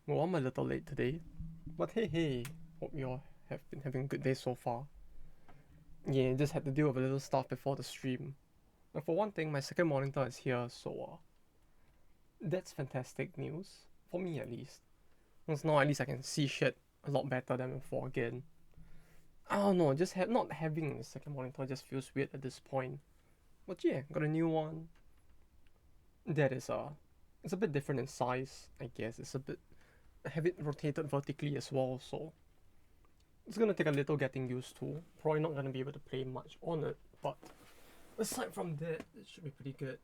Well, I'm a little late today, but hey, hope you all have been having a good day so far. Yeah, just had to deal with a little stuff before the stream. But for one thing, my second monitor is here, so that's fantastic news. For me at least. Because now at least I can see shit a lot better than before again. I don't know, just not having a second monitor just feels weird at this point. But yeah, got a new one. That is it's a bit different in size, I guess. It's a bit, I have it rotated vertically as well, so it's gonna take a little getting used to. Probably not gonna be able to play much on it, but aside from that, it should be pretty good.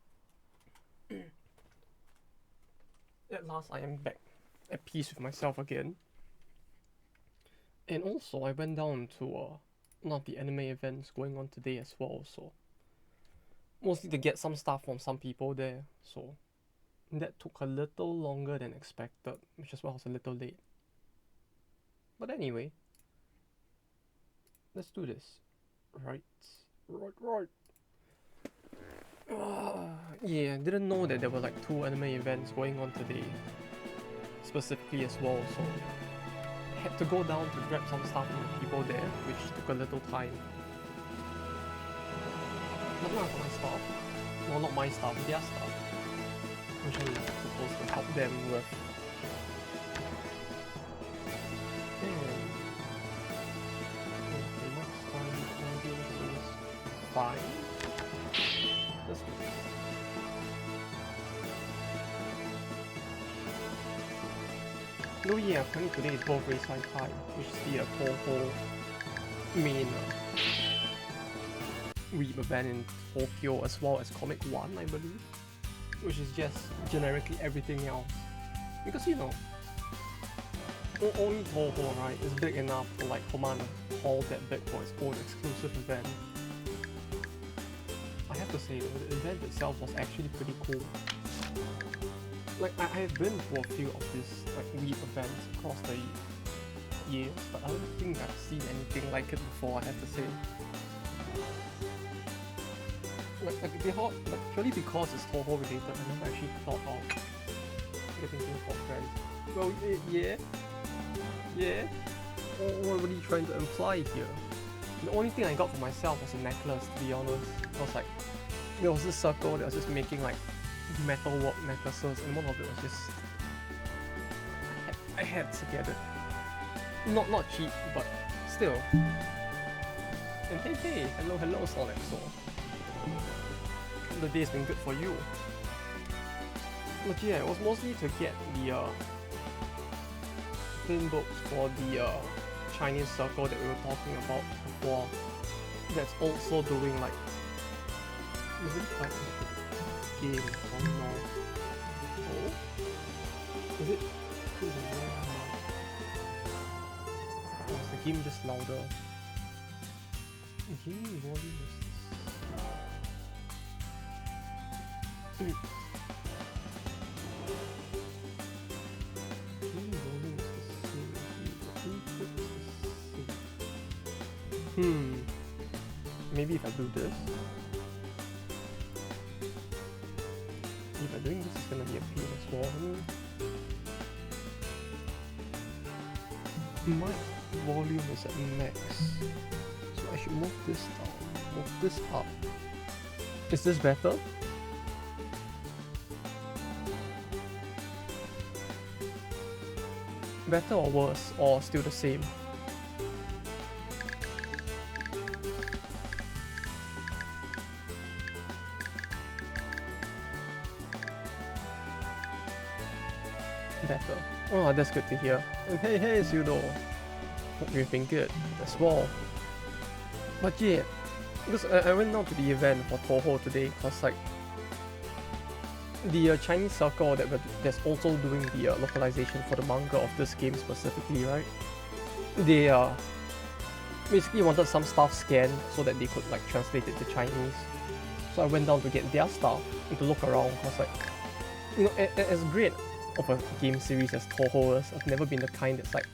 At last, I am back at peace with myself again. And also, I went down to one of the anime events going on today as well, so mostly to get some stuff from some people there, so that took a little longer than expected, which is why I was a little late. But anyway, let's do this. Right. Yeah, didn't know that there were like 2 anime events going on today, specifically as well, so had to go down to grab some stuff from the people there, which took a little time. But not for my stuff. Well, not my stuff, their stuff. Which I'm supposed to help them with. And okay, next time maybe is fine. That's good. Oh yeah, apparently today is both race high time, which is the Toho main weeb event in Tokyo, as well as Comic 1, I believe, which is just generically everything else. Because you know, only Toho, right, is big enough to like command a hall that big for its own exclusive event. I have to say though, the event itself was actually pretty cool. Like, I have been to a few of these like weeb events across the years, but I don't think I've seen anything like it before, I have to say. Purely because it's Toho related, I never actually thought of getting things for friends. Well, yeah. What are you trying to imply here? The only thing I got for myself was a necklace, to be honest. I was like, there was this circle that was just making like metalwork necklaces, and one of it was just I had to get it. Not cheap, but still. And hey, hello Sonic. So the day's been good for you. But yeah, it was mostly to get the thin books for the Chinese circle that we were talking about before. That's also doing like really quite game. Oh no. Oh? Is it? Or is the game just louder? Game volume is this. Game volume is the same. The input is the same. Maybe if I do this. If I'm doing this, it's gonna be a pain as well. My volume is at max, so I should move this down, move this up. Is this better? Better or worse, or still the same? Better. Oh, that's good to hear. And hey, Pseudo. Hope you've been good as well. But yeah, because I went down to the event for Toho today, because like the Chinese circle that's also doing the localization for the manga of this game specifically, right? They basically wanted some stuff scanned so that they could like translate it to Chinese. So I went down to get their stuff and to look around, because like, you know, as great of a game series as Toho is, I've never been the kind that's like,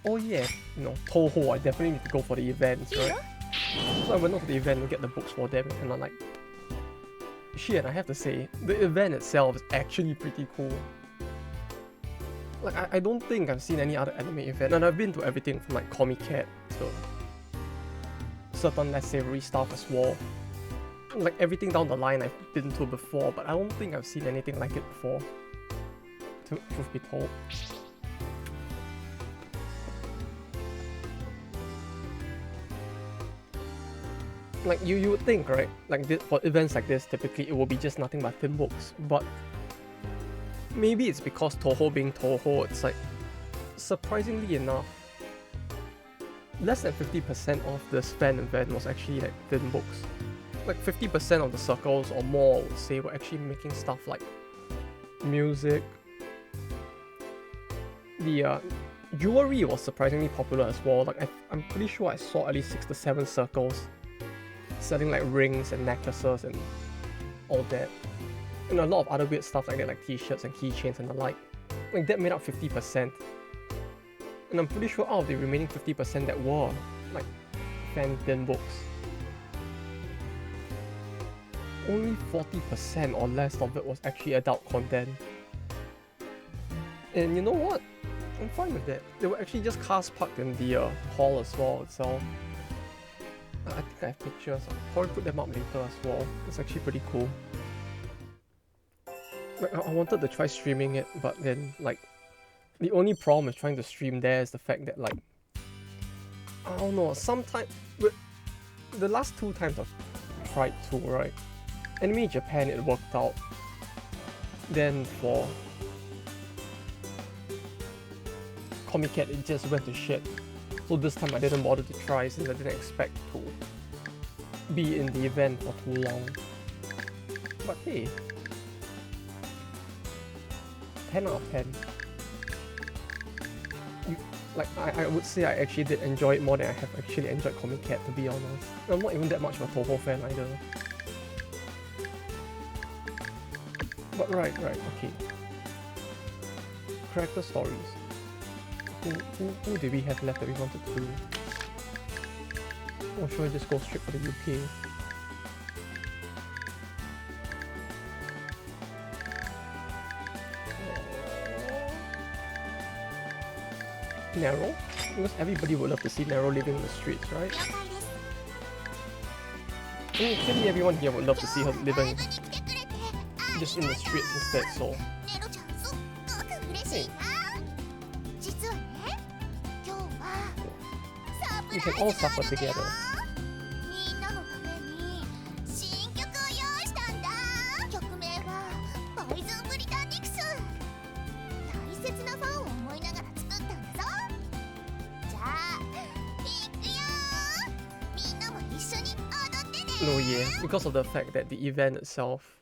oh yeah, you know, Toho, I definitely need to go for the events, right? So I went out to the event to get the books for them, and I'm like, shit, I have to say, the event itself is actually pretty cool. Like, I don't think I've seen any other anime event, and I've been to everything from like Comic-Cat to certain less savory stuff as well. Like everything down the line I've been to before, but I don't think I've seen anything like it before, truth be told. Like you would think, right? Like for events like this, typically it will be just nothing but thin books, but maybe it's because Toho being Toho, it's like, surprisingly enough, less than 50% of this fan event was actually like thin books. Like 50% of the circles or more, I would say, were actually making stuff like music. The jewelry was surprisingly popular as well. Like I'm pretty sure I saw at least 6 to 7 circles selling like rings and necklaces and all that. And a lot of other weird stuff like that, like t-shirts and keychains and the like. Like that made up 50%. And I'm pretty sure out of the remaining 50% that were like fan thin books, only 40% or less of it was actually adult content. And you know what? I'm fine with that. They were actually just cars parked in the hall as well itself. I think I have pictures. I'll probably put them up later as well. It's actually pretty cool. Like, I wanted to try streaming it, but then like the only problem with trying to stream there is the fact that like, I don't know, sometimes the last 2 times I've tried to, right? Anime Japan it worked out. Then for Comic-Cat it just went to shit. So this time I didn't bother to try since I didn't expect to be in the event for too long. But hey, 10 out of 10. I would say I actually did enjoy it more than I have actually enjoyed Comic-Cat, to be honest. I'm not even that much of a Toho fan either. But right, okay. Character stories. Who did we have left that we wanted to do? Or should I just go straight for the UK? Nero? Because everybody would love to see Nero living in the streets, right? I mean, clearly everyone here would love to see her living just in the streets instead, so... Hey. We can all suffer together. No, yeah, because of the fact that the event itself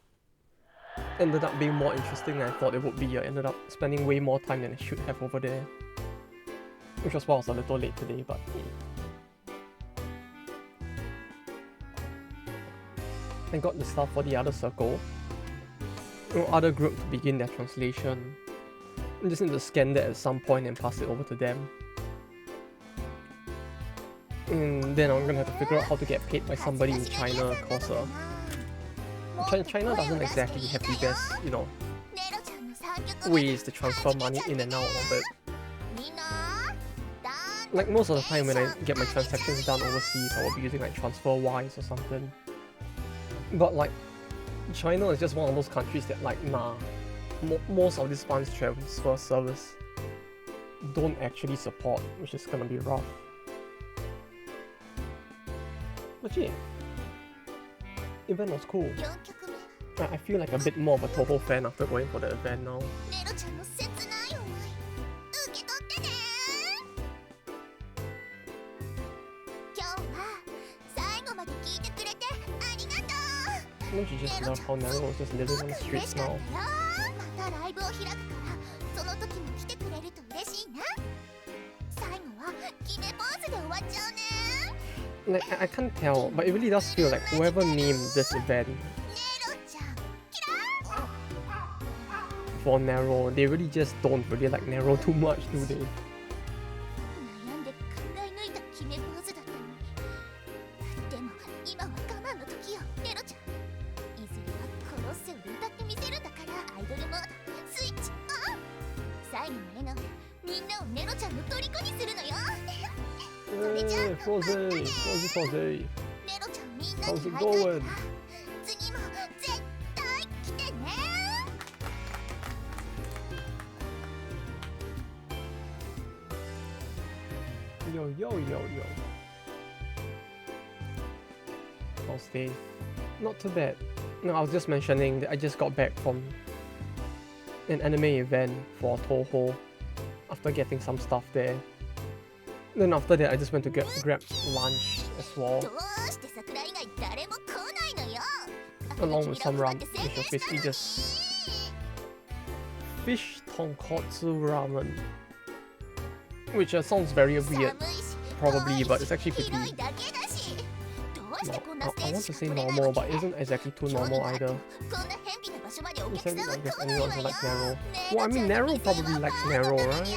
ended up being more interesting than I thought it would be. I ended up spending way more time than I should have over there. Which was why I was a little late today, but hey. I got the stuff for the other circle. Other group to begin their translation. I just need to scan that at some point and pass it over to them. And then I'm gonna have to figure out how to get paid by somebody in China, cause China doesn't exactly have the best, you know, ways to transfer money in and out of it. Like most of the time when I get my transactions done overseas, I will be using like TransferWise or something. But like, China is just one of those countries that like, nah, most of these funds transfer service don't actually support, which is gonna be rough. But yeah, event was cool. I feel like a bit more of a Toho fan after going for the event now. Don't you just love how Nero is just living on the streets now? Like, I can't tell, but it really does feel like whoever named this event for Nero, they really just don't really like Nero too much, do they? Frozy. How's it going? Yo. How's day? Not too bad. No, I was just mentioning that I just got back from an anime event for Toho after getting some stuff there. Then after that, I just went to grab lunch as well, along with some ramen, which was basically just fish tonkotsu ramen, which sounds very weird, probably, but it's actually pretty. I want to say normal, but it isn't exactly too normal either. It's like there's anyone who likes Nero. Well, I mean, Nero probably likes Nero, right?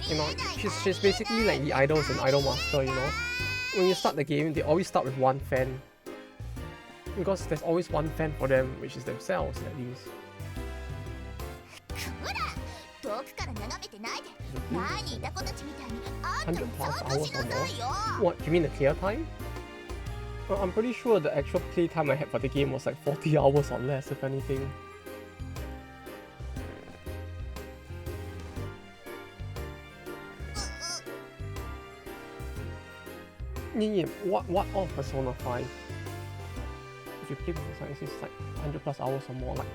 You know, she's basically like the idols and idol master, you know. When you start the game, they always start with one fan. Because there's always one fan for them, which is themselves, at least. 100 plus hours or more? What, you mean the clear time? Well, I'm pretty sure the actual play time I had for the game was like 40 hours or less, if anything. Yeah, what of Persona 5? If you play Persona 5, it's like 100 plus hours or more, like...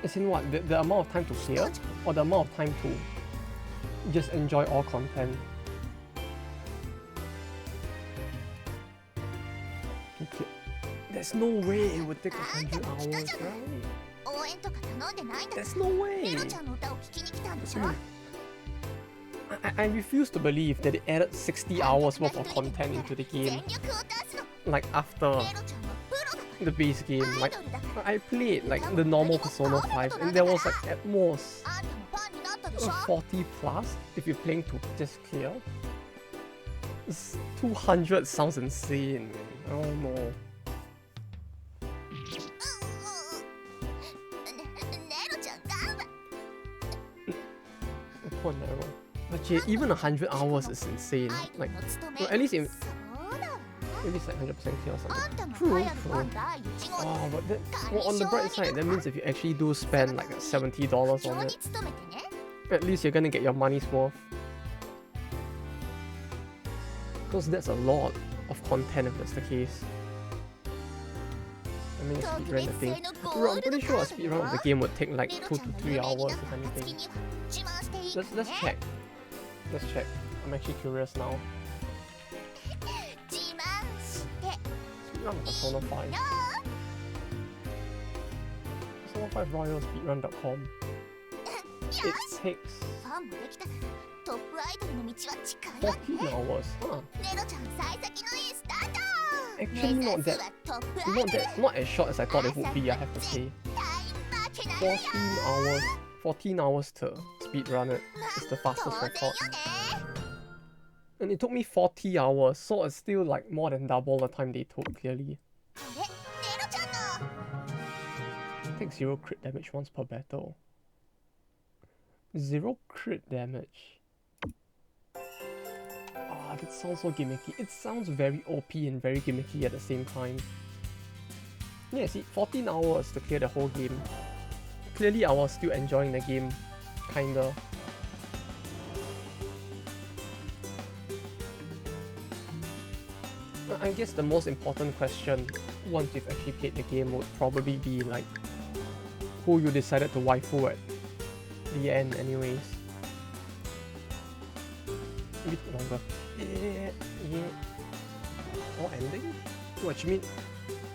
As in what? The amount of time to clear? Or the amount of time to just enjoy all content? Okay. There's no way it would take 100 hours, right? There's no way! I refuse to believe that they added 60 hours worth of content into the game. Like after the base game. Like I played like the normal Persona 5 and there was like at most 40 plus if you're playing to just clear. 200 sounds insane, man. I don't know. Poor Nero. But yeah, even 100 hours is insane. Like, well, at least like 100% clear or something. True. Oh, but that, well, on the bright side, that means if you actually do spend like $70 on it, at least you're gonna get your money's worth. Because that's a lot of content if that's the case. I mean, speedrun the thing. I'm pretty sure a speedrun of the game would take like 2 to 3 hours if anything. Let's check. Let's check. I'm actually curious now. Speedrun of Persona 5. Persona 5 Royal Speedrun.com. It takes 14 hours. Huh. Actually not as short as I thought it would be, I have to say. 14 hours to speedrun it is the fastest record. And it took me 40 hours, so it's still like more than double the time they took, clearly. Take 0 crit damage once per battle. 0 crit damage. Ah, that sounds so gimmicky. It sounds very OP and very gimmicky at the same time. Yeah, see, 14 hours to clear the whole game. Clearly I was still enjoying the game, kinda. I guess the most important question, once you've actually played the game, would probably be like, who you decided to waifu at the end anyways. A bit longer. Yeah. Or ending? What you mean?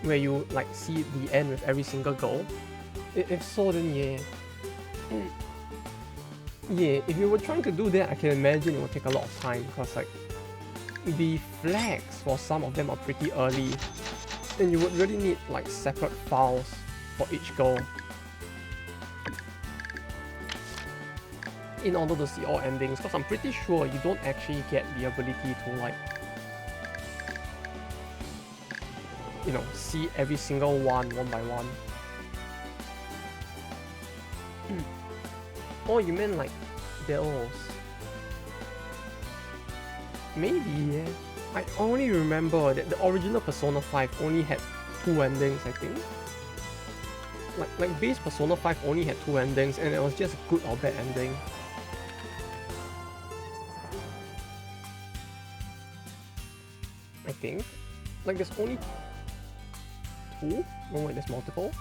Where you like see the end with every single girl? If so, then yeah. Yeah, if you were trying to do that, I can imagine it would take a lot of time, because like the flags for some of them are pretty early, and you would really need like separate files for each girl in order to see all endings, because I'm pretty sure you don't actually get the ability to like, you know, see every single one by one. Oh, you meant like those? Maybe, yeah. I only remember that the original Persona 5 only had 2 endings, I think. Like base Persona 5 only had 2 endings, and it was just a good or bad ending. I think. Like there's only 2? No wait, there's multiple.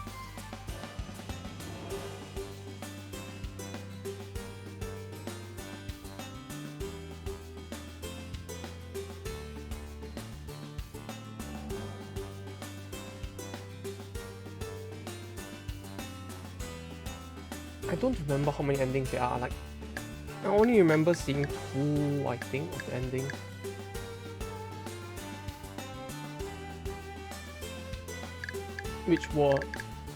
I don't remember how many endings there are. Like, I only remember seeing 2, I think, of the ending. Which were,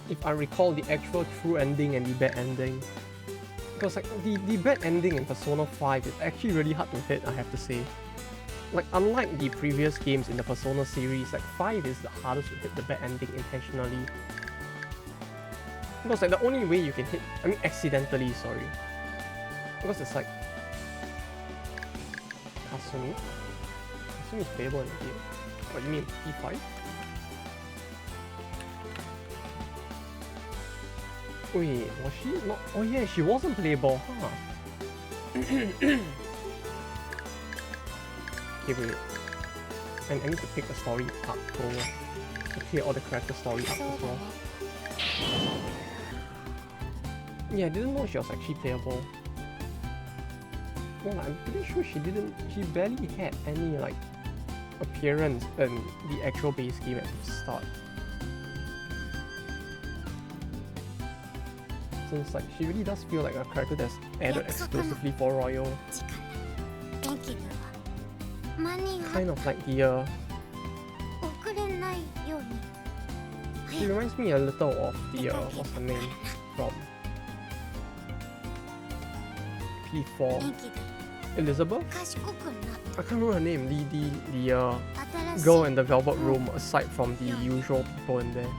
if I recall, the actual true ending and the bad ending. Because like the bad ending in Persona 5 is actually really hard to hit, I have to say. Like unlike the previous games in the Persona series, like 5 is the hardest to hit the bad ending intentionally. Because like the only way you can hit, I mean accidentally, sorry. Because it's like Kasumi. Kasumi is playable in the game. What you mean, P5? Wait, was she not? Oh yeah, she wasn't playable, huh? Okay, wait. And I need to pick a story arc to clear all the character story arcs as well. Yeah, I didn't know she was actually playable. Well, I'm pretty sure she barely had any like appearance in the actual base game at the start. Since like she really does feel like a character that's added exclusively for Royal. Kind of like the she reminds me a little of the what's her name from P4. Elizabeth? I can't remember her name. The girl in the Velvet Room aside from the usual people in there.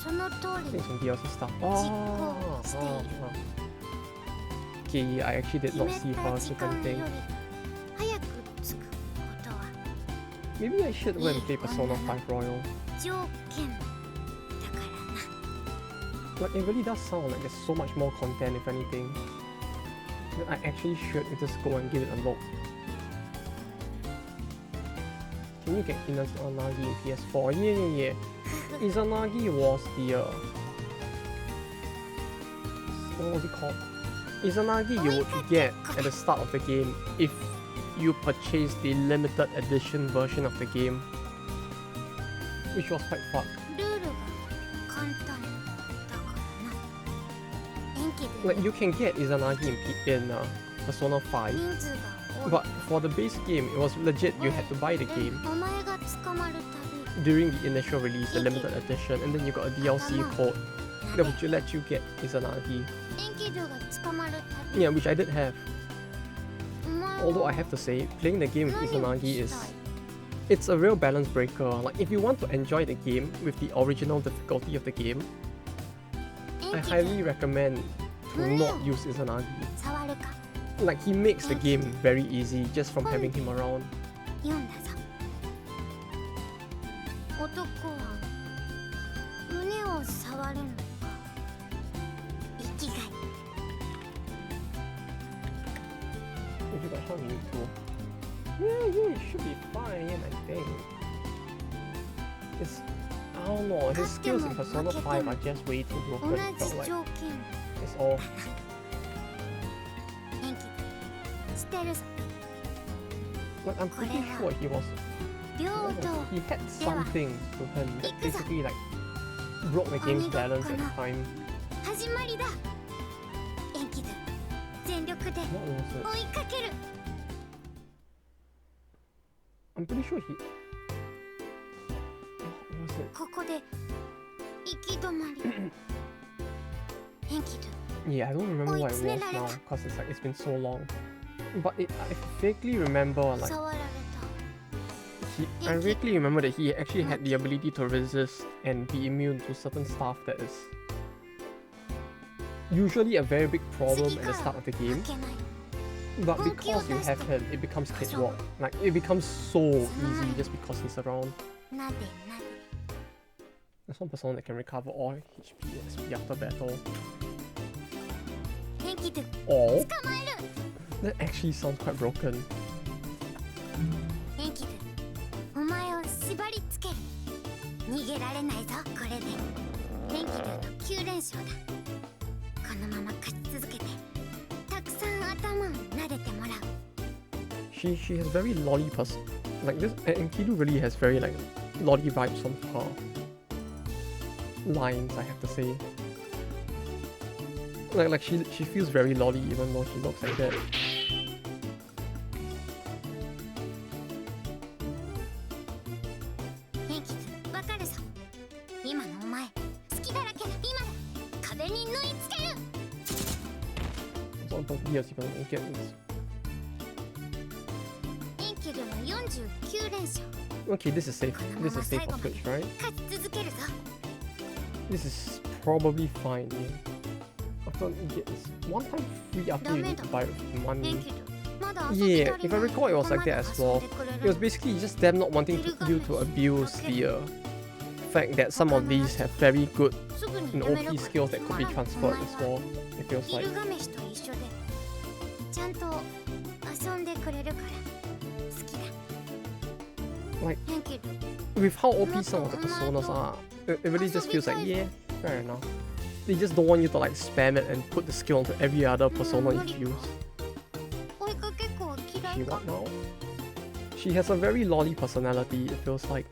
I think some DLC stuff. Okay, yeah, I actually did not see her second thing. Maybe I should go and play Persona 5 Royal. Like, it really does sound like there's so much more content, if anything. That I actually should just go and give it a look. Can you get Izanagi in PS4? Yeah. Izanagi was the what was it called? Izanagi you would get at the start of the game if you purchase the limited edition version of the game, which was quite fun. Like you can get Izanagi in Persona 5, but for the base game it was legit you had to buy the game during the initial release, the limited edition, and then you got a DLC code that would let you get Izanagi. Yeah, which I did have. Although I have to say, playing the game with Izanagi it's a real balance breaker. Like if you want to enjoy the game with the original difficulty of the game, I highly recommend to not use Izanagi. Like he makes the game very easy just from having him around. If you got how you need to. Yeah, you should be fine, I think. It's, I don't know, his skills in Persona 5 are just way too broken. But like, it's all. Like, I'm pretty sure he was. He had something to him that basically like broke the game's balance at the time. What was it? I'm pretty sure he. What was it? Yeah, I don't remember what it was now because it's like it's been so long. But I vaguely remember like I vaguely remember that he actually had the ability to resist and be immune to certain stuff that is usually a very big problem at the start of the game. But because you have him, it becomes cakewalk. Like, it becomes so easy just because he's around. There's one person that can recover all HP and XP after battle. Oh, that actually sounds quite broken. She has very lolly like this, and Kidu really has very like lolly vibes on her lines, I have to say. Like she feels very lolly even though she looks like that. So years if I don't get this. Okay, this is safe. This is safe for Twitch, right? This is probably fine, yeah. After you get this one time free after you need to buy it with money. Yeah, if I recall it was like that as well. It was basically just them not wanting you to abuse the fact that some of these have very good OP skills that could be transferred as well, it feels like. Like, with how OP some of the personas are, it really just feels like, yeah, fair enough. They just don't want you to like spam it and put the skill onto every other persona you use. She what now? She has a very lolly personality, it feels like.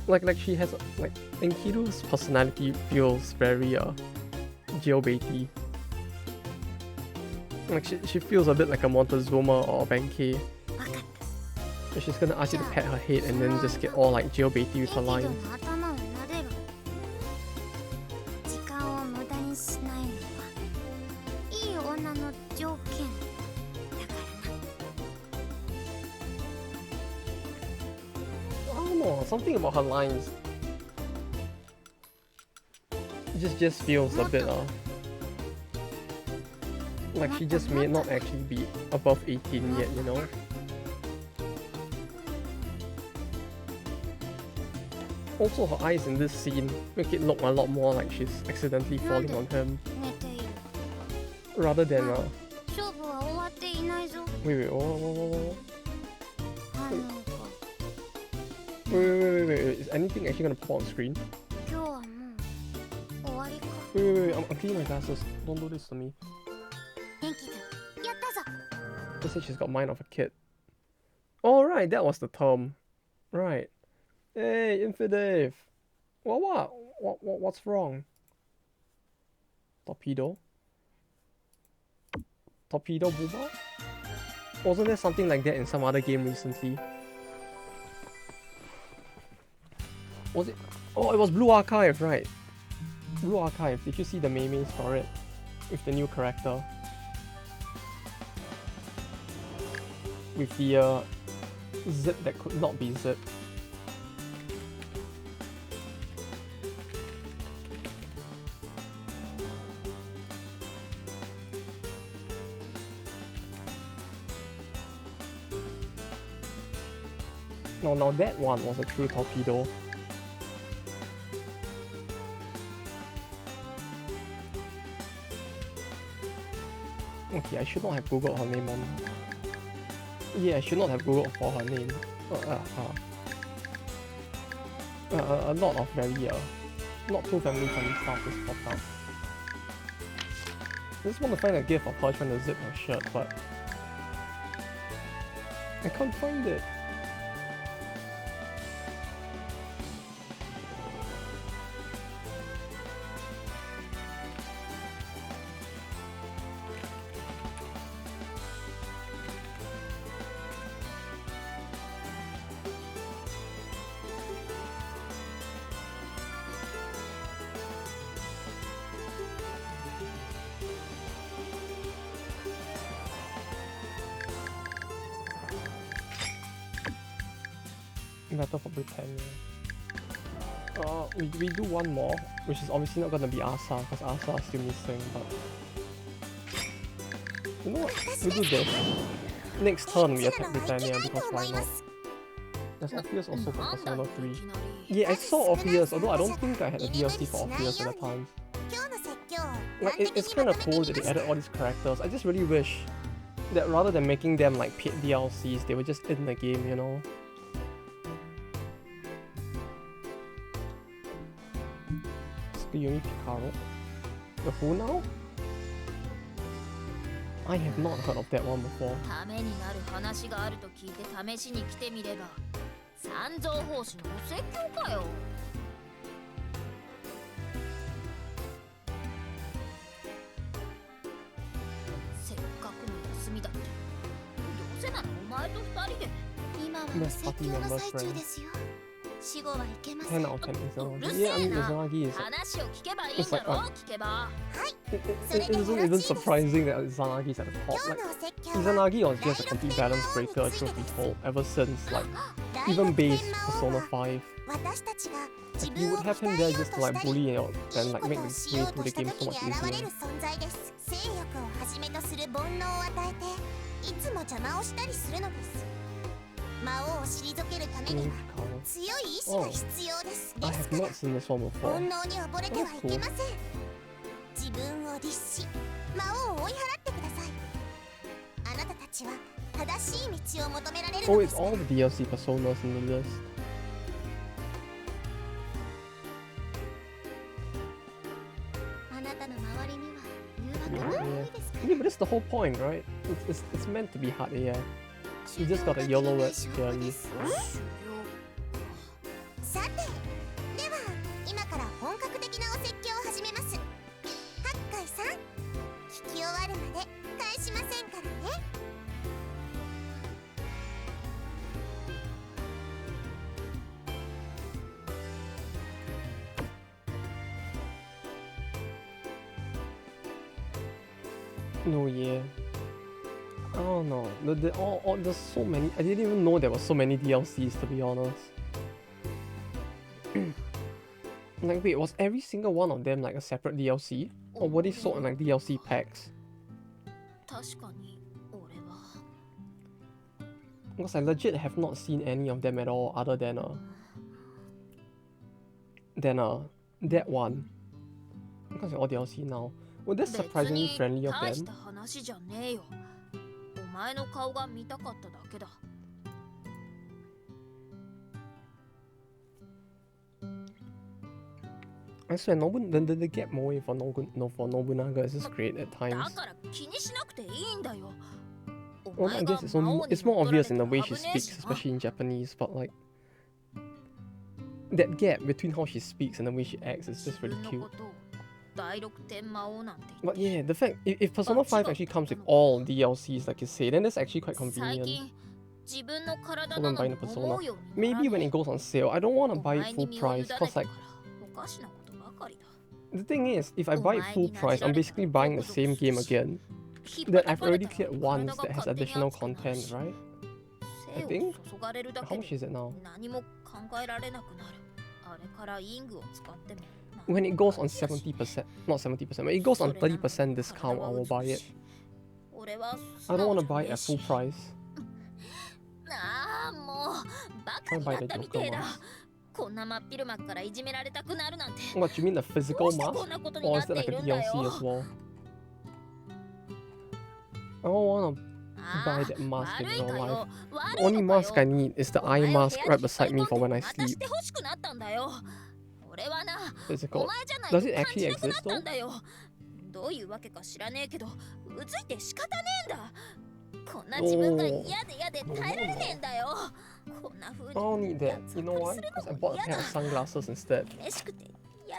Like she has, like, Enkidu's personality feels very, jailbaity. Like, she feels a bit like a Montezuma or a Benkei. She's gonna ask you to pat her head and then just get all like jailbaity with her lines. I don't know, something about her lines just feels a bit like she just may not actually be above 18 yet, you know? Also, her eyes in this scene make it look a lot more like she's accidentally falling on him. Rather than wait, wait, is anything actually gonna pop on screen? Wait, I'm cleaning my glasses. Don't do this to me. They say she's got mind of a kid. Alright, that was the term. Right. Hey, Infidave! What's wrong? Torpedo? Torpedo Booba? Wasn't there something like that in some other game recently? Was it? Oh, it was Blue Archive, right? Blue Archive, did you see the memes for it? With the new character? With the zip that could not be zipped. No, now that one was a true torpedo. Okay, I should not have googled her name on... Yeah, I should not have googled for her name. A lot of very, not too family-friendly stuff is popped up. I just want to find a gif of her trying to zip her shirt, but... I can't find it. Battle for Britannia. We do one more, which is obviously not gonna be Asa, because Asa is still missing, but... You know what? We do this. Next turn we attack Britannia, because why not? There's Orpheus also for Persona 3. Yeah, I saw Orpheus, although I don't think I had a DLC for Orpheus at the time. Like, it's kind of cool that they added all these characters. I just really wish that rather than making them like paid DLCs, they were just in the game, you know? Tsukuyumi Picaro? The who now? I have not heard of that one before. ためになる話があると聞いて試しに来てみれば、三蔵法師のお説教かよ。せっかくの休みだって、どうせならお前と二人で。今はお説教の最中ですよ。死後はいけません。 10 out of 10 Izanagi. Yeah, I mean Izanagi is... 話を聞けばいいんだろう、聞けば。 It isn't even surprising that Izanagi is at the top. Like, Izanagi was just a complete balance breaker, truth be told, ever since, like, even base Persona 5. Like, you would have him there just to, like, bully and like, make the way through the game so much easier. 魔王を退けるためには強い意志が必要です。 I have not seen this one before. 煩悩に溺れてはいけません。自分を律し、魔王を追い払ってください。あなたたちは正しい道を求められるの Oh, で it's す。 all the DLC personas in the list. あなたの周りには誘惑が多いですから。 Yeah, but that's the whole point, right? It's meant to be hard, yeah. You just gotta YOLO it, clearly. さて、では今から本格的なお説教を始めます。八海さん、聞き終わるまで返しませんからね。 No, yeah. I don't know. There's so many. I didn't even know there were so many DLCs, to be honest. Like, wait, was every single one of them like a separate DLC? Or were they sold in like DLC packs? Because I legit have not seen any of them at all other than that one. Because they're all DLC now. Well, that's surprisingly friendly of them. I swear, the gap moe for Nobunaga is just great at times. Well, I guess it's more obvious in the way she speaks, especially in Japanese, but like... that gap between how she speaks and the way she acts is just really cute. But yeah, the fact, if Persona 5 actually comes with all DLCs like you say, then that's actually quite convenient. So when buying a Persona, maybe when it goes on sale, I don't want to buy it full price, cause like... The thing is, if I buy it full price, I'm basically buying the same game again that I've already cleared once that has additional content, right? I think? How much is it now? When it goes on 70%, not 70%, when it goes on 30% discount, I will buy it. I don't want to buy it at full price. Try to buy the Joker mask. What, you mean the physical mask? Or is that like a DLC as well? I don't want to buy that mask in real life. The only mask I need is the eye mask right beside me for when I sleep. Physical. Does it actually exist though? I don't need that. You know why? Because I bought a pair of sunglasses instead.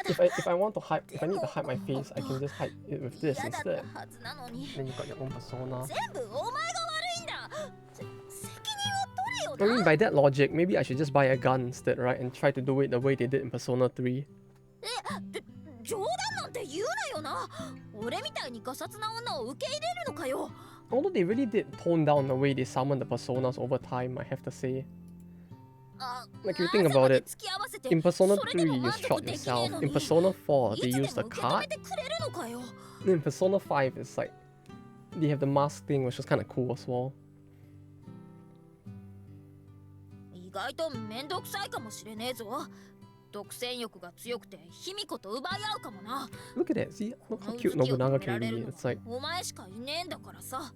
If I want to hide, if I need to hide my face, I can just hide it with this instead. Then you got your own persona. I mean, by that logic, maybe I should just buy a gun instead, right? And try to do it the way they did in Persona 3. Although they really did tone down the way they summon the personas over time, I have to say. Like, if you think about it, in Persona 3 you shot yourself, in Persona 4 they use the card, in Persona 5 it's like, they have the mask thing, which is kind of cool as well. 意外と面倒くさいかもしれねえぞ。独占欲が強くて卑弥呼と奪い合うかもな。 Look at that, see? Look how cute Nobunaga can be. It's like, お前しかいねえんだからさ。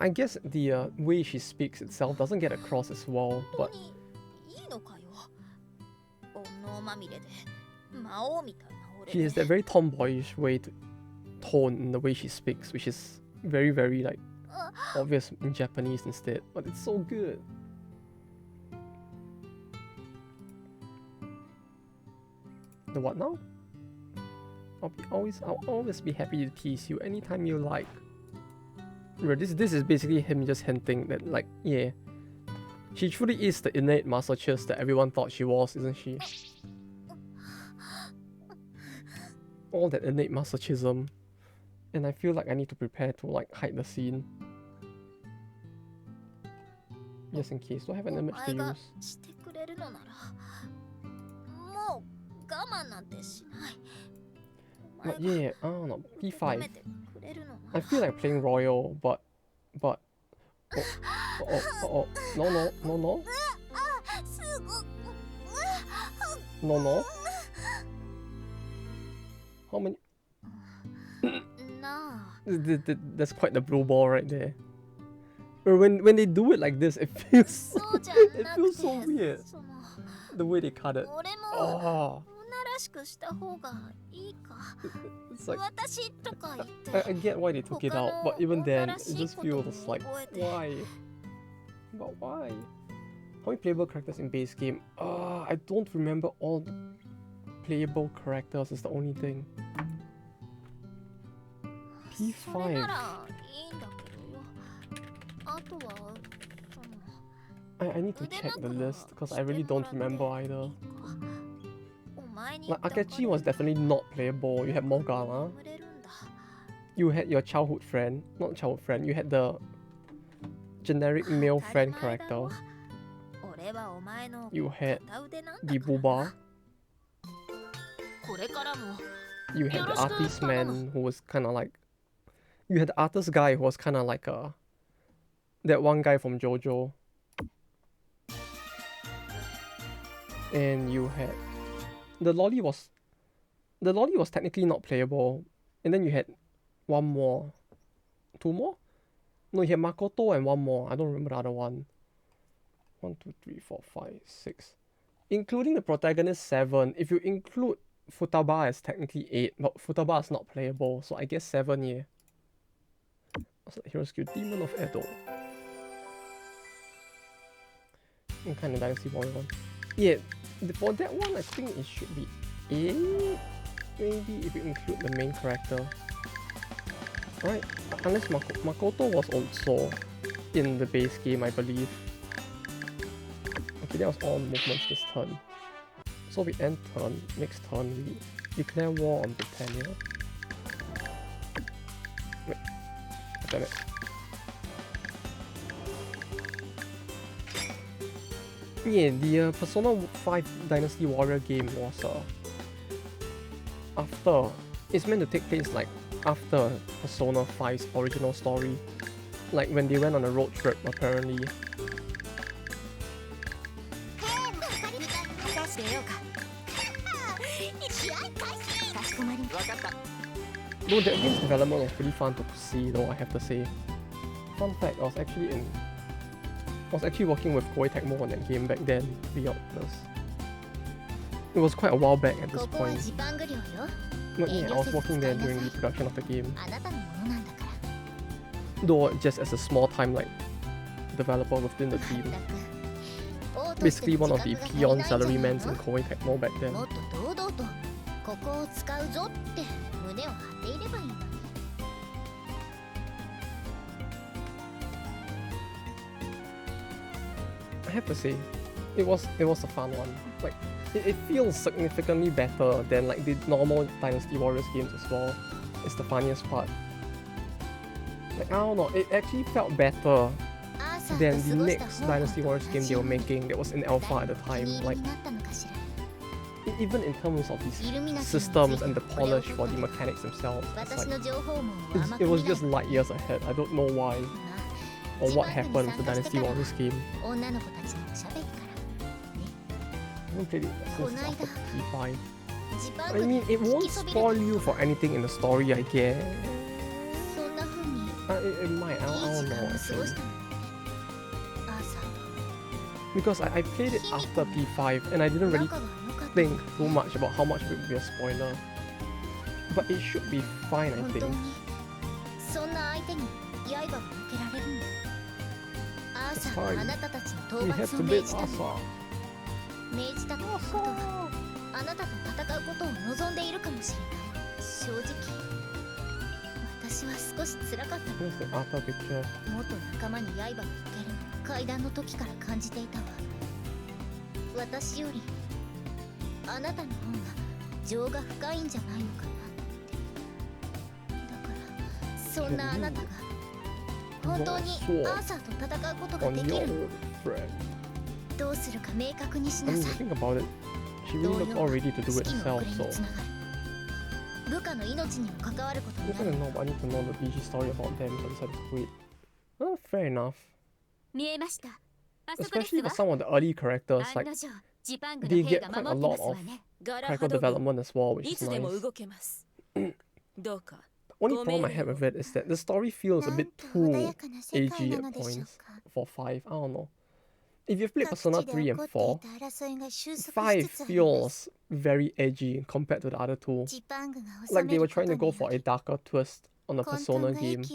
I guess the way she speaks itself doesn't get across as well, 本 but 当にいいのかよ。煩悩まみれで魔王みたいな俺 she で has that very tomboyish way to tone in the way she speaks, which is very, very like obvious in Japanese instead, but it's so good. The what now? I'll always be happy to tease you anytime you like. This is basically him just hinting that, like, yeah, she truly is the innate masochist that everyone thought she was, isn't she? All that innate masochism, and I feel like I need to prepare to like hide the scene, just in case. Do I have an image to お前が use? してくれるのならもう我慢なんてしない。 But yeah, I don't know, 褒 P5. めてくれるのな I ら feel like playing Royal, but oh, no, no, すご no, no. How many? なあ That's quite the blue ball right there. But when they do it like this, it feels そうじゃ it な feels くて so weird. その The way they cut it. 俺も Oh, 女らしくした方がいいか it's like 私とか言っ I て get why they took it out, but even then, it just feels like why? But why? How many playable characters in base game? I don't remember all the playable characters. Is the only thing. それ P5. ならいいんだけどよあとはその I need to check the list because I really don't remember either. お前に Like Akechi was definitely not playable. You had Morgana. 眠れるんだ You had your childhood friend, not childhood friend. You had the generic male friend character. 俺はお前の You had 片腕なんだ the Booba. これからも You had the artist man who was kind of like. You had the artist guy who was kind of like that one guy from JoJo. And you had the lolly was technically not playable. And then you had one more, two more. No, you had Makoto and one more. I don't remember the other one. 1, 2, 3, 4, 5, 6. Including the protagonist 7. If you include Futaba as technically 8, but Futaba is not playable, so I guess 7, yeah. What's that? Hero skill, Demon of Edo. Some kind of Dynasty Warrior one. Yeah, for that one, I think it should be 8. Maybe if you include the main character. Right? Unless Makoto was also in the base game, I believe. Okay, that was all movements this turn. So we end turn, next turn we declare war on Britannia. Wait, damn it. Yeah, the Persona 5 Dynasty Warrior game was after. It's meant to take place like after Persona 5's original story. Like when they went on a road trip, apparently. 出ようか試合開始かしこまり分かった Though that game's development was pretty fun to see, though, I have to say. Fun fact, I was actually working with Koei Tecmo on that game back then, to be honest. It was quite a while back at this ここは point. ジパング寮よ But yeah, I was working there during the production of the game. あなたのものなんだから Though just as a small time like developer within the team. 王として Basically の one of 自 the 覚が足り peon ないんじゃない salarymans の in Koei Tecmo back then. もっと堂々とここを使うぞって胸を張っていればいいのに I have to say, it was a fun one. Like it feels significantly better than like the normal Dynasty Warriors games as well. It's the funniest part. Like I don't know, it actually felt better than the next Dynasty Warriors game they were making that was in alpha at the time. Like, even in terms of these systems and the polish for the mechanics themselves, it was just light years ahead. I don't know why or what happened with the Dynasty Warriors game. I haven't played it since after P5. I mean, it won't spoil you for anything in the story, I guess. It might, I don't know actually. Because I played it after P5 and I didn't really think too much about how much it would be a spoiler. But it should be fine, I think. It's fine. We have to beat Asa. Asa. あなたと戦うことを望んでいるかもしれない正直私は少し辛かった元仲間に刃を向ける階段の時から感じていたわ私よりあなたの方が情が深いんじゃないのかなってだからそんなあなたが本当にアーサーと戦うことができるのどうするか明確にしなさい She really looks all ready to do it herself, so... I don't know, but I need to know the BG story about them, so I decided to quit. Well, fair enough. Especially for some of the early characters, like, they get quite a lot of character development as well, which is nice. The only problem I have with it is that the story feels a bit too edgy at points for 5, I don't know. If you've played Persona 3 and 4, 5 feels very edgy compared to the other two. Like they were trying to go for a darker twist on the Persona game. I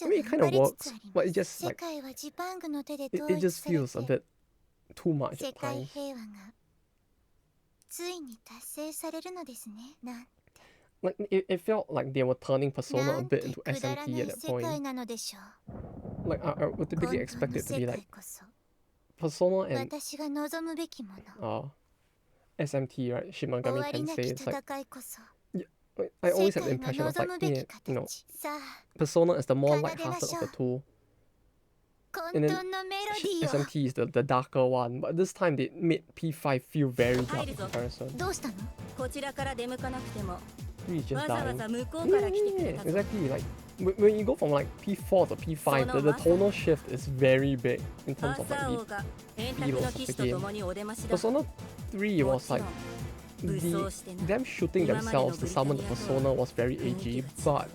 mean, it kind of works, but it just like it just feels a bit too much at times. Like it felt like they were turning Persona a bit into SMT at that point. Like I would typically expect it to be like Persona and SMT, right? Shimagami Tensei. It's like I always have the impression of like, you know, Persona is the more light-hearted of the two. And then SMT is the darker one, but this time they made P5 feel very dark in comparison. 3 is just dying. Yeah, exactly. Like when you go from like P4 to P5, the tonal shift is very big in terms of like the feels of the game. Persona 3 was like them shooting themselves to summon the persona was very edgy, but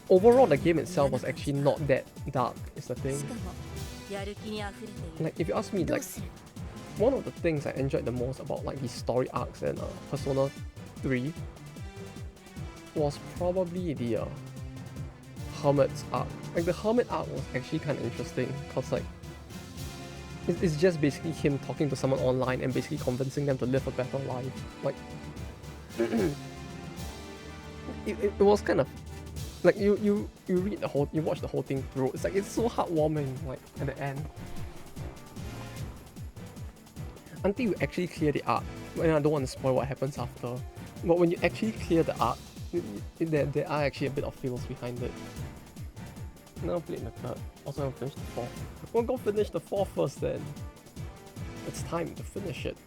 overall the game itself was actually not that dark, is the thing. Like if you ask me, like one of the things I enjoyed the most about like these story arcs in Persona 3 was probably the Hermit's arc. Like the Hermit arc was actually kind of interesting because like it's just basically him talking to someone online and basically convincing them to live a better life. Like it was kind of like you read the whole, you watch the whole thing through. It's like it's so heartwarming. Like at the end, until you actually clear the arc. And I don't want to spoil what happens after. But when you actually clear the arc, there are actually a bit of feels behind it. Now I'm playing the third. Also, I'm gonna finish the fourth. We'll go finish the fourth first then. It's time to finish it.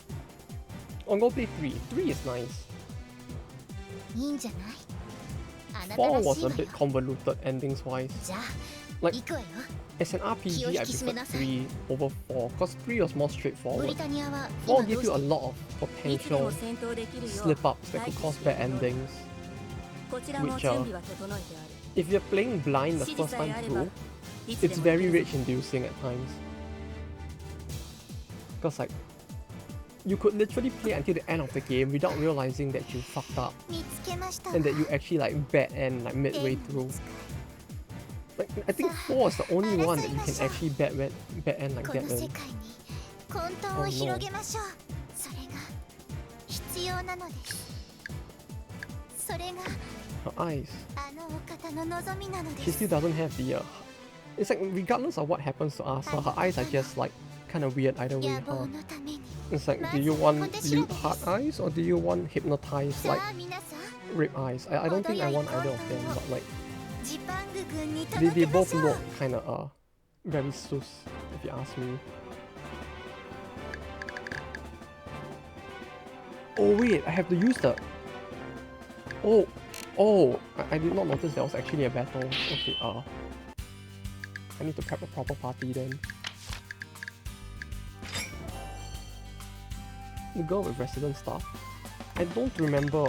I'll go play 3. 3 is nice. 4 was a bit convoluted endings wise. Like, as an RPG, I prefer 3 over 4 because 3 was more straightforward. 4 gives you a lot of potential slip-ups that could cause bad endings. Which if you're playing blind the first time through, it's very rage-inducing at times. Because like, you could literally play until the end of the game without realizing that you fucked up and that you actually like bad end like midway through. Like I think 4 is the only one that you can actually bad end like that in. Oh no. Her eyes. She still doesn't have the it's like regardless of what happens to us, her eyes are just like kind of weird either way, huh? It's like, do you want lute heart eyes or do you want hypnotized like rib eyes? I don't think I want either of them, but like They both look kinda very sus, if you ask me. Oh wait, I have to use the... Oh, I did not notice there was actually a battle. Okay, I need to prep a proper party then. The girl with resident stuff. I don't remember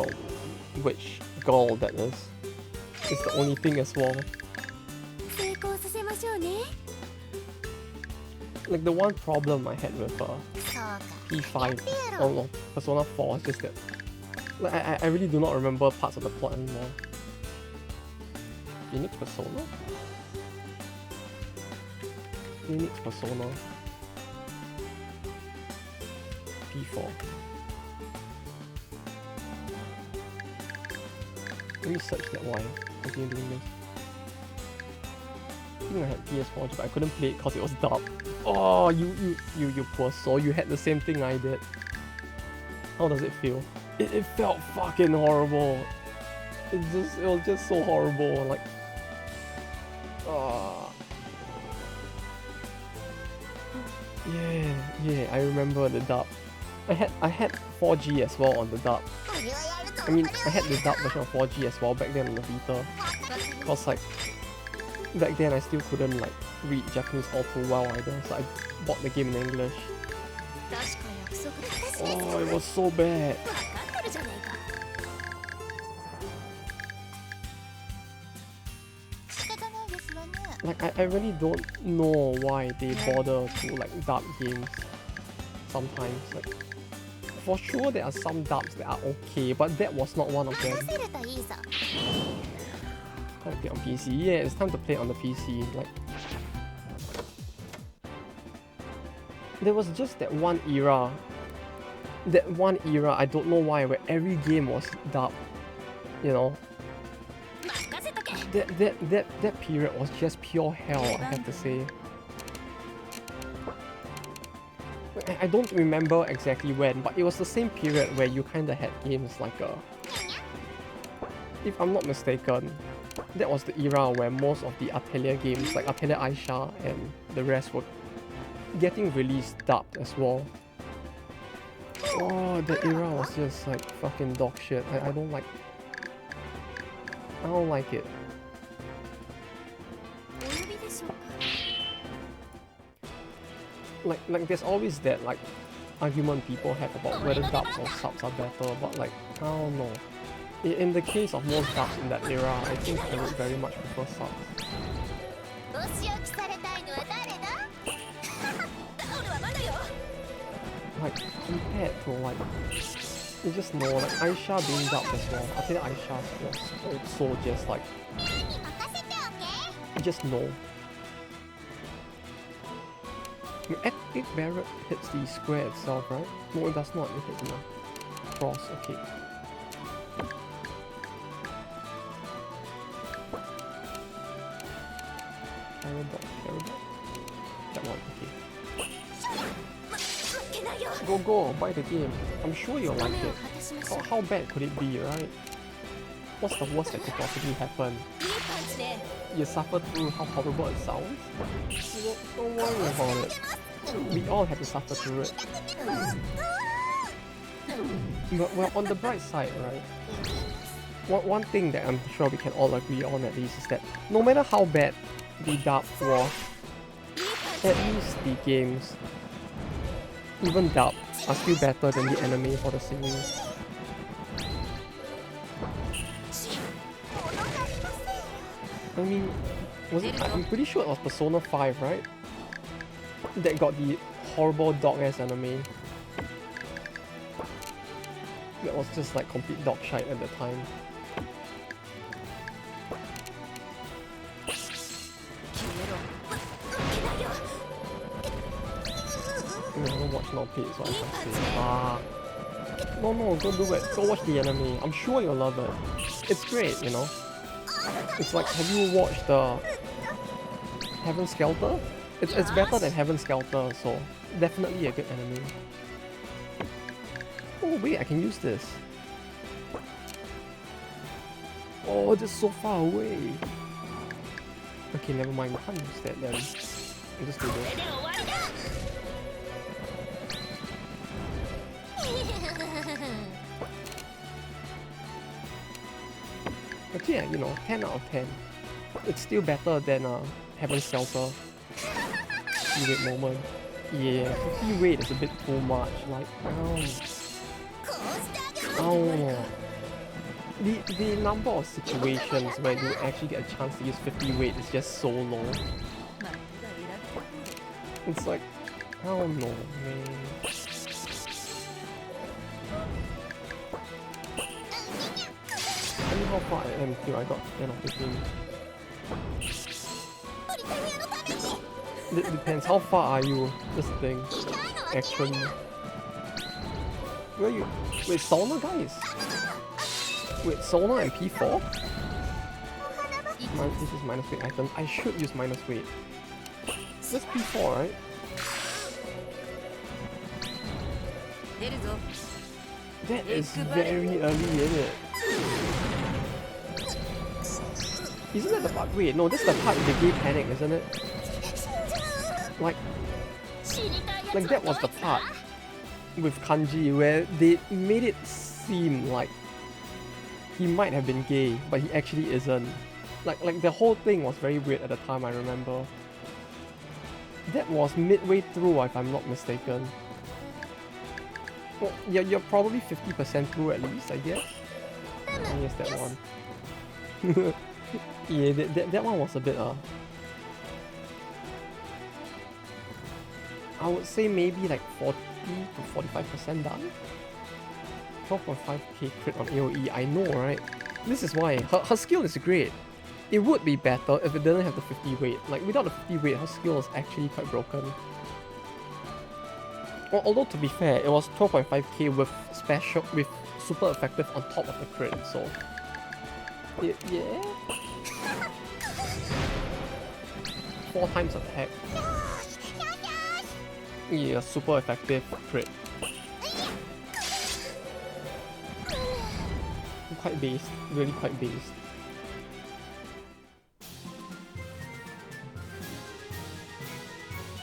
which girl that is. It's the only thing as well. Like the one problem I had with P5, oh no, Persona 4 is just that like, I really do not remember parts of the plot anymore. Phoenix Persona? Phoenix Persona P4. Let me search that why. Continue doing this. I think I had PS4 but I couldn't play it because it was dubbed. Oh, you poor soul, you had the same thing I did. How does it feel? It felt fucking horrible. It was just so horrible, like... Yeah, I remember the dub. I had 4G as well on the dub. I mean, I had the dub version of 4G as well back then on the Vita. Cause like, back then I still couldn't like read Japanese all too well either, so I bought the game in English. Oh, it was so bad. Like I really don't know why they bother to like dub games sometimes. Like for sure there are some dubs that are okay, but that was not one of them. Time to play on PC. Yeah, it's time to play on the PC. Like there was just that one era. I don't know why, where every game was dubbed. You know. That period was just pure hell, I have to say. I don't remember exactly when, but it was the same period where you kinda had games like if I'm not mistaken, that was the era where most of the Atelier games, like Atelier Aisha and the rest, were getting released dubbed as well. Oh, that era was just like fucking dog shit. I don't like it. Like there's always that like argument people have about whether dubs or subs are better, but like I don't know. In the case of most dubs in that era, I think I would very much prefer subs. Like compared to like you just know like Aisha being dubbed as well. I think Aisha was also just like you just know. Epic Barret hits the square itself, right? No, it does not. It hits the cross. Okay. Paradox. That one. Okay. Go, buy the game. I'm sure you'll like it. How bad could it be, right? What's the worst that could possibly happen? You suffer through how horrible it sounds? Don't worry about it. We all have to suffer through it. But well, on the bright side, right? One thing that I'm sure we can all agree on at least is that no matter how bad the dub was, at least the games, even dub, are still better than the anime for the series. I mean, I'm pretty sure it was Persona 5, right? That got the horrible dog-ass anime. That was just like complete dog shite at the time. I haven't watched now played, so I can't say. No, go do it. Go watch the anime. I'm sure you'll love it. It's great, you know. It's like, have you watched Heaven Skelter? It's better than Heaven Skelter, so definitely a good anime. Oh wait, I can use this. Oh, it's so far away. Okay, never mind. We can't use that then. I'll just do this. But yeah, you know, 10 out of 10. It's still better than Heaven's Shelter. 50 weight moment. Yeah, 50 weight is a bit too much. Like, oh. The number of situations where you actually get a chance to use 50 weight is just so low. It's like, I don't know, man. I mean, how far I am till I got 10 of 15. It depends, how far are you? This thing. Actually. Where are you? Wait, Sauna guys? Wait, Sauna and P4? This is minus weight item. I should use minus weight. That's P4, right? That is very early, isn't it? Isn't that the part? Wait, no, this is the part with the gay panic, isn't it? Like that was the part with Kanji where they made it seem like he might have been gay, but he actually isn't. Like the whole thing was very weird at the time, I remember. That was midway through, if I'm not mistaken. Well, yeah, you're probably 50% through at least, I guess. Oh, yes, that one. Yeah, that one was a bit I would say maybe like 40 to 45% done. 12.5k crit on AoE, I know, right? This is why her skill is great. It would be better if it didn't have the 50 weight. Like without the 50 weight, her skill is actually quite broken. Well, although to be fair, it was 12.5k with super effective on top of the crit, so yeah. 4 times attack. Yeah, super effective crit. Quite based, really quite based.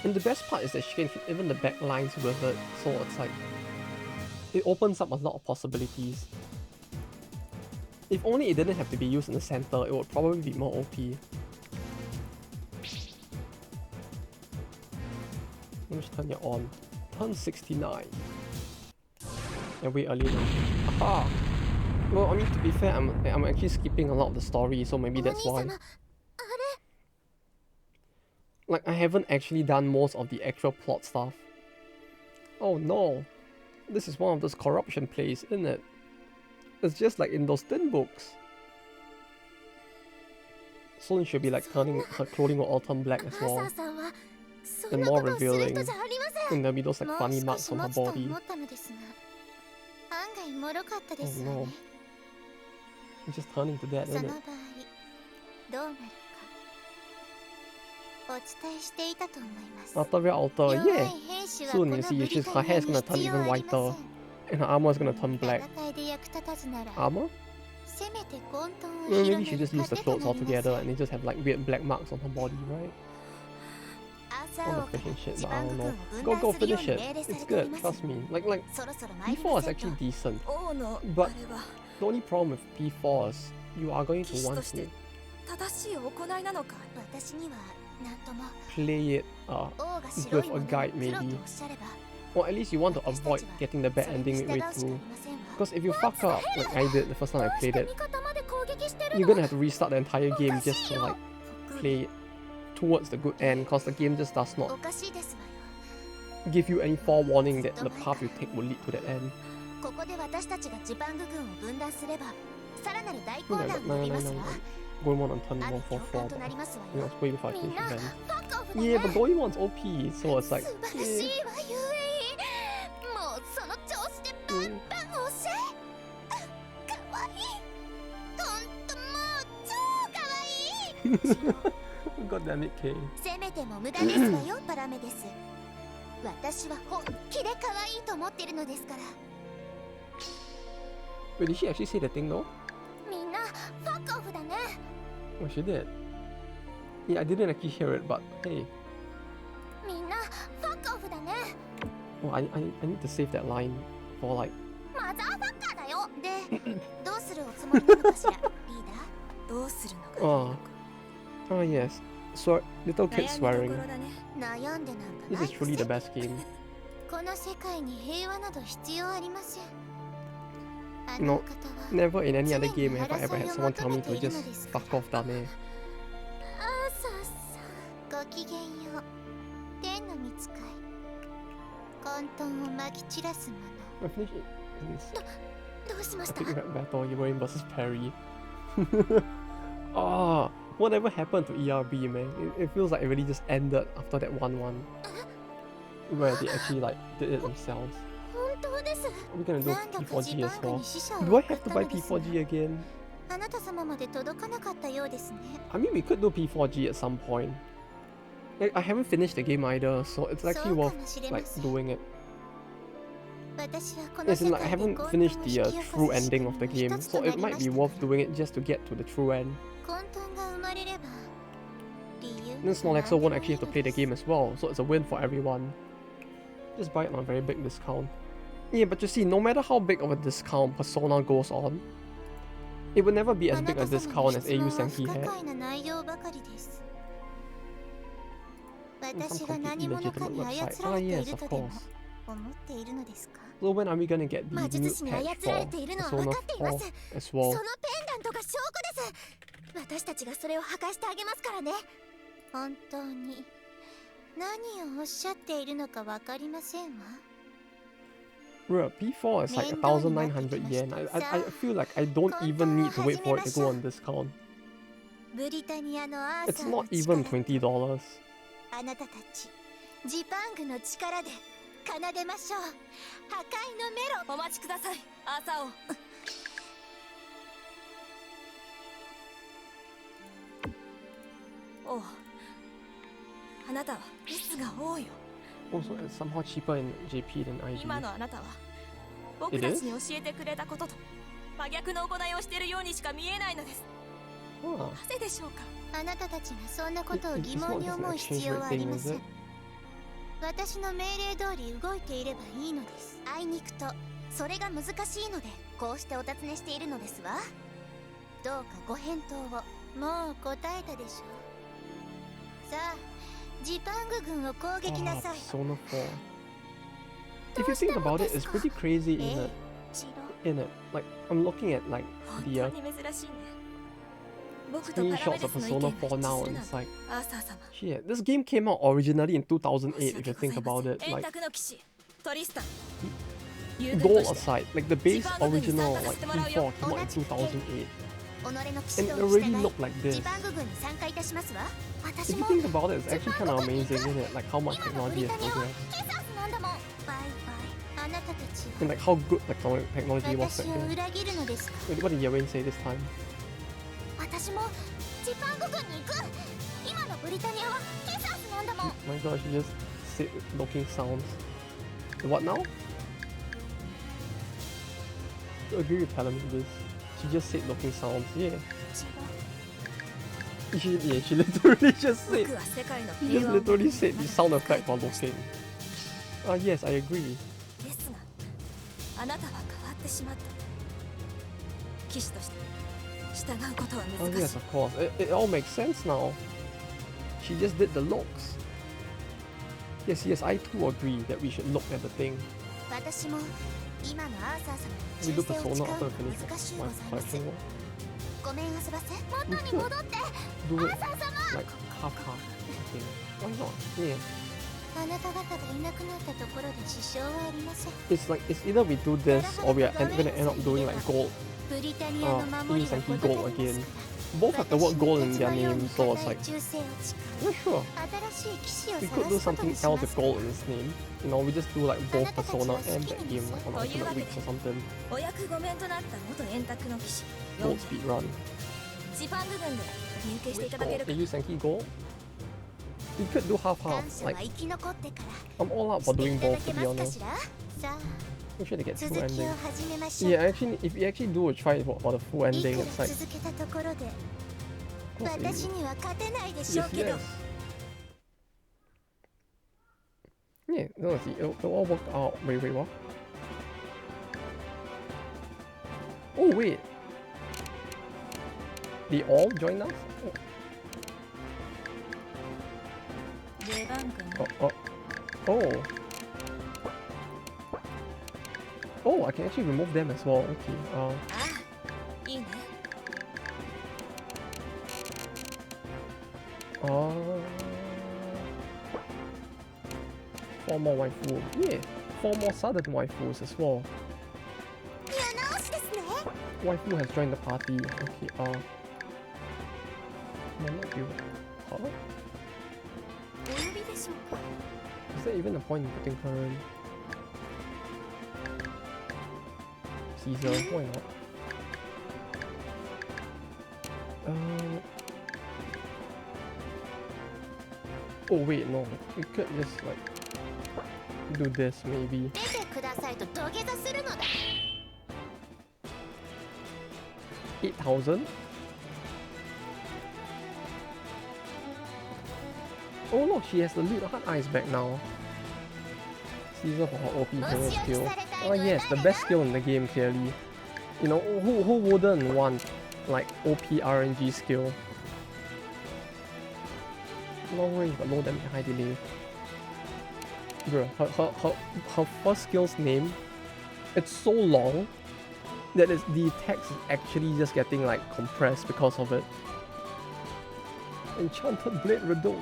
And the best part is that she can hit even the back lines with it, so it's like, it opens up a lot of possibilities. If only it didn't have to be used in the center, it would probably be more OP. Let me just turn it on. Turn 69. And wait early now. Aha! Well, I mean, to be fair, I'm actually skipping a lot of the story, so maybe that's why. Like, I haven't actually done most of the actual plot stuff. Oh no! This is one of those corruption plays, isn't it? It's just like in those tin books. Soon she'll be like turning, her clothing will all turn black as well. And more revealing. And there'll be those like funny marks on her body. Oh no. It's just turning to that, isn't it? After the altar, yeah! Soon you see, her hair is gonna turn even whiter. And her armor is gonna turn black. Armor? Well, maybe she just lose the clothes altogether and they just have like weird black marks on her body, right? All the freaking shit, but I don't know. Go finish it. It's good, trust me. Like P4 is actually decent. But the only problem with P4 is you are going to want to play it with a guide maybe. Or at least you want to avoid getting the bad ending midway through. Because if you fuck up, like I did the first time I played it, you're gonna have to restart the entire game just to like play it towards the good end, because the game just does not give you any forewarning that the path you take will lead to that end. I got 999. Goemon on turn 144, but it was way before I finished the event. Yeah, but Goemon's OP, so it's like... God damn it, Kay. Wait, did she actually say the thing though? Oh, she did. Yeah, I didn't actually hear it, but hey. みんなファックオフだね。 Oh, I need to save that line for like. マザーファッカーだよ。で、どうするおつもりなのかしら、リーダー。どうするのか。Oh yes. So little kids swearing. 悩んでなんか This ない is truly the best game. この世界に平和など必要ありません。 No, never in any other game have I ever had someone tell me to just fuck off, dane. ごきげんよう。天の御使い。混沌をまき散らすもの。 I finished it. どうしまし I た think that battle, Ibrahim versus Perry. Ah, whatever happened to ERB, man? It feels like it really just ended after that 1-1. Where they actually like did it themselves. 本当です。 Are we gonna do 何度か P4G as ジパング well? に死者を Do I 送 have っ to た buy のですが P4G again? あなた様まで届かなかったようですね。 I mean, we could do P4G at some point. I haven't finished the game either, so it's actually worth like doing it. 私はこの As 世 in, like, I 界で haven't 混 finished 沌を the 引き起こ true す仕 ending 組 of the み game, の一つと so な it りま might し be た worth から doing it just to get to the true end. 混沌が生まれれば理由 Then Snorlaxo won't actually have to play the game as well, so it's a win for everyone. Just buy it on a very big discount. Yeah, but you see, no matter how big of a discount Persona goes on, it would never be as big a discount as Eiyu Senki had. 私が何者かに操られているとでも思っているのですか So when are we gonna get the 魔 new 術師に patch 操られているのは分 for かっていま Persona す 4 as その well? ペンダントが証拠です私たちがそれを破壊してあげますからね本当に何をおっしゃっているのか分かりませんわ Bruh, P4 is like 1,900 yen. I feel like I don't even need to wait for it to go on discount. ブリタニアのアー It's サーの not even 力 $20. あなたたちジパングの力で奏でましょう破壊のメロお待ちくださいアーサー王おうあなたはミスが多いよ Also, it's somehow cheaper in JP than ID. 今のあなたは僕たちに教えてくれたことと真逆の行いをしているようにしか見えないのです Huh. なぜでしょうかあなたたちがそんなことを疑問に思う必要はありません私の命令通り動いていればいいのですあいにくとそれが難しいのでこうしてお尋ねしているのですわどうかご返答をもう答えたでしょうさあジパング軍を攻撃なさい Persona 4. If you think about it, it's pretty crazy, isn't it? チロ In it, like I'm looking at like 本 the 当に珍しいね僕とパラメ screenshots デ of スの意見 Persona 4が一致 now, する and なん it's て like, アーサー様 shit, this game came out originally in 2008. 申し If you 訳ござ think いま about せん it, 円 like 卓の騎士トリスタン友軍 goal として aside, like the base Jipang original軍に like 参加させてもらうよ P4 came out in 2008, 己の騎 and 士 it 道に already 従い looked like this. ジパング軍に参加いたしますわ If 私 you も think about it, it's actually kind of amazing, isn't it? Like how much 今のブ technology リ has タニアは progressed, ケサスなんだもんバイバイあなたたち and like how good technology was 私 back を then. 裏切るのですか Wait, what did Yawain say this time? 私もジパング軍に行く今のブリタニアはケサスなんだもん My gosh, she just said looking sounds. What now? I agree with Helen with this. She just said looking sounds. Yeah. 違う She literally just said. 僕は世界の She 平 just 和を literally said the sound effect while 求めて looking. Yes, I agree. ですがあなたは変わってしまった騎士として従うことは Oh 難し yes, い of course. It all makes sense now. She just did the looks. Yes, I too agree that we should look at the thing. 私も今のアーサー様 We の do 忠誠を誓 Persona う after の we は finish 難しい my ございます collection. ごめん遊ばせ We 元に could 戻って do ア it ーサー様 like half. Why not? Yeah. あなた方がいなくなったところで支障はありません It's like it's either we do this or we are gonna end up doing like gold. ブリタニアの守りは Senki 事 gold 足ります again. から Both have the word gold in their 私の name, 手帳 so に it's like 忠誠を誓 yeah, う sure. 新しい騎士を We 探 could do すこと something にし else ま with す gold in its name. You know, we just do like both Persona and that game like on alternate weeks or something. お役御免となった元円卓の騎士 Gold speed run. ジパング軍で入刑してい Which ただけ gold? るか Eiyu Senki gold? We could do half 感 half. 謝は Like 生き残ってから I'm all out し for て doing いただ both け to be ますか honest. しらさあ We should get 続 full きを ending. 始めましょう Yeah, actually, if you actually do a try for the full いく ending, ら it's like 続けたところで Of course, 私 Eiyu. には勝てないでしょう Yes, けど yes. Yeah, no, see, it'll all work out. Wait, what? Oh, wait. They all join us? 出番かな Oh. Oh, I can actually remove them as well. Okay. ああいいね 4 more waifu. Yeah, 4 more sudden waifus as well. 世直しですね Waifu has joined the party. Okay, no, not you. Huh? お呼びでしょうか Is there even a point in putting her in? Caesar, why not? Oh wait, no. We could just like do this maybe. 出てくださいと土下座するのだ 8,000? Oh look, she has the lead heart eyes back now. Caesar for her OP hero skill. Oh yes, the best skill in the game clearly. You know, who wouldn't want like OP RNG skill? Long range but low damage, high delay. Bro, her first skill's name, it's so long that the text is actually just getting like compressed because of it. Enchanted Blade Redux.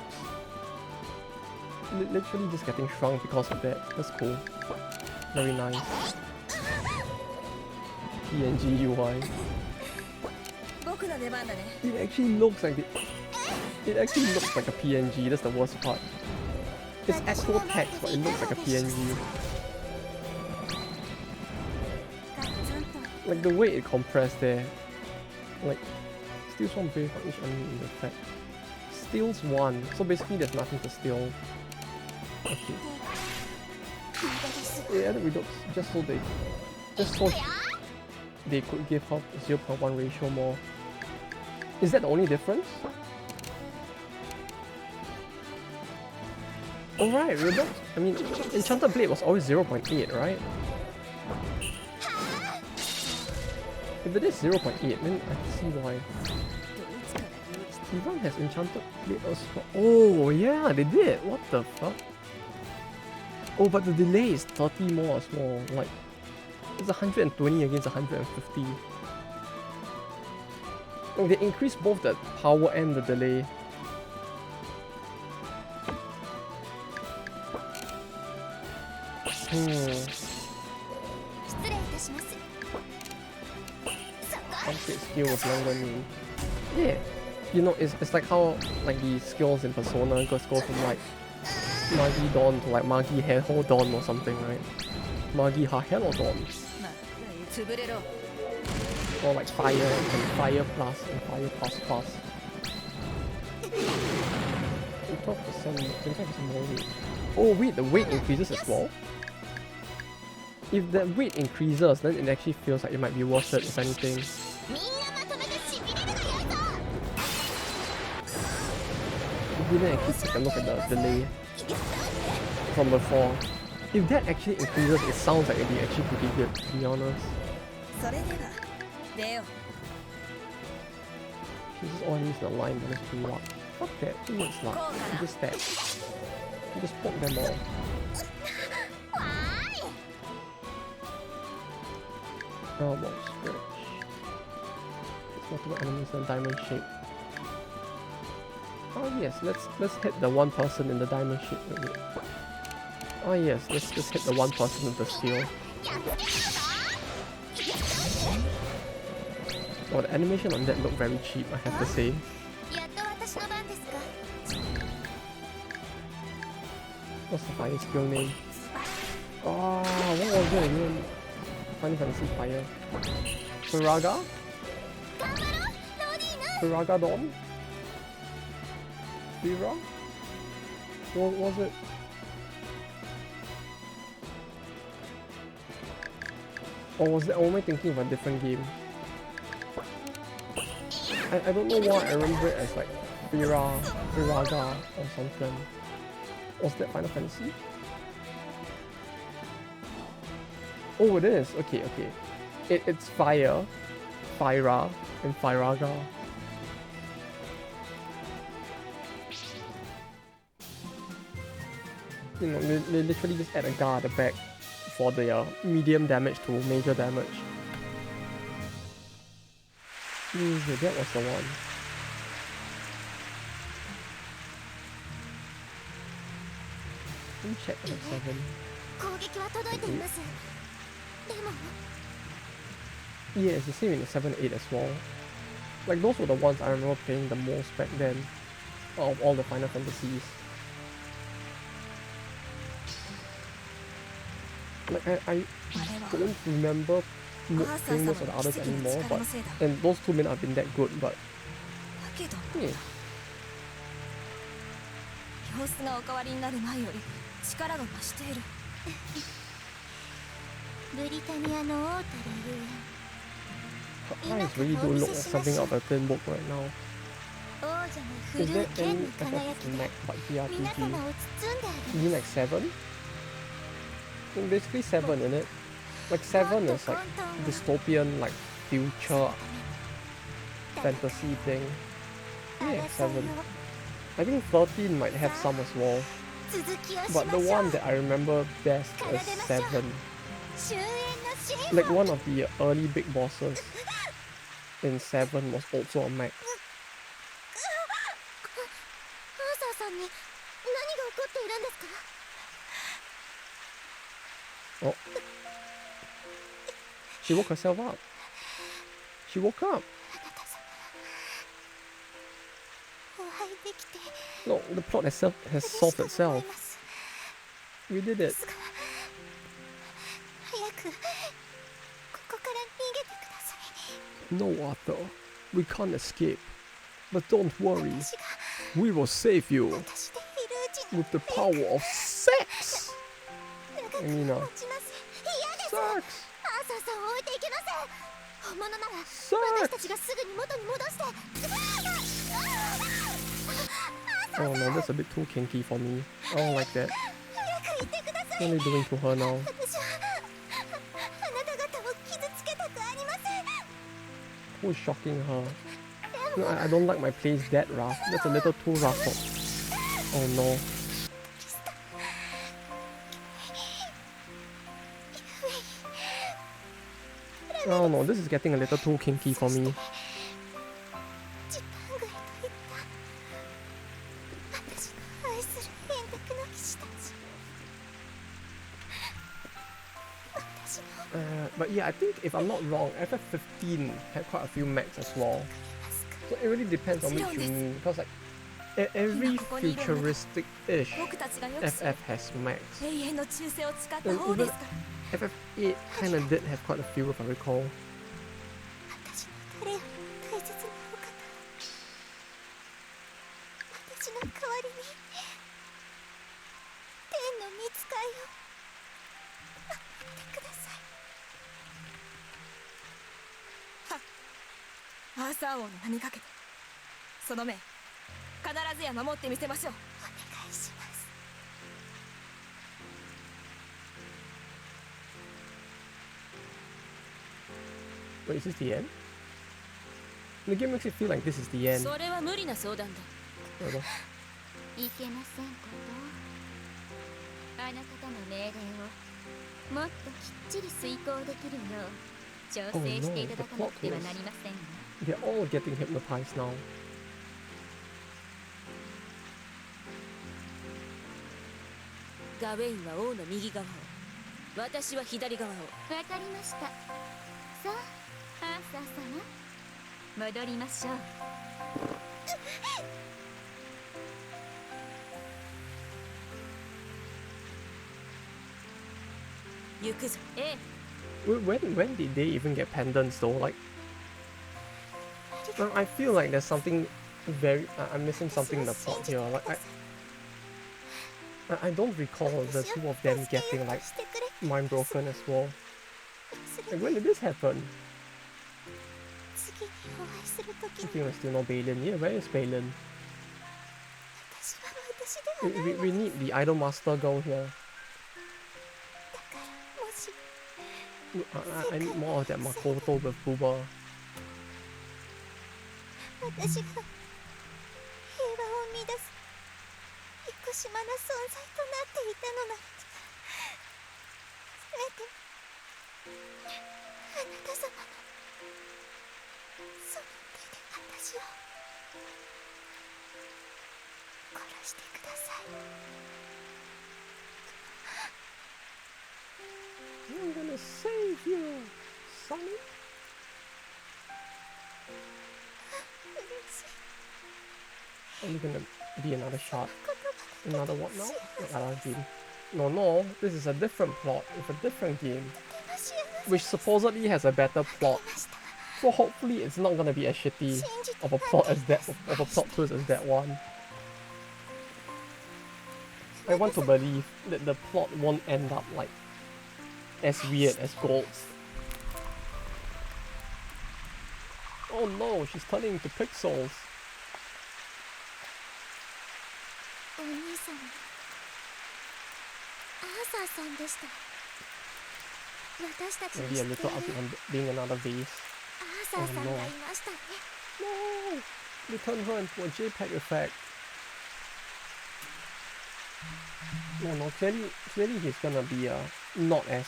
Literally just getting shrunk because of that. That's cool. Very nice. PNG UI. 僕の出番だね It actually looks like it actually looks like a PNG. That's the worst part. It's actual text, but it looks like a PNG. Like the way it compressed there. Like steals 1 brave for each enemy in effect. Steals 1, so basically there's nothing to steal. Okay. They added Redux just so they could give her 0.1 ratio more. Is that the only difference? Alright, Redux. I mean, Enchanted Blade was always 0.8, right? If it is 0.8, then I can see why. Steven has Enchanted Blade as well. Oh, yeah, they did. What the fuck? Oh, but the delay is 30 more as well. Like, it's 120 against 150. Like, they increased both the power and the delay. Conflict skill was longer than yeah. You know, it's like how like the skills in Persona go from like Magi Dawn to like Magi Hell Dawn or something, right? Magi Hell Dawn. Or like fire and fire plus and fire plus plus. 25% more weight. Oh wait, the weight increases as well? If the weight increases, then it actually feels like it might be worth it if anything. We didn't actually take a look at the delay from before. If that actually increases, it sounds like it'd be actually pretty good, to be honest. This is all needs the line, but let's do what? Fuck that, who needs luck? You just stab. You just poke them all. Elbow stretch. Multiple enemies in diamond shape. Oh yes, let's hit the one person in the diamond shape. Oh yes, let's just hit the one person with the skill. Oh, the animation on that looked very cheap, I have to say. What's the fire skill name? Oh, what was it again? Final Fantasy Fire. Firaga? Firaga Dawn? Fira? What was it? Or am I thinking of a different game? I don't know why I remember it as like Viraga or something. Was that Final Fantasy? Oh, it is. Okay. It's Fire, Fyra, and Fyraga. You know, they literally just add a ga at the back for the medium damage to major damage. Yeah, that was the one. Let me check on 7. Yeah, it's the same in the 7 8 as well. Like, those were the ones I remember playing the most back then, out of all the Final Fantasies. Like, I don't remember playing most of the others anymore, but and those two may not have been that good, but yeah. Her eyes really do look like something out of a thin book right now. Is there any FF Mac like JRPG? You mean like 7? I mean, basically 7, isn't it? Like 7 is like dystopian, like future fantasy thing. Yeah, 7. I think 13 might have some as well. But the one that I remember best is 7. Like one of the early big bosses in 7 was also a mech. Oh. She woke herself up. She woke up. No, the plot has solved itself. We did it. No, Arthur. We can't escape. But don't worry. We will save you. With the power of sex! I mean, sex! Oh no, that's a bit too kinky for me. I don't like that. What are you doing to her now? Who's shocking her? No, I don't like my place that rough. That's a little too rough. Oh no. Oh no, this is getting a little too kinky for me. But yeah, I think if I'm not wrong, FF15 had quite a few mechs as well. So it really depends on which you mean, because like every futuristic-ish FF has mechs. And even FF8 kinda did have quite a few if I recall. Wait, is this the end? The game makes it feel like this is the end. Oh no, the plot twist. They're all getting hypnotized now. When did they even get pendants though? Like, I feel like there's something very I'm missing something in the plot here. Like I don't recall the two of them getting like mind broken as well. Like, when did this happen? お会いするとき I think I still know Balin. Yeah, where is Balin? 私は私ではない We need the idol master girl here. だからもし I need more of that Makoto with Booba. 私が平和を生み出すよこしまな存在となっていたのならせめてあなた様のその手で私を殺してください I'm gonna save you, Sonny. 嬉しい Only gonna be another shot. 言葉 Another what now? Another game. No, this is a different plot with a different game, が幸せ which supposedly has a better plot. ました So hopefully it's not gonna be as shitty 信じて of a plot as that of a plot twist as that one. I want to believe that the plot won't end up like as weird as Gold's. Oh no, she's turning into pixels. お兄様アーサーさんでした私たちの Maybe 知 a ってい little る up on being another vase. アーサーさんがいましたね No! They turn her into a JPEG effect. No, clearly he's gonna be not as...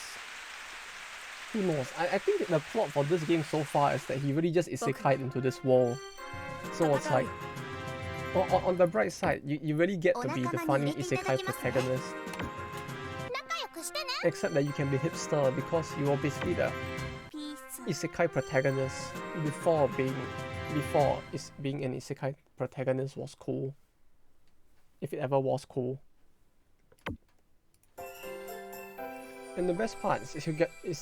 Who knows? I think the plot for this game so far is that he really just isekai'd into this world. So it's like... On the bright side, you really get to be the funny isekai protagonist. 仲良くしてね Except that you can be hipster because you are basically the ピース isekai protagonist before being an isekai protagonist was cool. If it ever was cool. And the best part is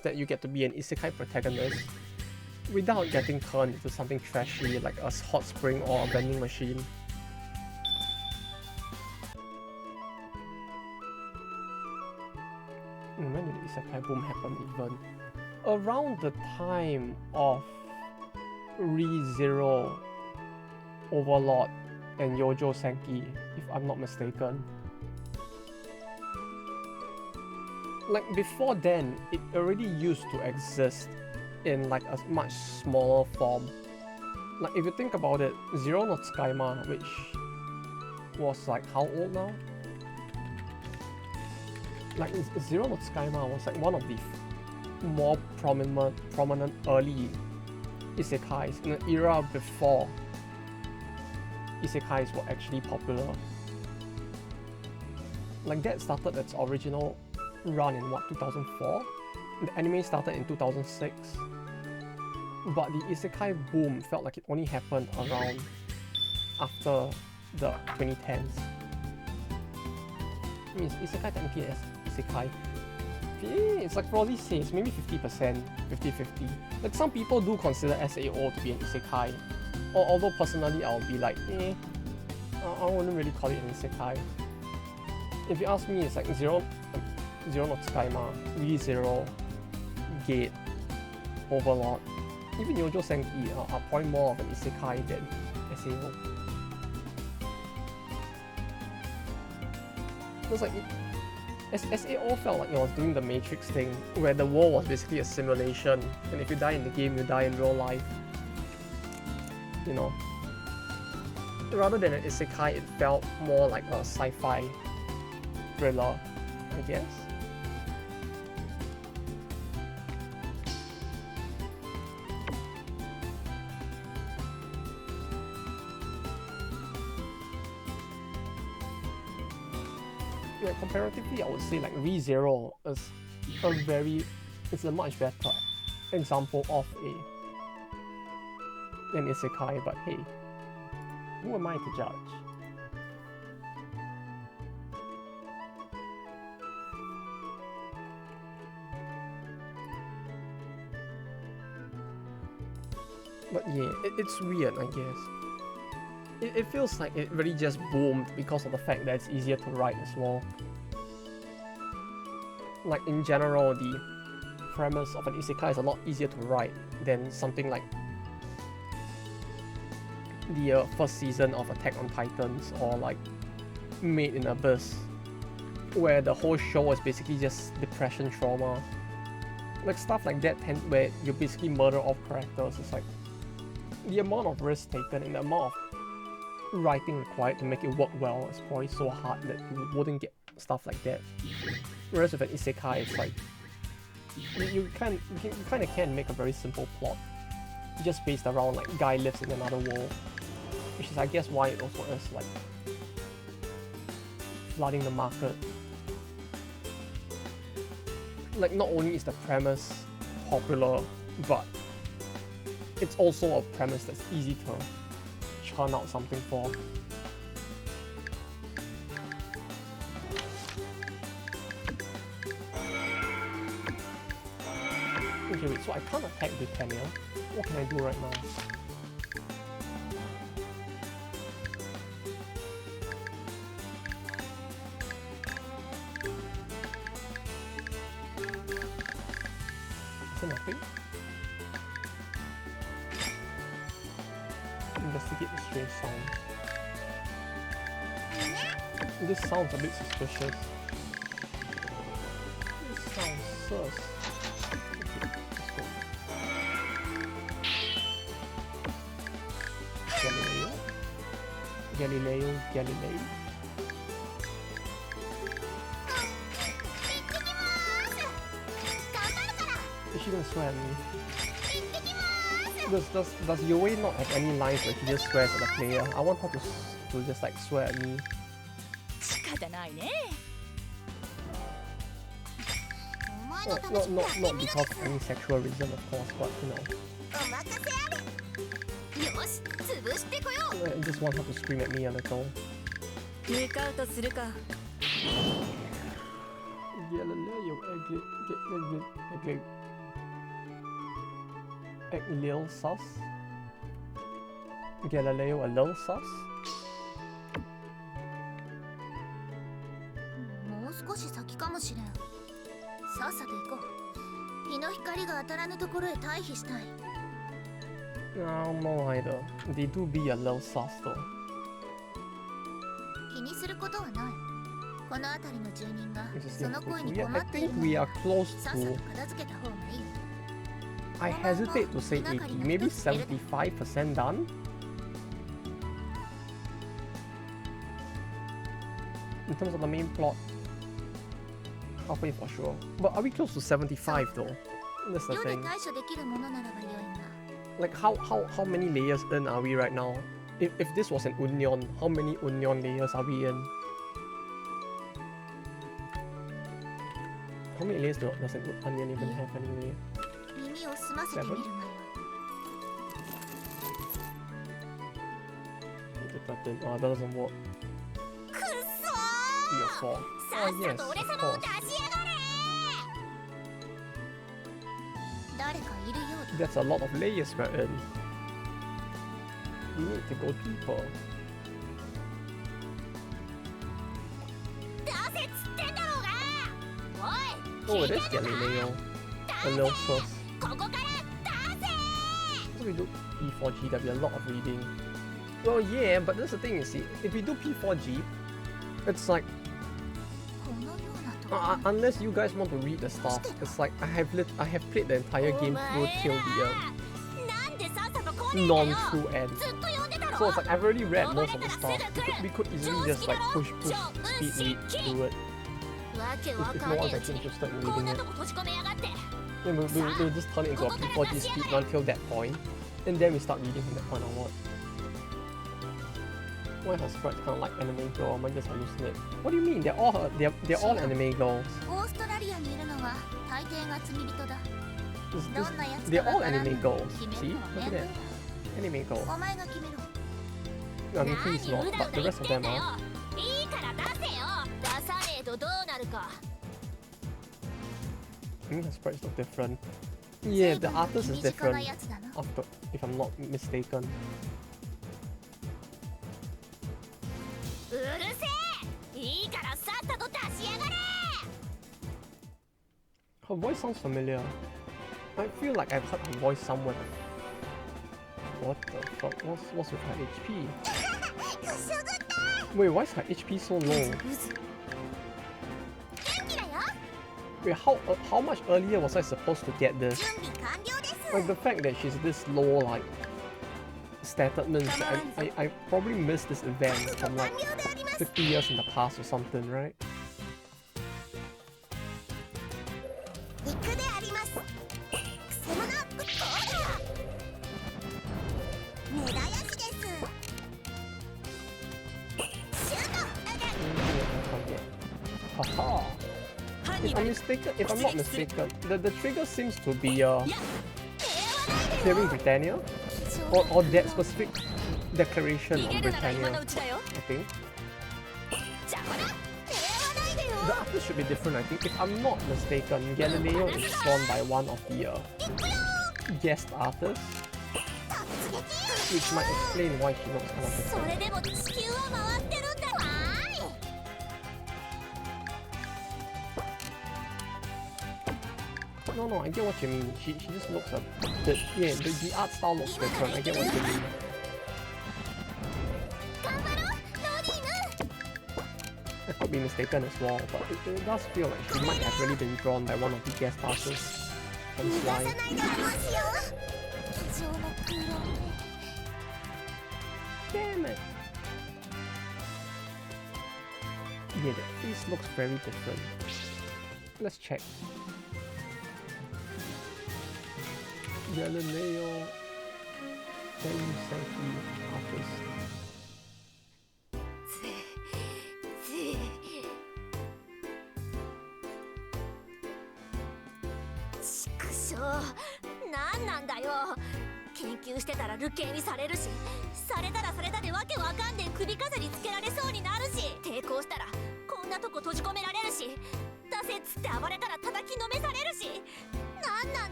that you get to be an isekai protagonist without getting turned into something trashy like a hot spring or a vending machine. When did the isekai boom happen even? Around the time of ReZero, Overlord, and Yojo Senki, if I'm not mistaken. Like before then, it already used to exist in like a much smaller form. Like if you think about it, Zero no Tsukaima, which was like how old now? Like Zero no Tsukaima was like one of the more prominent early isekais in an era before isekais were actually popular. Like that started its original run in what, 2004? The anime started in 2006. But the isekai boom felt like it only happened around after the 2010s. I mean, is isekai technically as isekai? It's like probably says maybe 50%, 50-50. Like some people do consider SAO to be an isekai. Although personally I'll be like, I wouldn't really call it an isekai. If you ask me, it's like Zero no Tsukaima, ReZero, Gate, Overlord, even Yojo Senki are probably more of an isekai than SAO. It's like SAO felt like it was doing the Matrix thing, where the world was basically a simulation, and if you die in the game, you die in real life. You know? Rather than an isekai, it felt more like a sci-fi thriller, I guess. Like comparatively, I would say like ReZero is it's a much better example of an isekai, but hey, who am I to judge? But yeah, it's weird, I guess. It feels like it really just boomed because of the fact that it's easier to write as well. Like in general, the premise of an isekai is a lot easier to write than something like the first season of Attack on Titans or like Made in Abyss, where the whole show is basically just depression trauma. Like stuff like that where you basically murder off characters. It's like the amount of risk taken and the amount of writing required to make it work well is probably so hard that you wouldn't get stuff like that. Whereas with an isekai, it's like you kind of can make a very simple plot just based around like guy lives in another world, which is I guess why it also is like flooding the market. Like not only is the premise popular, but it's also a premise that's easy to churn out something for. Okay, wait, so I can't attack Britannia. What can I do right now? Is there nothing? Investigate the strange sounds. This sounds a bit suspicious. This sounds sus. Galileo. Is she gonna swear at me? Does Yue not have any lines where she just swears at the player? I want her to just like swear at me. Not because of any sexual reason, of course, but you know. I just want her to scream at me a little. Galileo sus? Galileo a little sus? もう少し先かもしれん。さっさと行こう。日の光が当たらぬところへ退避したい。 I don't know either. They do be a little sus though. 気にすることはない。この辺りの住人が It's just その声に I 困ってい think るの we で are close さっさ to. と片付けた方がいい。 I hesitate to say 80, maybe 75% done? In terms of the main plot, halfway for sure. But are we close to 75 though? That's the 世で thing. 対処できるものならば良いが。 Like how many layers in are we right now? If this was an union, how many union layers are we in? How many layers does an onion even have anyway? 耳を澄ませてみるがよ。 Oh, that doesn't work. くっそ Your fault. さ Oh っ yes, さと俺 of 様を course. 出しやがれ誰かいるよう That's a lot of layers we're in. We need to go deeper. だ。出せっつってんだろうが。お Oh, い it is Galileo. A little sus. ここから出せ So we do P4G, there'll be a lot of reading. Well, yeah, but that's the thing, you see. If we do P4G, it's like このようなところ unless you guys want to read the stuff, it's like I have played the entire game through till the なんでさっさと来ねえんだよ non-true end. ずっと呼んでたろ So it's like I've already read most of the stuff. We could easily just like push speed read through it わけわ if か no ね one's えう actually ちに interested in こん reading な it. とこ閉じ込めやがって Then we'll just turn it into a P4G speed run till that point, and then we start reading from that point onward. Why her sprites kind of like anime girl? Am I just hallucinate? What do you mean? They're all anime girls. オーストラリアにいるのは大抵が罪人だ This- どんなやつ they're か all わからん anime girls. 決め See? るのは Look at 面 that. 倒 Anime girls. だお前が決めろ I mean, please 何 not, うだ but う the だ rest 言 of って them んだよ are. いいから出せよ出さねえとどうなるか I think the sprites look different. Yeah, the artist is 身近な different. やつだな After, if I'm not mistaken. うるせえいいからさっさと出しやがれ Her voice sounds familiar. I feel like I've heard her voice somewhere. What the fuck? What's with her HP? Wait, why is her HP so low? Wait, how much earlier was I supposed to get this? Like the fact that she's this low, like, stated means that I probably missed this event from like 50 years in the past or something, right? Haha! If I'm not mistaken, the trigger seems to be clearing Britannia, or that specific declaration on Britannia, I think. The artist should be different, I think. If I'm not mistaken, Galileo is drawn by one of the guest artists, which might explain why she looks kind of different. No, I get what you mean. She just looks a bit... Yeah, the art style looks different. I get what you mean. I could be mistaken as well, but it does feel like she might have really been drawn by one of the guest artists from Slime. Damn it! Yeah, the face looks very different. Let's check. Galileo, Senki artist.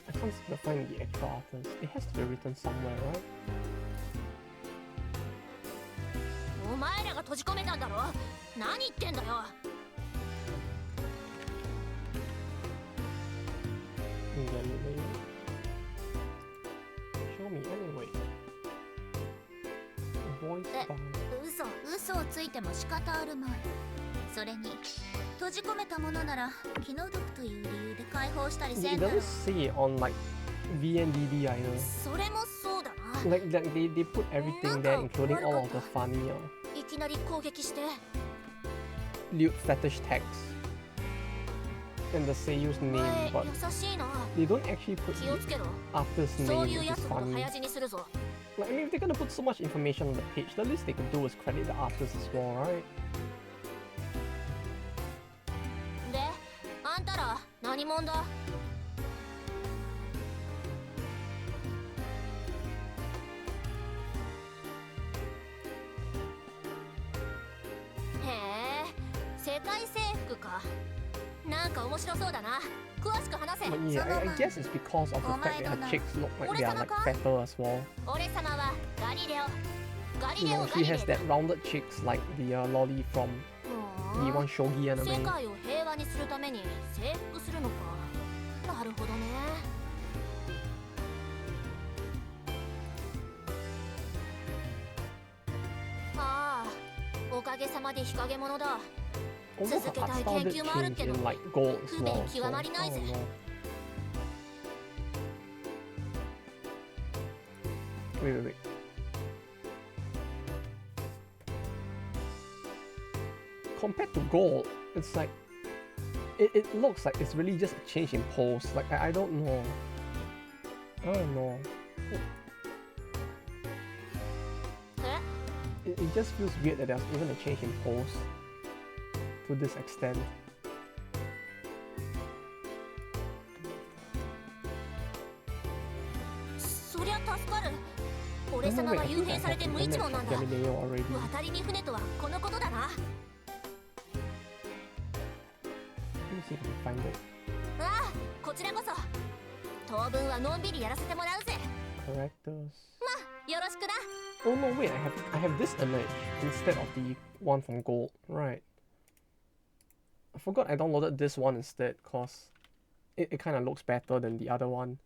I can't seem to find the actual artist. It has to be written somewhere, right? Galileo. Show me anyway. Voice by... 嘘をついても仕方あるまい。それに閉じ込めたものなら気の毒という理由で解放したりせんだろ。 It doesn't say it on like VNDD, I know. それもそうだな。 Like they put everything there, including all of the funny いきなり攻撃して。 lewd fetish tags and the seiyu's name, but 優しいな。 they don't actually put 気をつけろ。 the artist's そう name, いう which や is つほど funny. 早死にするぞ。 Like, I mean, if they're gonna put so much information on the page, the least they could do is credit the artist as well, right? で、あんたら何者だ？へえ、世界征服か。なんか面白そうだな。詳しく話せ。 But yeah, I guess it's because of the fact that her chicks look like they are like fatter as well. 俺様はガリレオ。ガリ You レオ know, ガ she リレ has that rounded cheeks like the lolly from the one shogi 世 anime. 界を平和にするために征服するのか。なるほどね。ああ、おかげさまで日陰者だ。 Although her art style did change in like gold as well, so I don't know. Wait. Compared to gold, it's like it looks like it's really just a change in pose. Like I don't know. It just feels weird that there's even a change in pose to this extent. そりゃ助かる。俺様は幽閉されて無一文なんだ。渡りに船とはこのことだな。ああ、こちらこそ。当分はのんびりやらせてもらうぜ。 Characters. まあ、よろしくな。 Oh no, wait, I have this image instead of the one from gold. Right. forgot I downloaded this one instead, cause it kind of looks better than the other one.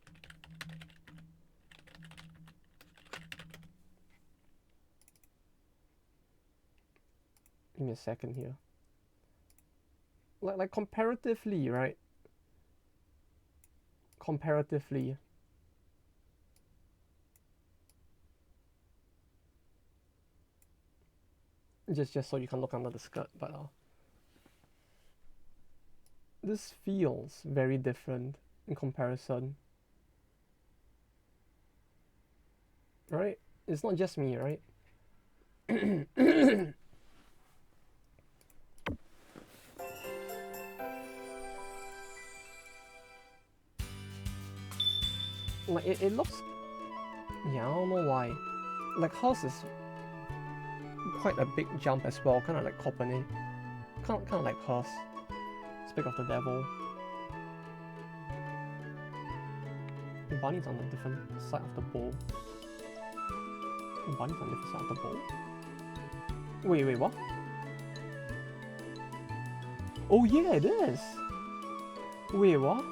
Give me a second here. Like comparatively, right? Comparatively. Just so you can look under the skirt, but this feels very different in comparison. Right? It's not just me, right? Like it looks, yeah, I don't know why. Like hers is quite a big jump as well, kind of like Copenhagen, kind of like hers. Speak of the devil. The bunny's on a different side of the bowl. The bunny's on a different side of the bowl. Wait, what? Oh yeah, it is. Wait, what?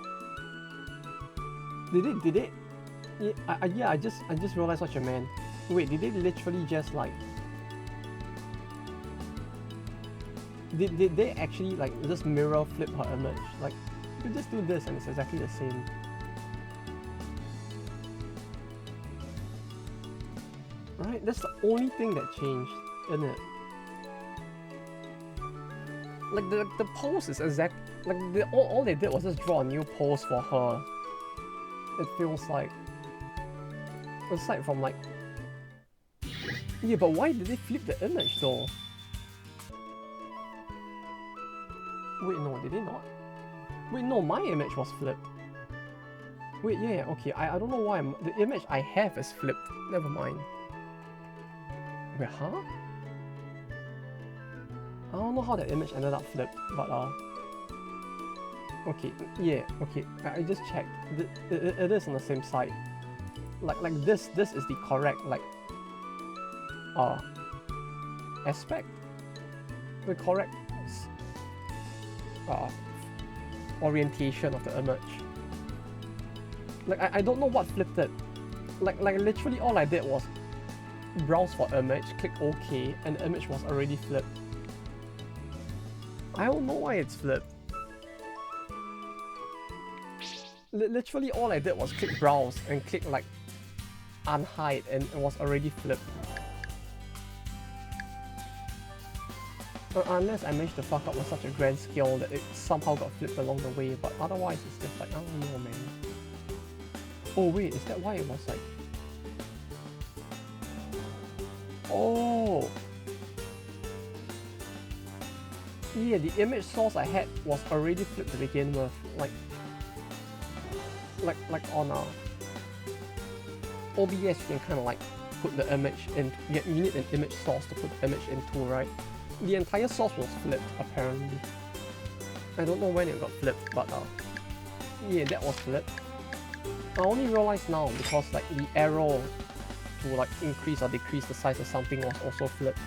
Did it? Yeah, I just realized what you meant. Wait, did they literally just like? Did they actually like just mirror flip her image? Like, you just do this and it's exactly the same. Right? That's the only thing that changed, isn't it? Like the pose is exact. Like all they did was just draw a new pose for her. It feels like. Aside from like. Yeah, but why did they flip the image though? Wait, no, did they not? Wait, no, my image was flipped. Wait, yeah, okay, I don't know why the image I have is flipped. Never mind. Wait, huh? I don't know how that image ended up flipped, but okay, yeah, okay, I just checked. It is on the same side. Like this is the correct like aspect. The correct orientation of the image. Like I don't know what flipped it. Like literally all I did was browse for image, click OK, and the image was already flipped. I don't know why it's flipped. Literally all I did was click browse and click like unhide and it was already flipped. Unless I managed to fuck up on such a grand scale that it somehow got flipped along the way, but otherwise it's just like, I don't know, man. Oh wait, is that why it was like... Oh! Yeah, the image source I had was already flipped to begin with, like on OBS you can kind of like put the image in, you need an image source to put the image into, right? The entire source was flipped, apparently. I don't know when it got flipped, but yeah, that was flipped. I only realized now because like the arrow to like increase or decrease the size of something was also flipped.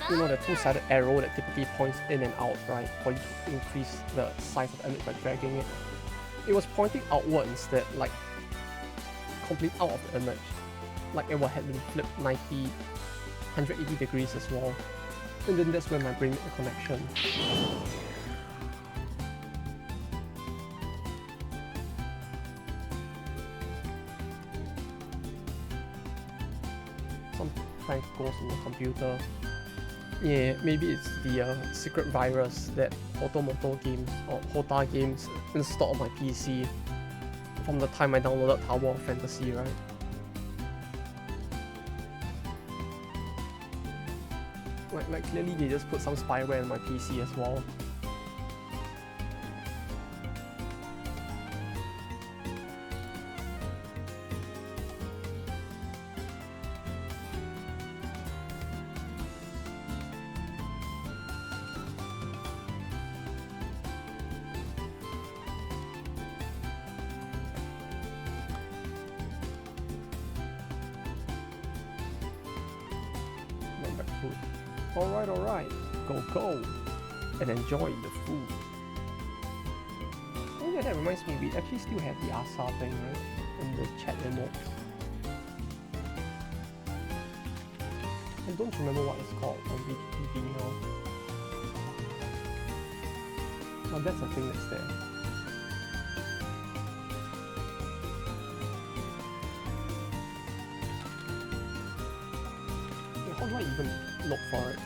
You know the two-sided arrow that typically points in and out, right? For you to increase the size of the image by dragging it. It was pointing outward instead, like complete out of the image. Like it had been flipped 180 degrees as well. And then that's when my brain made the connection. Some prank goes in the computer. Yeah, maybe it's the secret virus that Automoto Games or Hota Games installed on my PC from the time I downloaded Tower of Fantasy, right? Like clearly they just put some spyware on my PC as well. Not that good. Alright. Go. And enjoy the food. Oh yeah, that reminds me, we actually still have the Asa thing, right? In the chat emotes. I don't remember what it's called on VTV now. But that's a thing that's there. Wait, how do I even look for it?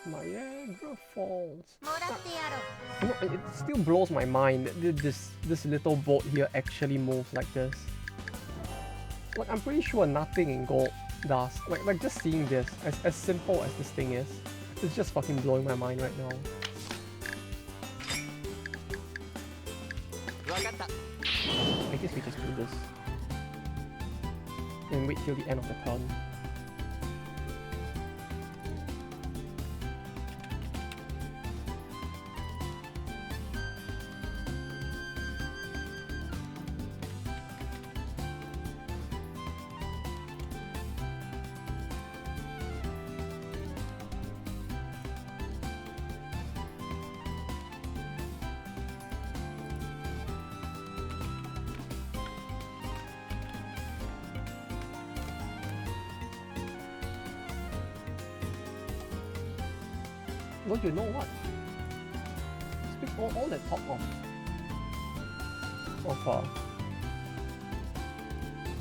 Niagara Falls. You know, it still blows my mind that this little boat here actually moves like this. Like, I'm pretty sure nothing in Gold does. Like just seeing this, as simple as this thing is, it's just fucking blowing my mind right now. I guess we just do this. And wait till the end of the turn. Don't you know what? Speak all that talk of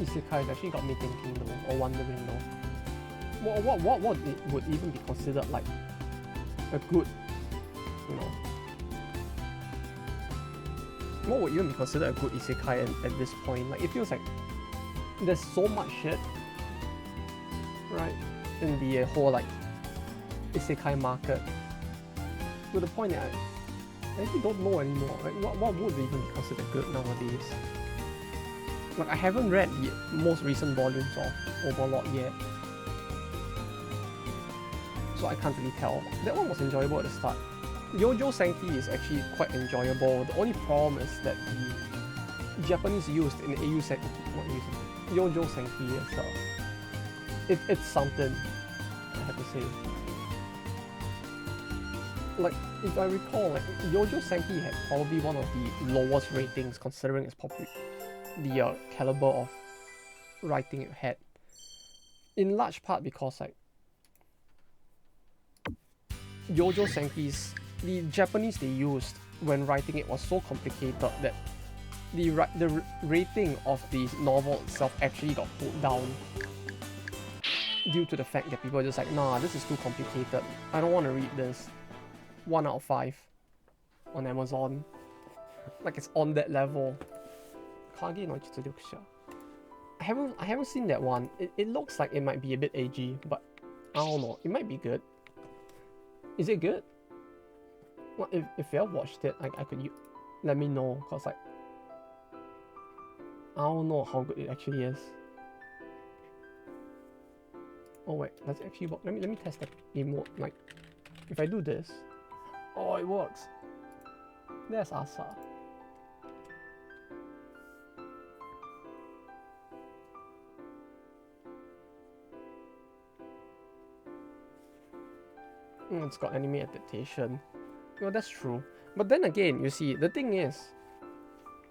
Isekai actually got me thinking though, or wondering though. What would even be considered like a good, you know? What would even be considered a good Isekai at this point? Like, it feels like there's so much shit, right, in the whole like Isekai market, to the point that I actually don't know anymore. Like, what would even be considered good nowadays? Like, I haven't read the most recent volumes of Overlord yet, so I can't really tell. That one was enjoyable at the start. Yojo Senki is actually quite enjoyable. The only problem is that the Japanese used in Eiyu Senki, not used, Yojo Senki is it's something, I have to say. Like, if I recall, like, Yojo Senki had probably one of the lowest ratings considering its the caliber of writing it had. In large part because, like, Yojo Senki's, the Japanese they used when writing it was so complicated that the rating of the novel itself actually got pulled down due to the fact that people are just like, nah, this is too complicated, I don't want to read this. 1 out of 5 on Amazon. Like, it's on that level. Kage no Jitsuryukusha. I haven't seen that one. It looks like it might be a bit edgy, but I don't know. It might be good. Is it good? Well, if you have watched it, I could let me know, cause like I don't know how good it actually is. Oh wait, does it actually work? Let me test the emote. Like, if I do this, oh, it works. There's Asa. It's got anime adaptation. Well, that's true. But then again, you see, the thing is,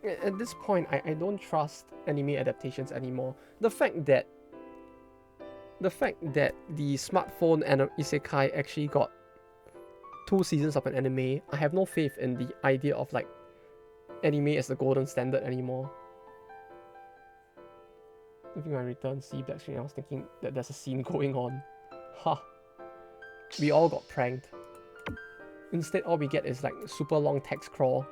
at this point, I don't trust anime adaptations anymore. The fact that the smartphone and isekai actually got 2 seasons of an anime, I have no faith in the idea of like anime as the golden standard anymore. Looking at return, see black screen, I was thinking that there's a scene going on. Ha! We all got pranked. Instead, all we get is like super long text crawl.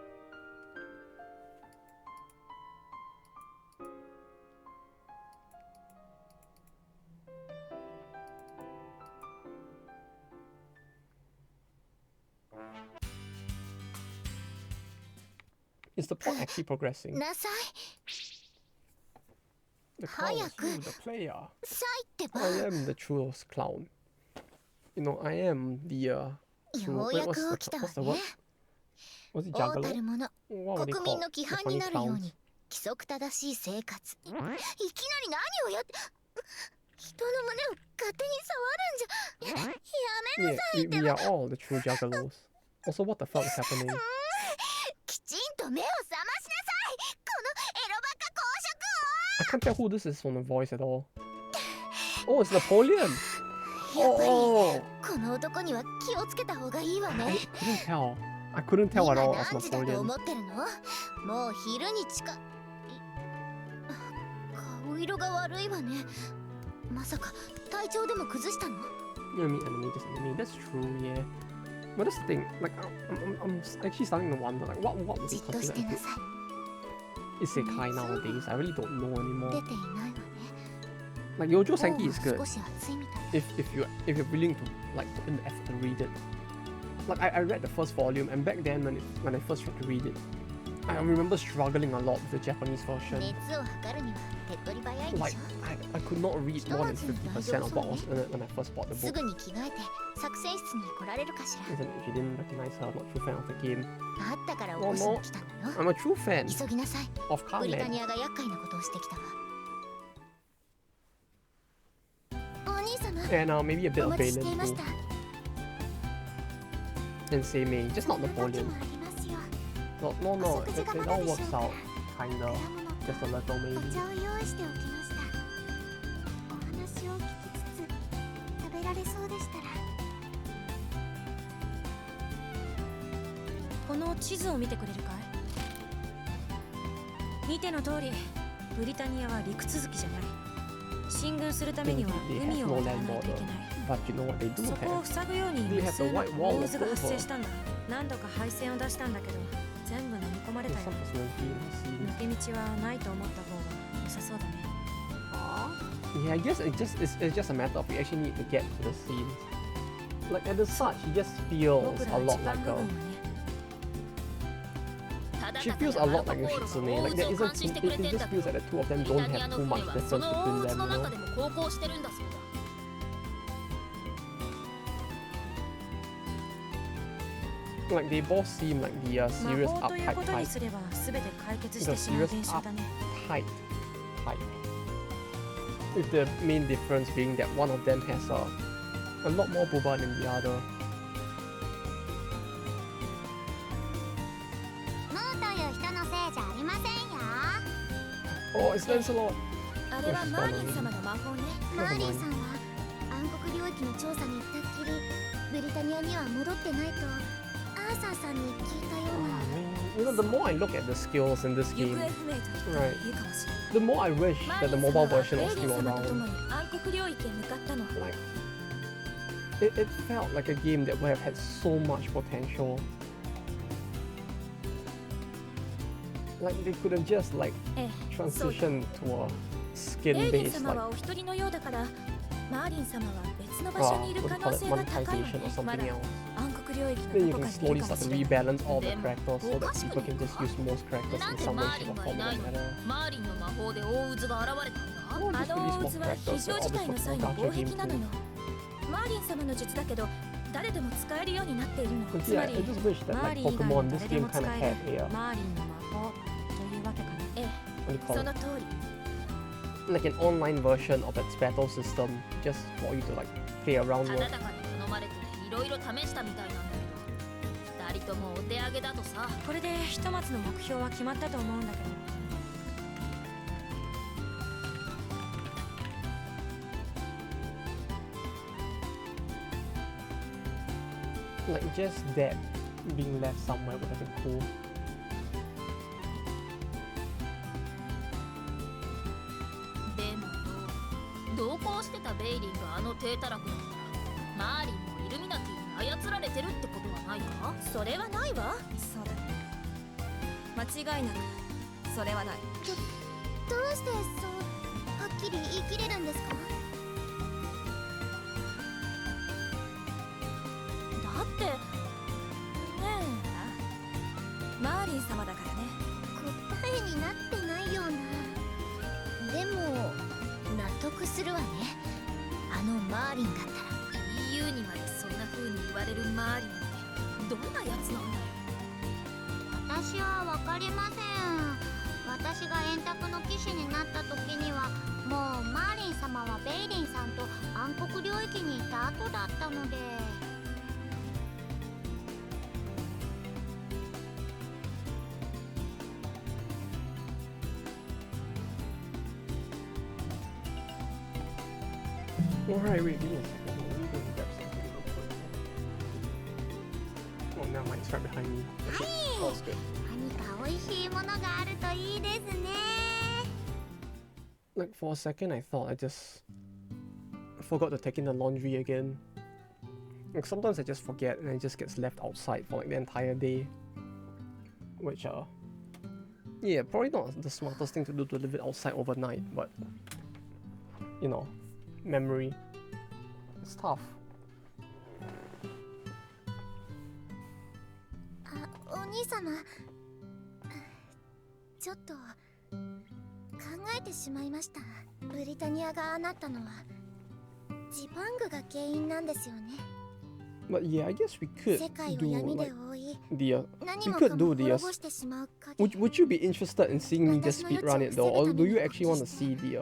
Is the plot actually progressing? The clown is you, the player. I am the truest clown. You know, I am the wait, what's the word? Was it juggler? What were they called? The funny clowns. 何をやって人の胸を勝手に触るんじゃやめなさいって We are all the true juggalos. Also, what the fuck is happening? きちんと目を覚ましなさいこのエロバカ公職 I can't tell who this is from the voice at all. Oh, it's Napoleon. を Oh, この男には気をつけた方がいいわね I couldn't tell at 今 all as 何時だと Napoleon. 思ってるのもう昼に近い顔色が悪いわねまさか体調でも崩したの Enemy, just enemy. That's true, yeah. But that's the thing. Like, I'm actually starting to wonder, like, what would じ be っとして considered な a さ good isekai nowadays? I really don't know い anymore. 出ていないわね Like, Yojo 本 Senki は is good 少し熱いみたい if you're willing to like put in the effort to read it. Like, I read the first volume, and back then when I first tried to read it, I remember struggling a lot with the Japanese version. 熱を測るには手っ取り早いで Like, しょ I could not read more than 50% of what was in it when I first bought the す book. ぐに着替えて作戦室に来られるかしら Isn't it? If you didn't recognize her, I'm not a true fan of the game. あったから起こしに来たのよ I'm a true fan 急ぎなさい of ブリタ Carmen. ニアが厄介なことをしてきたわお兄様 And maybe a bit お of 待ちしてい Valen ま too. した And Seimei, just not こんな時 Napoleon. もありますよ No, it all works out. Kinda. Just a little お maybe. 茶を用意しておきましたお話を聞きつつ食べられそうでしたらこの地図を見てくれるかい？見ての通り、ブリタニアは陸続きじゃない。進軍するためには They 海 have を no 渡ら land ないとい border. けない。 But you know what they do そこを have? 塞ぐように They 無 have 数 the の white 大 wall 渦 of が発 Dover. 生したんだ。何度か配線を出したんだけど、全部飲み込まれ There's たよ。 some personality in the scene. 抜け道はないと思った方が良さそうだね。 Yeah, I guess it's just a matter of we actually need to get to the scenes. Like at the start, she just feels 僕 a ら lot 一番 like 部分は a. ね。 She feels a lot like a Shitsune. Like there isn't too. It just feels like the two of them don't have too much difference その between 大 them. 渦の You know? 中でも航行してるんだそうだ。 Like they both seem like the 魔 serious 法という uptight ことに type. すれば全て解決し The てしまう serious 現象だね。 uptight type. With the main difference being that one of them has a lot more boba than the other. ムーという人のせいじゃありませんよ Oh, it's Lancelot. あれはマーリン様の魔法ね。マーリンさんは暗黒領域の調査に行ったっきりブリタニアには戻ってないとアーサーさんに聞いたよ Oh うな man, you know the more I look at the skills in this 行 game, 方不明と言ったらいいかもしれない。 the more I wish マ that ー the リン mobile 様は version レ was イリン still 様と around. 共に暗黒領域へ向かったの。 Like it felt like a game that would have had so much potential. Like they could have just like ええ、そうよ。 transitioned to a レイリン skin-based 様 like はお一人のようだから、マーリン様は別の場所にいる what 可 do you 能 call it, 性が高いわ monetization ね or。ま something だ else. 暗黒領域 Then の you どこ can かにいる slowly かも start し to れない。 rebalance all the Then, characters so that おかしく people ね can just use most characters なん in で some マ way, ーリ shape, ン or がい form ない that のに matter. マーリンの魔法で大渦が現れたんだ。 Well, あ just の release 大 more 渦は characters 非 so 常 all 事 this 態の was 際 more の gacha 防壁 game なの too. よ。マーリン様の術だけど誰でも使えるようになっているの。 But つ yeah, ま I り just wish that マー like リン以外の Pokemon, this 誰で game も kind 使 of え had る a マーリンの魔法というわけかな。ええ、 what do you そ call の it? 通り。 Like an online version of its battle system, just for you to like play around た with. だかに頼まれていろいろ試したみたいなんだけど、二人ともお手上げだとさ。これでひとまずの目標は決まったと思うんだけど。 Like just that being left somewhere would have been cool. でもよ、同行してたベイリンがあの低たらくだったら、マーリンもイルミナティに操られてるってことはないか？それはないわ。そうだ。間違いなくそれはない。どうしてそうはっきり言い切れるんですかだってねえ、マーリン様だからね。答えになってないようなでも納得するわねあのマーリンだったら EU にまでそんな風に言われるマーリンってどんなやつなんだよ。私はわかりません私が円卓の騎士になった時にはもうは後だったので。Alright, wait, give me a second. Let me go and grab something real quick. Oh, never mind, it's right behind me. Okay, all's good. 何か美味しいものがあるといいですね。 Like, for a second, I thought I just forgot to take in the laundry again. Like, sometimes I just forget and it just gets left outside for like the entire day. Which, yeah, probably not the smartest thing to do to leave it outside overnight, but, you know, memory. It's tough. お兄様、ちょっと考えてしまいました。ブリタニアがああなったのはジパングが原因なんですよね。 But yeah, I guess we could 世界を do 闇 like で覆い、 the 何 we も could か do も the 滅ぼしてしまう影。 would you be interested in seeing me just speedrun it though, or do you actually want to see the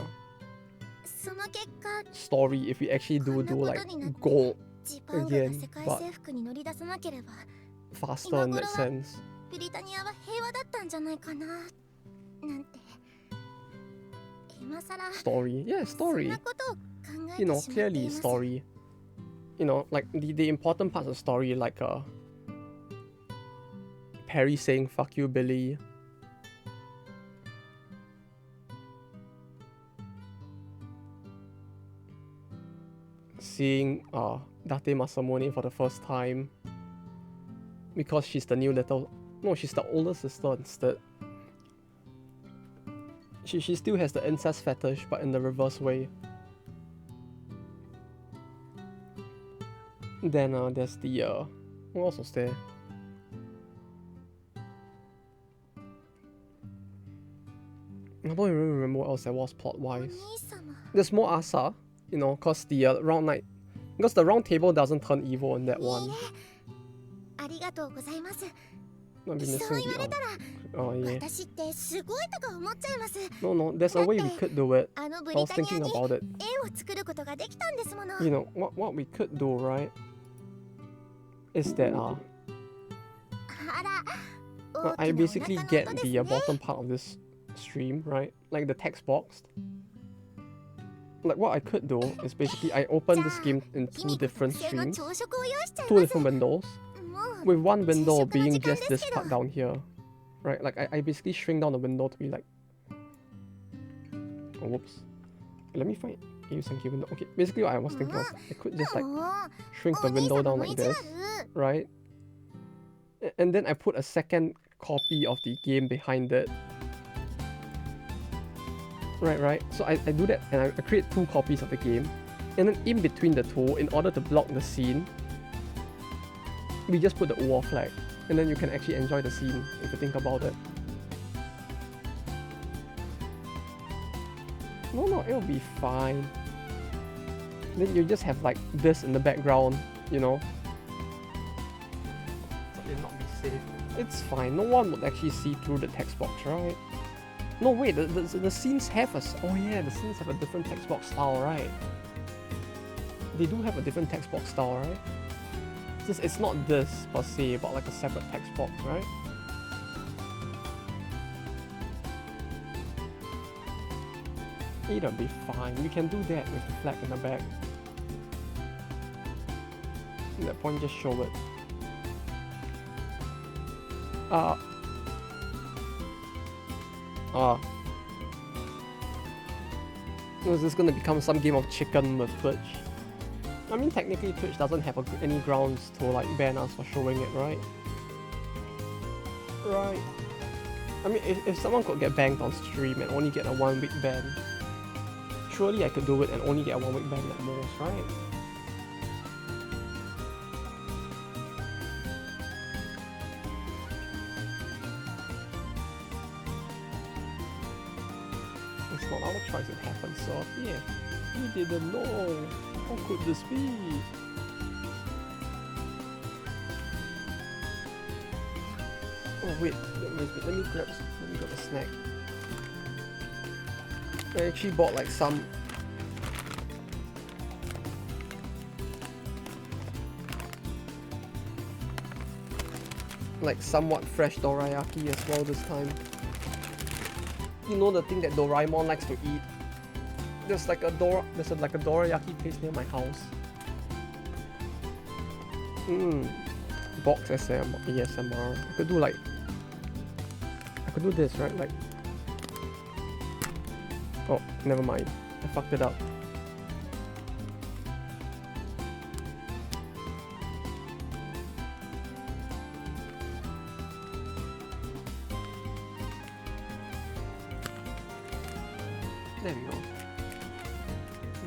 その結果、 story if we actually do like こんなことになって gold ジパングが世界征服に乗り出さなければ、 faster in that sense? ブリタニアは平和だったんじゃないかななんて。今さら Story, yeah, そん story. なことを考え You て know, しまってい clearly ます。 story. You know, like the important parts of story, like Perry saying "fuck you, Billy." Seeing Date Masamune for the first time because she's the new little, no, she's the older sister instead. She still has the incest fetish, but in the reverse way. Then there's the what else was there? I don't even remember what else there was plot お wise. 兄様、 There's more Asa, you know, cause the round night, because the round table doesn't turn evil in that one. ありがとうございます。 I've been そう missing 言われ the たら、 oh yeah. 私ってすごいとか思っちゃいます。 No, there's a way we could do it. あのブ I リ was タニア thinking に about it. 絵を作ることができたんですもの。 You know, what we could do, right? Is that あら、大 I きなお basically 腹の get 音です the ね。 bottom part of this stream, right? Like the text box. Like what I could do is basically I open this game in 君 two 特 different 製の streams, 朝食を用意しちゃい two ます。 different windows, もう with one window 昼食の being 時間 just で this すけ part ど。 down here, right? Like I basically shrink down the window to be like, oh whoops, let me find Eiyu Senki window. Okay, basically what I was thinking was I could just like もう shrink the お兄 window 様 down の like 意地悪。 this, right? And then I put a second copy of the game behind it. Right. So I do that and I create two copies of the game. And then in between the two, in order to block the scene, we just put the war flag. And then you can actually enjoy the scene if you think about it. No, it'll be fine. Then you just have like this in the background, you know. So it'll not be safe. It's fine, no one would actually see through the text box, right? No, wait, the scenes have oh yeah, the scenes have a different text box style, right? They do have a different text box style, right? It's not this per se, but like a separate text box, right? It'll be fine. We can do that with the flag in the back. At that point, just show it. Is this gonna become some game of chicken with Twitch? I mean, technically Twitch doesn't have any grounds to like ban us for showing it, right? Right. I mean, if someone could get banned on stream and only get a 1 week ban, surely I could do it and only get a 1 week ban at most, right? It's not our choice, it happened, so yeah. We didn't know. How could this be? Oh wait, let me grab a snack. I actually bought like some like somewhat fresh dorayaki as well this time. You know the thing that Doraemon likes to eat? There's like a dorayaki place near my house. Box ASMR. I could do this, right? Like, oh, never mind. I fucked it up. There we go.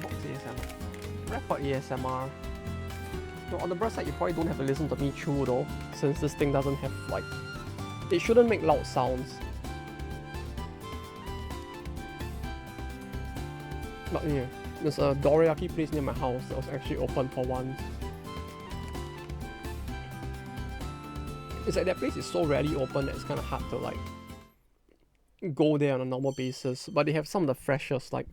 Box ASMR. Record ASMR. So on the bright side, you probably don't have to listen to me chew though, since this thing doesn't have like... It shouldn't make loud sounds. But yeah, there's a dorayaki place near my house that was actually open for once. It's like that place is so rarely open that it's kind of hard to like go there on a normal basis, but they have some of the freshest like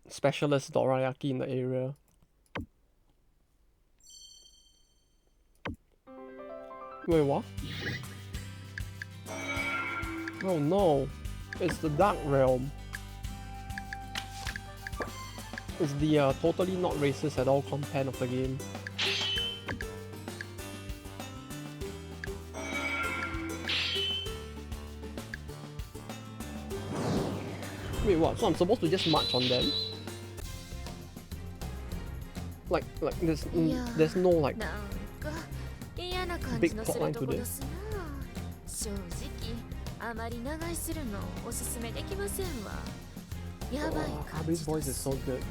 specialist dorayaki in the area. Wait, what? Oh no, it's the Dark Realm. It's the totally not racist at all content of the game. Wait, what? So I'm supposed to just march on them? Like there's no like big plotline to this. Oh, Abi's voice is so good.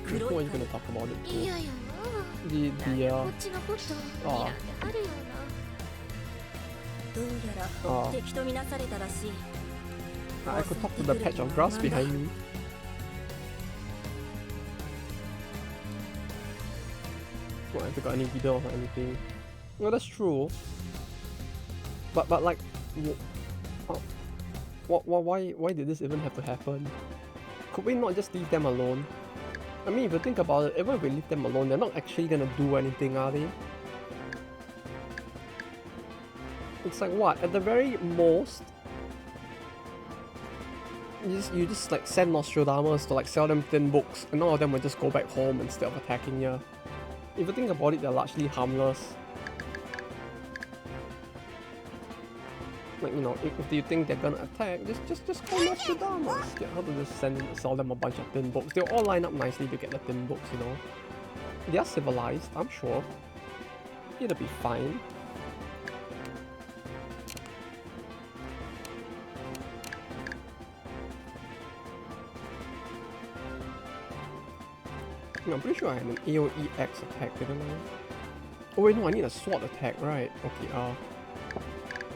Who are you gonna talk about it too? I could talk to the patch of grass behind me. Well, I haven't got any video or anything. Well, that's true. But like, why did this even have to happen? Could we not just leave them alone? I mean, if you think about it, even if we leave them alone, they're not actually gonna do anything, are they? It's like what? At the very most, you just like send Nostradamus to like sell them thin books, and all of them will just go back home instead of attacking you. If you think about it, they're largely harmless. Like, you know, if you think they're gonna attack, just call Nostradamus. Get her to just sell them a bunch of thin books. They'll all line up nicely to get the thin books, you know. They are civilized, I'm sure. It'll be fine. I'm pretty sure I had an AoE X attack, didn't I? Oh wait, no, I need a sword attack, right? Okay,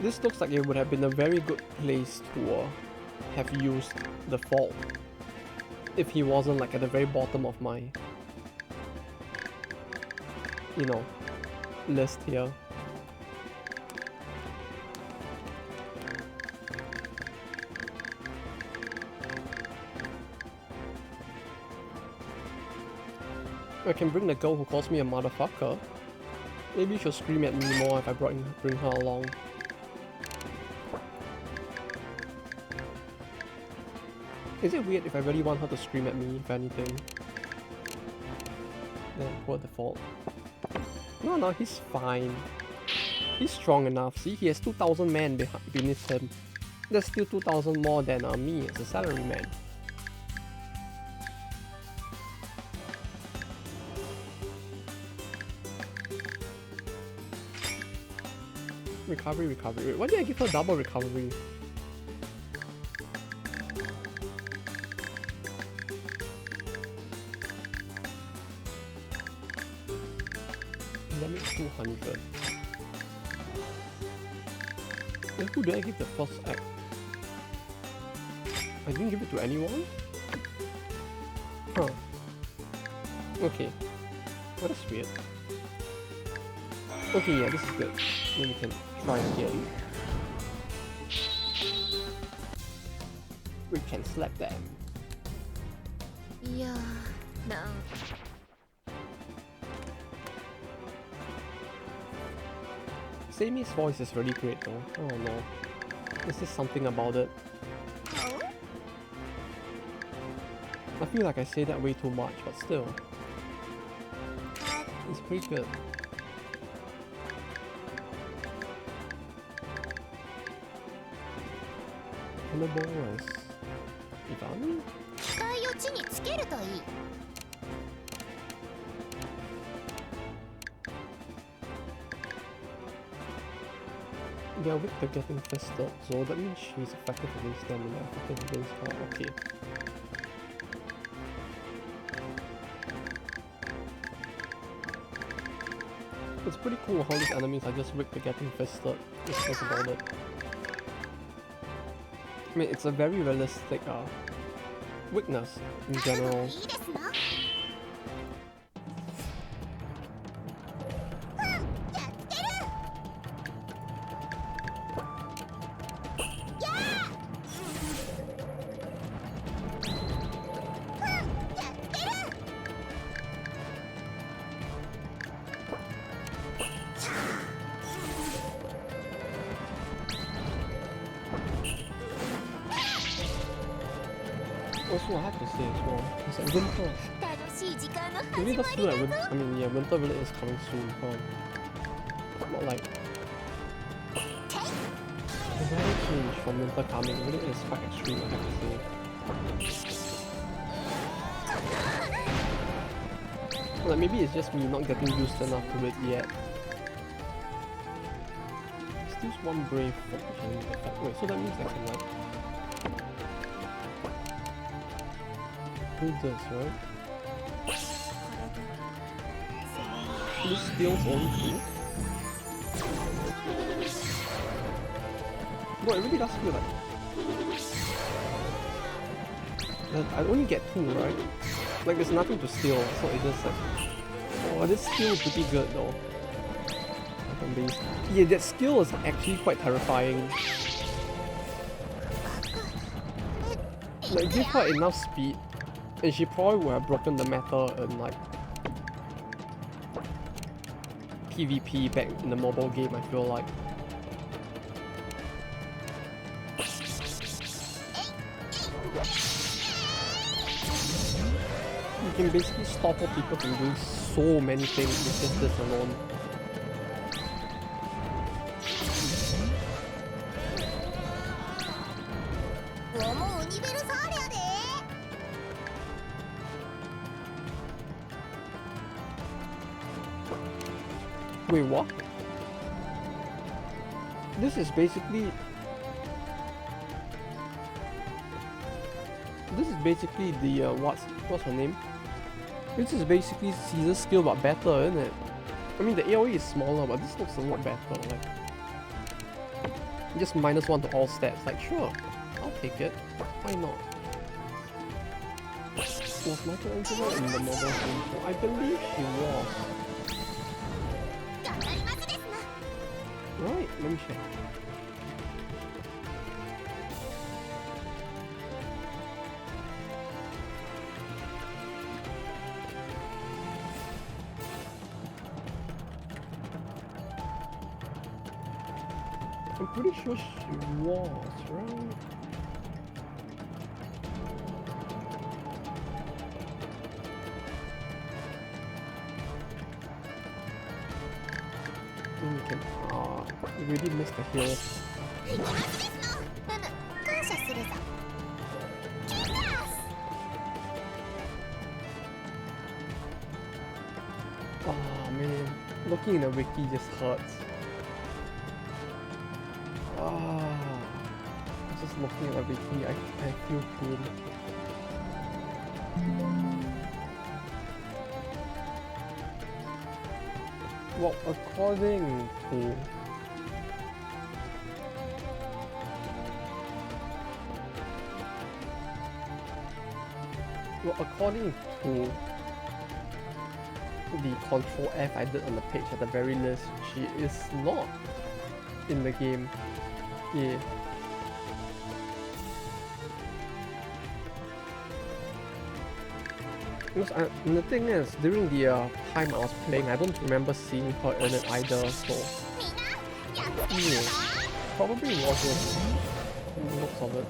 this looks like it would have been a very good place to have used the fault if he wasn't like at the very bottom of my, you know, list here. I can bring the girl who calls me a motherfucker. Maybe she'll scream at me more if I bring her along. Is it weird if I really want her to scream at me, if anything? Then poor default. No, he's fine. He's strong enough. See, he has 2,000 men beneath him. There's still 2,000 more than me as a salaryman. Recovery. Wait, why did I give her double recovery? Damage 200. Then who did I give the first act? I didn't give it to anyone? Huh. Okay. Well, that's weird. Okay, yeah, this is good. Then we can try again. We can slap them. Yeah, no. Sammy's voice is really great though. I don't know. There's just something about it. I feel like I say that way too much, but still. It's pretty good. And the ball is Ivani? Yeah, with the getting fisted, so that means she's effective against them and effective against her. Okay. It's pretty cool how these enemies are just weak to getting fisted. That's about it. I mean, it's a very realistic weakness in general. Also, I have to say as well, it's like winter. It really does feel like winter. I mean, yeah, winter really is coming soon. Not like the weather change from winter coming really is quite extreme, I have to say. Like maybe it's just me not getting used enough to it yet. Still one brave for wait, so that means I can like do this, right? This skills only two? No, it really does feel like I only get two, right? Like there's nothing to steal, so it's just like, oh, this skill is pretty good though. Yeah, that skill is actually quite terrifying. Like give her enough speed and she probably would have broken the meta in like PvP back in the mobile game, I feel like. You can basically stop all people from doing so many things with just this alone. Wait, what? This is basically the what's her name? This is basically Caesar's skill but better, isn't it? I mean the AoE is smaller, but this looks a lot better. Like just -1 to all stats. Like sure, I'll take it. Why not? Was Michelangelo in the mobile game? I believe she was. Right, let me check. I'm pretty sure she was, right? We can, we really missed the hero. Oh man, looking in the wiki just hurts. Just looking at the wiki, I feel pain. Well, according to the Control F I did on the page at the very least, she is not in the game. Yeah. And the thing is, during the time I was playing, I don't remember seeing her in it either, so... Yeah, probably wasn't. Looks of it.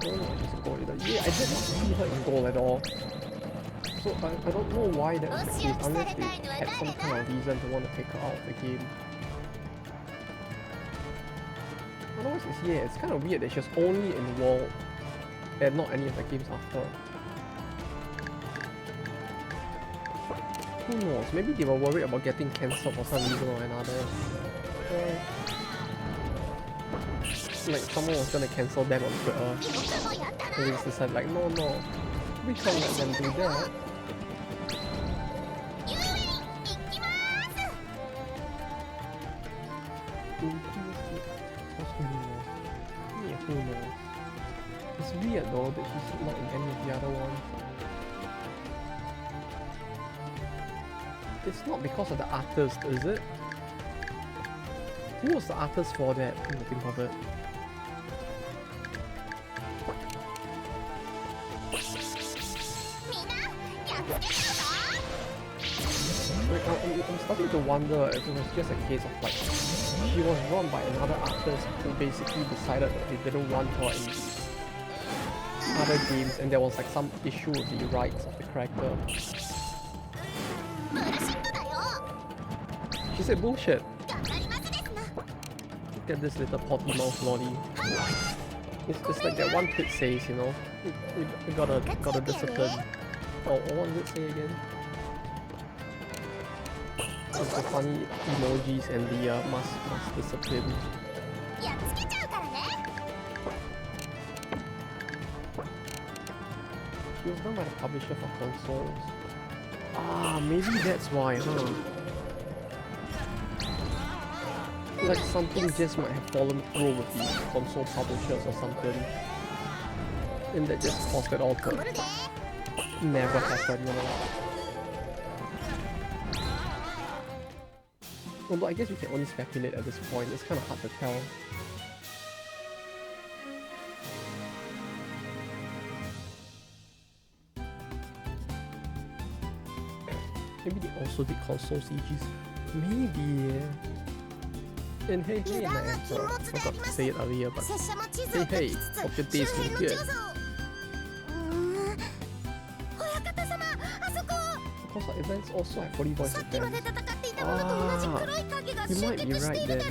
Oh, she's a goal either. Yeah, I did not see her in goal at all. So I don't know why that's the case, unless they had some kind of reason to want to take her out of the game. Otherwise, it's kind of weird that she's only in World and not any of the games after. Who knows? Maybe they were worried about getting cancelled for some reason or another. Like someone was gonna cancel them on Twitter. And they just decided like, no, we can't let them do that. Yeah, who knows? It's weird though that she's not in any of the other ones. It's not because of the artist, is it? Who was the artist for that? Come to think of it. I'm starting to wonder if it was just a case of like she was run by another artist who basically decided that they didn't want her in other games and there was like some issue with the rights of the character. She said bullshit. Look at this little potty mouth lolly. It's like that one kid says, you know, you gotta discipline. Oh, what did it say again? It's the funny emojis and the must discipline. She was done by the publisher for consoles. Ah, maybe that's why, huh? Like something just might have fallen through with the console publishers or something. And that just caused it all to never happen, you know? Although I guess we can only speculate at this point, it's kind of hard to tell. Maybe they also did console CGs. Maybe. And hey, my emperor. I forgot to say it earlier, but hey, hope your day's been good. Of course, our events also have 40 voice events. You might be right then.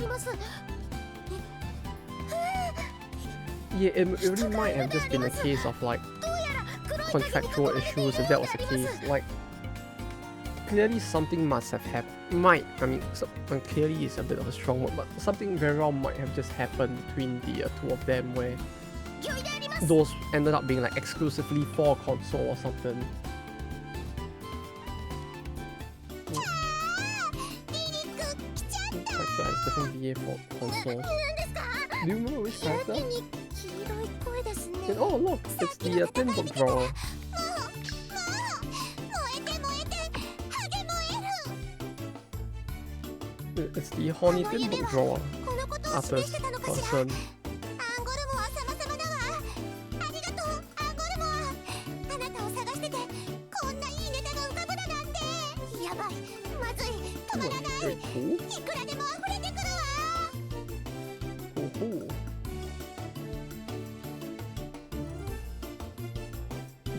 Yeah, it really might have just been a case of like contractual issues if that was the case. Like, clearly something must have happened. Clearly is a bit of a strong word, but something very well might have just happened between the two of them where those ended up being like exclusively for console or something. Character has different VA for console. Do you remember which character? And, oh look, it's the tin book drawer. It's the horny tin book drawer artist person. Wait, who? Who?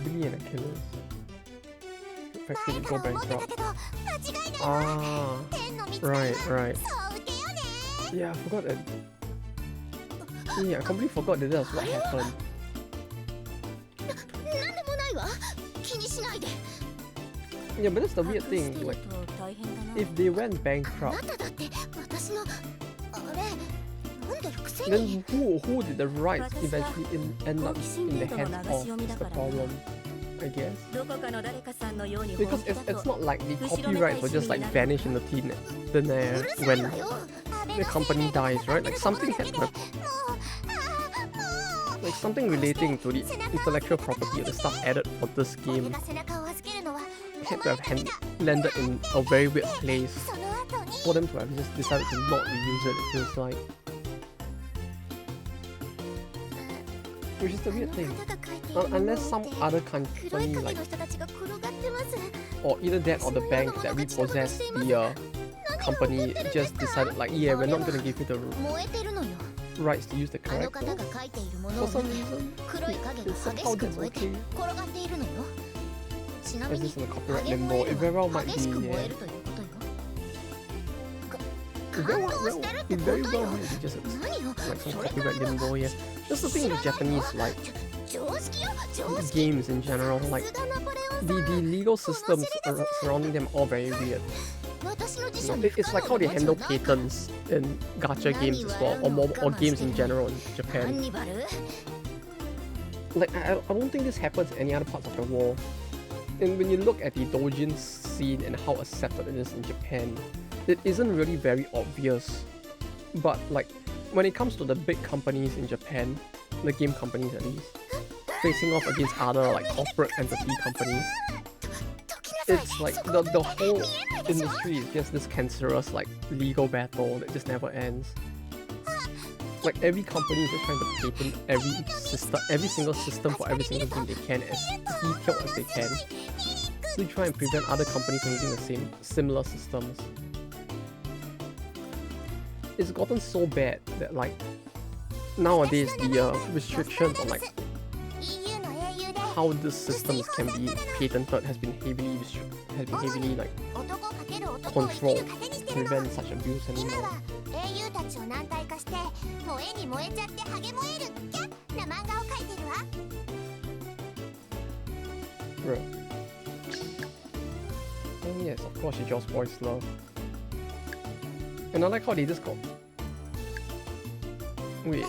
Billionaire killers. Factory go bankrupt. Ah, right. Yeah, I forgot that. Yeah, I completely forgot that was what happened. Yeah, but that's the weird thing, like, if they went bankrupt, then who did the rights eventually end up in the hands of is the problem, I guess. Because it's not like the copyrights will just like vanish in the thin air when the company dies, right? Like something had to, like something relating to the intellectual property of the stuff added for this game had to have landed in a very weird place for them to have just decided to not reuse it, it feels like. which is the weird thing. Unless some other company like, or either that or the bank that repossessed the company just decided like, yeah, we're not gonna give you the rights to use the character. For some reason, it's somehow that's okay. Is this in the copyright limbo? It very well might be, yeah. It very well might be just like some copyright limbo, yeah. That's the thing with Japanese, like, games in general, like, the legal systems surrounding them are all very weird. You know, it's like how they handle patents in gacha games as well, or games in general in Japan. Like, I don't think this happens in any other parts of the world. And when you look at the doujin scene and how accepted it is in Japan, it isn't really very obvious. But like, when it comes to the big companies in Japan, the game companies at least, facing off against other like corporate entity companies, it's like the whole industry is just this cancerous like legal battle that just never ends. Like every company is just trying to patent every single system for every single game they can as detailed as they can. So they try and prevent other companies from using the similar systems. It's gotten so bad that like nowadays the restrictions on like how the systems can be patented has been heavily like controlled to prevent such abuse anymore. Right. Oh yes, of course, it's just voice love. And I like how they just go. Wait.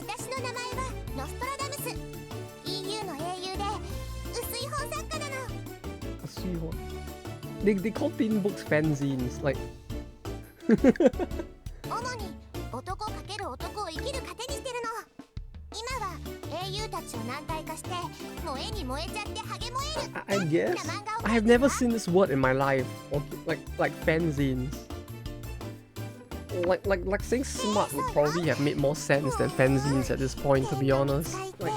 They call teen books fanzines, like. I guess I have never seen this word in my life. Or like fanzines. Like saying smart would probably have made more sense than fanzines at this point, to be honest. Like,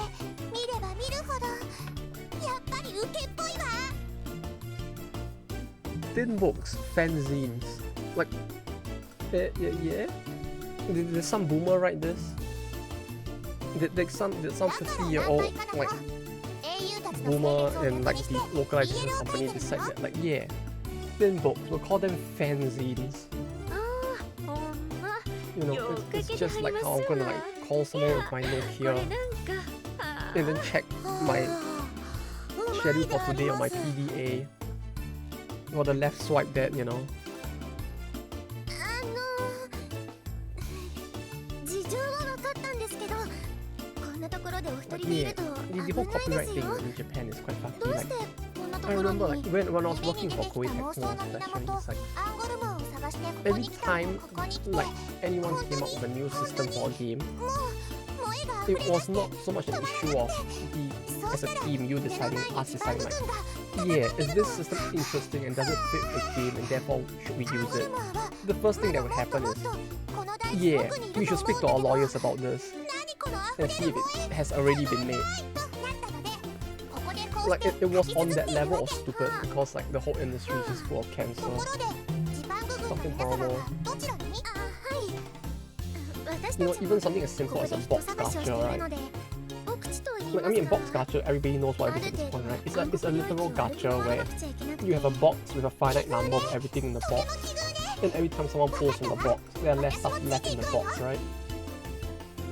thin books, fanzines. Like, yeah. Did some boomer write this? Did some 50-year-old like boomer in like the localization company decide that like, yeah, thin books, we'll call them fanzines. You know, it's just like how I'm gonna like call someone with my Nokia and then check my schedule for today on my PDA. Or the left swipe that, you know. But yeah, the whole copyright thing in Japan is quite funky. Like, I remember like when I was working for Koei Tecmo especially, it's like every time like anyone came up with a new system for a game, it was not so much an issue of as a team us deciding like, yeah, is this system interesting and does it fit the game and therefore should we use it? The first thing that would happen is, yeah, we should speak to our lawyers about this and see if it has already been made. Like it was on that level of stupid because like the whole industry is just full of cancer. Something horrible. You know, even something as simple as a box gacha, right? Like, I mean, box gacha, everybody knows what it is at this point, right? It's a literal gacha where you have a box with a finite number of everything in the box, and every time someone pulls from the box, there are less stuff left in the box, right?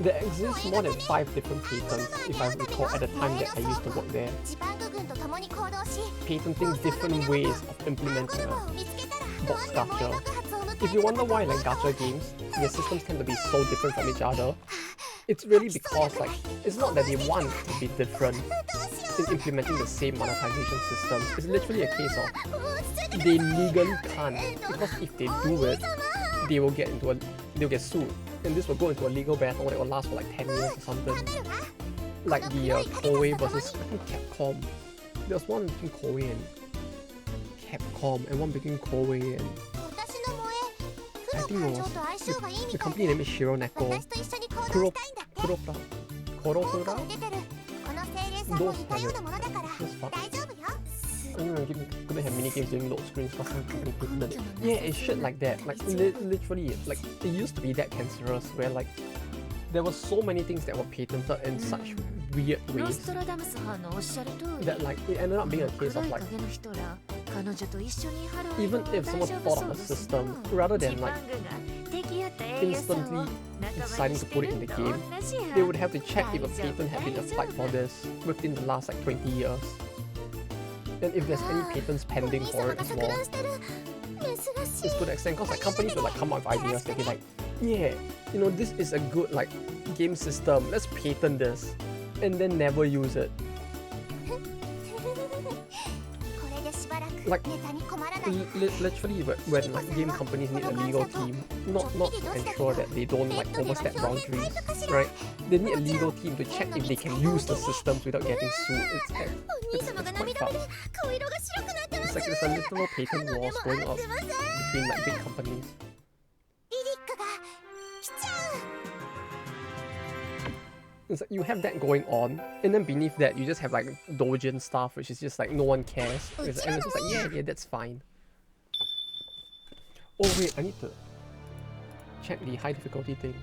There exists more than 5 different patents, if I recall, at the time that I used to work there. Patenting different ways of implementing a box gacha. If you wonder why like gacha games, their systems tend to be so different from each other, it's really because like, it's not that they want to be different in implementing the same monetization system. It's literally a case of they legally can't, because if they do it, they'll get sued. And this will go into a legal battle that will last for like 10 years or something. Like the Koei versus, I think, Capcom. There was one between Koei and Capcom, and one between Koei and I think it was the company name is Shironeko. Kuropura? those have it. Just fuck. Couldn't have mini games during load screens because some company patented it. Yeah, it's shit like that. Like literally, like it used to be that cancerous where like there were so many things that were patented in such weird ways that like it ended up being a case of like even if someone thought of a system rather than like instantly deciding to put it in the game, they would have to check if a patent had been applied for this within the last like 20 years. And if there's any patents pending for it as well. It's to the extent because like companies will like come up with ideas, they'll be like, yeah, you know, this is a good like game system, let's patent this, and then never use it. Like literally when like game companies need a legal team, not to ensure that they don't like overstep boundaries, right? They need a legal team to check if they can use the systems without getting sued. It's quite fun. It's like there's a literal patent wars going on between like big companies. It's like you have that going on, and then beneath that you just have like doujin stuff, which is just like no one cares. And it's just like yeah, that's fine. Oh wait, I need to check the high difficulty thing.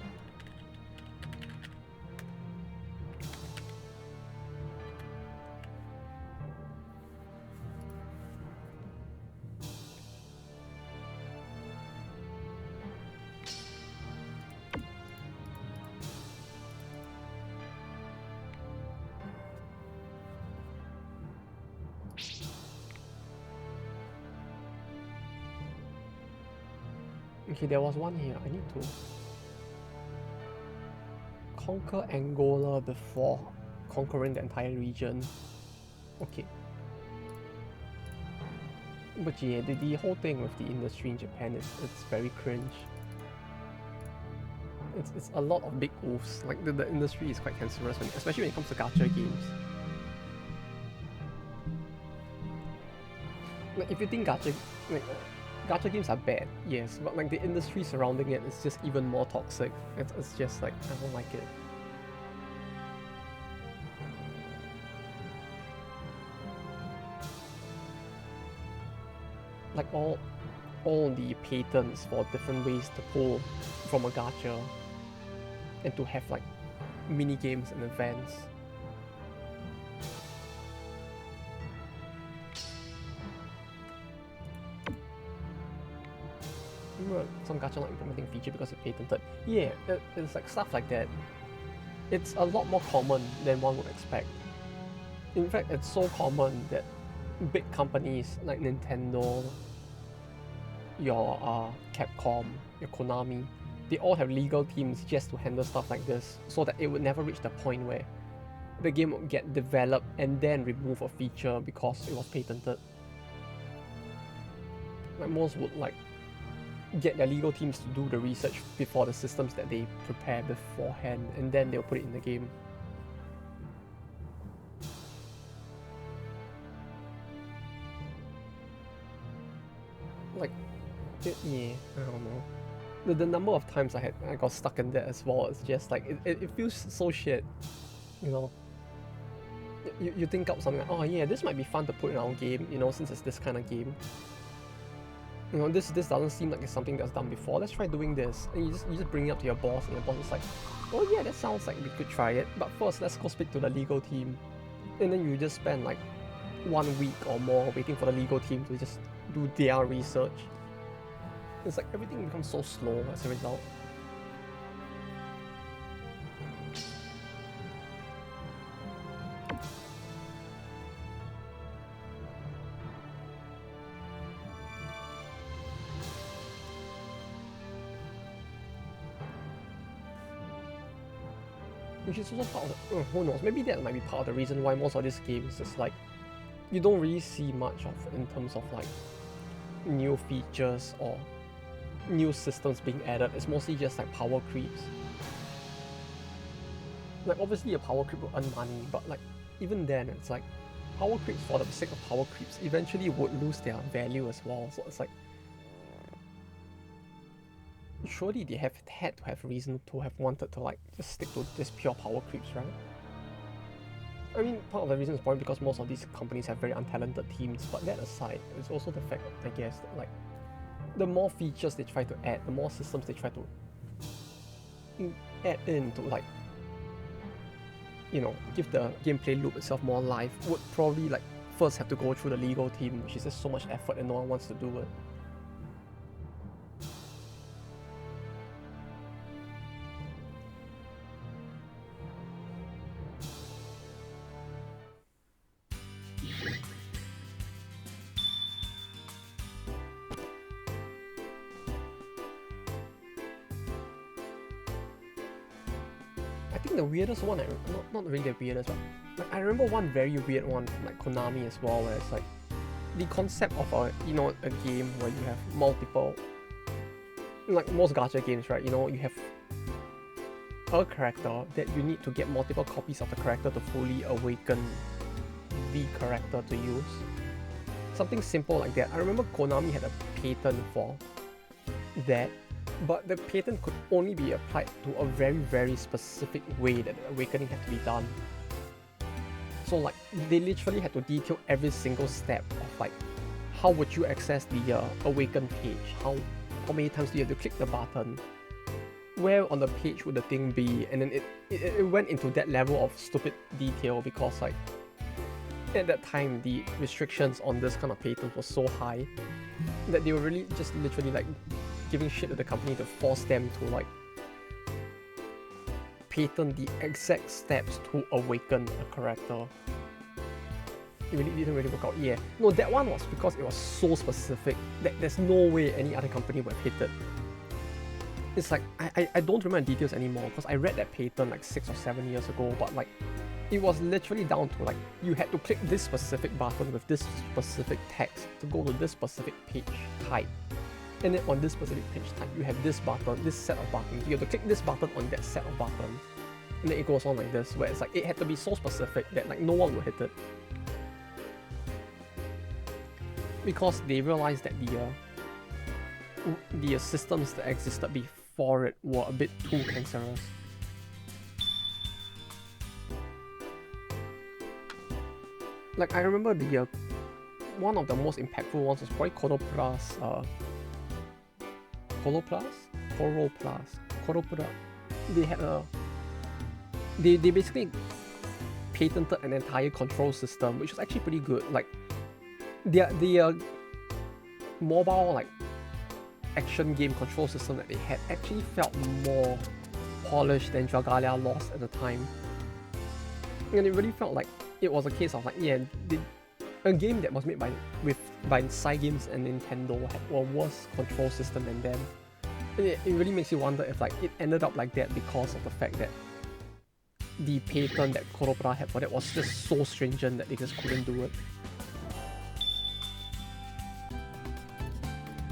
Okay, there was one here. I need to conquer Angola before conquering the entire region. Okay. But yeah, the whole thing with the industry in Japan it's very cringe. It's a lot of big oafs. Like the industry is quite cancerous, especially when it comes to gacha games. Like if you think gacha games are bad, yes, but like the industry surrounding it is just even more toxic. It's just like, I don't like it. Like all the patents for different ways to pull from a gacha and to have like mini games and events. Some gacha not implementing feature because it patented. Yeah, it's like stuff like that. It's a lot more common than one would expect. In fact, it's so common that big companies like Nintendo, your Capcom, your Konami, they all have legal teams just to handle stuff like this, so that it would never reach the point where the game would get developed and then remove a feature because it was patented. Like most would like get their legal teams to do the research before the systems that they prepare beforehand, and then they'll put it in the game. Like, yeah, I don't know. The number of times I got stuck in that as well, it's just like, it feels so shit, you know? You think up something like, oh yeah, this might be fun to put in our game, you know, since it's this kind of game. You know, this doesn't seem like it's something that's done before. Let's try doing this. And you just bring it up to your boss, and your boss is like, oh yeah, that sounds like we could try it. But first, let's go speak to the legal team. And then you just spend like 1 week or more waiting for the legal team to just do their research. It's like everything becomes so slow as a result. Which is also part of the, who knows, maybe that might be part of the reason why most of these games is like, you don't really see much of in terms of like new features or new systems being added. It's mostly just like power creeps. Like obviously a power creep will earn money, but like even then it's like power creeps for the sake of power creeps eventually would lose their value as well. So it's like, surely they have had to have reason to have wanted to like just stick to this pure power creeps, right? I mean, part of the reason is probably because most of these companies have very untalented teams, but that aside, it's also the fact, I guess, that like, the more features they try to add, the more systems they try to add in to like, you know, give the gameplay loop itself more life, would probably like first have to go through the legal team, which is just so much effort and no one wants to do it. I think the weirdest one, not really the weirdest, but like, I remember one very weird one from like Konami as well, where it's like the concept of a game where you have multiple, like most gacha games, right? You know, you have a character that you need to get multiple copies of the character to fully awaken the character to use. Something simple like that. I remember Konami had a patent for that, but the patent could only be applied to a very, very specific way that the awakening had to be done. So like, they literally had to detail every single step of like, how would you access the awaken page? How many times do you have to click the button? Where on the page would the thing be? And then it went into that level of stupid detail because like, at that time, the restrictions on this kind of patent was so high that they were really just literally like giving shit to the company to force them to like patent the exact steps to awaken a character. It really didn't really work out. Yeah, no, that one was because it was so specific that there's no way any other company would have hit it. It's like, I don't remember the details anymore because I read that patent like 6 or 7 years ago, but like, it was literally down to like, you had to click this specific button with this specific text to go to this specific page type. And then on this specific page type, you have this button, this set of buttons. You have to click this button on that set of buttons. And then it goes on like this, where it's like, it had to be so specific that like, no one would hit it. Because they realized that the systems that existed before it were a bit too cancerous. Like, I remember the one of the most impactful ones was probably Coroplast. They had they basically patented an entire control system, which was actually pretty good. Like, the mobile like action game control system that they had actually felt more polished than Dragalia Lost at the time, and it really felt like it was a case of like, yeah, a game that was made by Cygames and Nintendo had a worse control system than them. It really makes you wonder if like it ended up like that because of the fact that the patent that Coroplast had for that was just so stringent that they just couldn't do it.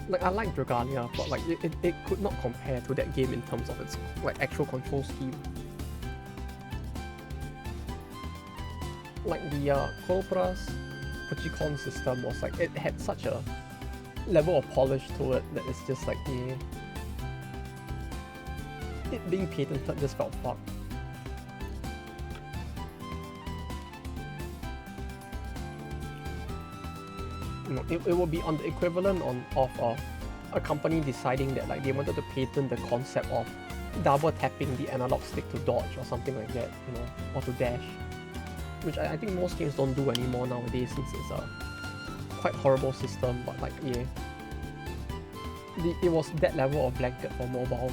Like, I like Dragalia, but like it could not compare to that game in terms of its like actual control scheme. Like the Coroplast Fujicon system was like, it had such a level of polish to it that it's just like, yeah, it being patented just felt fucked. You know, it would be on the equivalent of a company deciding that like they wanted to patent the concept of double tapping the analog stick to dodge or something like that, you know, or to dash, which I think most games don't do anymore nowadays since it's a quite horrible system. But like, yeah, it was that level of blanket for mobile.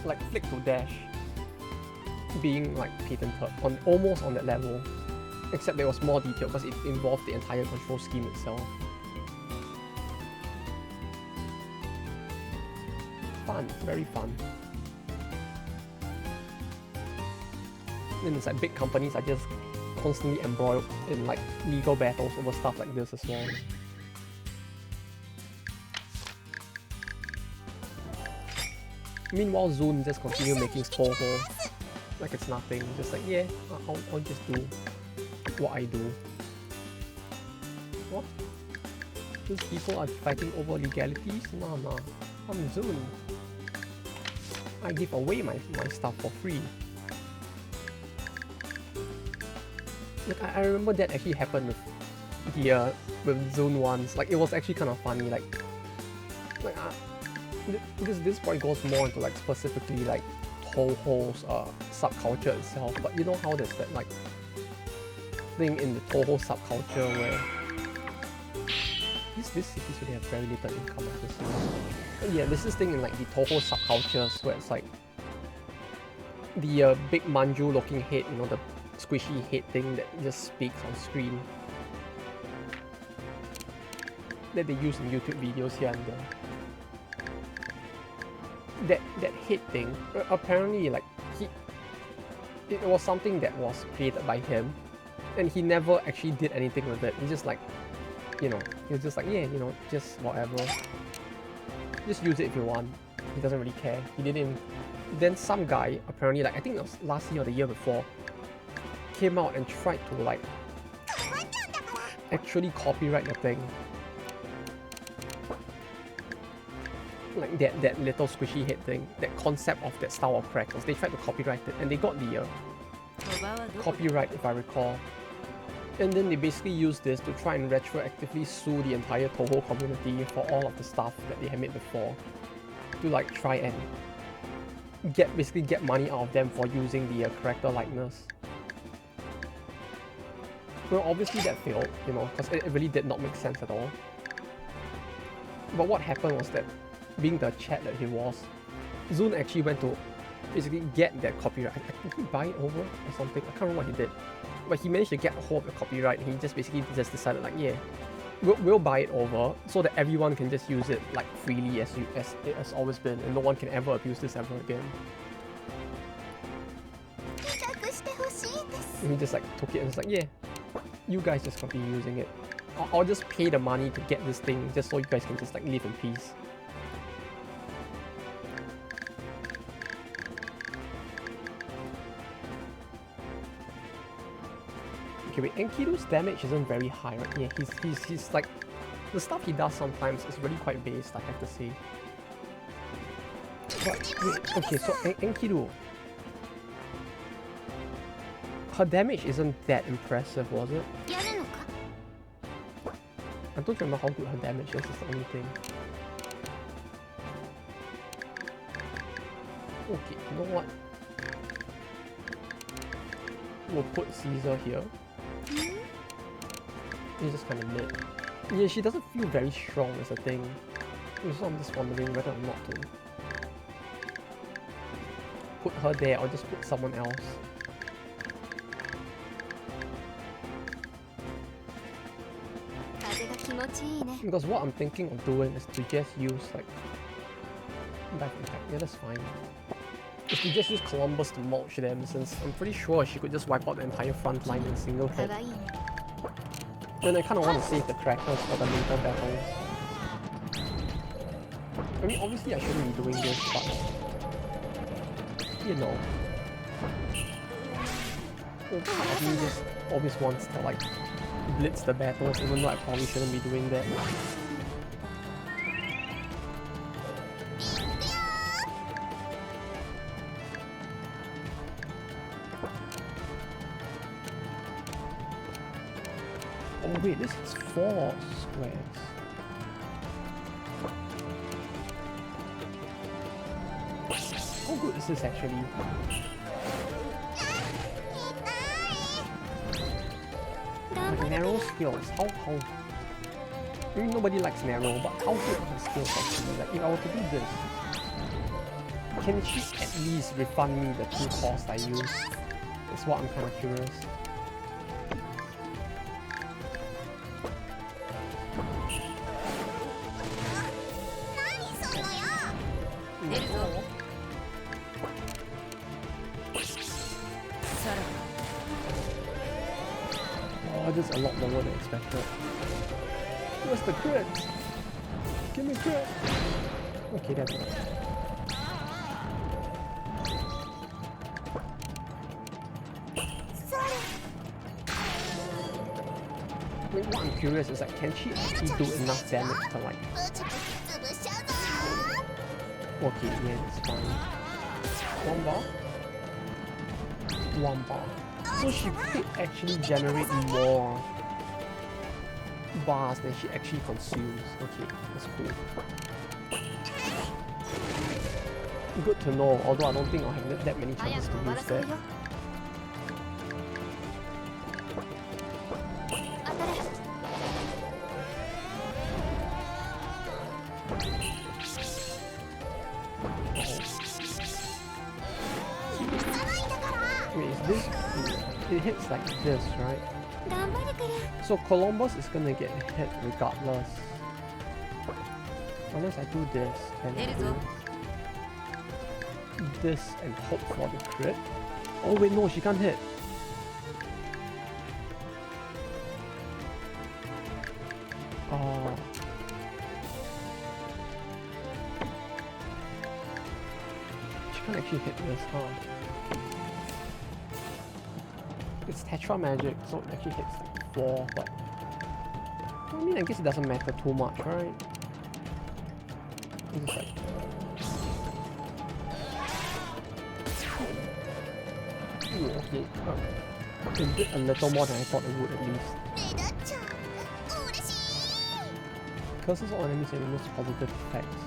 Like flick to dash being like patented on almost on that level, except there was more detail because it involved the entire control scheme itself. Fun, very fun. And it's like big companies are just constantly embroiled in like legal battles over stuff like this as well. Meanwhile, Zune just continue making Toho like it's nothing. Just like, yeah, I'll just do what I do. What? These people are fighting over legalities? Nah, I'm Zune. I give away my stuff for free. Like, I remember that actually happened with Zone once. Like, it was actually kind of funny. Because this point goes more into like specifically like Toho's subculture itself. But you know how there's that like thing in the Toho subculture where these cities really have very little income, obviously. Yeah, there's this thing in like the Toho subcultures where it's like the big manju looking head, you know, the squishy head thing that just speaks on screen that they use in YouTube videos here and there. That head thing, apparently like it was something that was created by him and he never actually did anything with it. He just like, you know, he was just like, yeah, you know, just whatever. Just use it if you want. He doesn't really care. He didn't. Then some guy, apparently, like I think it was last year or the year before, came out and tried to like actually copyright the thing. Like that little squishy head thing, that concept of that style of crackles. They tried to copyright it and they got the copyright, if I recall. And then they basically used this to try and retroactively sue the entire Toho community for all of the stuff that they had made before. To like try and basically get money out of them for using the character likeness. Well, obviously that failed, you know, because it really did not make sense at all. But what happened was that, being the chat that he was, Zune actually went to basically get that copyright. I think he buy it over or something. I can't remember what he did. But he managed to get a hold of the copyright and he just basically just decided like, yeah, we'll buy it over so that everyone can just use it like freely as it has always been, and no one can ever abuse this ever again. And he just like took it and was like, yeah, you guys just continue using it. I'll just pay the money to get this thing just so you guys can just like live in peace. Okay, wait, Enkidu's damage isn't very high, right? Yeah, he's like, the stuff he does sometimes is really quite based, I have to say. But wait, okay, so Enkidu, her damage isn't that impressive, was it? I don't remember how good her damage is, the only thing. Okay, you know what? We'll put Caesar here. He's just kind of mid. Yeah, she doesn't feel very strong as a thing. So I'm just wondering whether or not to put her there or just put someone else. Because what I'm thinking of doing is to just use like back impact. Yeah, that's fine. If we just use Columbus to mulch them, since I'm pretty sure she could just wipe out the entire front line in a single hit. And I kind of want to save the crackers for the later battles. I mean, obviously I shouldn't be doing this, but you know, part of me just always wants to like blitz the battles, even though I probably shouldn't be doing that. Oh wait, this is 4 squares. How good is this actually? Like narrow skills, how I mean, nobody likes narrow, but how good are her skills actually? Like if I were to do this, can she at least refund me the 2 costs I use? That's what I'm kind of curious. Oh, this is a lot lower than expected. Where's the crit? Give me crit! Okay, that's it. I mean, what I'm curious is like, can she actually do enough damage to like... Okay, yeah, that's fine. 1 bar? 1 bar. So she could actually generate more bars than she actually consumes. Okay, that's cool. Good to know, although I don't think I'll have that many chances to use that. Wait, is this... It hits like this, right? So Columbus is gonna get hit regardless. Unless I do this and do this and hope for the crit. Oh wait, no, she can't hit. She can't actually hit this, huh? It's Tetra Magic, so it actually hits like 4, but... I mean, I guess it doesn't matter too much, right? It's just like... Ooh, okay. It did a little more than I thought it would at least. Curses all enemies and removes positive effects.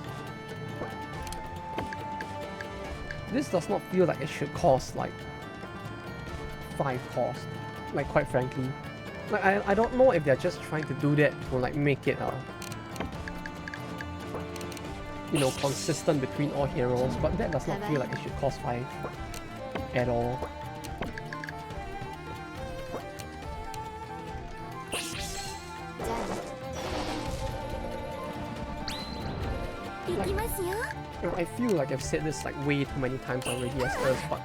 This does not feel like it should cost like 5 cost, like quite frankly. Like I don't know if they're just trying to do that to like make it you know, consistent between all heroes, but that does not feel like it should cost 5 at all. Like, I feel like I've said this like way too many times already as is, but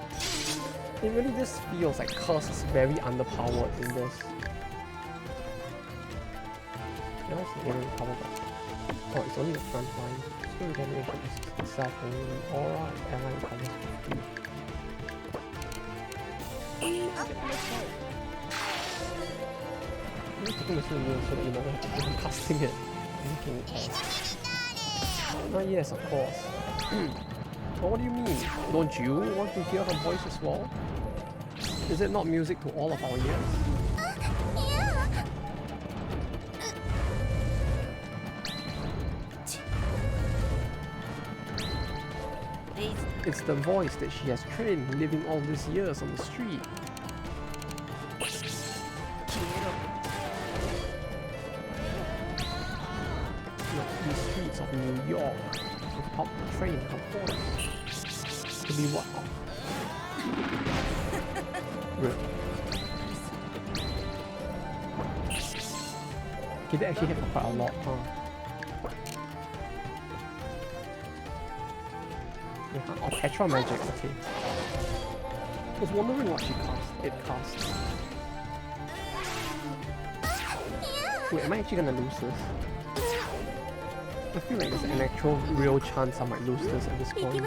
it really just feels like Curse is very underpowered in this. Yeah, what's the area power bar? Oh, it's only the front line. Skill regeneration is itself only. Alright, airline covers 50. I'm just taking this in so that you never have to keep casting it. Oh yes, of course. But what do you mean? Don't you want to hear her voice as well? Is it not music to all of our ears? It's the voice that she has trained living all these years on the street. The streets of New York to help train her voice to be what? Really? Okay, they actually hit for quite a lot, huh? Oh, Petra Magic, okay. I was wondering what she cast. It cast. Wait, am I actually gonna lose this? I feel like there's an actual real chance I might lose this at this point.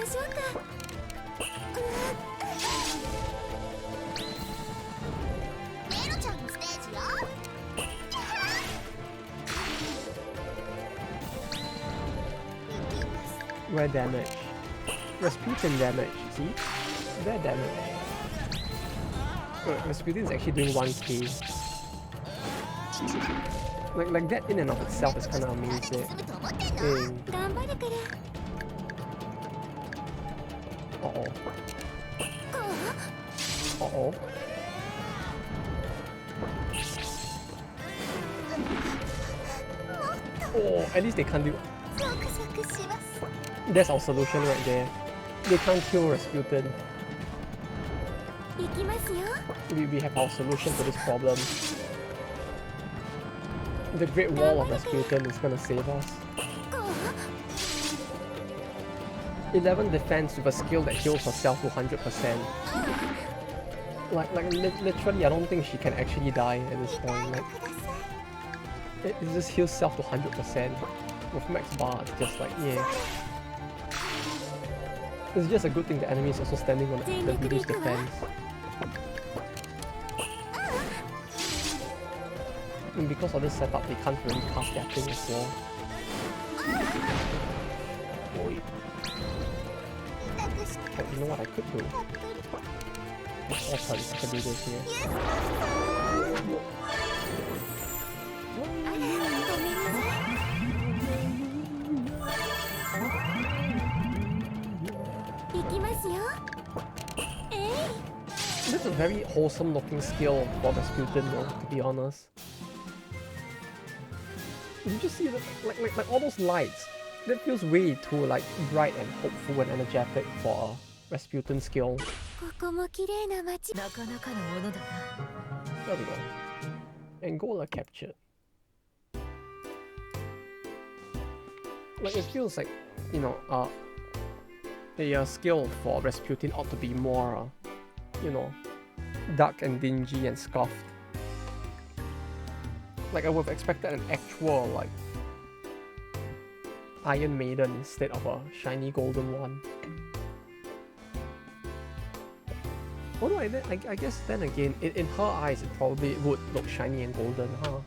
Rare damage. Rasputin damage, see? Rare damage. Rasputin is actually doing 1k. Like that in and of itself is kind of amazing. Uh-oh. Uh-oh. Oh, at least they can't do... That's our solution right there. They can't kill Rasputin. We have our solution to this problem. The Great Wall of Rasputin is gonna save us. 11 defense with a skill that heals herself to 100%. Literally, I don't think she can actually die at this point. Like, it just heals self to 100%. With max bar, it's just like, yeah. It's just a good thing the enemy is also standing on the reduced defense. And because of this setup, they can't really cast their thing as well. Oh, you know what I could do? All turns to be this here. This is a very wholesome looking skill for Rasputin though, to be honest. You just see the, like all those lights. That feels way too like bright and hopeful and energetic for a Rasputin skill. There we go. Angola captured. Like it feels like, you know, a skill for Rasputin ought to be more, you know, dark and dingy and scuffed. Like I would have expected an actual like Iron Maiden instead of a shiny golden one. Although I guess then again, in her eyes it probably would look shiny and golden, huh?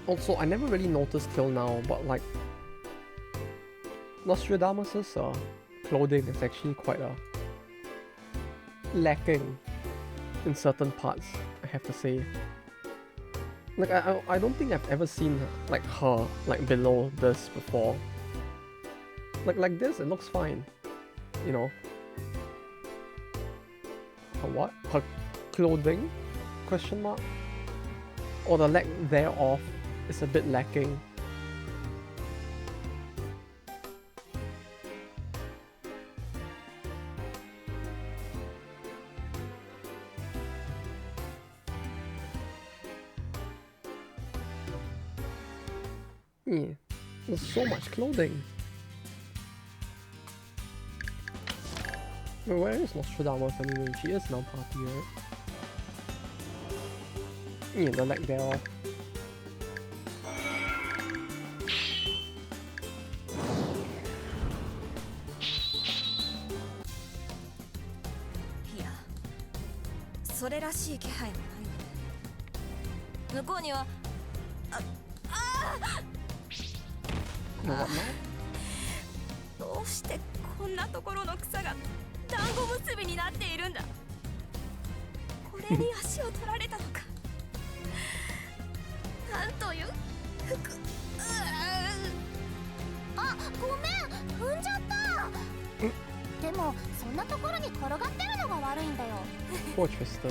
Also, I never really noticed till now, but like Nostradamus's clothing is actually quite lacking in certain parts, I have to say. Like I don't think I've ever seen like her like below this before. Like this, it looks fine, you know. Her what? Her clothing? Question mark? Or the lack thereof is a bit lacking. Yeah, there's so much clothing. Wait, where is Nostradamus anyway? She is now party, right? Yeah, the lack thereof. What now? どうしてこんなところの草が団子結びになっているんだ。これに足を取られたのか。なんという服。あ、ごめん、踏んじゃった。でもそんなところに転がってるのが悪いんだよ。Poor Tristan.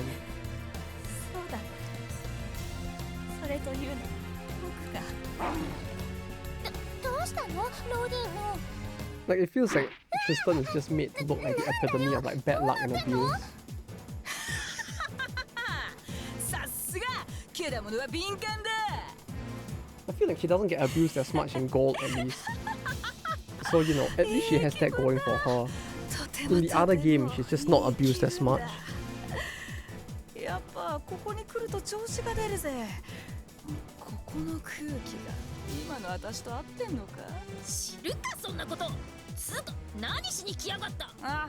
そうだ。それというの僕が。どうしたの、ローディンも。Like it feels like Tristan is just made to look like the epitome of like bad luck and abuse. さすが、キラモノは敏感だ。I feel like she doesn't get abused as much in Gold at least. So you know, at least she has that going for her. In the other game, she's just not abused as much. やっぱここに来ると調子が出るぜ。ここの空気が今の私と合ってんのか。知るかそんなこと。つうか何しに来やがった。あ、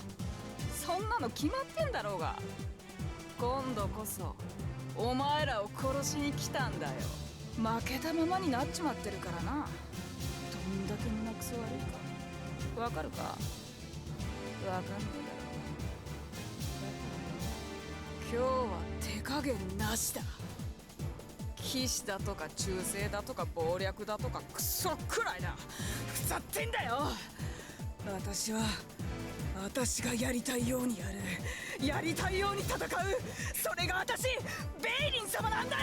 そんなの決まってんだろうが。今度こそお前らを殺しに来たんだよ。負けたままになっちまってるからな。どんだけ胸くそ悪いかわかるか。わかんねえだろ。今日は手加減なしだ。騎士だとか忠誠だとか謀略だとかクソくらいだ。ふざってんだよ。私がやりたいようにやる。やりたいように戦う。それが私、ベイリン様なんだよ。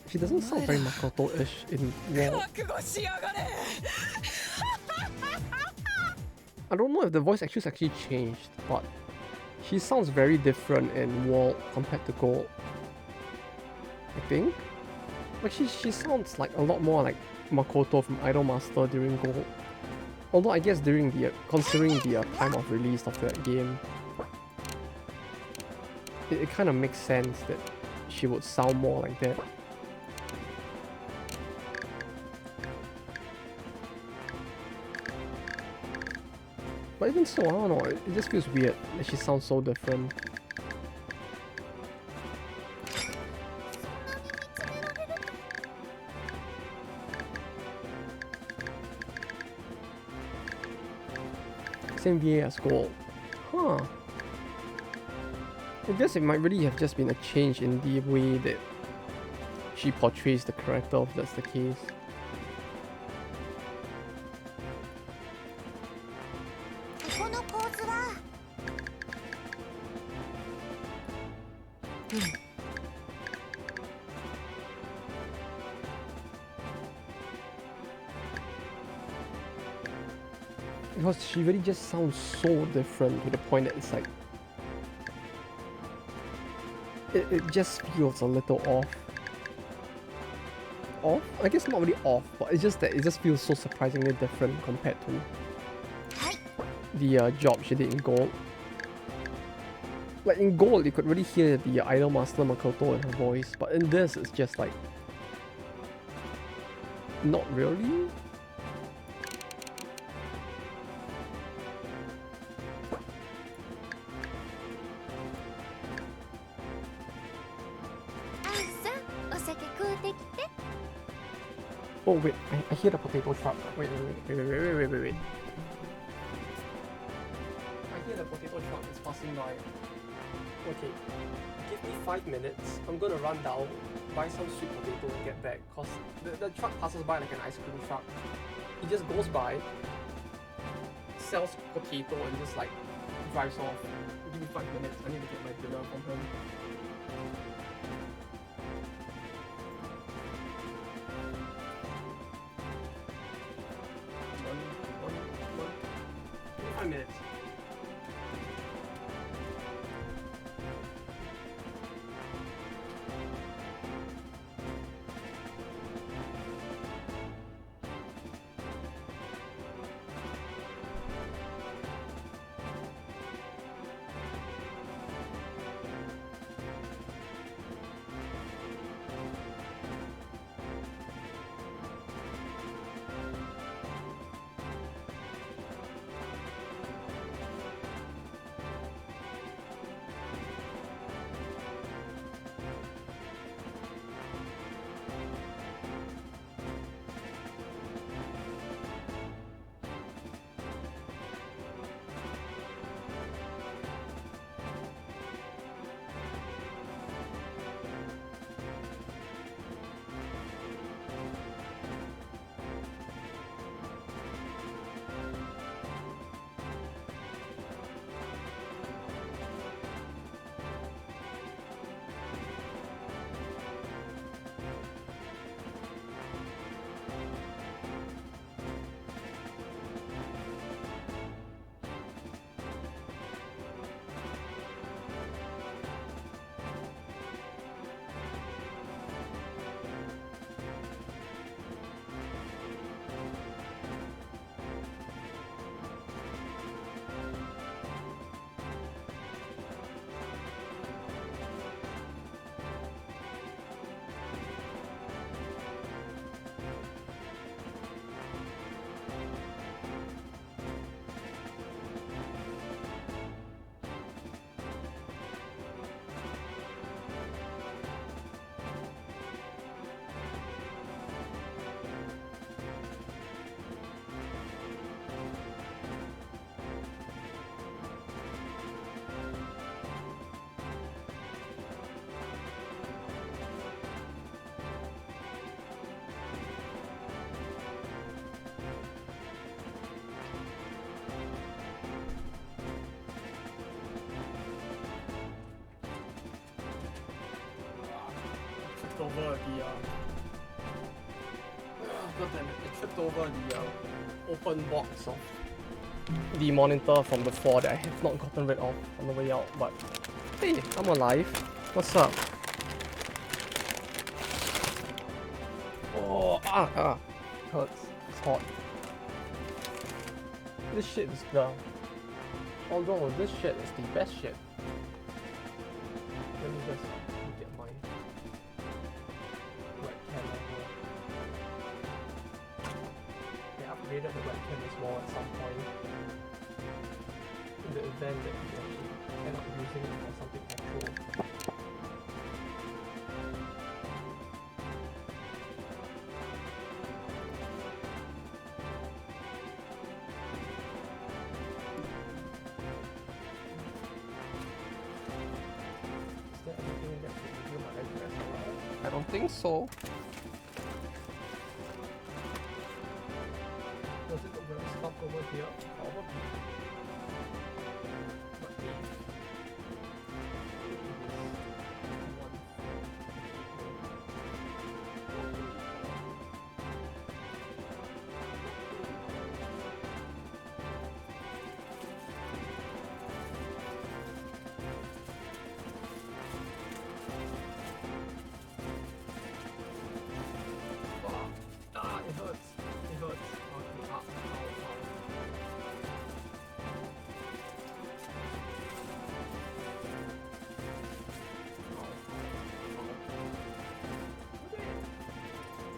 She doesn't sound very Makoto-ish in War. 覚悟しやがれ。I don't know if the voice actress actually changed, but she sounds very different in World compared to Gold. I think. Like she sounds like a lot more like Makoto from Idolmaster during Gold. Although I guess during the considering the time of release of that game, it kind of makes sense that she would sound more like that. But But even so, I don't know, it just feels weird that she sounds so different. Same VA as Gold. Huh. I guess it might really have just been a change in the way that she portrays the character, if that's the case. Because she really just sounds so different to the point that it's like it just feels a little off. Off? I guess not really off, but it's just that it just feels so surprisingly different compared to the job she did in Gold. Like in Gold, you could really hear the Idol Master Makoto in her voice, but in this, it's just like not really. Oh wait, I hear the potato truck. Wait. I hear the potato truck is passing by. Okay, give me 5 minutes. I'm gonna run down, buy some sweet potato and get back. Cause the truck passes by like an ice cream truck. He just goes by, sells potato and just like drives off. Give me 5 minutes. I need to get my dinner from him. Minutes. Over the God damn it, I tripped over the open box of the monitor from before that I have not gotten rid of on the way out, but hey, I'm alive. What's up? Oh, hurts. It's hot. This shit is the... Although this shit is the best shit. Let me just get my webcam over. I upgraded the webcam as well at some point. the event that you actually end up using it for something actual. Is there anything that could reveal my address? I don't think so. Does it look very stuck over here? Probably. But it hurts. It hurts. Okay, ow,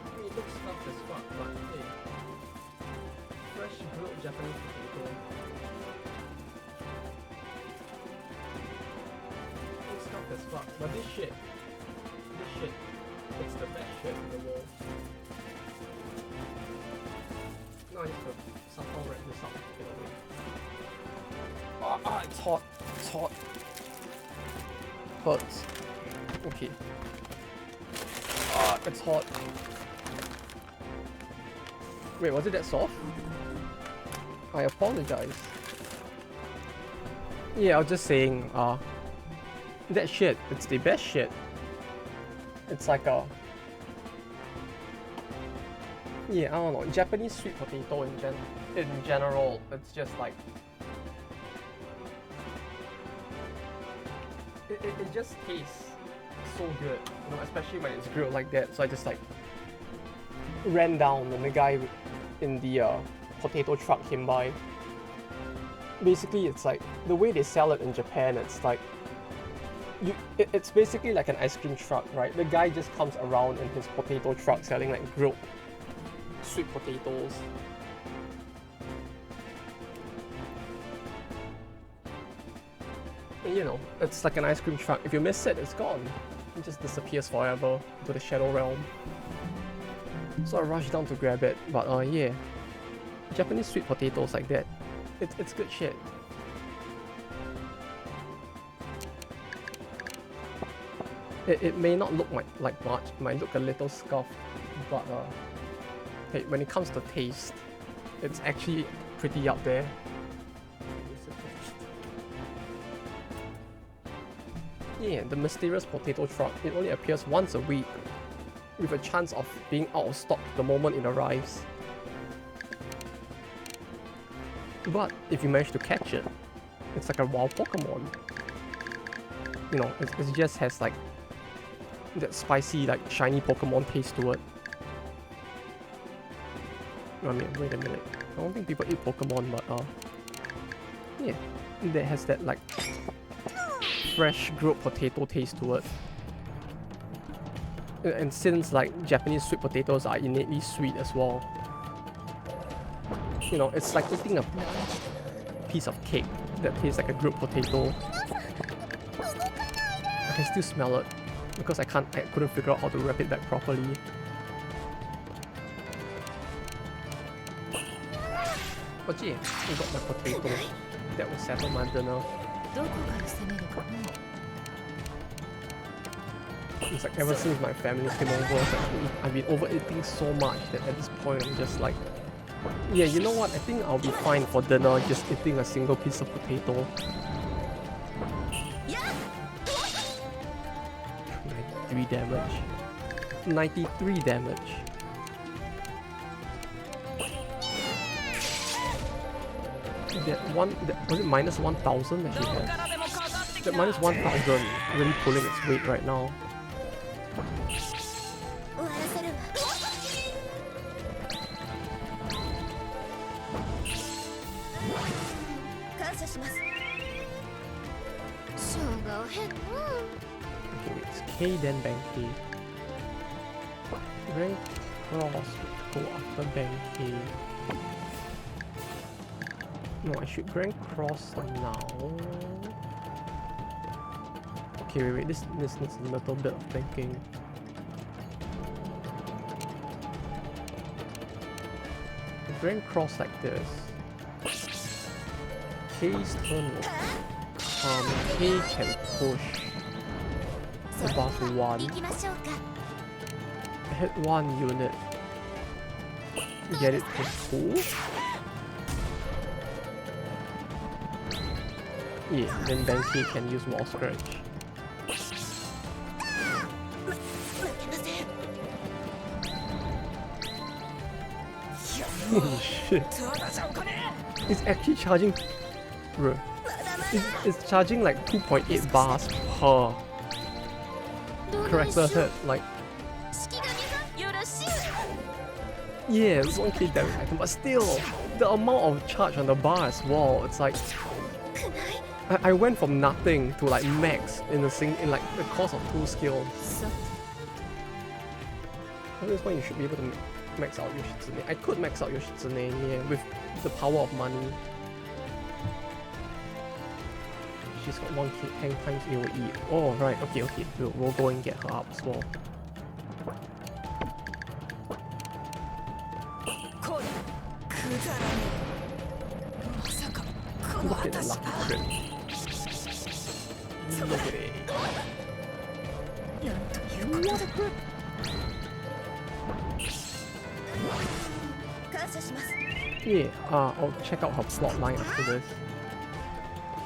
I mean, it looks tough as fuck, but hey. Fresh grilled Japanese potato. Looks tough as fuck, but this shit, it's the best shit in the world. No, I need to somehow wrap this up. Get away. It's hot. It's hot. Hurts. Okay. It's hot. Wait, was it that soft? I apologize. Yeah, I was just saying, that shit, it's the best shit. It's like a... Yeah, I don't know, Japanese sweet potato in general, it's just like... It just tastes so good, you know, especially when it's grilled like that. So I just like ran down when the guy in the potato truck came by. Basically, it's like the way they sell it in Japan. It's like it's basically like an ice cream truck, right? The guy just comes around in his potato truck selling like grilled sweet potatoes. And, you know, it's like an ice cream truck. If you miss it, it's gone. It just disappears forever into the shadow realm. So I rushed down to grab it, but yeah, Japanese sweet potatoes like that, it's good shit. It may not look like much, it might look a little scuffed, but hey, when it comes to taste, it's actually pretty up there. Yeah, the mysterious potato truck, it only appears once a week, with a chance of being out of stock the moment it arrives. But if you manage to catch it, it's like a wild Pokemon. You know, it just has like that spicy, like shiny Pokemon taste to it. I mean, wait a minute. I don't think people eat Pokemon, but yeah, that has that like fresh grilled potato taste to it. And since like Japanese sweet potatoes are innately sweet as well, you know, it's like eating a piece of cake that tastes like a grilled potato. I can still smell it because I couldn't figure out how to wrap it back properly. But yeah, I got my potato. That will settle my dinner. It's like ever since my family came over, I've been overeating so much that at this point I'm just like, yeah, you know what, I think I'll be fine for dinner just eating a single piece of potato. 93 damage. 93 damage. Was it minus 1000 that she had? That minus 1000 really pulling its weight right now. Okay, it's K then Bank K. Rank Cross go after Bank K. No, I should rank cross now. Okay, wait, this needs a little bit of thinking. If we're cross like this, K's turn will come. K can push the bar to 1. Hit 1 unit. Get it to 2. Yeah, then K can use more scratch. Holy shit. It's actually charging. Bro. It's charging like 2.8 bars per character hit. Like. Yeah, it's 1k damage item, but still, the amount of charge on the bar as well, it's like. I went from nothing to like max in like the course of 2 skills. At this point you should be able to max out your Shitsune. I could max out your Shitsune, yeah, with the power of money. She's got 1k 10 times AoE. Oh right, okay, we'll go and get her up as well. Look at the lucky crit. Look at it. What a crit! Yeah, I'll check out her plot line after this.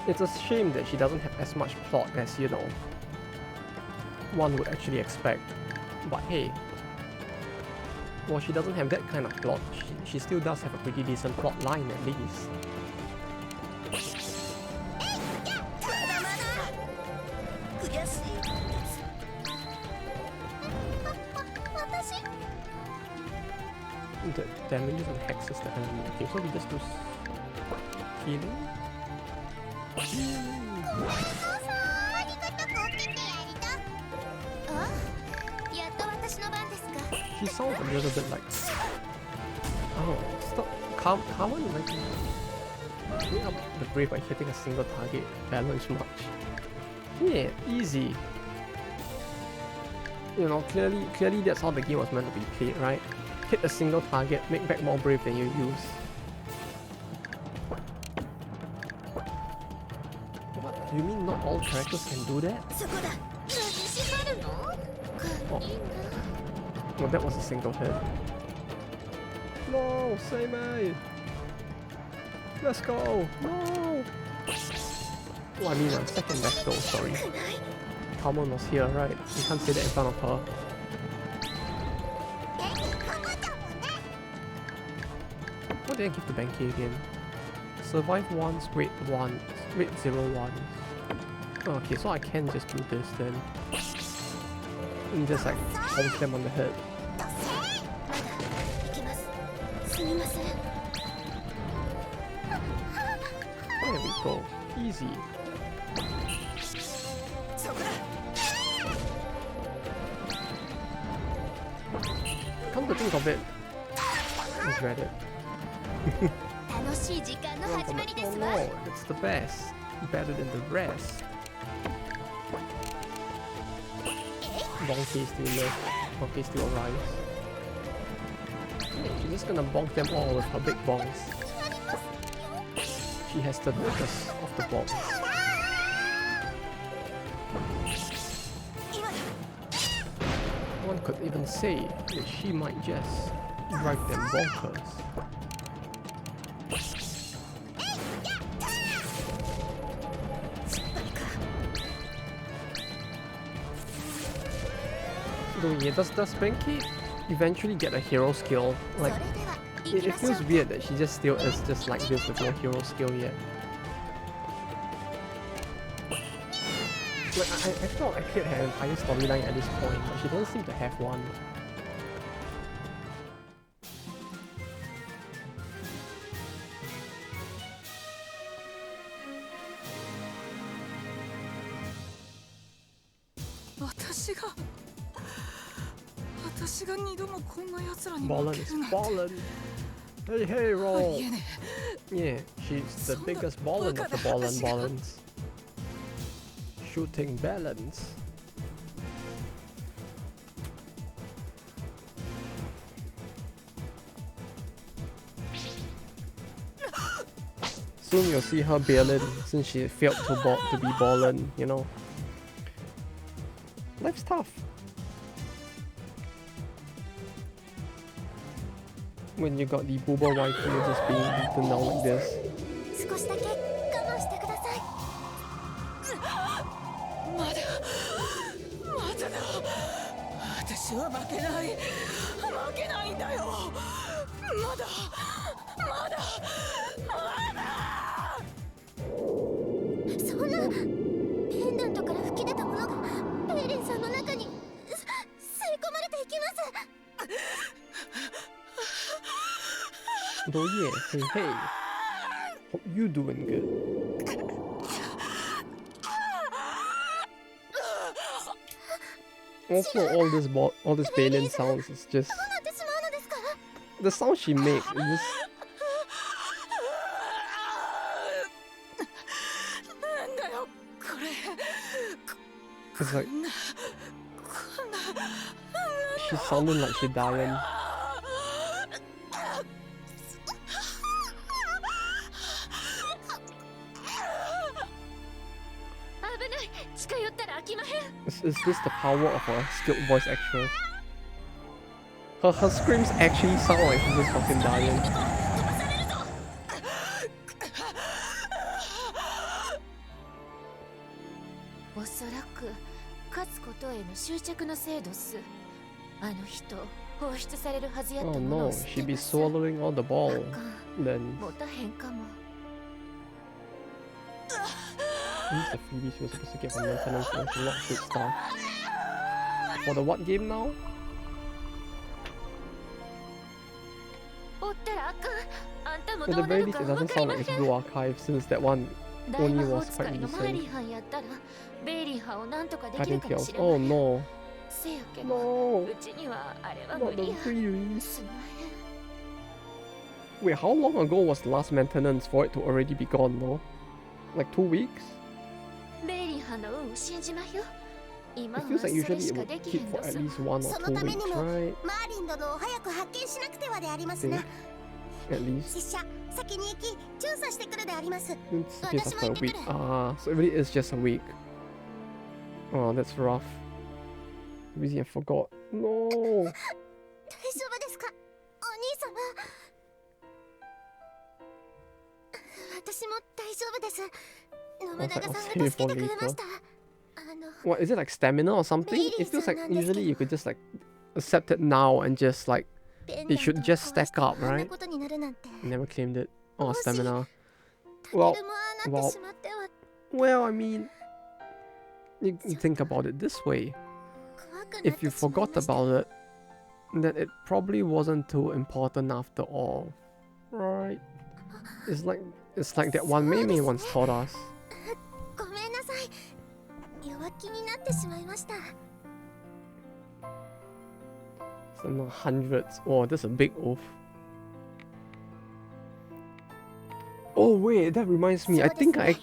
It's a shame that she doesn't have as much plot as, you know, one would actually expect. But hey, while she doesn't have that kind of plot, she still does have a pretty decent plot line at least. The damages and hexes the enemy. Okay, so we just do healing. She sounds a little bit like. Oh, stop. Kawan like bring up the brave by hitting a single target. Balance much. Yeah, easy. You know, clearly that's how the game was meant to be played, right? Hit a single target, make back more brave than you use. What? You mean not all characters can do that? Oh. Well, that was a single hit. No, save me! Let's go! No! Oh, I mean, I'm second best though, sorry. Kalman was here, right? You can't say that in front of her. What did I give to Benkei again? Survive once, rate 0 once. Okay, so I can just do this then. And just like punch them on the head. There we go. Easy. Come to think of it, I dread it. Oh no, it's the best. Better than the rest. Donkey still live. Donkey still arrives. Yeah, she's just gonna bonk them all with her big bonks. She has the biggest of the bonks. One could even say that she might just drive them bonkers. Though yeah, does Benkei eventually get a hero skill? Like, it feels weird that she just still is just like this with no hero skill yet. Like, I thought I cleared her entire storyline at this point, but she doesn't seem to have one. Ballin is ballin. Hey, roll! Yeah, she's the biggest ballin of the ballins. Shooting balance. Soon you'll see her bailing since she failed to be ballin, you know. Life's tough. When you got the booba waifu just being beaten down like this. 少しだけ我慢してください。まだだ。私は負けないんだよ。まだ。そんなペンダントから吹き出たものがベイリンさんの中に吸い込まれていきます。Oh yeah, hey. Hope you doing good. Also, all this bailing sounds is just the sound she makes. Is just it's like she's sounding like she's dying. Is this the power of a skilled voice actress? Her screams actually sound like she's just fucking dying. Oh no, she'd be swallowing all the ball. Then these the freebies she was supposed to get from maintenance and she lost good stuff. For the what game now? At the very least it doesn't sound like it's Blue Archive since that one only was quite recent. Guardian Tales. Oh no. No. Not the freebies. Wait, how long ago was the last maintenance for it to already be gone though? Like 2 weeks? It feels like usually it would keep for at least 1 or 2 weeks, right? Think. At least. It's just after a week. Ah, so it really is just a week. Oh, that's rough. Busy and forgot. No! I'll save it for later. What, is it like stamina or something? It feels like usually you could just like accept it now and just like it should just stack up, right? Never claimed it. Oh, stamina. Well, I mean, you think about it this way. If you forgot about it, then it probably wasn't too important after all, right? It's like that one meme once taught us. It's in the hundreds. Oh, that's a big oath. Oh wait, that reminds me. I think I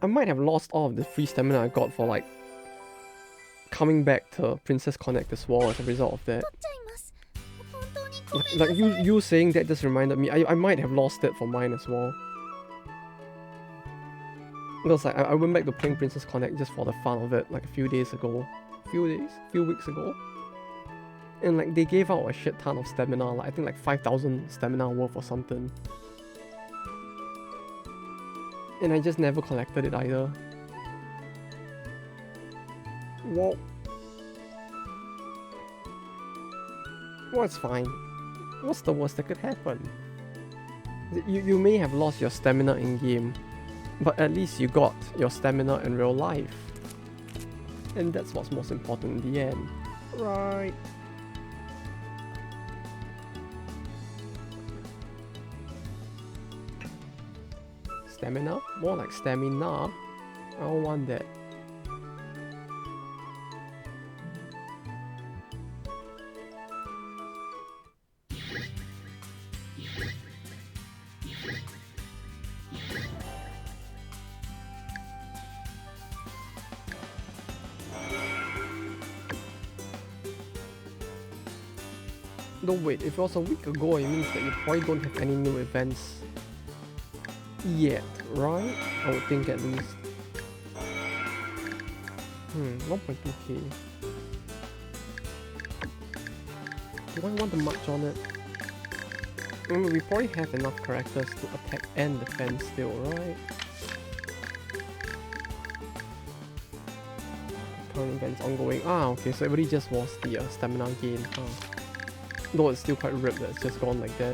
might have lost all of the free stamina I got for like coming back to Princess Connect as well as a result of that. Like you saying that just reminded me, I might have lost it for mine as well. Because like I went back to playing Princess Connect just for the fun of it like a few weeks ago. And like they gave out a shit ton of stamina, like I think like 5,000 stamina worth or something. And I just never collected it either. Well, it's fine. What's the worst that could happen? You may have lost your stamina in game, but at least you got your stamina in real life. And that's what's most important in the end. Right. Stamina? More like stamina. I don't want that. No, wait, if it was a week ago, it means that you probably don't have any new events yet, right? I would think at least. 1.2k. Do I want to march on it? I mean, we probably have enough characters to attack and defend still, right? Current events ongoing. Ah, okay, so it really just was the stamina gain. Though it's still quite ripped that it's just gone like that.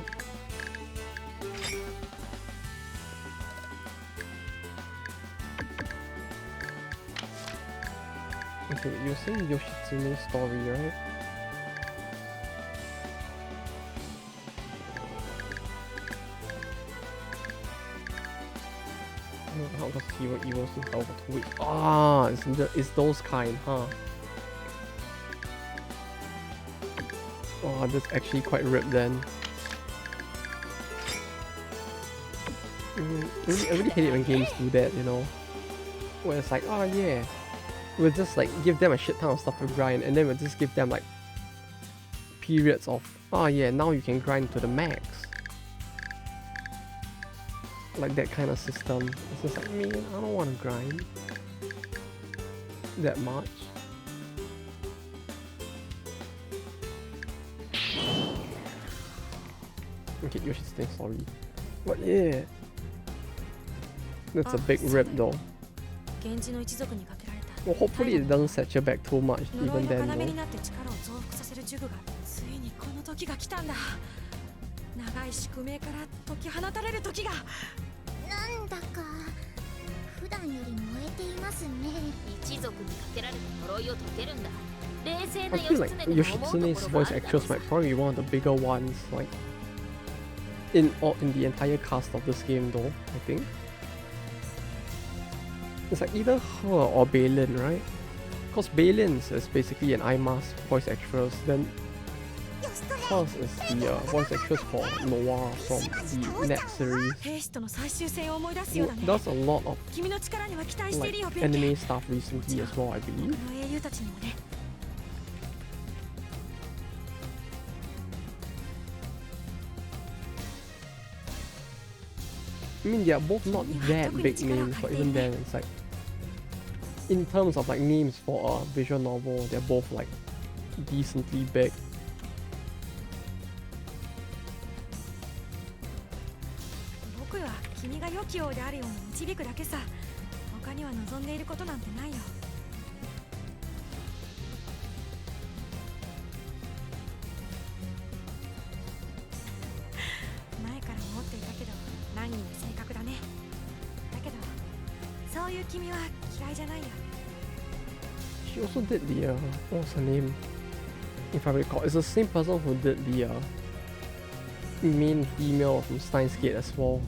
Okay, you're saying Yoshitsune's story, right? How does hero evils to hell for 2 weeks? Ah, it's those kind, huh? Oh, that's actually quite ripped then. I really hate it when games do that, you know? Where it's like, oh yeah, we'll just like give them a shit ton of stuff to grind, and then we'll just give them like periods of, oh yeah, now you can grind to the max. Like that kind of system. It's just like, man, I don't want to grind that much. Okay, Yoshitsune's sorry. But yeah, that's a big rip though. Well, hopefully it doesn't set you back too much even then though. 長い宿命から解き放たれる時がなんだか普段より燃えていますね。一族にかけられた呪いを解けるんだ。冷静な I feel like Yoshitsune's voice actress might probably be one of the bigger ones, like in the entire cast of this game though, I think. It's like either her or Balin, right? Because Balin is basically an IMAS voice actress, then Hers is the voice actress for Noir from the Net series, who does a lot of like anime stuff recently as well, I believe. I mean, they are both not that big names, but even then, it's like, in terms of like names for a visual novel, they're both like decently big. She also did the what's her name? If I recall, it's the same person who did the main female from Steins Gate as well.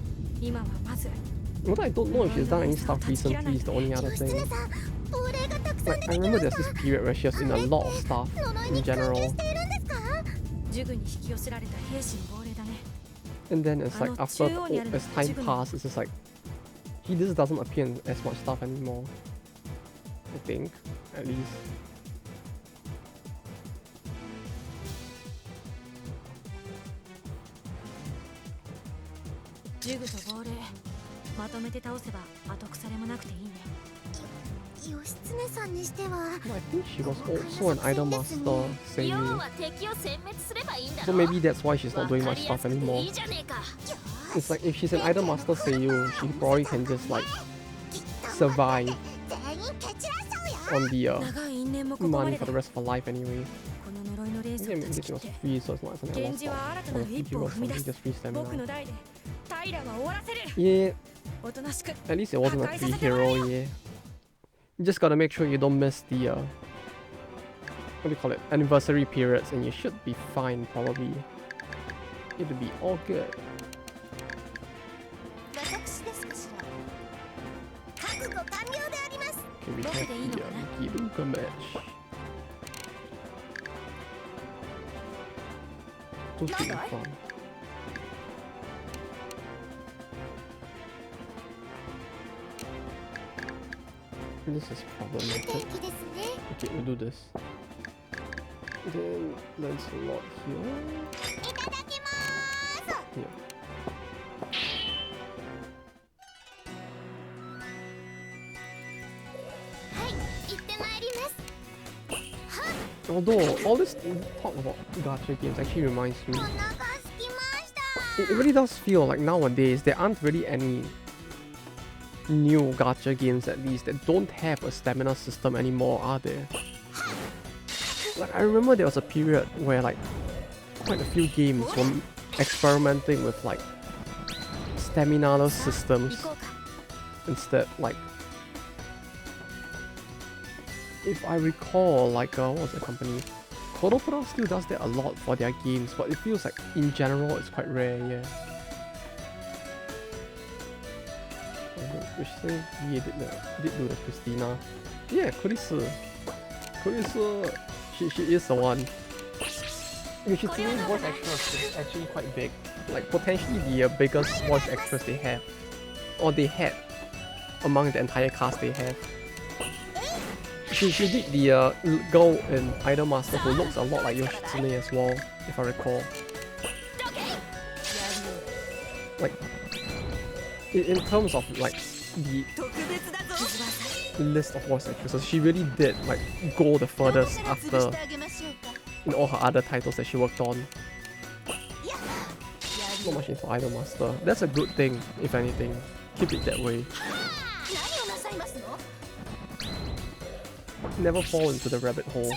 But I don't know if she's done any stuff recently, is the only other thing. Like, I remember there's this period where she was in a lot of stuff in general. And then it's like after as time passed, it's just like he just doesn't appear in as much stuff anymore. I think, at least. I think she was also an idol master, Seiyu. So maybe that's why she's not doing much stuff anymore. It's like if she's an idol master Seiyu, she probably can just like survive on the money for the rest of her life anyway. Maybe this was free, so it's not something I lost out. Or if you something just free stamina. Yeah, at least it wasn't a free hero, yeah. You just gotta make sure you don't miss the what do you call it, anniversary periods, and you should be fine probably. It'll be all good. Okay, we have the Kiruka match. So should be fun. This is problematic. Okay, we'll do this. Then there's a lot here. Yeah. Although all this talk about gacha games actually reminds me, it really does feel like nowadays there aren't really any new gacha games, at least, that don't have a stamina system anymore, are there? Like, I remember there was a period where like quite a few games were experimenting with like stamina-less systems instead. Like, if I recall, like what was the company? Koropura still does that a lot for their games, but it feels like in general it's quite rare, yeah. Which thing? Yeah, did do the Christina. Yeah, Kurisu. She is the one. Yoshizune's voice actress is actually quite big. Like, potentially the biggest voice actress they have. Or they had among the entire cast they have. She did the girl in Idol Master who looks a lot like Yoshitsune as well, if I recall. Like, in terms of like the list of voice actresses, she really did like go the furthest after in all her other titles that she worked on. Not much into Idol Master. That's a good thing, if anything. Keep it that way. Never fall into the rabbit hole.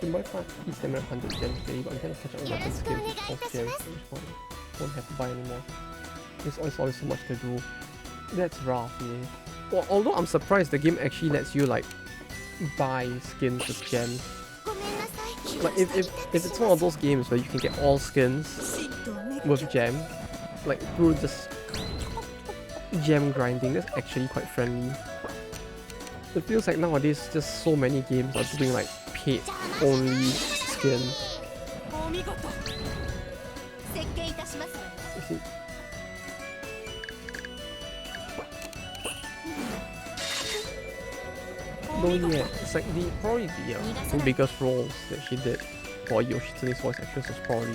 You might find he's 100 gems today, but I'm trying to catch up with weapon skills with 12 gems, which won't have to buy anymore. There's always so much to do. That's rough, yeah. Well, although I'm surprised the game actually lets you like buy skins with gems. Like if it's one of those games where you can get all skins with gems, like through just gem grinding, that's actually quite friendly. It feels like nowadays just so many games are doing like paid only skins. Though yeah, it's like probably the biggest roles that she did for Yoshitsune's voice actress was probably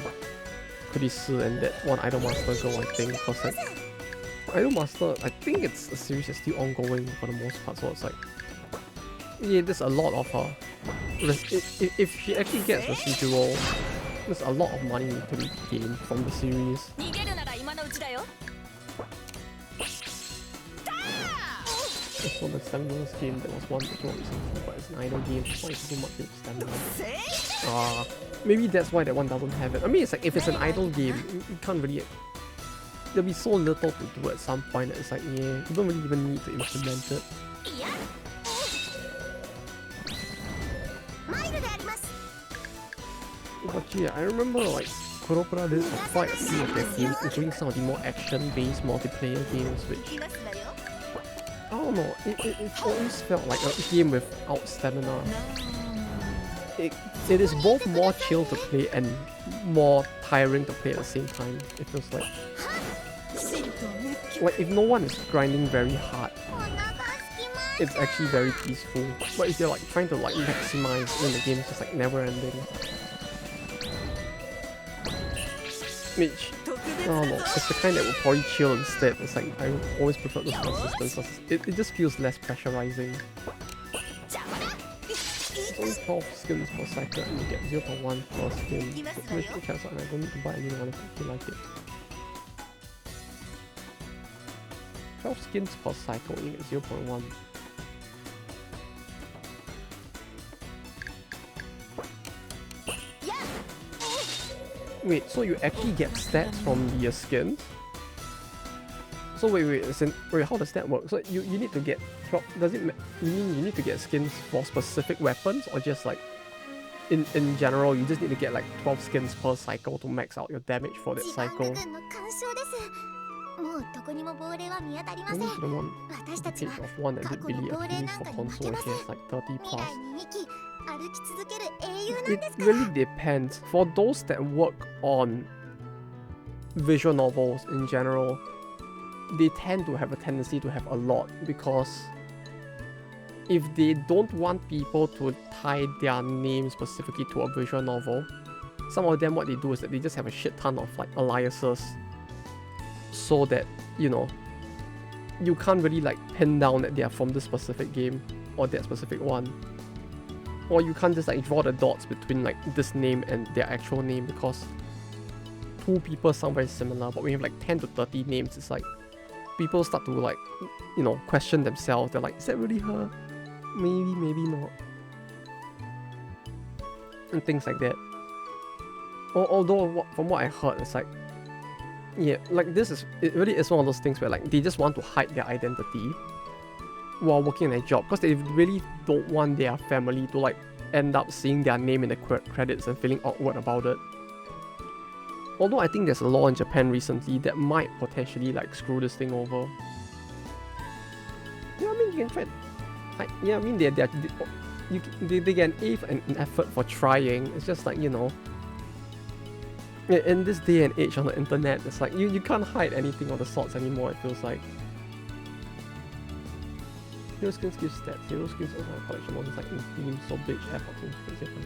Kurisu and that one Idol Master girl, I think, because like Idol Master, I think it's a series that's still ongoing for the most part, so it's like, yeah, there's a lot of her. If she actually gets residual, there's a lot of money to be gained from the series. So the stamina game, that was one that was recently, but it's an idle game, so it's too much with stamina. Maybe that's why that one doesn't have it. I mean, it's like if it's an idle game, you can't really. There'll be so little to do at some point that it's like, yeah, you don't really even need to implement it. But yeah, I remember like Koropura did quite a few of their games, including some of the more action-based multiplayer games, which I don't know, it always felt like a game without stamina. It is both more chill to play and more tiring to play at the same time. It feels like if no one is grinding very hard, it's actually very peaceful. But if you're like trying to like maximize, then the game is just like never ending. Which, I don't know, it's the kind that would probably chill instead. It's like, I always prefer those kind of systems because it just feels less pressurizing. It's only 12 skins per cycle and you get 0.1 per skin. Which chance and I don't need to buy anyone if I feel like it. 12 skins per cycle, you get 0.1. Wait, so you actually get stats from the skins? So wait, how does that work? So you need to get 12, does it you mean you need to get skins for specific weapons, or just like in general you just need to get like 12 skins per cycle to max out your damage for that cycle? Only to the one page of one that did really appeals for console and she has like 30 plus. It really depends. For those that work on visual novels in general, they tend to have a tendency to have a lot because if they don't want people to tie their name specifically to a visual novel, some of them what they do is that they just have a shit ton of like aliases, so that, you know, you can't really like pin down that they are from this specific game or that specific one. Or you can't just like draw the dots between like this name and their actual name, because two people sound very similar, but when you have like 10 to 30 names, it's like people start to like, you know, question themselves. They're like, is that really her? Maybe, maybe not. And things like that. Although from what I heard, it's like, yeah, like it really is one of those things where like they just want to hide their identity while working their job, because they really don't want their family to like end up seeing their name in the credits and feeling awkward about it. Although I think there's a law in Japan recently that might potentially like screw this thing over. Yeah, I mean, you can try. Yeah, I mean, they get an A and an effort for trying. It's just like, you know, in this day and age on the internet, it's like you can't hide anything of the sorts anymore, it feels like. Hero skins give stats. Hero skins also have collection models like in themes, so bitch, airports, and things.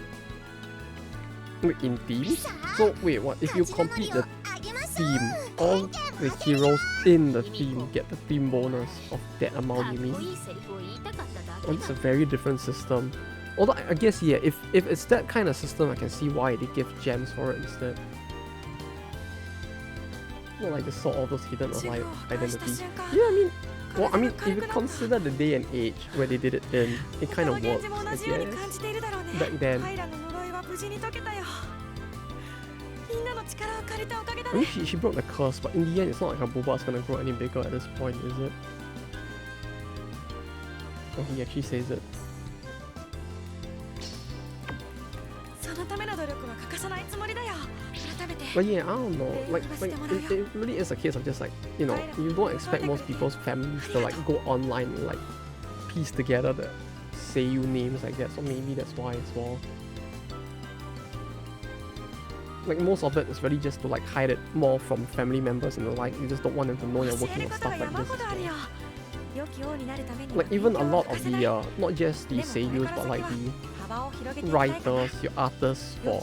Wait, in themes? So wait, what? If you complete the theme, all the heroes in the theme get the theme bonus of that amount, you mean? Oh, it's a very different system. Although I guess, yeah, if it's that kind of system, I can see why they give gems for it instead. Not like just saw all those hidden identities. Yeah, I mean, well, I mean, if you consider the day and age where they did it in, it kind of works, I guess. Back then. I mean, she broke the curse, but in the end, it's not like her boba is gonna grow any bigger at this point, is it? Oh, he actually says it. But yeah, I don't know, like it really is a case of just like, you know, you don't expect most people's families to like go online and like piece together the Seiyu names like that, so maybe that's why as well. Like most of it is really just to like hide it more from family members and the like. You just don't want them to know you're working on stuff like this as well. Like even a lot of the, not just the seiyus, but like the writers, your artists for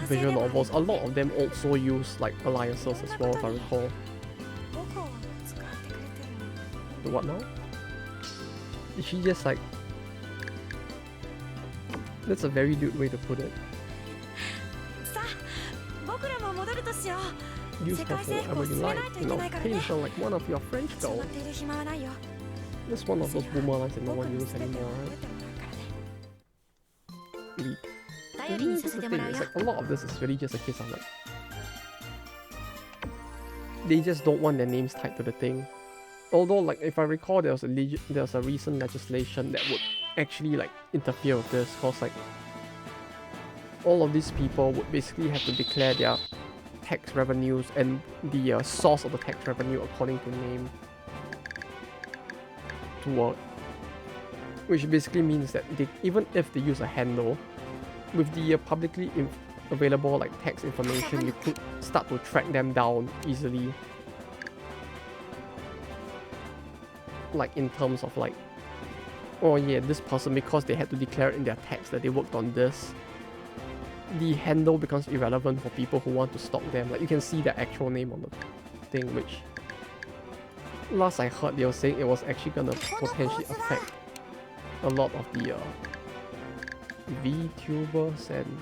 visual novels, a lot of them also use like aliases as well, if I recall. The what now? Is she just like... That's a very good way to put it. Use her for whatever you like, you know, paint her like one of your French girls. That's one of those boomer lines that no one uses anymore, right? That's the thing, it's like a lot of this is really just a case of like... They just don't want their names tied to the thing. Although, like, if I recall, there was a recent legislation that would actually like interfere with this, cause like all of these people would basically have to declare their tax revenues and the source of the tax revenue according to name to work. Which basically means that they, even if they use a handle, with the publicly available like tax information, you could start to track them down easily. Like in terms of like, oh yeah, this person, because they had to declare in their tax that they worked on this, the handle becomes irrelevant for people who want to stalk them. Like you can see their actual name on the thing, which last I heard they were saying it was actually gonna potentially affect a lot of the VTubers and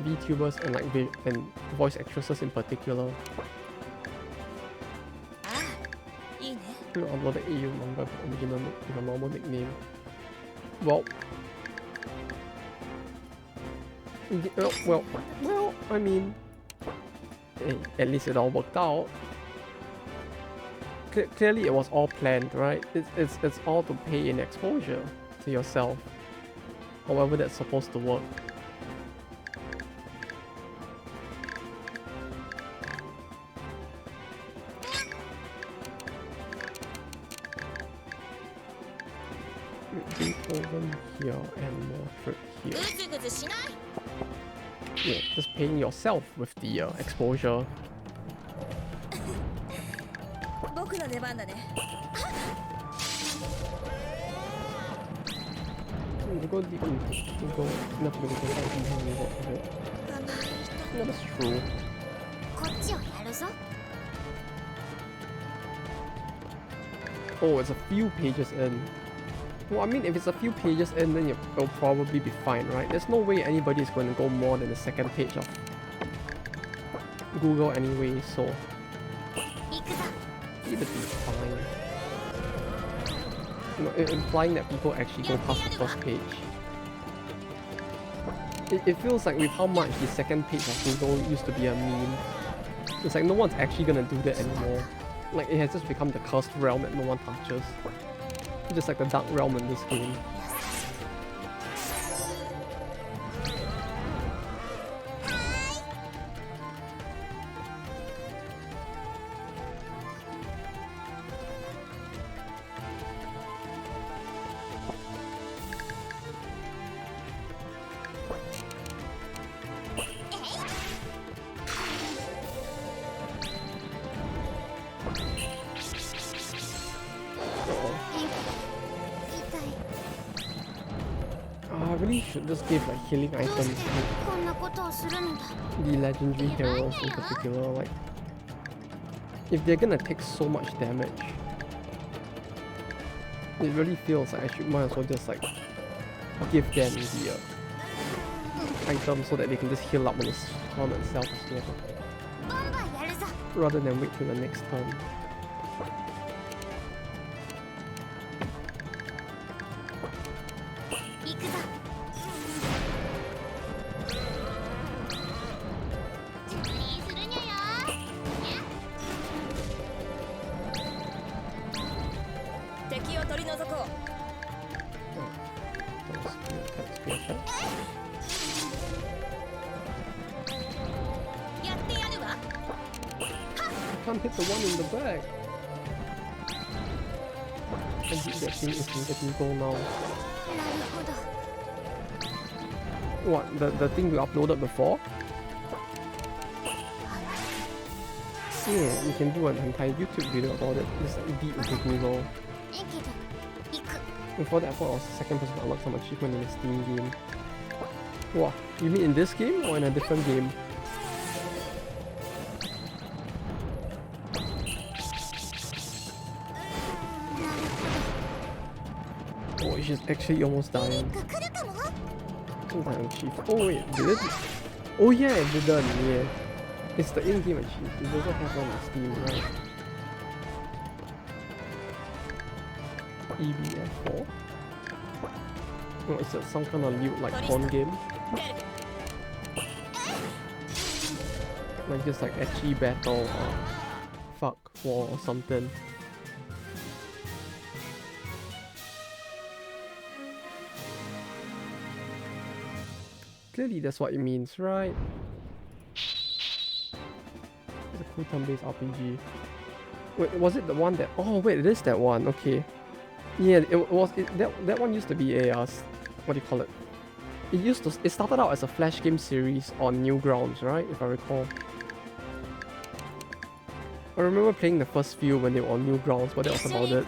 VTubers and like and voice actresses in particular. You know, upload the Eiyu manga original with a normal nickname. Well, I mean, at least it all worked out. Clearly, it was all planned, right? It's all to pay in exposure to yourself, however that's supposed to work. Beethoven here and Morford here. Yeah, just paying yourself with the exposure. Go deep into Google. Enough to go into it. No, that's true. こっちをやるぞ Oh, it's a few pages in. Well, I mean, if it's a few pages in, then it'll probably be fine, right? There's no way anybody is going to go more than the second page of Google anyway, so 行くぞ it'll be fine. You know, implying that people actually go past the first page. It feels like with how much the second page of Google used to be a meme, it's like no one's actually gonna do that anymore. Like it has just become the cursed realm that no one touches. Just like the dark realm in this game. I really should just give like healing どう items して to こんなことをするのだ the legendary heroes in particular. Like, if they're gonna take so much damage, it really feels like I should might as well just like give them the item so that they can just heal up on its turn itself as well, ボンバーやるぞ rather than wait till the next turn. 行くぞ蹂躙するにゃよ敵を取り除こう やってやるわ Can't hit the one in the back. And that thing is getting goal now. なるほど What, the thing we uploaded before? Yeah, you can do an entire YouTube video about it. Just like deep into Google. ええけど行く Before that, I thought I was the second person to unlock some achievement in a Steam game. Wow, you mean in this game or in a different game? Oh, she's actually almost dying. が来るかも Sometime achieve. Oh wait, did it? Oh yeah, it didn't. Yeah, it's the in-game achieve. It doesn't have one on Steam, right? EBF4. Oh, is that some kind of loot like porn game? Like just like ecchi battle or fuck war or something. Clearly that's what it means, right? It's a cool turn-based RPG. Wait, was it the one that... Oh wait, it is that one, okay. Yeah, that one used to be a, what do you call it? It started out as a flash game series on Newgrounds, right? If I recall. I remember playing the first few when they were on Newgrounds, but that was about it.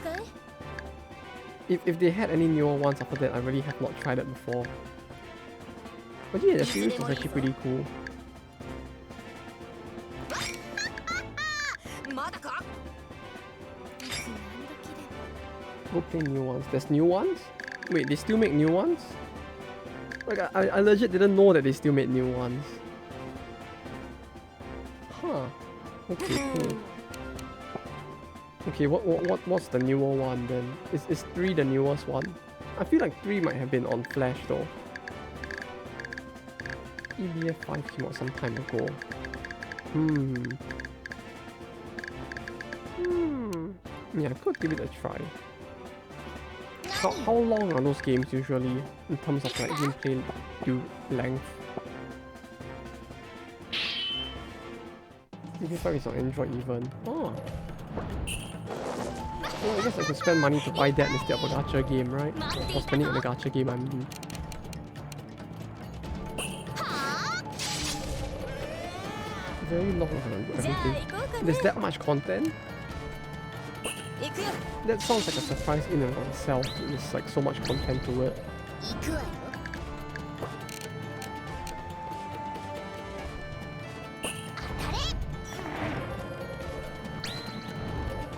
If they had any newer ones after that, I really have not tried it before. But yeah, the series was actually pretty cool. まだか Go play new ones. There's new ones? Wait, they still make new ones? Like, I legit didn't know that they still made new ones. Huh. Okay, cool. Okay, what's the newer one then? Is 3 the newest one? I feel like 3 might have been on Flash though. EBF5 came out some time ago. Yeah, I could give it a try. How long are those games usually in terms of like gameplay length? EBF5 is on Android even. Oh. Well, I guess I could spend money to buy that instead of a gacha game, right? Or spending on a gacha game, I mean. Very long of everything. There's that much content? That sounds like a surprise in and of itself. There's like so much content to it. 行くわよ。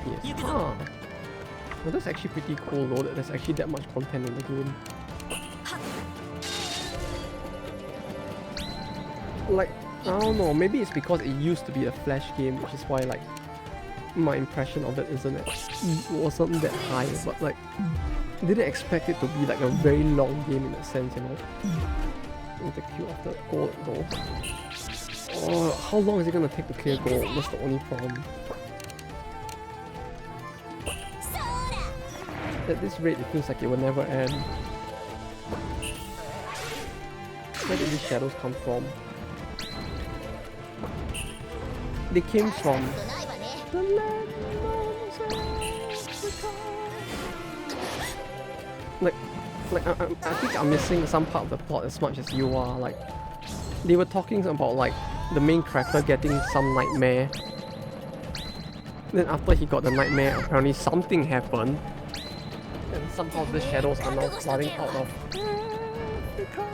当たれ。 Yes. Ah. Well, that's actually pretty cool though, that there's actually that much content in the game. Like, I don't know, maybe it's because it used to be a Flash game, which is why like my impression of it wasn't that high, but like didn't expect it to be like a very long game in a sense, you know. With the queue after gold though. Oh, how long is it gonna take to clear gold? That's the only problem. At this rate, it feels like it will never end. Where did these shadows come from? They came from the land I think I'm missing some part of the plot as much as you are. Like, they were talking about like the main character getting some nightmare. Then after he got the nightmare, apparently something happened. And somehow the shadows are now flooding out of Africa.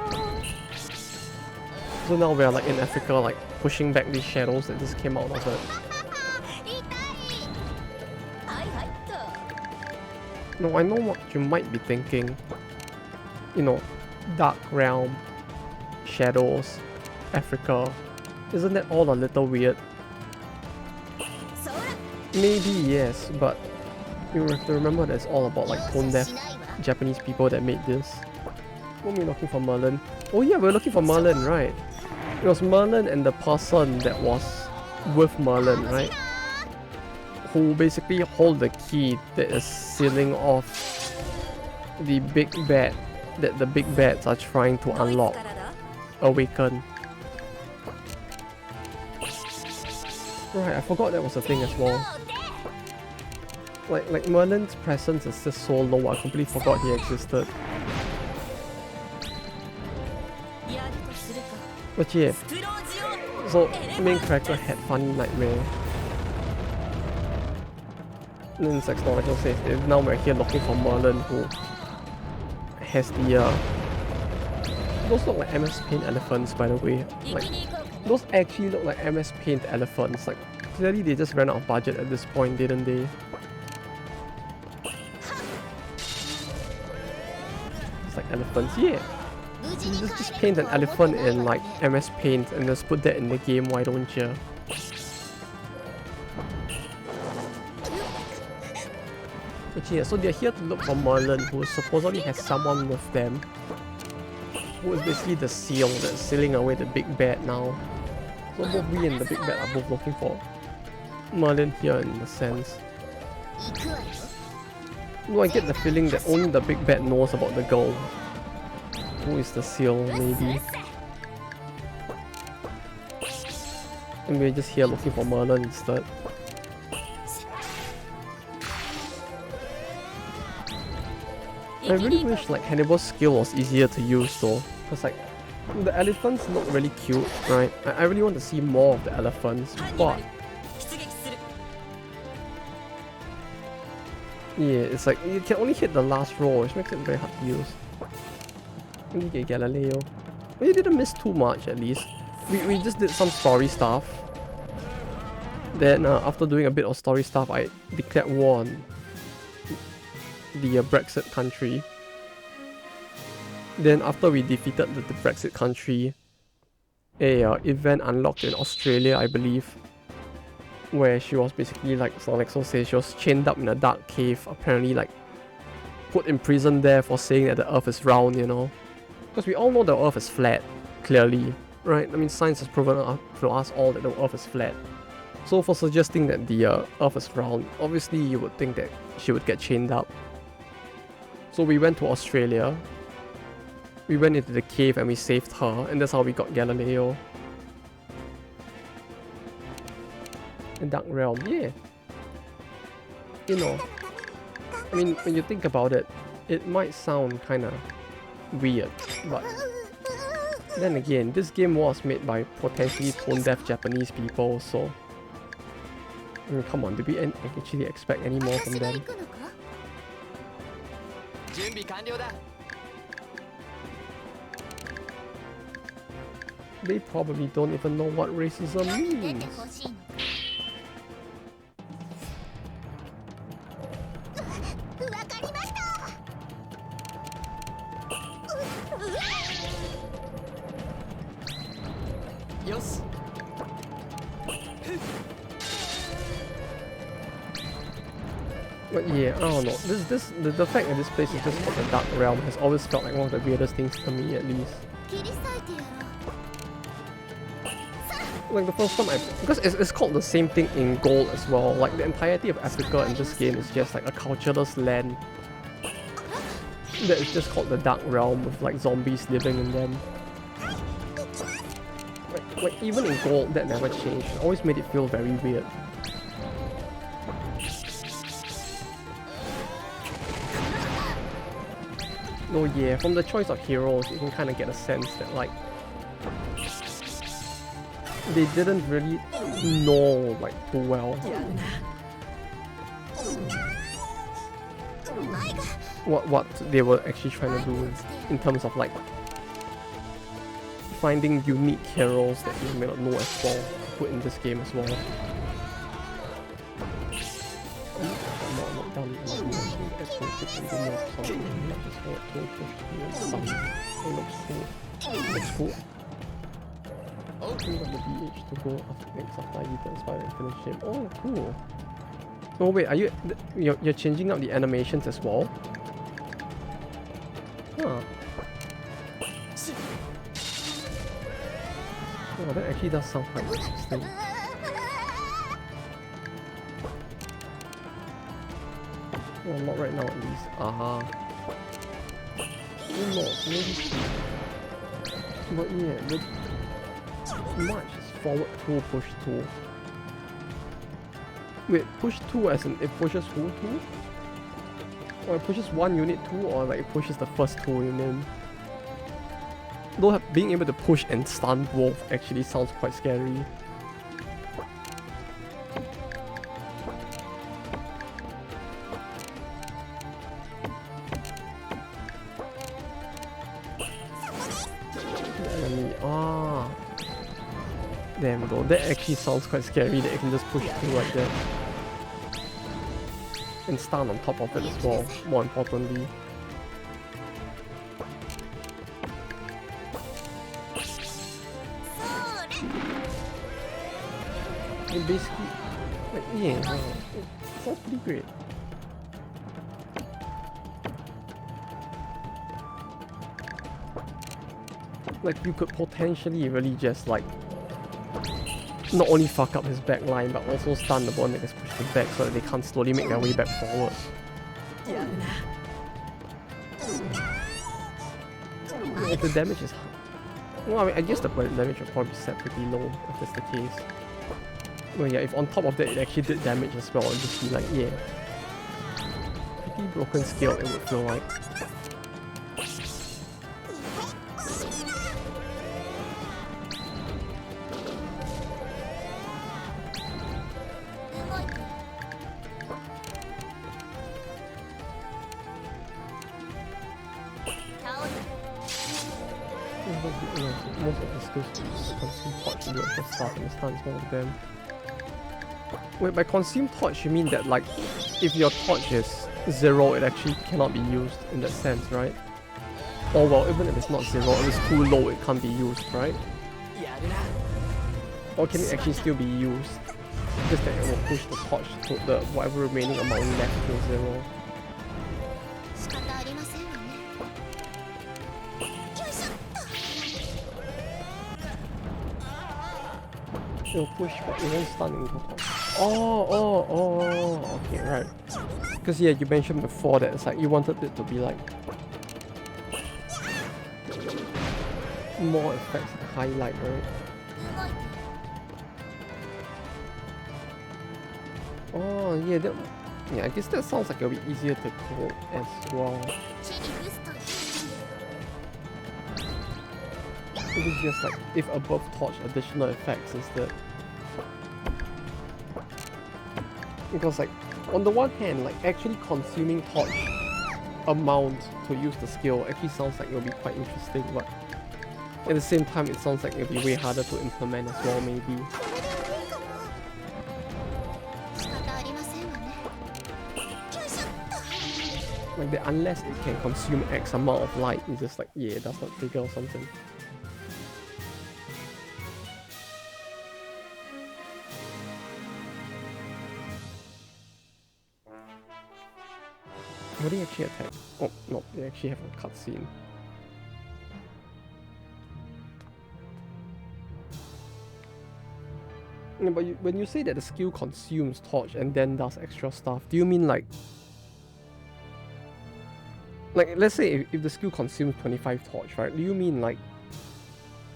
So now we're like in Africa, like pushing back these shadows that just came out of it. No, I know what you might be thinking. You know, Dark Realm, shadows, Africa. Isn't that all a little weird? Maybe yes, but you have to remember that it's all about like tone-deaf Japanese people that made this. When we're looking for Merlin. Oh yeah, we're looking for Merlin, right? It was Merlin and the person that was with Merlin, right? Who basically hold the key that is sealing off the big bad that the big bads are trying to unlock. Awaken. Right, I forgot that was a thing as well. Like Merlin's presence is just so low, I completely forgot he existed. But yeah, so main character had funny nightmare. And then Sex Knowledge says now we're here looking for Merlin, who has the those look like MS Paint elephants, by the way. Like, those actually look like MS Paint elephants. Like, clearly they just ran out of budget at this point, didn't they? It's like elephants, yeah. You just paint an elephant in like MS Paint and just put that in the game, why don't you? But yeah, so they're here to look for Merlin, who supposedly has someone with them. Who is basically the seal that's sealing away the big bad now. So both we and the big bad are both looking for Merlin here in a sense. No, I get the feeling that only the big bad knows about the girl. Who is the seal, maybe? And we're just here looking for Merlin instead. I really wish like Hannibal's skill was easier to use though, because like the elephants look really cute, right? I really want to see more of the elephants, but yeah, it's like you can only hit the last row, which makes it very hard to use. You get Galileo. We didn't miss too much at least. We just did some story stuff. Then after doing a bit of story stuff, I declared war on the Brexit country. Then after we defeated the Brexit country, a event unlocked in Australia, I believe, where she was basically like Sonexo says, she was chained up in a dark cave, apparently like put in prison there for saying that the earth is round, you know. Because we all know the earth is flat, clearly, right? I mean, science has proven to us all that the earth is flat. So for suggesting that the earth is round, obviously you would think that she would get chained up. So we went to Australia, we went into the cave and we saved her, and that's how we got Galileo. In Dark Realm, yeah. You know, I mean, when you think about it, it might sound kinda weird, but then again, this game was made by potentially tone-deaf Japanese people, so I mean, come on, did we actually expect any more from them? They probably don't even know what racism means. But yeah, I don't know. The fact that this place is just called the Dark Realm has always felt like one of the weirdest things to me, at least. Like the first time because it's called the same thing in Gold as well. Like the entirety of Africa in this game is just like a cultureless land that is just called the Dark Realm with like zombies living in them. Like even in Gold that never changed. It always made it feel very weird. Oh yeah, from the choice of heroes you can kind of get a sense that like they didn't really know like too well what they were actually trying to do in terms of like finding unique heroes that you may not know as well to put in this game as well. Think of the BH to go after you can inspire and finish him. Oh, cool. Oh wait, are you're changing up the animations as well? Huh. Oh, that actually does sound quite interesting. Well, not right now at least. No, maybe. But yeah, much is forward 2, push 2. Wait, push 2 as in it pushes who 2? Or it pushes one unit 2, or like it pushes the first 2 you mean? Though being able to push and stun both actually sounds quite scary. Damn though, that actually sounds quite scary that you can just push through like that. And stun on top of it as well, more importantly. And basically, like, yeah, it sounds pretty great. Like, you could potentially really just like not only fuck up his back line, but also stun the one that gets pushed them back so that they can't slowly make their way back forward. If the damage is... Well, I mean, I guess the damage will probably be set pretty low if that's the case. Well, yeah, if on top of that it actually did damage as well, it'd just be like, yeah. Pretty broken scale it would feel like. Most of the skills consume torch to do extra stuff, and the stun is one of them. Wait, by consume torch you mean that like if your torch is 0 it actually cannot be used in that sense, right? Or well, even if it's not 0, if it's too low it can't be used, right? Or can it actually still be used? Just that it will push the torch to the whatever remaining amount left to 0. It'll push, but it won't stun into torch. Oh, okay, right. Because yeah, you mentioned before that it's like you wanted it to be like more effects to highlight, right? Oh yeah, I guess that sounds like it'll be easier to code as well. It is just like if above torch additional effects instead. Because like, on the one hand, like actually consuming torch amount to use the skill actually sounds like it'll be quite interesting, but at the same time it sounds like it'll be way harder to implement as well, maybe. Like that, unless it can consume X amount of light, it's just like, yeah, it does not trigger or something. What do they actually attack? Oh, no, they actually have a cutscene. Yeah, but when you say that the skill consumes torch and then does extra stuff, do you mean like let's say if the skill consumes 25 torch, right? Do you mean like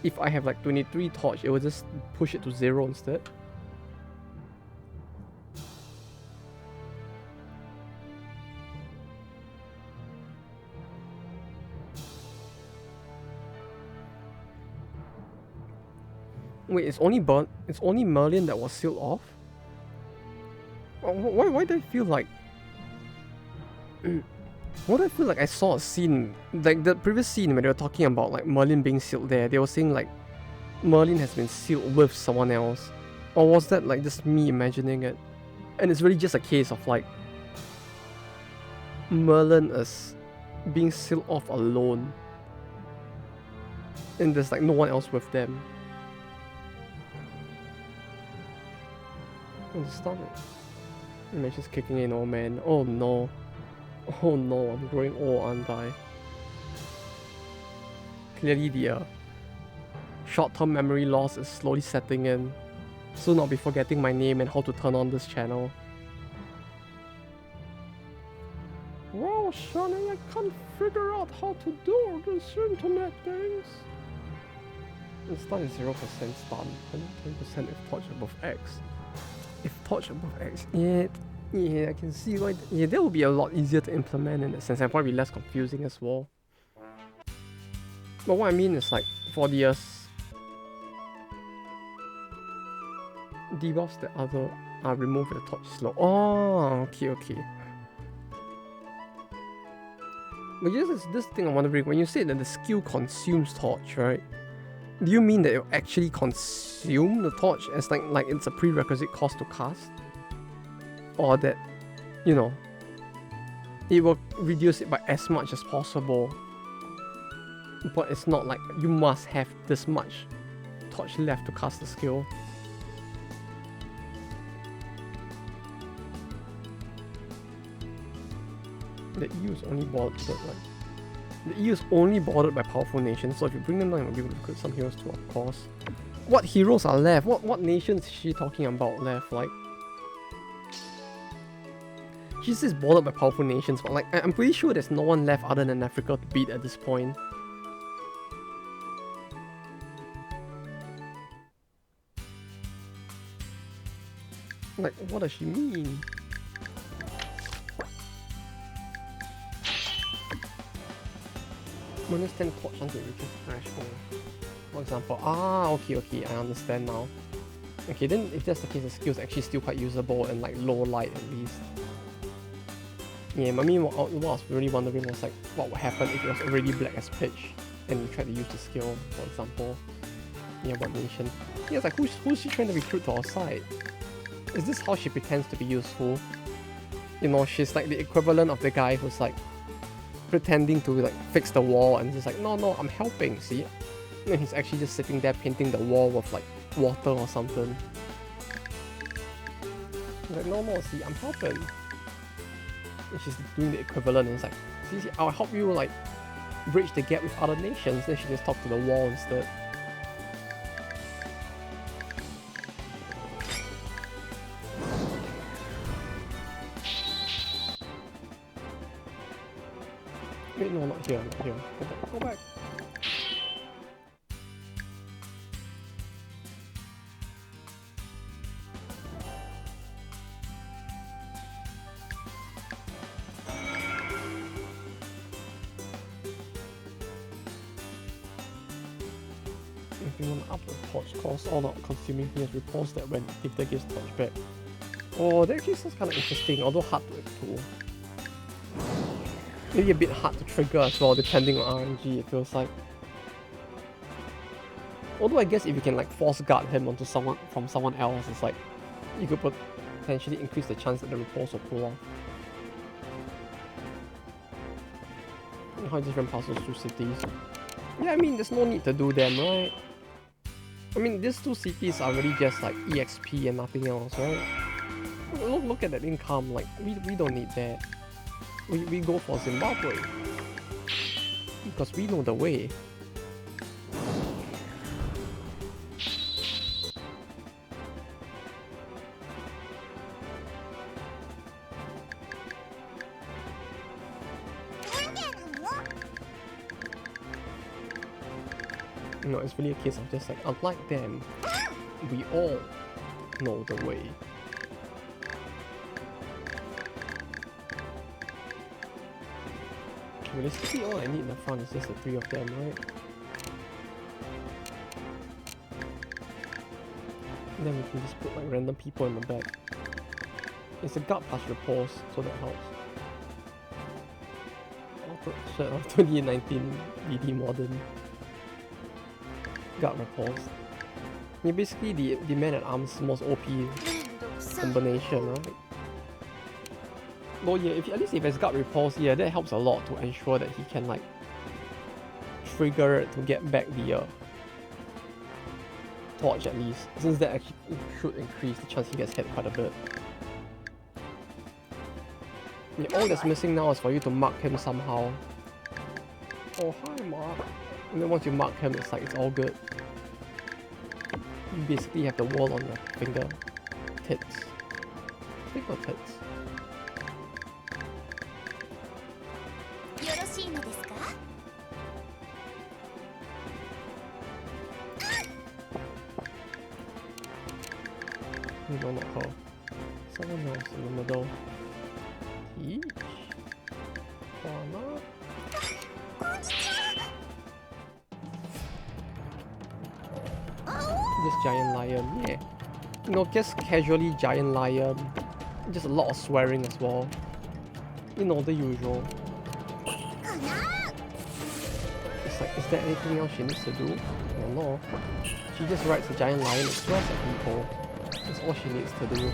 if I have like 23 torch, it will just push it to 0 instead? Wait, it's only Merlin that was sealed off? Why do I feel like why do I feel like I saw a scene, like the previous scene where they were talking about like Merlin being sealed there, they were saying like Merlin has been sealed with someone else. Or was that like just me imagining it? And it's really just a case of like Merlin is being sealed off alone and there's like no one else with them. Understand it. And it's just kicking in, oh man. Oh no. Oh no, I'm growing old, aren't I? Clearly the short-term memory loss is slowly setting in. Soon I'll be forgetting my name and how to turn on this channel. Wow, Shani, I can't figure out how to do this internet things. Stun is 0% stun, 110% if torch above X. If torch above X, yeah, I can see why. Yeah, that would be a lot easier to implement in that sense, and probably less confusing as well. But what I mean is like for the debuffs that are removed with the torch slow. Oh, okay. But this thing I'm wondering, when you say that the skill consumes torch, right? Do you mean that it will actually consume the torch as like it's a prerequisite cost to cast? Or that, you know, it will reduce it by as much as possible, but it's not like you must have this much torch left to cast the skill? The EU is only bothered by powerful nations, so if you bring them down, you'll be able to recruit some heroes too, of course. What heroes are left? What nations is she talking about left? Like, she says bothered by powerful nations, but like, I'm pretty sure there's no one left other than Africa to beat at this point. Like, what does she mean? Minus 10 torch until it reaches threshold. For example. Okay, I understand now. Okay, then if that's the case, the skill is actually still quite usable and like low light at least. Yeah, I mean, what I was really wondering was like, what would happen if it was already black as pitch and you tried to use the skill, for example. Yeah, what nation? Yeah, it's like, who's she trying to recruit to our side? Is this how she pretends to be useful? You know, she's like the equivalent of the guy who's like pretending to like fix the wall and just like, no, I'm helping, see? And he's actually just sitting there painting the wall with like water or something. Like, no, see, I'm helping. And she's doing the equivalent and it's like, see, I'll help you like bridge the gap with other nations. Then she just talk to the wall instead. Wait, no, not here. Go back. If you want to up the torch cost, all not consuming heals reports that when if that gives torch back. Oh, that actually sounds kind of interesting, although hard to maybe a bit hard to trigger as well, depending on RNG, it feels like. Although I guess if you can like force guard him onto someone from someone else, it's like you could potentially increase the chance that the repulse will pull off. How I just ran past those two cities. Yeah, I mean, there's no need to do them, right? I mean, these two cities are really just like EXP and nothing else, right? Look at that income, like, we don't need that. We go for Zimbabwe. Because we know the way. No, it's really a case of just like, unlike them, we all know the way. Realistically, all I need in the front is just the three of them, right? And then we can just put like random people in the back. It's a guard plus repulse, so that helps. I'll put shirt of 2019 DD Modern. Guard repulse. Yeah, basically the man at arms most OP combination, right? Though yeah, at least if it's guard repulse, yeah, that helps a lot to ensure that he can like trigger it to get back the torch at least, since that actually should increase the chance he gets hit quite a bit. Yeah, all that's missing now is for you to mark him somehow. Oh hi Mark. And then once you mark him, it's like it's all good. You basically have the wall on your finger tits. Finger tits. No, not her. Someone else in the middle. Each. Corner. Just giant lion, yeah. You know, just casually giant lion. Just a lot of swearing as well. You know, the usual. It's like, is there anything else she needs to do? No. She just rides a giant lion and swears at people. That's all she needs to do.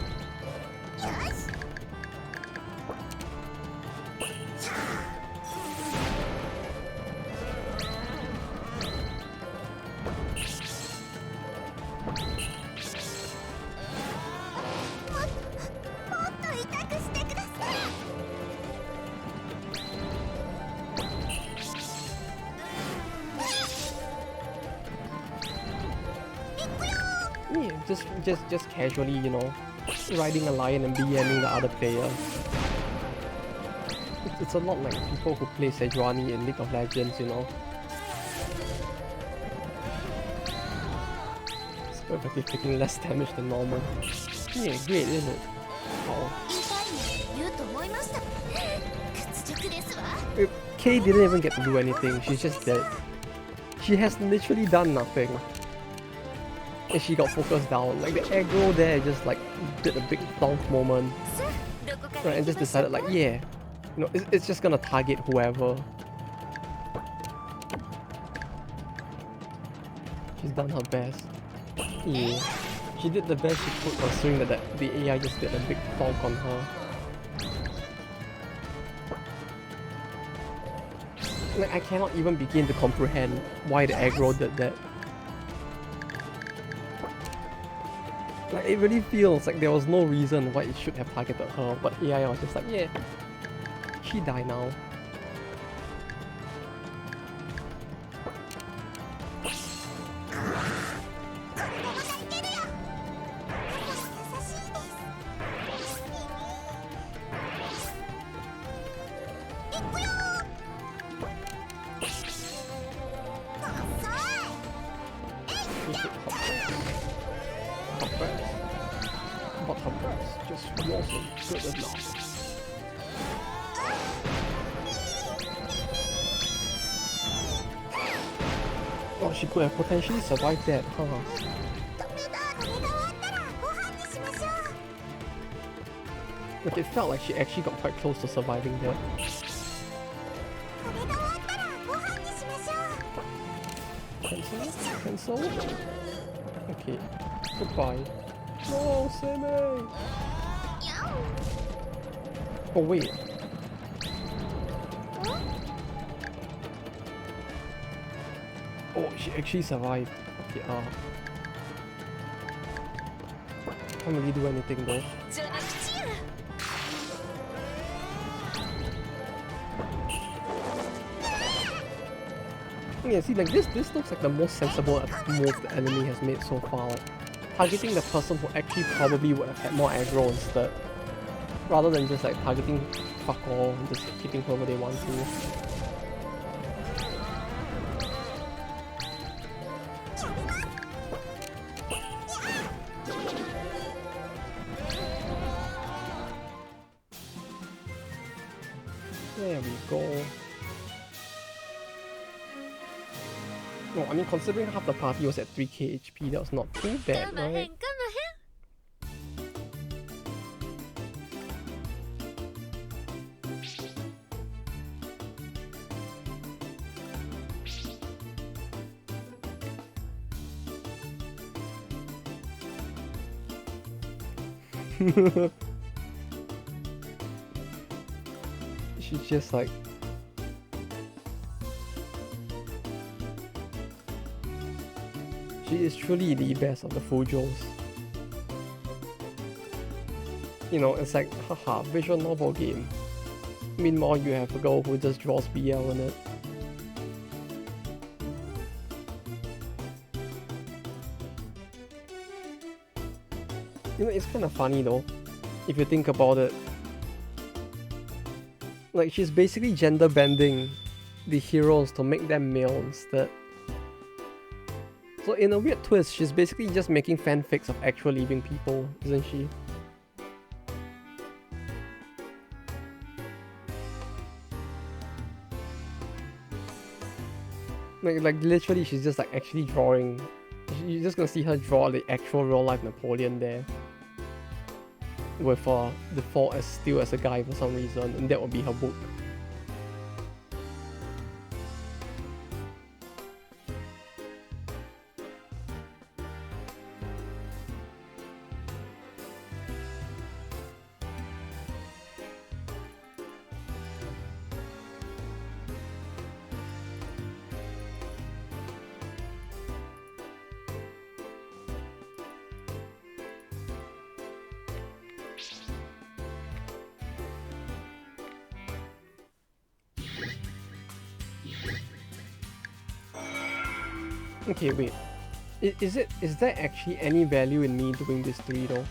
Just casually, you know, riding a lion and BMing the other player. It's a lot like people who play Sejuani in League of Legends, you know. It's perfectly taking less damage than normal. Yeah, great, isn't it? Oh. Kay didn't even get to do anything, she's just dead. She has literally done nothing. And she got focused down. Like the aggro there just like did a big thump moment. Right, and just decided like, yeah, you know, it's just gonna target whoever. She's done her best. Yeah. She did the best she could considering that the AI just did a big thump on her. Like I cannot even begin to comprehend why the aggro did that. Like, it really feels like there was no reason why it should have targeted her, but AI was just like, yeah, she died now. Oh, she could have potentially survived that, huh? Like, it felt like she actually got quite close to surviving there. Cancel? Okay. Goodbye. No, Seme! Oh, wait. Oh, she actually survived. Okay, can't really do anything though. Yeah, see, like this looks like the most sensible move the enemy has made so far. Like, targeting the person who actually probably would have had more aggro instead, rather than just like targeting fuck all and just hitting whoever they want to. There we go. Oh, I mean, considering half the party was at 3k HP, that was not too bad, right? She's just like... She is truly the best of the Fujos. You know, it's like, haha, visual novel game. Meanwhile, you have a girl who just draws BL in it. You know, it's kind of funny though, if you think about it. Like, she's basically gender bending the heroes to make them male instead. So in a weird twist, she's basically just making fanfics of actual living people, isn't she? Like literally, she's just like actually drawing. You're just gonna see her draw the actual real life Napoleon there, with default as still as a guy for some reason, and that will be her book. Okay, wait. Is there actually any value in me doing this 3 though?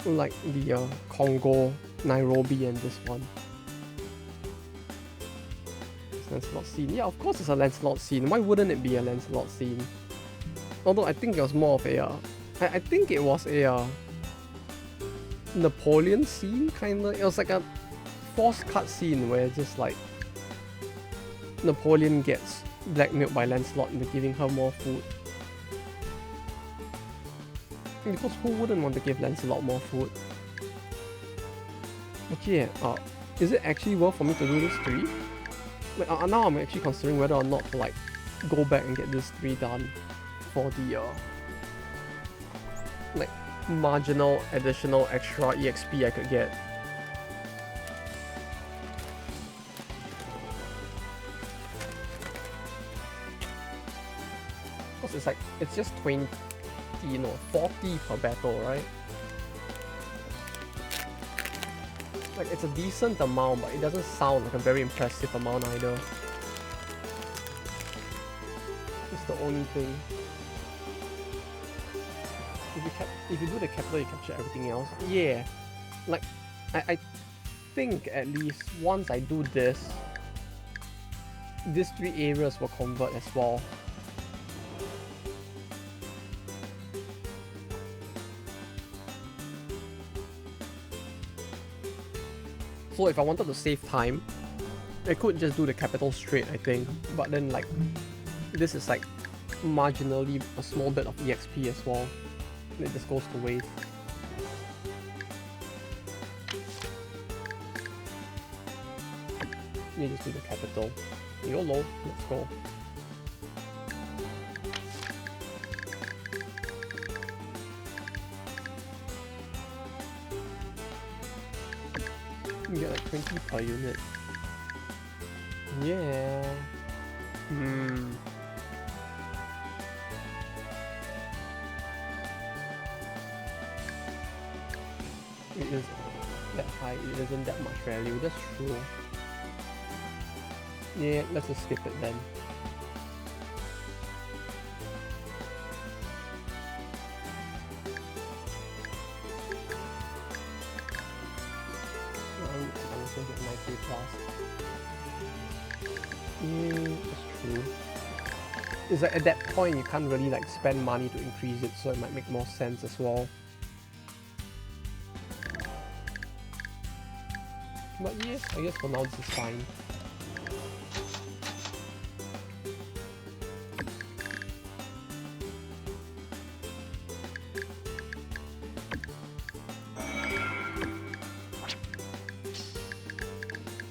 Like the Congo, Nairobi, and this one. Lancelot scene. Yeah, of course it's a Lancelot scene. Why wouldn't it be a Lancelot scene? Although I think it was more of a I think it was a Napoleon scene, kinda. It was like a forced cut scene where just like Napoleon gets blackmailed by Lancelot into giving her more food. Because who wouldn't want to give Lancelot more food? But yeah, is it actually worth for me to do this 3? Like, now I'm actually considering whether or not to like go back and get this 3 done for the like marginal additional extra EXP I could get. It's like, it's just 20, 40 per battle, right? Like, it's a decent amount, but it doesn't sound like a very impressive amount either. It's the only thing. If you do the capital, you capture everything else. Yeah, like, I think at least once I do this, these 3 areas will convert as well. So if I wanted to save time, I could just do the capital straight, I think. But then like, this is like marginally a small bit of EXP as well. It just goes to waste. You just do the capital. YOLO, let's go. You get like 20 per unit. Yeah. It is that high, it isn't that much value, that's true. Yeah, let's just skip it then. I'm going to get 90 plus. Yeah, that's true. It's like at that point you can't really like spend money to increase it, so it might make more sense as well. But yeah, I guess for now this is fine.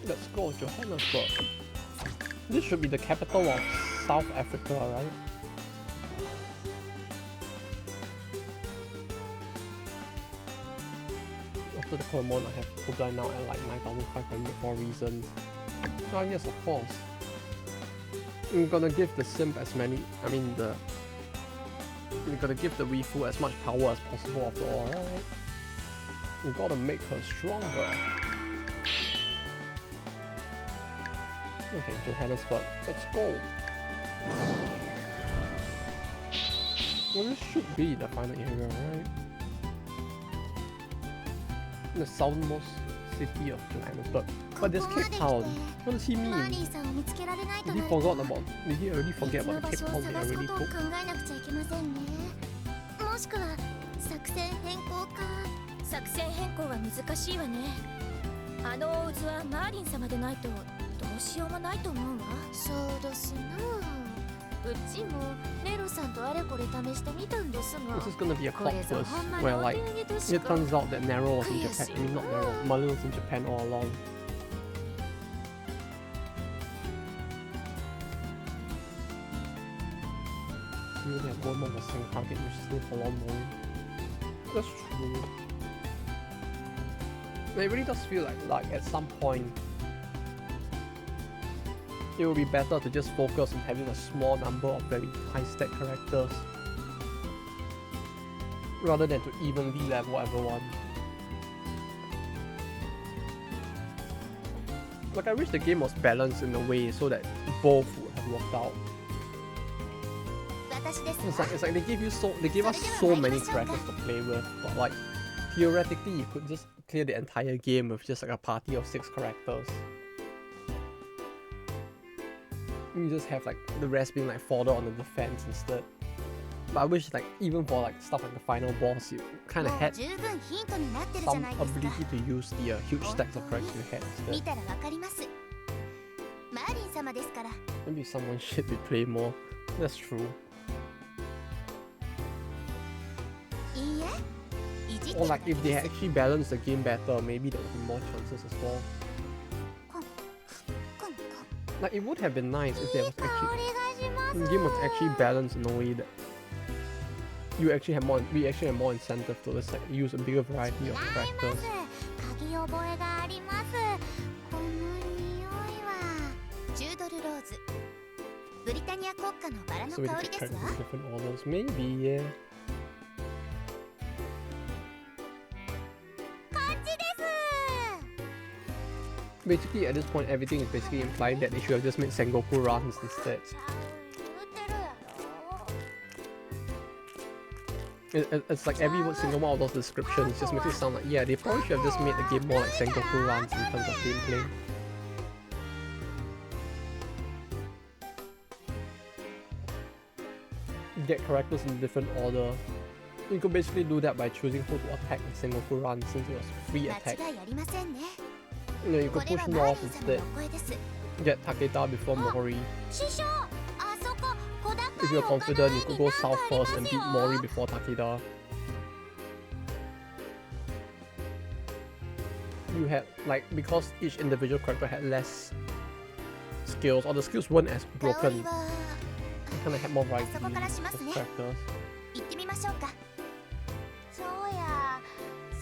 Let's go, Johannesburg. This should be the capital of South Africa, right? After the Coromon, I have Kublai now at like 9,500 for reasons. Oh yes, of course. I'm gonna give the simp as many, we're gonna give the Waifu as much power as possible after all, right? We gotta make her stronger. Okay, Johannesburg, let's go. Well, this should be the final area, right? The southernmost city of Johannesburg. But there's Cape Town. What does he mean? Did he forgot about? Did he already forget about the Cape Town they already took? 作戦変更は難しいわね。あの大渦はマーリン様でないとどうしようもないと思うわ。そうですな。うちもネロさんとあれこれ試してみたんですが。This is gonna be a plot twist where like it turns out that Nero was in Japan. I mean not Nero, Merlin was in Japan all along. You really have one more of a single target which is still for long more. That's true. It really does feel like at some point it would be better to just focus on having a small number of very high stat characters rather than to evenly level everyone. Like I wish the game was balanced in a way so that both would have worked out. It's like they gave us so many characters to play with, but like theoretically you could just clear the entire game with just like a party of 6 characters. You just have like the rest being like fodder on the defense instead. But I wish like even for like stuff like the final boss you kind of had some ability to use the huge stacks of characters you had instead. Maybe someone should be playing more. That's true. Or like if they actually balanced the game better, maybe there would be more chances as well. Like it would have been nice if there was actually the game was actually balanced in a way that we actually have more incentive to just like use a bigger variety of characters. So we can pick characters in different orders, maybe, yeah. Basically, at this point, everything is basically implying that they should have just made Sengoku runs instead. It's like every single one of those descriptions just makes it sound like, yeah, they probably should have just made the game more like Sengoku runs in terms of gameplay. You get characters in different order. You could basically do that by choosing who to attack in Sengoku run since it was free attack. You know, you could push north instead. Get Takeda before Mori. If you're confident, you could go south first and beat Mori before Takeda. You had, like, because each individual character had less skills, or the skills weren't as broken. They kind of had more variety of characters. 行ってみましょうか。そうや、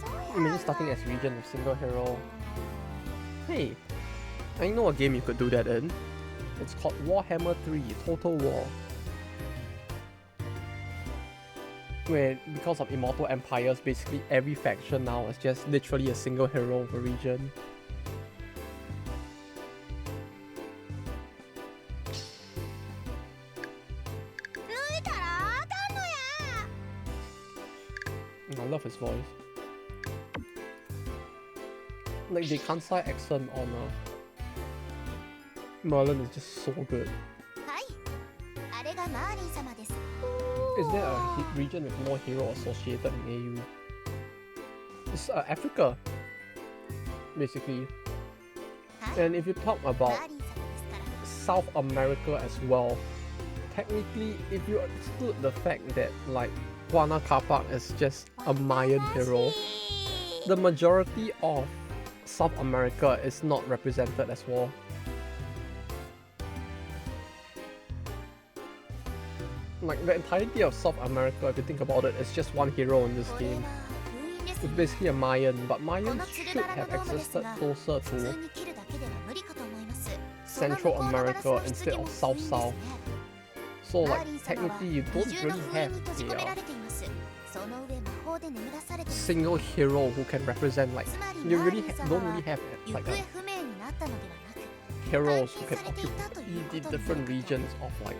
そうや。 Imagine starting as region with single hero. Hey, I know a game you could do that in. It's called Warhammer 3 Total War. Where, because of Immortal Empires, basically every faction now is just literally a single hero of a region. I love his voice. Like the Kansai accent on Merlin is just so good. Is there a region with more hero associated in Eiyu? It's Africa, basically. And if you talk about South America as well, technically, if you exclude the fact that like Guana Kapak is just a Mayan hero, the majority of South America is not represented as well. Like the entirety of South America, if you think about it, is just one hero in this game. It's basically a Mayan, but Mayans should have existed closer to Central America instead of South-South. So like technically you don't really have a single hero who can represent, like you really don't really have like heroes who can occupy the different regions of like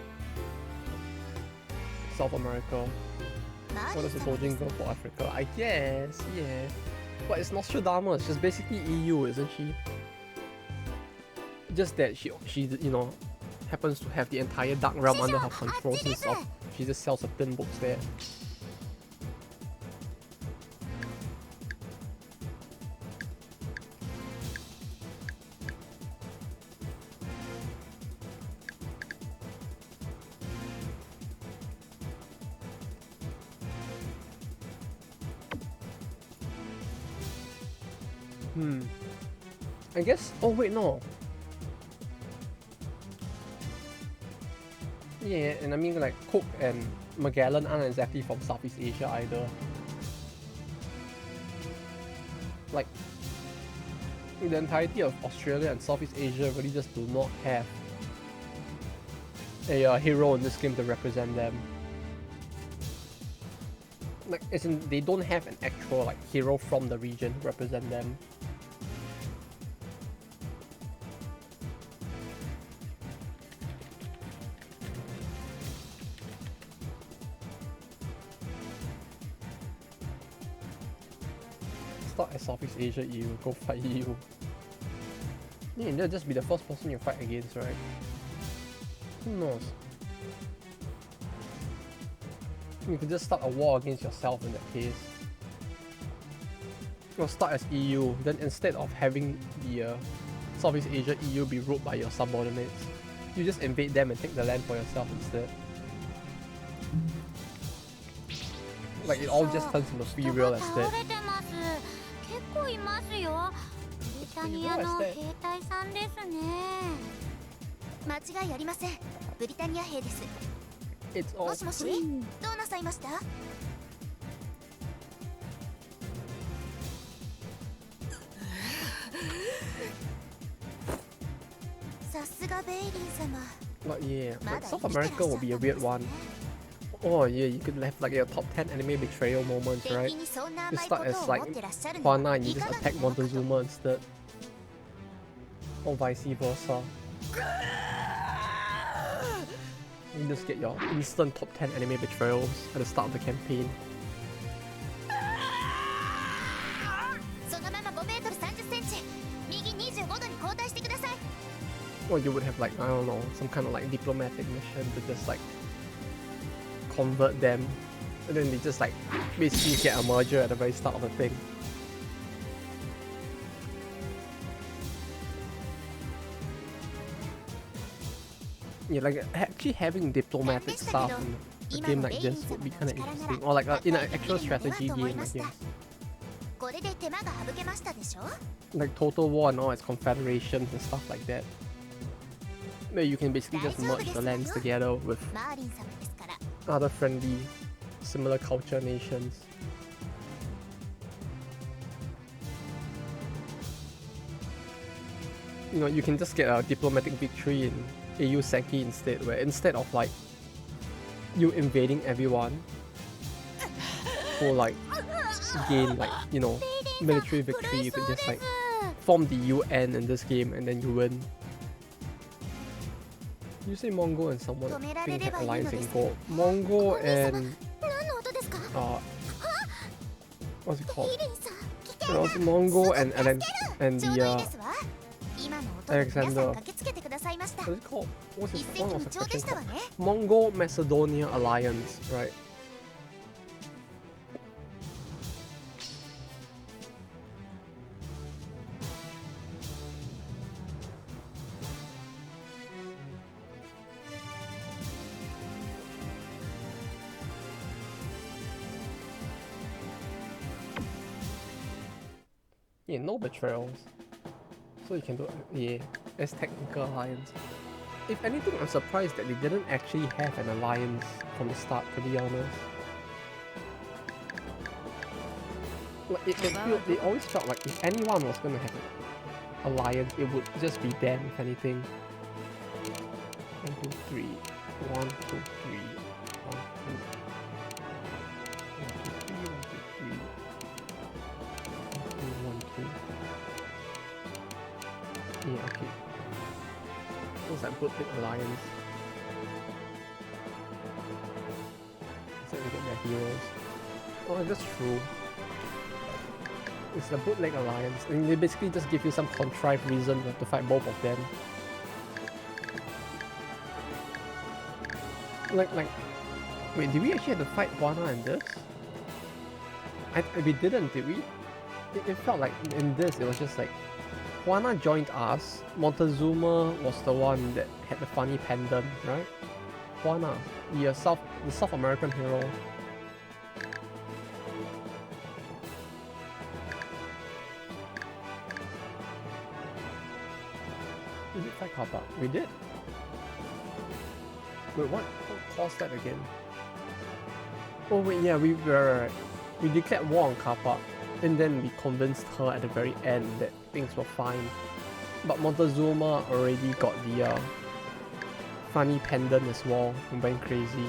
South America. What is the Dojin go for Africa? I guess, yeah. But it's Nostradamus, she's basically Eiyu, isn't she? Just that she you know, happens to have the entire Dark Realm under her control since she just sells her thin books there. I guess. Oh wait, no. Yeah, and I mean like Cook and Magellan aren't exactly from Southeast Asia either. Like the entirety of Australia and Southeast Asia really just do not have a hero in this game to represent them. Like, as in, they don't have an actual like hero from the region to represent them. Start as Southeast Asia EU, go fight EU. Yeah, they'll just be the first person you fight against, right? Who knows? You could just start a war against yourself in that case. You'll start as EU, then instead of having the Southeast Asia EU be ruled by your subordinates, you just invade them and take the land for yourself instead. Like it all just turns into free real estate. It's all free. But yeah, like South America will be a weird one. Oh yeah, you could have like your top 10 anime betrayal moments, right? You start as like Juana and you just attack Montezuma instead. Or vice versa. You just get your instant top 10 anime betrayals at the start of the campaign. Or you would have like, I don't know, some kind of like diplomatic mission to just like convert them, and then they just like basically get a merger at the very start of the thing. Yeah, like actually having diplomatic stuff in a game like this would be kind of interesting, or like in an actual strategy game, I guess. Like Total War and all its confederations and stuff like that. where you can basically just merge the lands together with マーリン様ですから。 other friendly, similar culture nations. You know, you can just get a diplomatic victory in Eiyu Senki instead, where instead of like you invading everyone for like gain like, you know, military victory, you could just like form the UN in this game and then you win. You say Mongol and someone I think had alliance in gold. Mongol and 何の音ですか？ what's it called? イリンさん、危険 It was Mongol and the ちょうどいいですわ。今の音で皆さん Alexander. 駆けつけてくださいました。 What's it called? What's 一 it? 石 What 二 was the 鳥で question したわ called? ね。 Mongol Macedonia Alliance, right? Yeah, no betrayals. So you can do yeah, as technical alliance. If anything, I'm surprised that they didn't actually have an alliance from the start, to be honest. Like, it always felt like if anyone was gonna have an alliance, it would just be them, if anything. 1, 2, 3. 1, 2, 3. 1, 2. Yeah, okay. Looks like bootleg alliance. So we get their heroes. Oh, that's true. It's the bootleg alliance. And they basically just give you some contrived reason you have to fight both of them. Like, wait, did we actually have to fight Huana in this? We didn't, did we? It felt like in this, it was just like Huana joined us. Montezuma was the one that had the funny pendant, right? Huana, the South American hero. We did fight Kappa. We did. Wait, what caused that again? Oh wait, yeah, we declared war on Kappa. And then we convinced her at the very end that things were fine. But Montezuma already got the funny pendant as well and went crazy.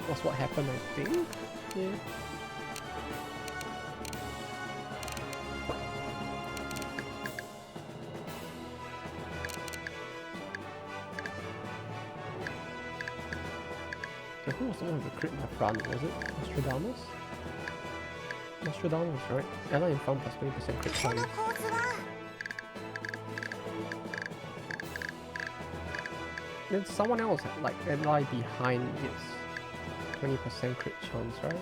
That's what happened, I think. Yeah. Okay, who was the one with the crit in the front? Was it Nostradamus? Nostradamus, right? Ally in front plus 20% crit こ chance. の構図は Then someone else had like ally behind its 20% crit chance, right?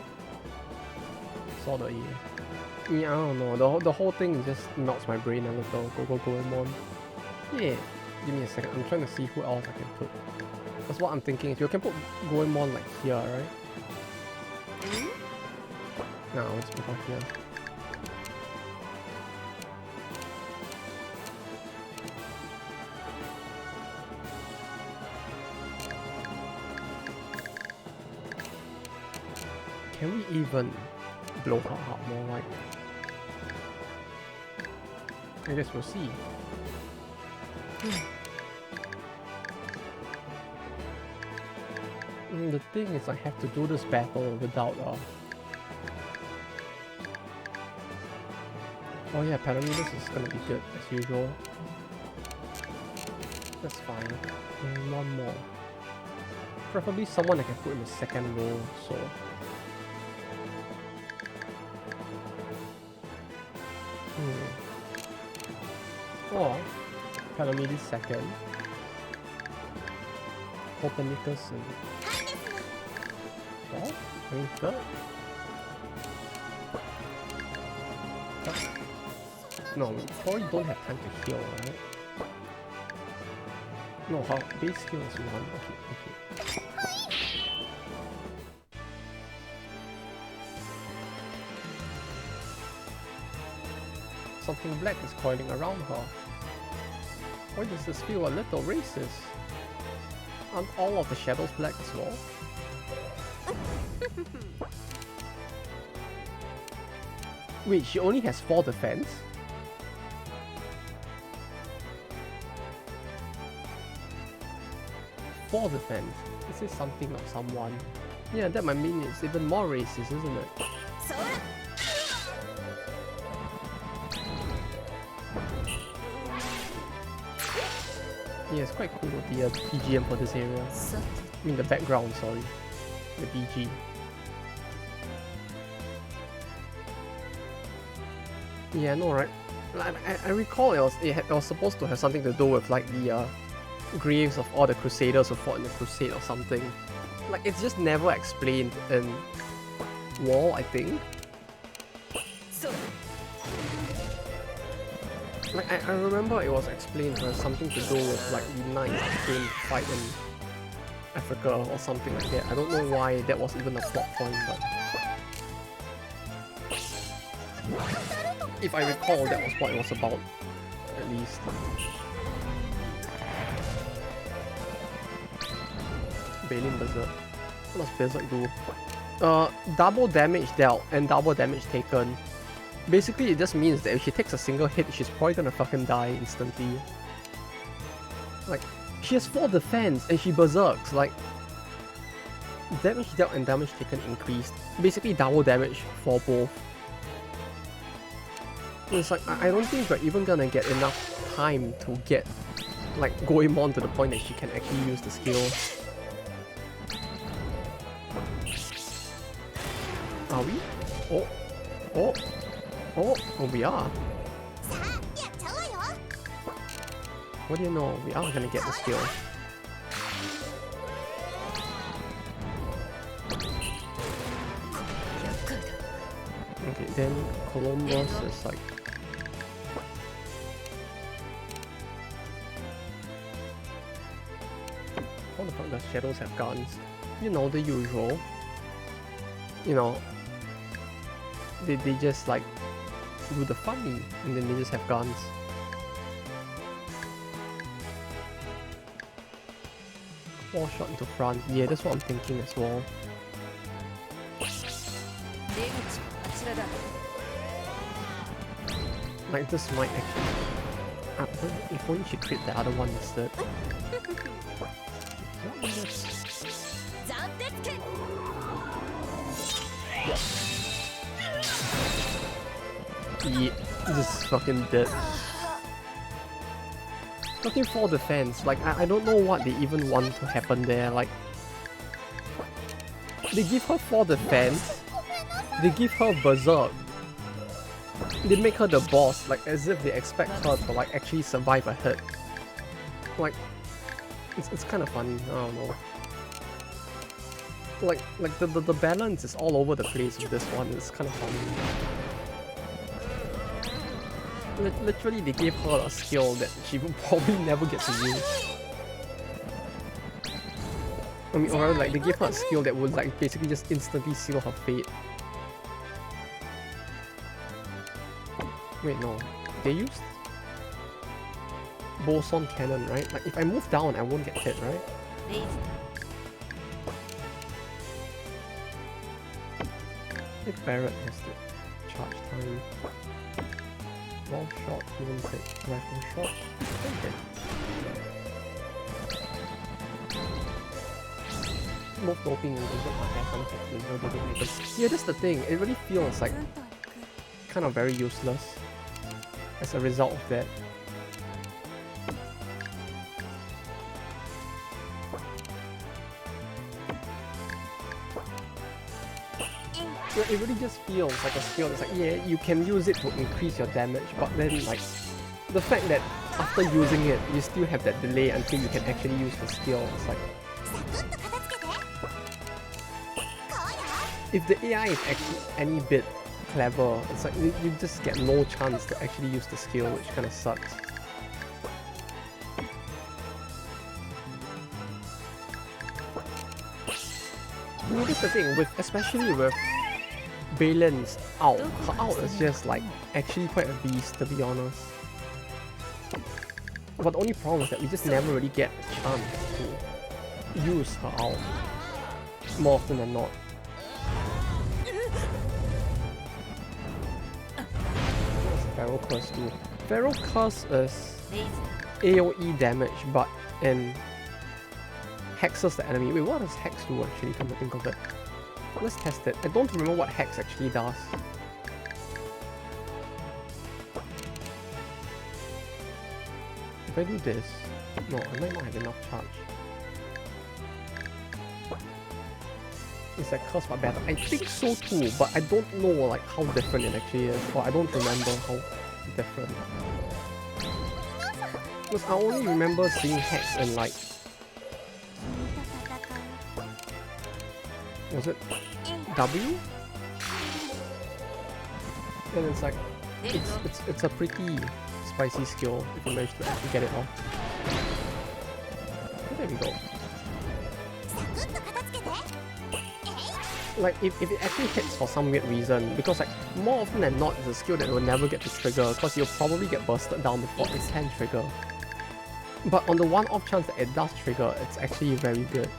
Saw the yeah, I don't know. The whole thing just melts my brain a little. Goemon. Yeah. Give me a second. I'm trying to see who else I can put. That's what I'm thinking. Is you can put Goemon like here, right? No, let's put her here. Can we even blow her up more like? I guess we'll see. The thing is I have to do this battle without oh yeah, apparently this is gonna be good as usual. That's fine. And one more. Preferably someone I can put in the second row, so or Palamedes second. Copernicus and what? I mean third? No, we probably don't have time to heal, right? No, her base skill is 1. Okay. Something black is coiling around her. Why does this feel a little racist? Aren't all of the shadows black as well? Wait, she only has 4 defense? For defense. This is something of someone. Yeah, that might mean it's even more racist, isn't it? Yeah, it's quite cool with the BGM for this area. I mean the background, sorry. The BG. Yeah, no, right? I recall it was supposed to have something to do with like the graves of all the crusaders who fought in the crusade or something. Like, it's just never explained in War, I think. Like, I remember it was explained to have something to do with like the knights going to fight in Africa or something like that. I don't know why that was even a plot point, but if I recall, that was what it was about, at least. Bailing Berserk. What does Berserk do? Double damage dealt and double damage taken. Basically, it just means that if she takes a single hit, she's probably gonna fucking die instantly. Like, she has 4 defense and she berserks. Like, damage dealt and damage taken increased. Basically, double damage for both. It's like, I don't think we're even gonna get enough time to get, like, Goemon to the point that she can actually use the skill. Are we? Oh, we are. What do you know? We are gonna get the skill. Okay, then Columbus is like... How the fuck does Shadows have guns? You know, the usual. You know, they just like do the funny and then they just have guns. Wall shot into front. Yeah, that's what I'm thinking as well. Like, this might actually... if only she crit the other one instead. Yeah, this is fucking dead. Fucking 4 defense, like, I don't know what they even want to happen there. Like, they give her 4 defense, they give her berserk, they make her the boss, like, as if they expect her to, like, actually survive a hit. Like, it's kind of funny, I don't know. Like the balance is all over the place with this one, it's kind of funny. Literally, they gave her a skill that she will probably never get to use. I mean, or like, they gave her a skill that would like basically just instantly seal her fate. Wait, no. They used boson cannon, right? Like, if I move down, I won't get hit, right? I think Barrett has the charge time. Long shot, even hit. Rifle shot. Okay. Move doping and yeah, that's the thing. It really feels like kind of very useless as a result of that. It really just feels like a skill. It's like, yeah, you can use it to increase your damage, but then like the fact that after using it, you still have that delay until you can actually use the skill. It's like, if the AI is actually any bit clever, it's like you just get no chance to actually use the skill, which kind of sucks. You know, that's the thing, especially with Baylan's out. Her out is just like actually quite a beast, to be honest. But the only problem is that we just never really get a chance to use her out more often than not. What's Feral Curse do? Feral Curse is AoE damage, but in hexes the enemy. Wait, what does Hex do actually, come to think of it? Let's test it. I don't remember what Hex actually does. If I do this, no, I might not have enough charge. Is that curse but better? I think so too, but I don't know like how different it actually is, or I don't remember how different. Because I only remember seeing Hex in like, was it W? And it's like, it's a pretty spicy skill if you manage to actually get it off. There we go. Like, if it actually hits for some weird reason, because like, more often than not, it's a skill that will never get to trigger, because you'll probably get bursted down before it can trigger. But on the one off chance that it does trigger, it's actually very good.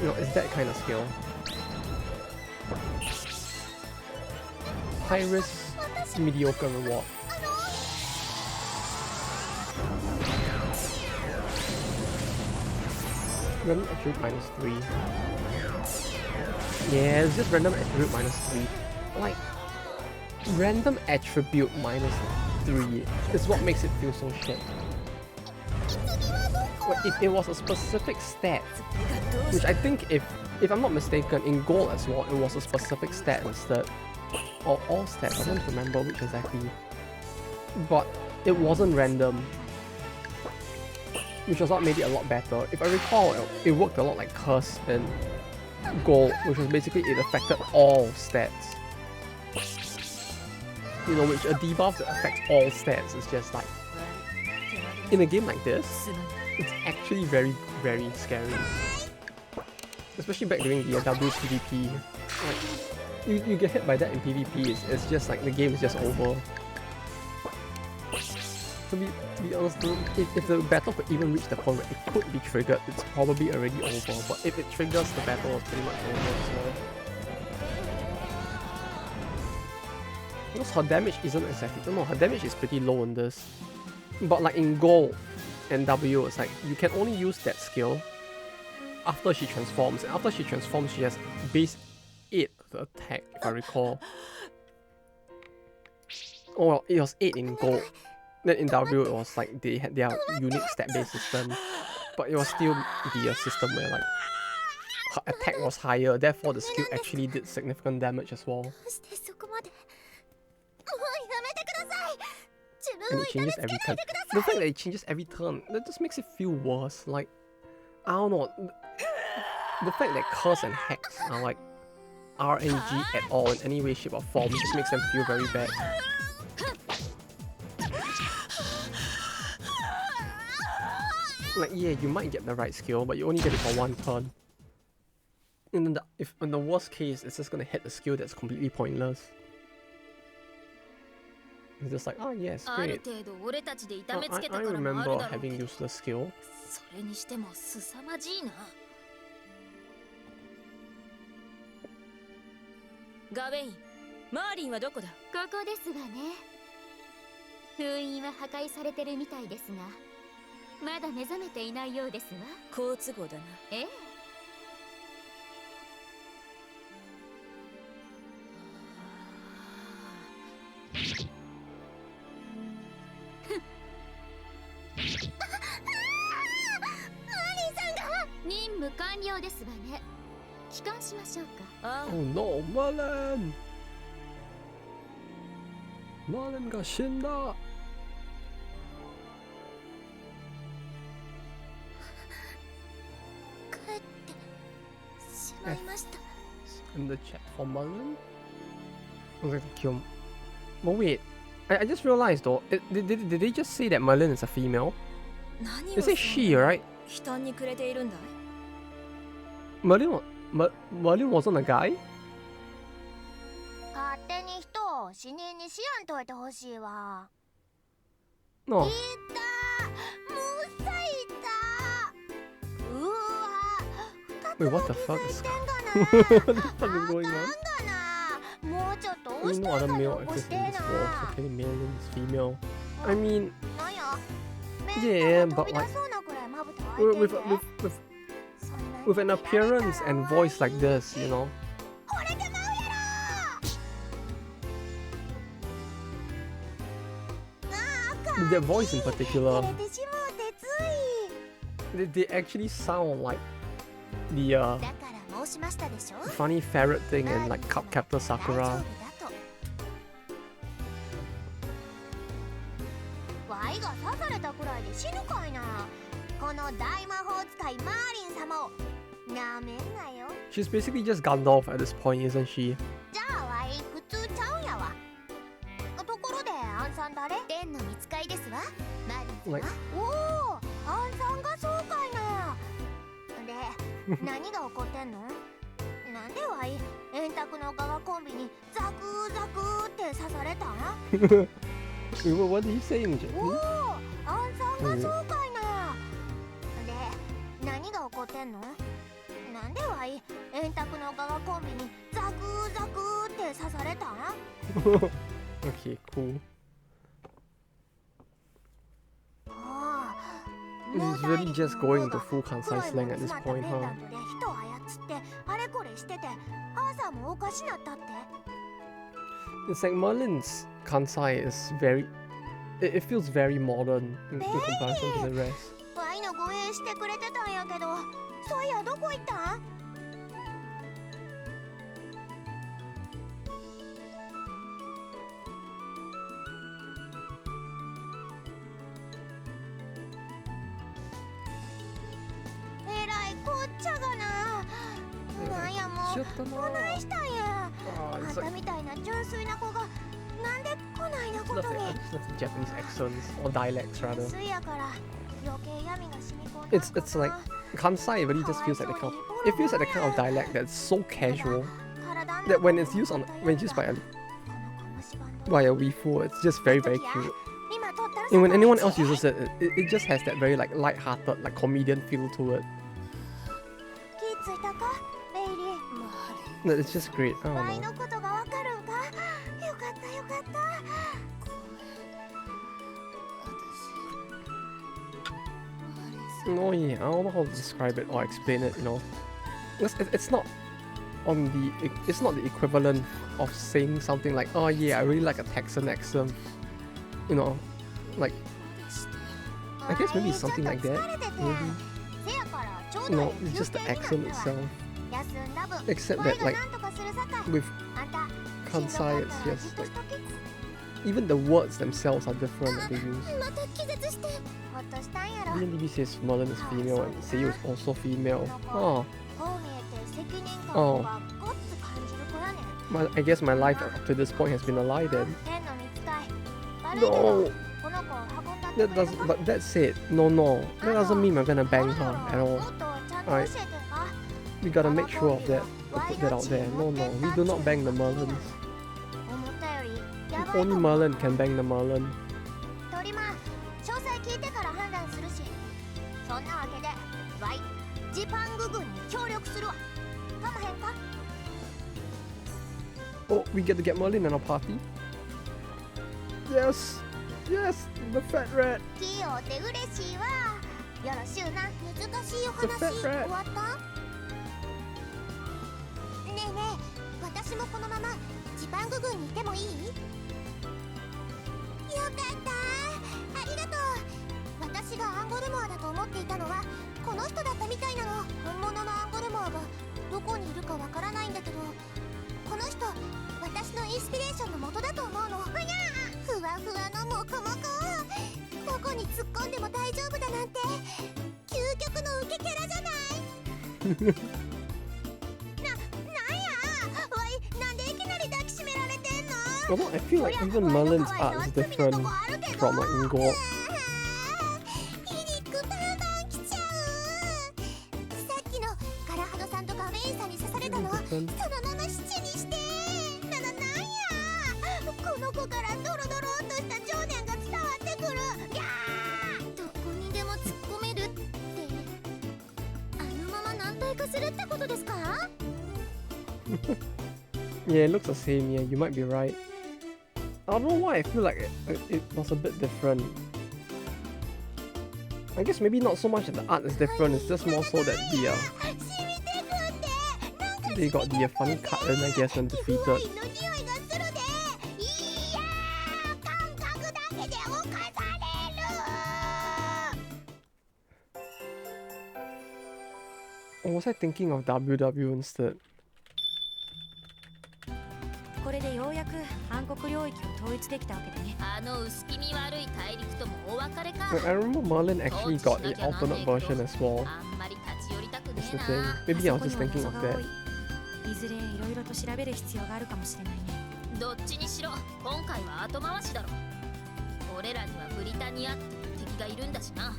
You know, it's that kind of skill. High risk, mediocre reward. Random attribute minus 3. Yeah, it's just random attribute minus 3. Like, random attribute minus 3 is what makes it feel so shit. Like, if it was a specific stat, which I think if I'm not mistaken, in gold as well, it was a specific stat instead. Or all stats, I don't remember which exactly. But it wasn't random, which was what made it a lot better. If I recall, it worked a lot like Curse in Gold, which was basically it affected all stats. You know, which a debuff that affects all stats is just like, in a game like this, it's actually very, very scary. Especially back during the WPVP. Like, you get hit by that in PvP, it's just like the game is just over. To be honest though, if the battle could even reach the point where it could be triggered, it's probably already over. But if it triggers, the battle is pretty much over as well. Because her damage isn't exactly... No, her damage is pretty low in this. But like in Gold and W, it's like you can only use that skill after she transforms. And after she transforms, she has base 8 the attack, if I recall. Oh well, it was 8 in Gold. Then in W, it was like they had their unique stat-based system, but it was still the system where like her attack was higher, therefore the skill actually did significant damage as well. And it changes every turn. The fact that it changes every turn, that just makes it feel worse. Like, I don't know. The fact that Curse and Hex are like RNG at all in any way, shape or form just makes them feel very bad. Like, yeah, you might get the right skill, but you only get it for one turn. And then if in the worst case, it's just gonna hit a skill that's completely pointless. It's just like, oh yes, great. I remember having useless skill. Gawain, Marlin はどこだ？ここですわね。封印は破壊されてるみたいですが、まだ目覚めていないようですわ。好都合だな。ええ。任務完了ですわね。帰還しましょうか。Oh no, Merlin! Merlin が死んだ。帰ってしまいました。In the chat for Merlin? I was like, kill. But wait, I just realized though, did they just say that Merlin is a female? They say she, right? Merlin wasn't a guy? を死人にしやんといてほしいわ。 No. いた、もうさいた。うわ、 Wait, what the fuck is what the fuck is going on? もうちょっと There's 押して no other から male 起こ actors して in this な。 world. Okay, male and female. I mean, なんや、 yeah, 飛 but び like 出そうなくらいまぶた開い with て with て。 with an appearance and voice like this, you know. 惚れてまうやろ。 Their voice in 照 particular, れてしもうてつい。 they actually sound like the だから申しましたでしょ。 funny ferret thing in like Captain 大丈 Sakura. 夫だと。ワイが刺されたくらいで死ぬかいな。この大魔法使いマーリン様をなめんなよ。 She's basically just Gandalf at this point, isn't she? じゃあワイ普通ちゃうんやわ。ところでアンさん誰？レンの見つかいですわ。マーリン様。 Like おお、アンさんがそうかいな。で、何が起こってんの？なんでワイ円卓の側コンビにザクザクって刺されたん？ what did you say in おお、 Japanese? アンさんがそうかいな。で、何が起こってんの？なんでワイ円卓の側コンビにザクザクって刺されたん？ Okay, cool. ああ、 This is really just going into full Kansai slang at this point, huh? で人を操ってあれこれしてて、朝もおかしなったって。 It's like Merlin's Kansai is very... It feels very modern in comparison to the rest. ワイの護衛してくれてたんやけど、そういやどこ行ったん？えらいこっちゃがな。なんやもう、こないしたんや。 Oh, あん it's た like... みたいな純粋な子がなんでこないな It's こ not とに。 the Japanese accents, or dialects rather. 水やから余計闇が染み込んだん It's か like... な。 Kansai really just feels like the kind of... It feels like the kind of dialect that's so casual that when it's used by a Waifu, it's just very very cute. And when anyone else uses it, it just has that very like light-hearted, like comedian feel to it. 気ついたか、ベイリー。 That it's just great. I ワイ don't の know. ことがわかるんか。よかったよかった。 No, yeah, I don't know how to describe it or explain it. You know, it's not on the... It's not the equivalent of saying something like, "Oh yeah, I really like a Texan accent." You know, like I guess maybe it's something like that. Maybe. せやからちょうど No, ええ it's just the 休憩 accent になった itself. わ。休んだ分、 Except ワイ that が like なんとかするさかい。 with あんた、 Kansai, しんどか it's ったら just じっと like しとけ。 even the words themselves are different that they use. また気絶して。ほっとしたんやろ。 DNDB says Merlin is female and Seiyu is also female. Oh, こう見えて責任感がごっつ感じる子やねん。 I guess my life up to this point has been a lie then. 天の見つかい。悪いけど、 No, この子を運んだって that doesn't. But that said, no, that doesn't mean we're gonna bang her at all. もっとちゃんと教えてか。 We gotta make sure of that. Put that out there. No, we do not bang the Merlins. 思ったよりやばいか Only も。 Merlin can bang the Merlin. トリマー、詳細聞いてから判断するし。そんなわけで、ワイ、ジパング軍に協力するわ。かまへんか？ Oh, we get to get Merlin in our party. Yes, the fat rat. キーオって嬉しいわ。よろしゅうな。難しいお The 話 fat 終 rat. わった？ねえねえ、私もこのままジパング軍にいてもいい？よかったありがとう。私がアンゴルモアだと思っていたのはこの人だったみたいなの。本物のアンゴルモアがどこにいるかわからないんだけど、この人私のインスピレーションの元だと思うの。ふにゃー、ふわふわのモコモコ、どこに突っ込んでも大丈夫だなんて究極の受けキャラじゃない。なんやわい、なんでいきなり抱きしめられてんの？ Although I feel like even Merlin's art is different from like Ingor. 皮肉バンバンきちゃう。さっきのカラハドさんとガメインさんに刺されたのはそのままシチュにして。なんやこの子からドロドロっとした情念が伝わってくる。ギャー。どこにでも突っ込めるってあのまま軟体化するってことですか？ Yeah, it looks the same. Yeah, you might be right. I don't know why I feel like it was a bit different. I guess maybe not so much that the art is different, it's just more so that they got the funny cut in, I guess, when defeated. Or was I thinking of WW instead? これでようやく暗黒領域を統一できたわけだね。あの薄気味悪い大陸ともお別れか。 I remember Merlin actually got an alternate version as well. あんまり立ち寄りたくね That's え the thing. な。 Maybe I was just thinking of that. いずれいろいろと調べる必要があるかもしれないね。どっちにしろ今回は後回しだろ。俺らにはブリタニアって敵がいるんだしな。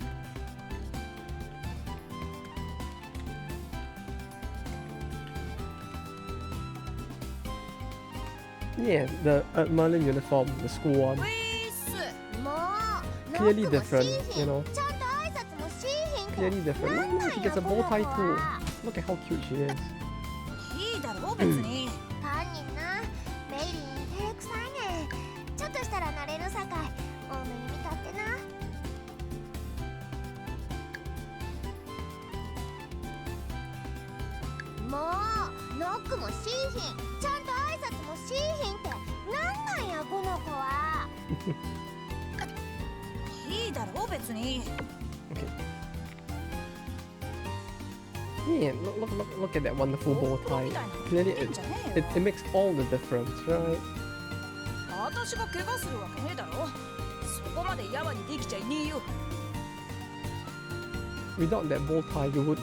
Yeah, the Merlin uniform, the school one. Clearly different, you know. Clearly different. Look, she gets a bow tie too. Look at how cute she is. いいだろ別に。犯人な、メイリン照れくさいねん。ちょっとしたら慣れるさかい、多めに見たってな。もうノックもしーひん、ちゃんと挨拶もしーひんってなんなんやこの子は。いいだろ別に。Okay. Yeah, look at that wonderful bow tie. Clearly, it makes all the difference, right? 私が怪我するわけねえだろ。そこまでやわにできちゃいねえよ。 Without that bow tie, you would,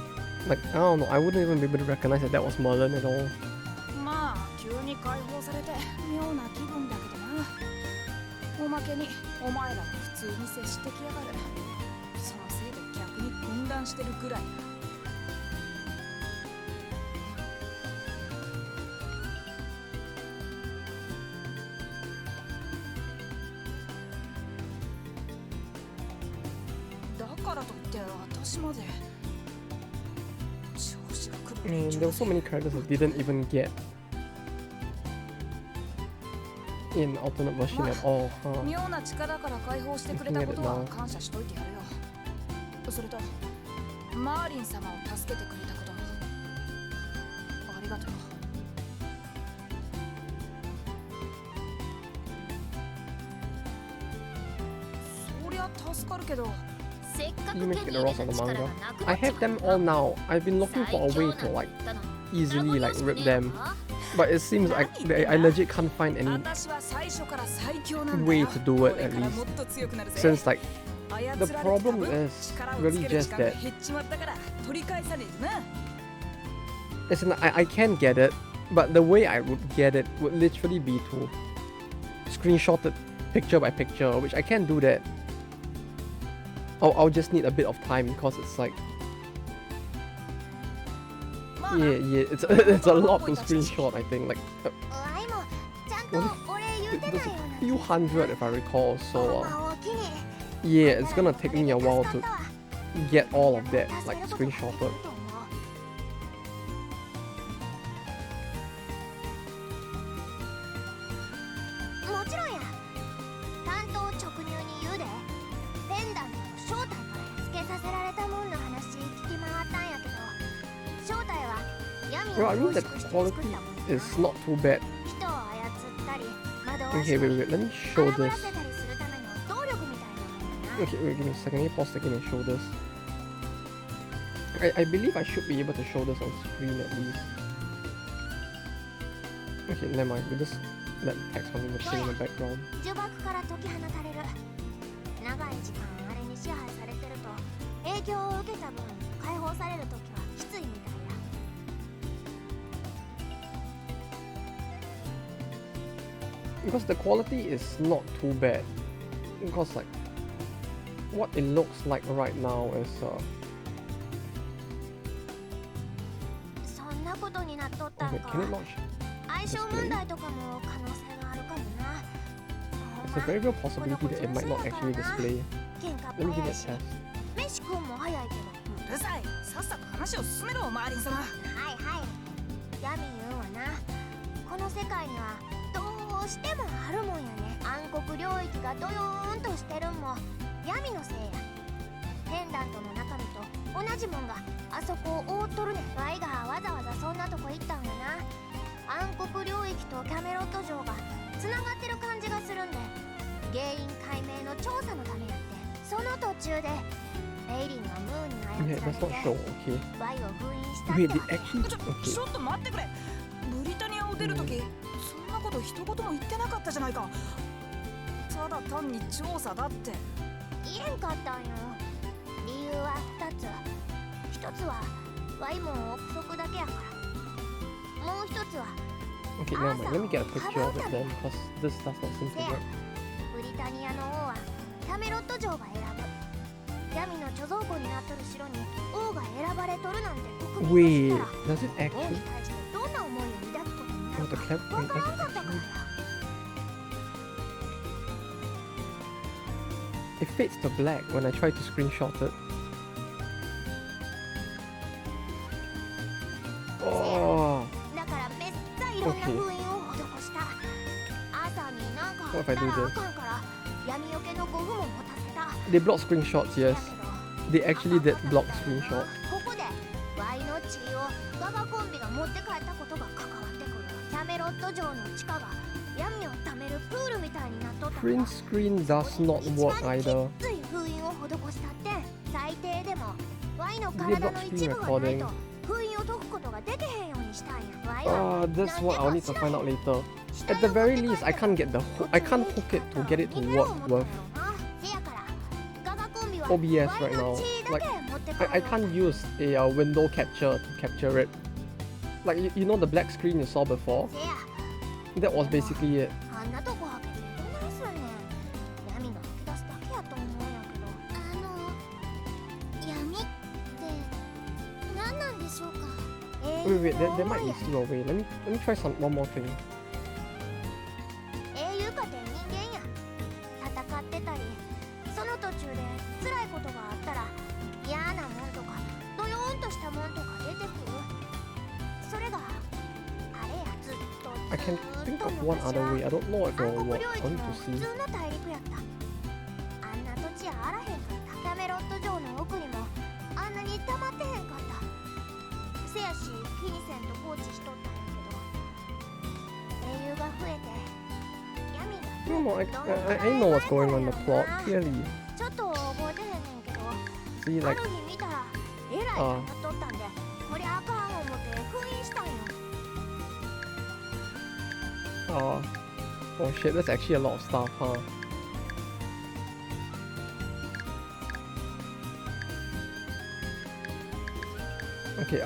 like, I don't know, I wouldn't even be able to recognize that that was Merlin at all. まあ急に解放されて妙な気分だけどな。おまけにお前らも普通に接してきやがる。そのせいで逆に混乱してるぐらい。だからといって私まで調子が来る。 There were so many characters that didn't even get in alternate version at all, huh? 妙な力から解放してくれたことは感謝しといてやるよ。それとマーリン様を助けてくれたこともありがとう。そりゃ助かるけど。 You may get the rest of the manga. I have them all now. I've been looking for a way to like easily like rip them, but it seems like I legit can't find any way to do it at least. Since like the problem is really just that. As in, I can get it, but the way I would get it would literally be to screenshot it picture by picture, which I can't do that. I'll just need a bit of time because it's like, yeah, it's a lot to screenshot. I think like there's a few hundred if I recall. So yeah, it's gonna take me a while to get all of that like screenshotted. Well, I mean the quality is not too bad. Okay, wait, let me show this. Okay, wait, give me a second, let me pause the game and show this. I believe I should be able to show this on screen at least. Okay, never mind, we just let the text on the machine in the background. Because the quality is not too bad. Because like what it looks like right now is okay, can it launch? There's a very real possibility that it might not actually display. 喧嘩っ Let me 早 give い it し a test. 飯食うも早いけど。うるさい、さっさと話を進めろ、マーリン様。はいはい。ヤミ言うわな。この世界にはどうしてもあるもんやね。暗黒領域がドヨーンとしてるんも闇のせいや。ペンダントの中身と同じもんがあそこを覆っとるねん。ワイがわざわざそんなとこ行ったんやな。暗黒領域とキャメロット城がつながってる感じがするんで、原因解明の調査のためやって。その途中でレイリンがムーに Yeah, 操 that's られ not て sure. Okay. ワイを封印したっ Wait, て they わけ。 actually. ち Okay. ょっと待ってくれ。ブリタニアを出るとき、そんなこと一言も言ってなかったじゃないか。ただ単に調査だって。言えんかったんよ。理由は2つ。1つはワイも憶測だけやから。もう1つは Okay, never mind. Let me get a picture of it then, because this does not seem せ to や。 work. ブリタニアの王はキャメロット城が選ぶ。闇の貯蔵庫になっとる城に王が選ばれとるなんて国民 Wait, が知ったら does it 王 actually? に対してどんな思いを抱くことにな Oh, る the か clever. わ Wait, からん does か it ったから actually? や。 It fades to black when I try to screenshot it. Oh, だからめっちゃいろんな封印を施した。朝になんかあったらあかんから闇よけのゴムも持たせた。 they block screenshots, yes. They actually did block screenshots. ここでワイの血をガガコンビが持って帰ったことが関わってくる。キャメロット城の地下が闇を溜めるプールみたいになっとったから。 Print screen does not work either. きつい封印を施したって最低でもワイの体の一部がないと封印を解くことができへんようにしたんや。ワイは That's what I'll need to find out later. At the very least, I can't get I can't hook it to get it to work with OBS right now. Like, I can't use a window capture to capture it. Like, you know the black screen you saw before? That was basically it. あんなとこ開けてどないすんねん。闇が吹き出すだけやと思うんやけど。闇って何なんでしょうか。Wait, there might be still a way. Let me try one more thing. 英雄かて人間や。戦ってたり、その途中で辛いことがあったら嫌なもんとかドヨーンとしたもんとか出てくる。それがあれやずっと I can think of one other way. I don't know if it will work. I need to 普 see. 通の大陸やった。あんな土地あらへんかった。キャメロット城の奥にもあんなに溜まってへんかった。せやし気にせんと放置しとったんやけど、英雄が増えて闇が No, no, I know what's going on in the plot, clearly. ちょっと覚えてへんねんけど、 See, あ like, る日見たらえらい溜まっとったんで、こりゃあかん思って封印したんよ。oh shit, that's actually a lot of stuff, huh? Okay,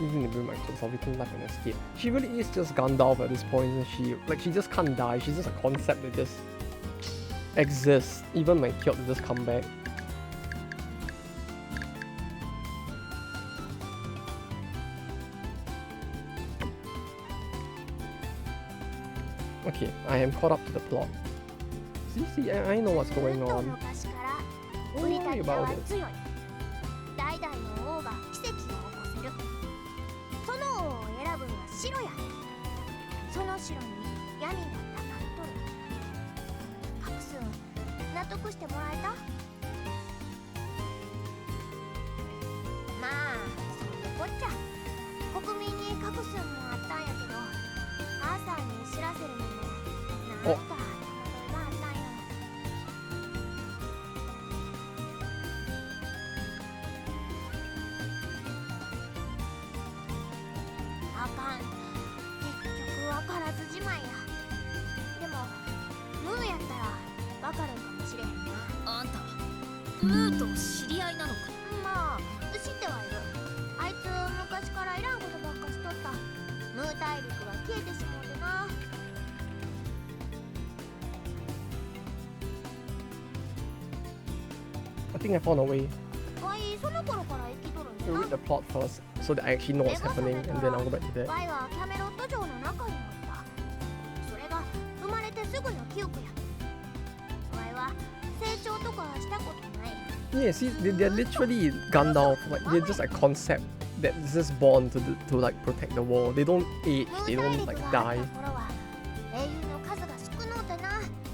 even if my kids have written life and escape. She really is just Gandalf at this point, isn't she? Like, she just can't die. She's just a concept that just exists, even when killed to just come back. Okay, I am caught up to the plot. See, I know what's going on. 昔からブ Don't リタ worry ニア about は it. 強い。代々の王が奇跡を起こせる。その王を選ぶのは城や。その城に闇がたまっとる。カクスン、納得してもらえた？まあ、そういうこっちゃ。国民にカクスンもあったんやけど、アーサーに知らせるのもなんか戸惑いがあったんよ。あかん。結局わからずじまいや。でもムーやったらわかるかもしれへんな。あんたムーと知り合いなのか？まあ知ってはいる。あいつ昔からいらんことばっかしとった。ムー大陸が消えてしもうてな。I think I found a way わいその頃から生きとるん to や read the plot first, so that I actually know what's happening, and then I'll go back to that. な。わいはキャメロット城の中におった。それが生まれてすぐの記憶や。わいは成長とかしたことない。 Yeah, see, they're literally Gandalf. Like they're just a concept that's just born to like protect the world. They don't age. They don't like die.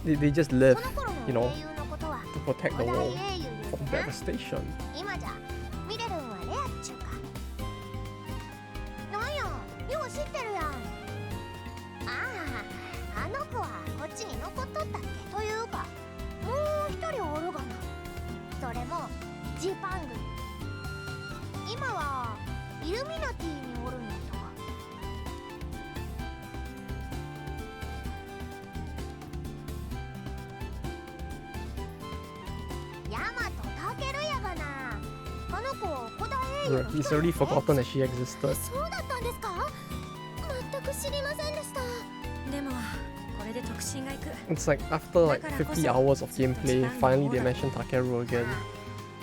They just live, you know, to protect the world from devastation. 今じゃミレルンはレアっちゅうか。なんや、よう知ってるやん。ああ、あの子はこっちに残っとったっけ。というか、もう一人おるがな。それもジパング。今はイルミナティにおるんやったか。ヤマトタケルやがな。あの子古代英雄の He's already forgotten that she existed. そうだったんですか？全く知りませんでした。でもこれで特進がいく。 It's like after like 50 hours of gameplay, finally they mentioned Takeru again.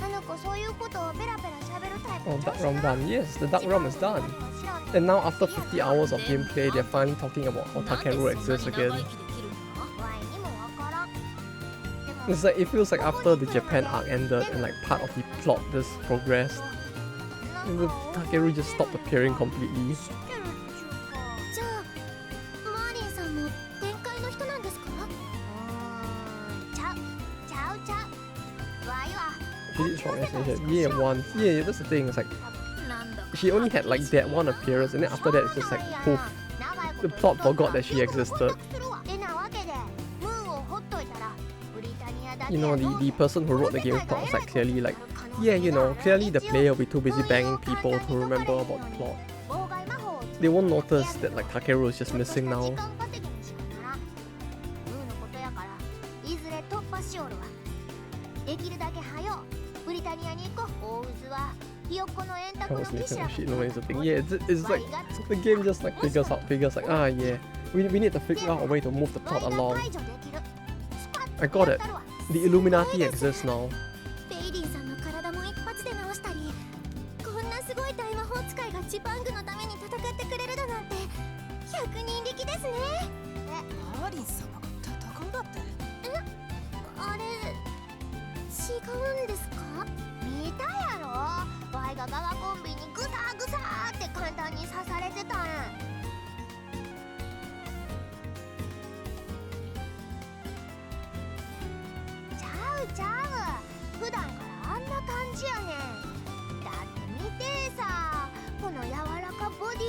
あの子そういうことをベラベラ喋るタイプ。 Oh, Dark Realm done. Yes, the Dark Realm is done. And now after 50 hours of gameplay, they're finally talking about how Takeru exists again. It's like, it feels like after the Japan arc ended and like part of the plot just progressed, the Takeru just stopped appearing completely. じゃあマーリンさんも天界の人なんですか？ちゃう。わいは She did strong explanation. Yeah, once. Yeah, that's the thing. It's like she only had like that one appearance, and then after that it's just like poof. The plot forgot that she existed. You know, the person who wrote the game plot was like clearly like, yeah, you know, clearly the player will be too busy banging people to remember about the plot. They won't notice that like Takeru is just missing now. できるだけ早うブリタニアに行こう。大渦はひよっこの円卓 I の was 騎 making 士や。 shit noise. The thing. Yeah, it's like the game just like figures like, ah, yeah, we need to figure out a way to move the plot along. I got it. The Illuminati exists now. ベイリーさんの体も一発で治したり、こんなすごい大魔法使いがジパングのために戦ってくれるだなんて100人力ですね。マーリン様が戦うだって。あれ違うんですか？見たやろ。ワイがガワコンビにグサグサって簡単に刺されてたん。ちゃう。普段からあんな感じやねん。だって見てさ、この柔らかボディ。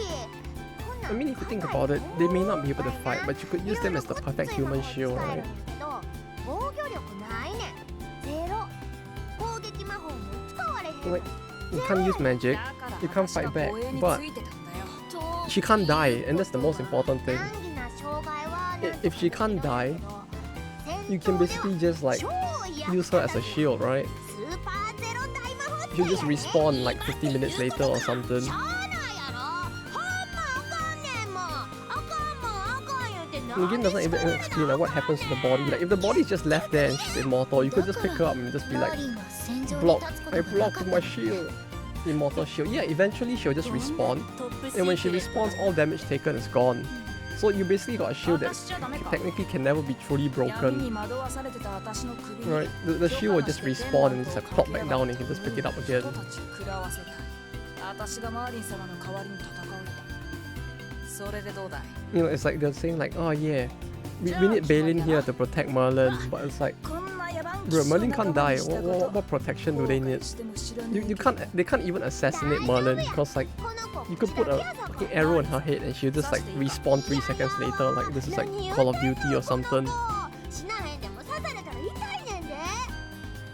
こんな I mean, if you think about it, they may not be able to fight, but you could use them as the perfect human shield, right? 防御力ないねん。ゼロ。攻撃魔法も使われへん。 Like, you can't use magic, you can't fight back, but she can't die, and that's the most important thing. If she can't die, you can basically just like use her as a shield, right? She'll just respawn like 50 minutes later or something. The game doesn't even explain like what happens to the body. Like if the body is just left there and she's immortal, you could just pick her up and just be like, I blocked with my shield. Immortal shield. Yeah, eventually she'll just respawn. And when she respawns, all damage taken is gone. So you basically got a shield that technically can never be truly broken. Right, the shield will just respawn and just like plop back down and you can just pick it up again. You know, it's like they're saying like, oh yeah, we need Balin here to protect Merlin, but it's like, bro, Merlin can't die. What protection do they need? They can't even assassinate Merlin because like, you could put a fucking arrow in her head and she'll just like respawn 3 seconds later. Like this is like Call of Duty or something.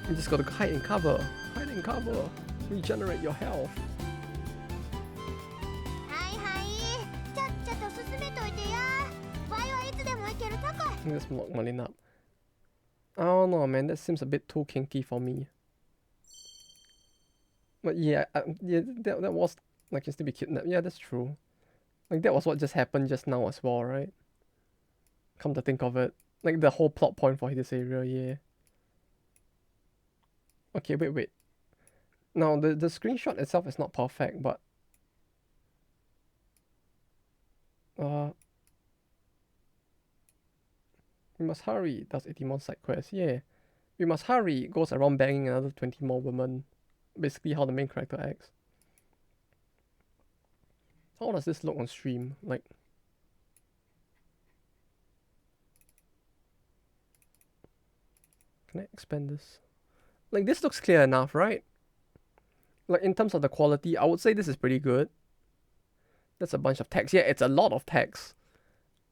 You just gotta hide in cover. Hide in cover. Regenerate your health. Let's lock Merlin up. I don't know, man. That seems a bit too kinky for me. But yeah, that was like just to be kidnapped. Yeah, that's true. Like that was what just happened just now as well, right? Come to think of it, like the whole plot point for this area, yeah. Okay, wait. Now the screenshot itself is not perfect, but we must hurry. Does 80 more side quests? Yeah. We must hurry. Goes around banging another 20 more women. Basically how the main character acts. How does this look on stream? Like, can I expand this? Like this looks clear enough, right? Like in terms of the quality, I would say this is pretty good. That's a bunch of text. Yeah, it's a lot of text.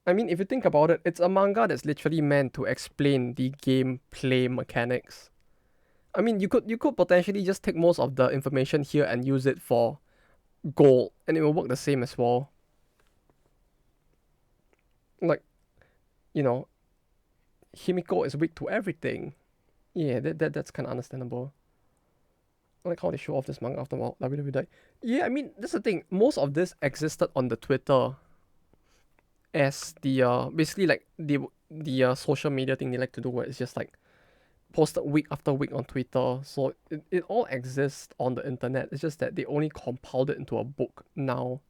I mean, if you think about it, it's a manga that's literally meant to explain the gameplay mechanics. I mean, you could potentially just take most of the information here and use it for gold, and it will work the same as well. Like, you know, Himiko is weak to everything. Yeah, that's kind of understandable. I like how they show off this manga after WW died. Yeah, I mean, that's the thing. Most of this existed on the Twitter as the basically like the social media thing they like to do, where it's just like posted week after week on Twitter. So it all exists on the internet. It's just that they only compiled it into a book now.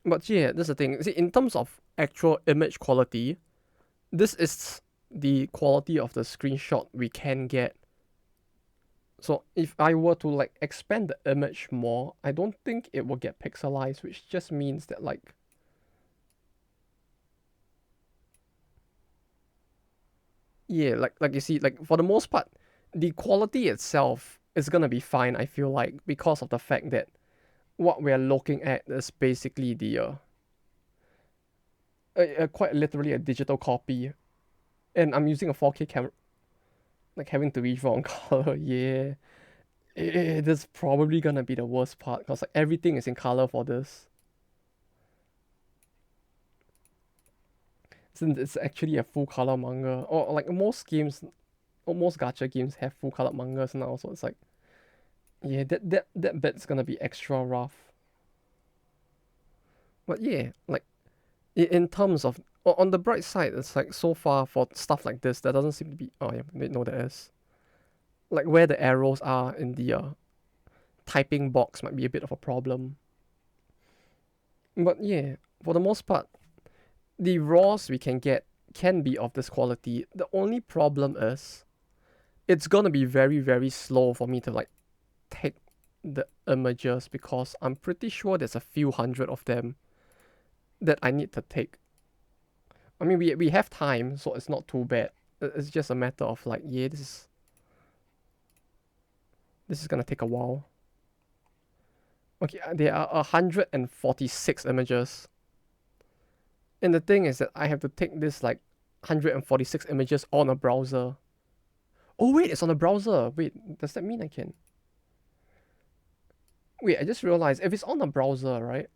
But yeah, that's the thing. See, in terms of actual image quality, this is the quality of the screenshot we can get. So if I were to like expand the image more, I don't think it will get pixelized, which just means that like yeah, like you see, like for the most part, the quality itself is gonna be fine, I feel like, because of the fact that what we're looking at is basically the quite literally a digital copy. And I'm using a 4K camera, like having to redraw on color, yeah. This is probably gonna be the worst part, because like everything is in color for this. Since it's actually a full color manga, or like most games, or most gacha games have full color mangas now, so it's like, yeah, that bit's gonna be extra rough. But yeah, like in terms of on the bright side, it's like so far for stuff like this, there doesn't seem to be. Oh yeah, no, there is. Like where the arrows are in the typing box might be a bit of a problem. But yeah, for the most part, the raws we can get can be of this quality. The only problem is it's gonna be very, very slow for me to like take the images, because I'm pretty sure there's a few hundred of them that I need to take. I mean, we have time, so it's not too bad. It's just a matter of like, yeah, this is gonna take a while. Okay, there are 146 images. And the thing is that I have to take this like 146 images on a browser. Oh wait, it's on a browser. Wait, does that mean I can? Wait, I just realized if it's on a browser, right?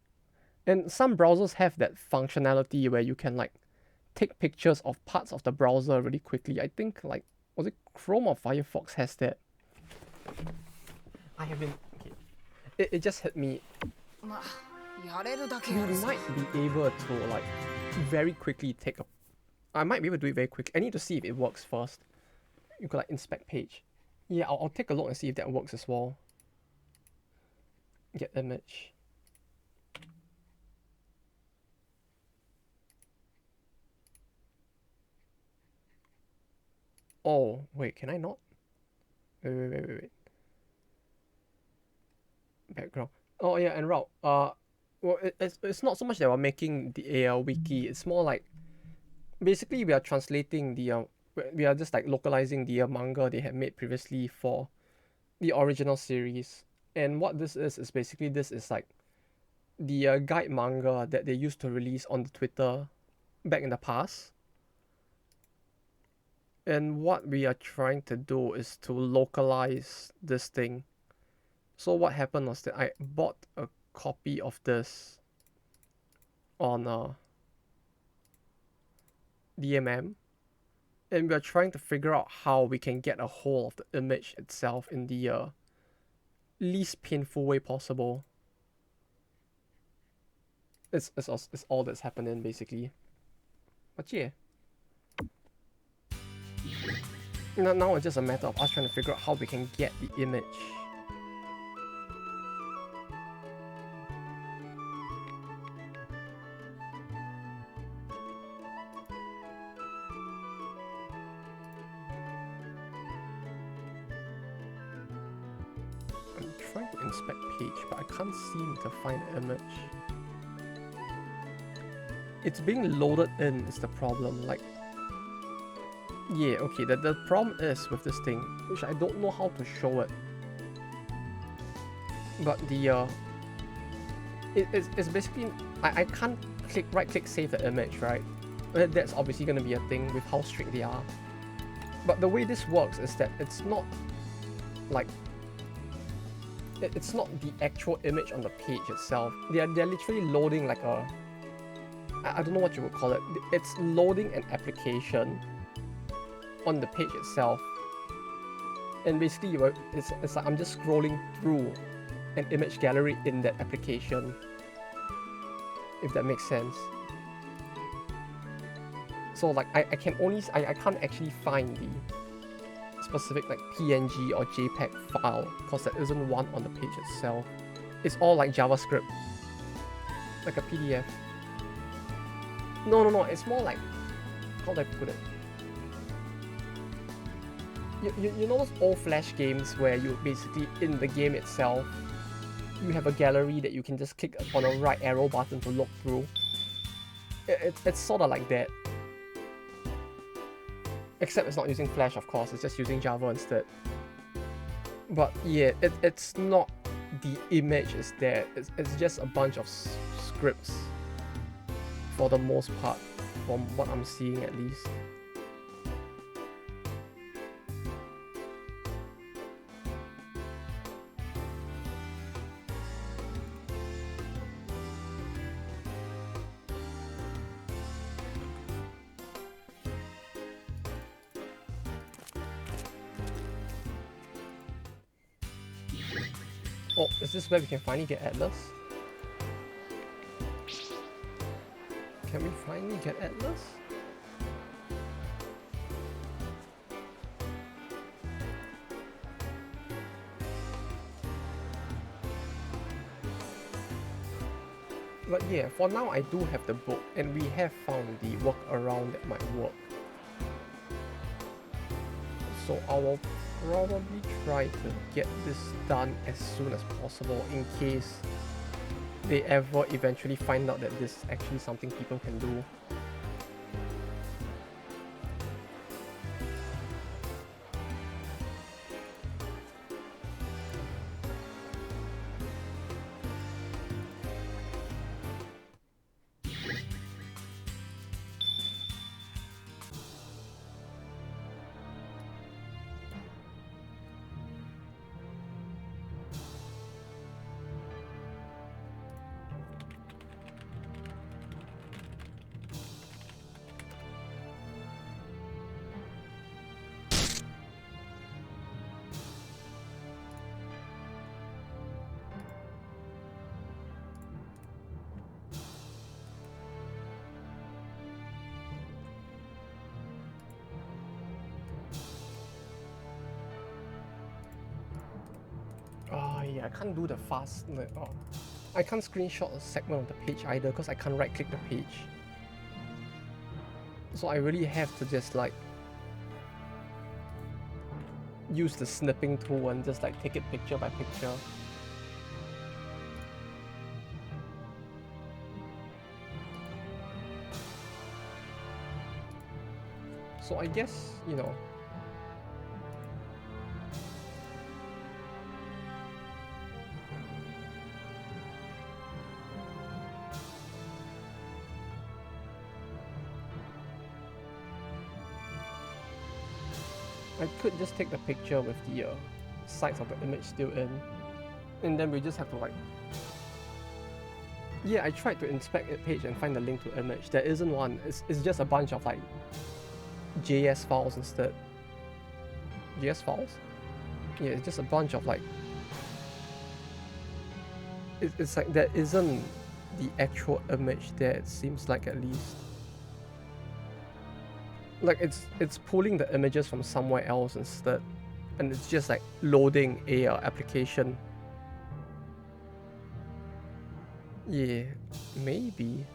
And some browsers have that functionality where you can like take pictures of parts of the browser really quickly. I think like, was it Chrome or Firefox has that? I haven't. Okay. It just hit me. We might be able to like very quickly take a. I might be able to do it very quick. I need to see if it works first. You could like inspect page. Yeah, I'll take a look and see if that works as well. Get image. Oh, wait, can I not? Wait. Background. Oh yeah, and route. Well, it's not so much that we're making the wiki. It's more like basically we are translating the we are just like localizing the manga they had made previously for the original series. And what this is basically this is like the guide manga that they used to release on the Twitter back in the past. And what we are trying to do is to localize this thing. So what happened was that I bought a copy of this on DMM, and we are trying to figure out how we can get a hold of the image itself in the least painful way possible. It's all that's happening basically. But yeah. Now it's just a matter of us trying to figure out how we can get the image. I'm trying to inspect page, but I can't seem to find the image. It's being loaded in is the problem. Like, yeah, okay, the problem is with this thing, which I don't know how to show it. But the it's basically I can't right click save the image, right? That's obviously gonna be a thing with how strict they are. But the way this works is that it's not like it's not the actual image on the page itself. They're literally loading like a I don't know what you would call it. It's loading an application on the page itself, and basically it's like I'm just scrolling through an image gallery in that application, if that makes sense. So like I can't actually find the specific like PNG or JPEG file because there isn't one on the page itself. It's all like JavaScript, like a PDF. No, it's more like, how do I put it? You know those old Flash games where you basically, in the game itself, you have a gallery that you can just click on a right arrow button to look through? It's sort of like that. Except it's not using Flash, of course, it's just using Java instead. But yeah, it's not the image is there, it's just a bunch of scripts for the most part, from what I'm seeing at least. Oh, is this where we can finally get Atlas? Can we finally get Atlas? But yeah, for now I do have the book, and we have found the workaround that might work. So I will probably try to get this done as soon as possible in case they ever eventually find out that this is actually something people can do. Yeah, I can't do the fast. I can't screenshot a segment of the page either because I can't right click the page. So I really have to just like use the snipping tool and just like take it picture by picture. So I guess, you know, I could just take the picture with the sides of the image still in, and then we just have to like, yeah, I tried to inspect the page and find the link to image. There isn't one. It's just a bunch of like JS files instead. JS files? Yeah, it's just a bunch of like, it's like there isn't the actual image there, it seems like, at least. Like it's pulling the images from somewhere else instead, and it's just like loading a application. Yeah, maybe.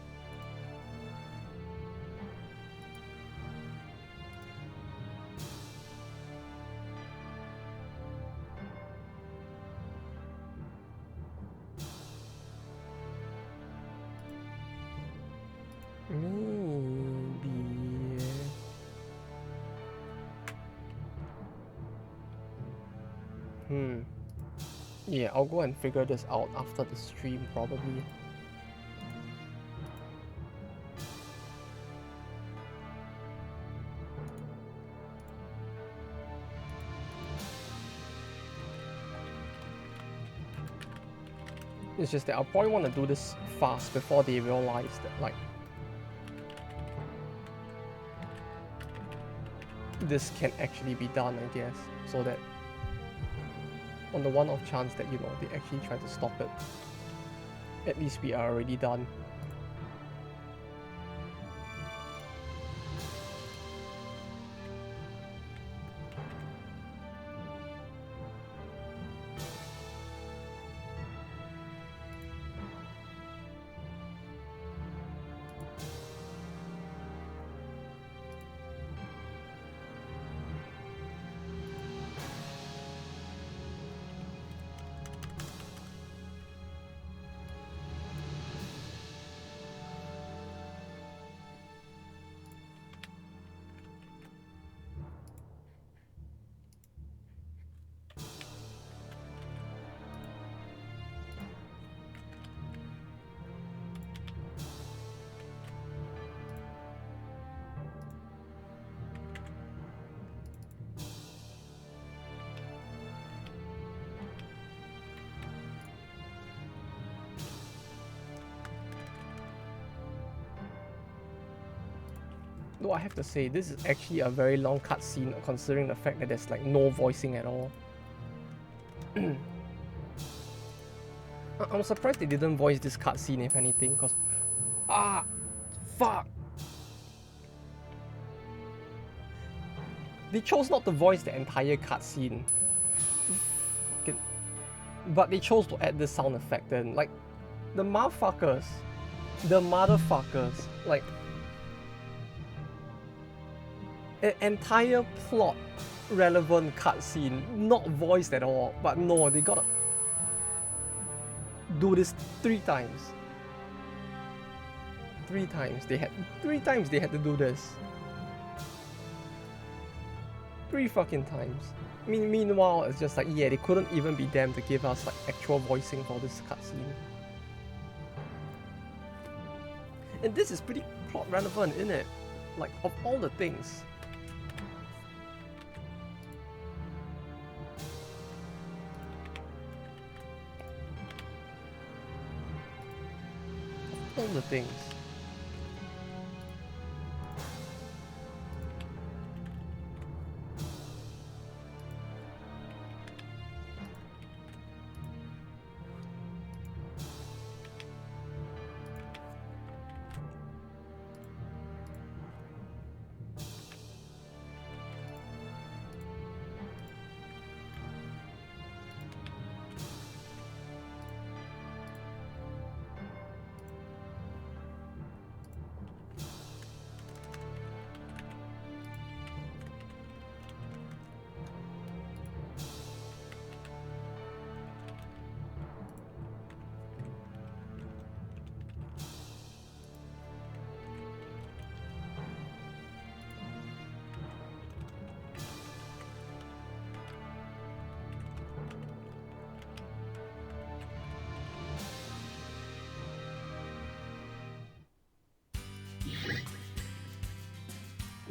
Yeah, I'll go and figure this out after the stream, probably. It's just that I'll probably want to do this fast before they realize that, like, this can actually be done, I guess, so that on the one-off chance that, you know, they actually try to stop it, at least we are already done. Though I have to say, this is actually a very long cutscene considering the fact that there's like no voicing at all. I'm surprised they didn't voice this cutscene, if anything, because... Ah! Fuck! They chose not to voice the entire cutscene. But they chose to add this sound effect in. Like, the motherfuckers. Like... An entire plot relevant cutscene, not voiced at all, but no, they gotta do this 3 times. 3 times they had to do this. 3 fucking times. Meanwhile, it's just like, yeah, they couldn't even be damned to give us like actual voicing for this cutscene. And this is pretty plot relevant, isn't it? Like, of all the things. All the things.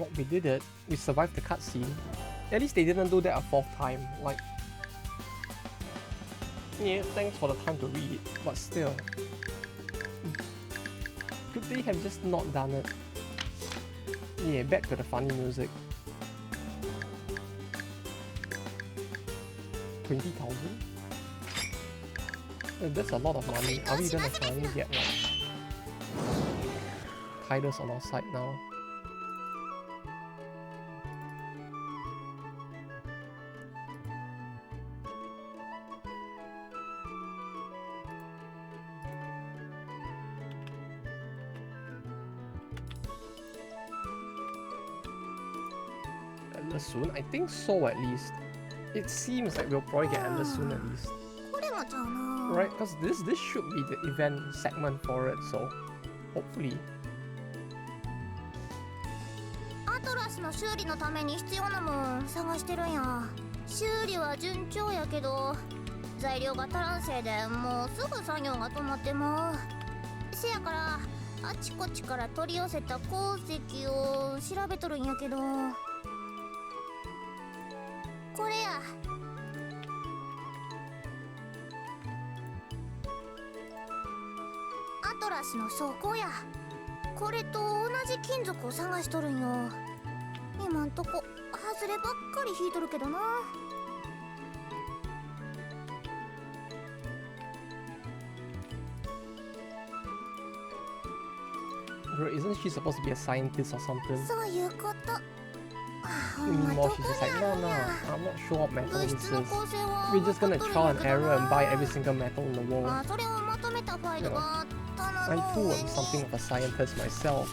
Well, we did it. We survived the cutscene. At least they didn't do that a fourth time. Like, yeah, thanks for the time to read, but still. Could they have just not done it? Yeah, back to the funny music. 20,000? That's a lot of money. Are we gonna finally get like titles on our side now? Soon? I think so at least. It seems like we'll probably get Endless soon at least. Right, because this should be the event segment for it, so hopefully. アトラスの修理のために必要なもん探してるんや。修理は順調やけど材料が足らんせいでもうすぐ作業が止まってまう。せやからあちこちから取り寄せた鉱石を調べとるんやけど。これや。アトラスの倉庫や。これと同じ金属を探しとるんよ。今んとこ外ればっかり引いとるけどな。Bro, isn't she supposed to be a scientist or something? そういうこと。Meanwhile, she's just like, no, I'm not sure what metal this is. We're just gonna trial and error and buy every single metal in the world. I too am something of a scientist myself.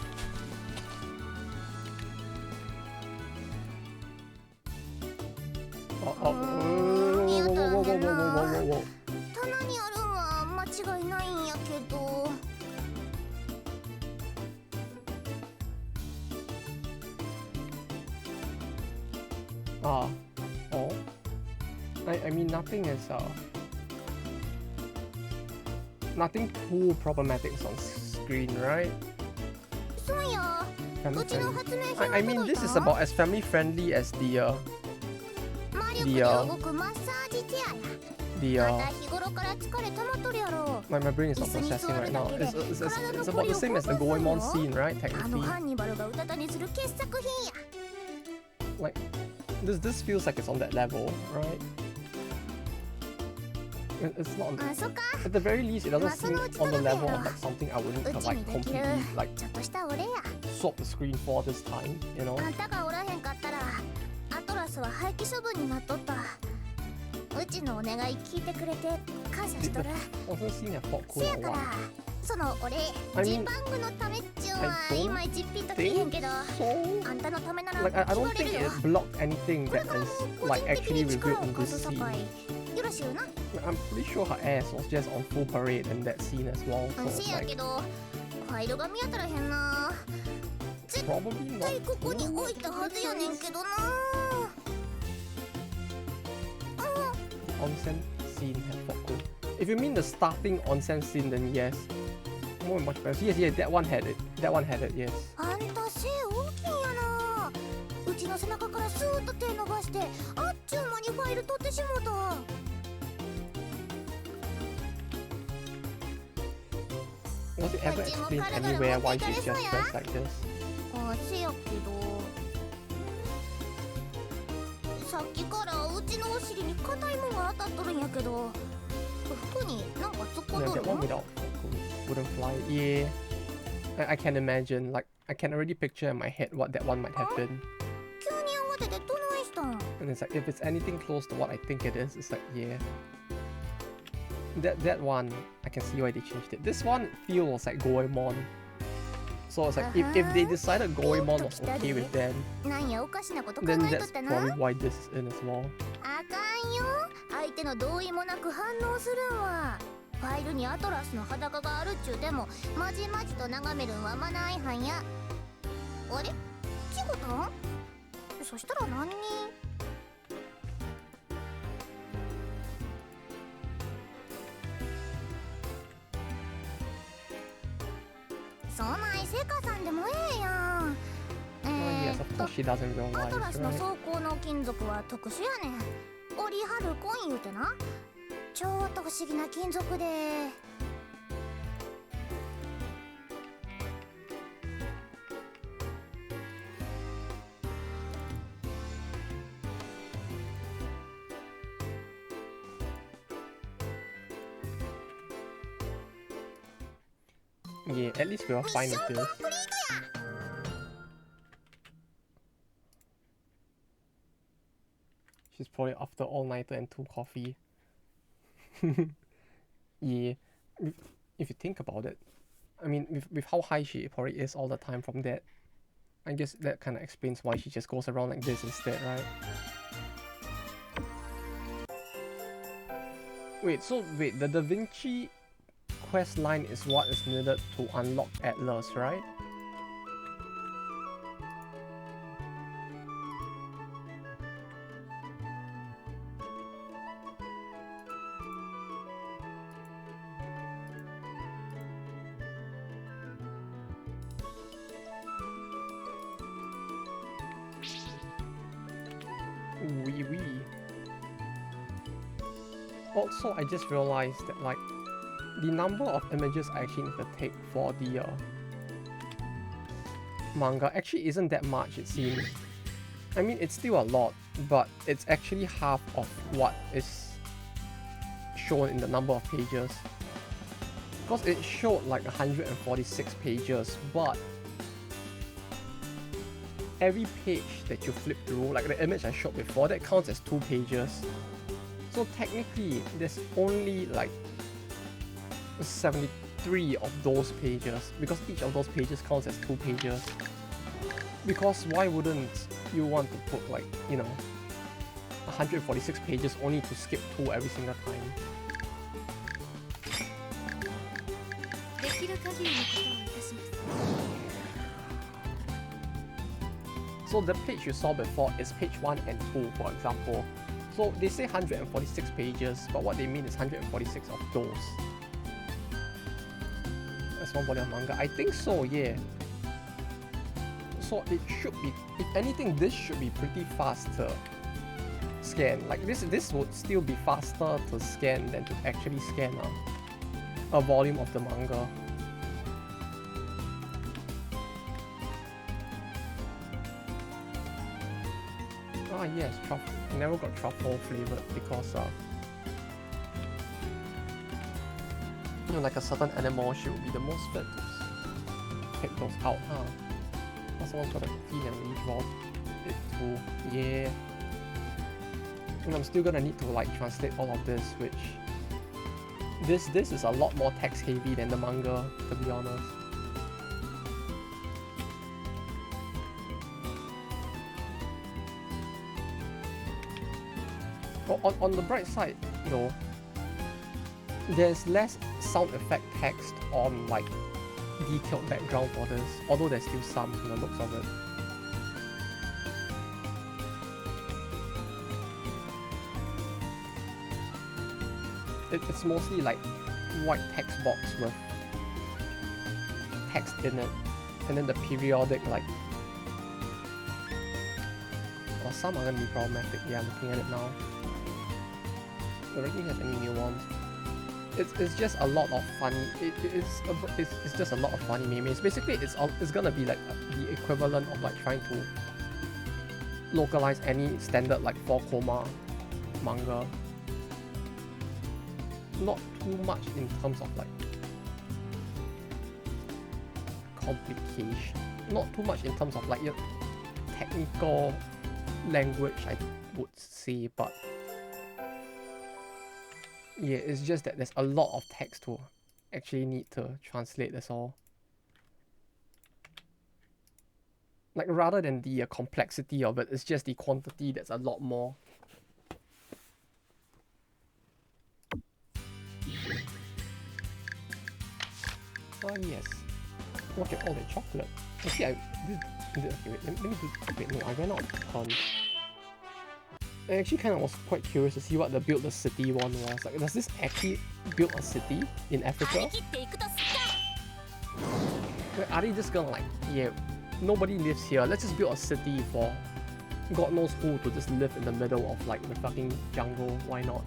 Whoa. 棚にあるんは間違いないんやけど。Oh. I mean, nothing is nothing too problematic on screen, right? Family friendly. I mean, this is about as family friendly as the my brain is not processing right now. It's about the same as the Goemon scene, right? Technically. Like, this feels like it's on that level, right? It's not. At the very least, it doesn't seem on the level of like something I would need to like completely like swap the screen for this time, you know? Also seen a pop cool or what? I mean, like, I don't think it blocked anything that is like actually revealed in this scene. I'm pretty sure her ass was just on full parade in that scene as well, so it's like... Probably not cool. Onsen scene had pop cool. If you mean the starting onsen scene, then yes. More much better. Yes, that one had it. That one had it, yes. Was it ever explained anywhere why she's just dressed like this? Yeah, that one without wouldn't fly. Yeah, I can imagine. Like, I can already picture in my head what that one might have been. And it's like, if it's anything close to what I think it is, it's like, yeah. That one, I can see why they changed it. This one feels like Goemon. So it's like, if they decided Goemon was okay with them, then that's probably why this is in as well. ファイルにアトラスの裸があるっちゅうでもまじまじと眺めるんはマナー違反や。あれ？違ったん？そしたら何に？そないせかさんでもええやん。she doesn't ア realize, トラスの right? 装甲の金属は特殊やねん。オリハルコン言うてな。ちょっと不思議な金属で。Yeah, at least we are fine with this. She's probably after all-nighter and 2 coffee. Yeah, if you think about it, I mean, with how high she probably is all the time from that, I guess that kind of explains why she just goes around like this instead, right? Wait, the Da Vinci quest line is what is needed to unlock Atlas, right? Wee. Also, I just realized that like the number of images I actually need to take for the manga actually isn't that much, it seems. I mean, it's still a lot, but it's actually half of what is shown in the number of pages. Because it showed like 146 pages, but every page that you flip through, like the image I showed before, that counts as 2 pages. So technically, there's only like 73 of those pages, because each of those pages counts as 2 pages. Because why wouldn't you want to put like, you know, 146 pages only to skip 2 every single time? So the page you saw before is page 1 and 2, for example. So they say 146 pages, but what they mean is 146 of those. That's one volume of manga. I think so, yeah. So it should be, if anything, this should be pretty fast to scan. Like this would still be faster to scan than to actually scan a volume of the manga. Ah yes, truffle. I never got truffle flavored because you know, like a certain animal she would be the most fit to pick those out, huh? Someone's got a clean and redraw it too. Yeah. And I'm still gonna need to like translate all of this, which this is a lot more text heavy than the manga, to be honest. On the bright side, you know, there's less sound effect text on like detailed background for this, although there's still some in the looks of it. It's mostly like white text box with text in it, and then the periodic like, or some are gonna be problematic. Yeah, I'm looking at it now. I don't think it has any new ones. It's just a lot of funny. It's just a lot of funny memes. Basically, it's gonna be like the equivalent of like trying to localize any standard like 4-koma manga. Not too much in terms of like complication. Not too much in terms of like technical language, I would say, but yeah, it's just that there's a lot of text to actually need to translate, that's all. Like, rather than the complexity of it, it's just the quantity that's a lot more. Oh yes. Look at all the chocolate. Actually, okay, wait, let me do, wait, no, I ran out of turns. I actually kind of was quite curious to see what the build the city one was. Like, does this actually build a city in Africa? Wait, are they just gonna like, yeah, nobody lives here. Let's just build a city for God knows who to just live in the middle of like the fucking jungle. Why not?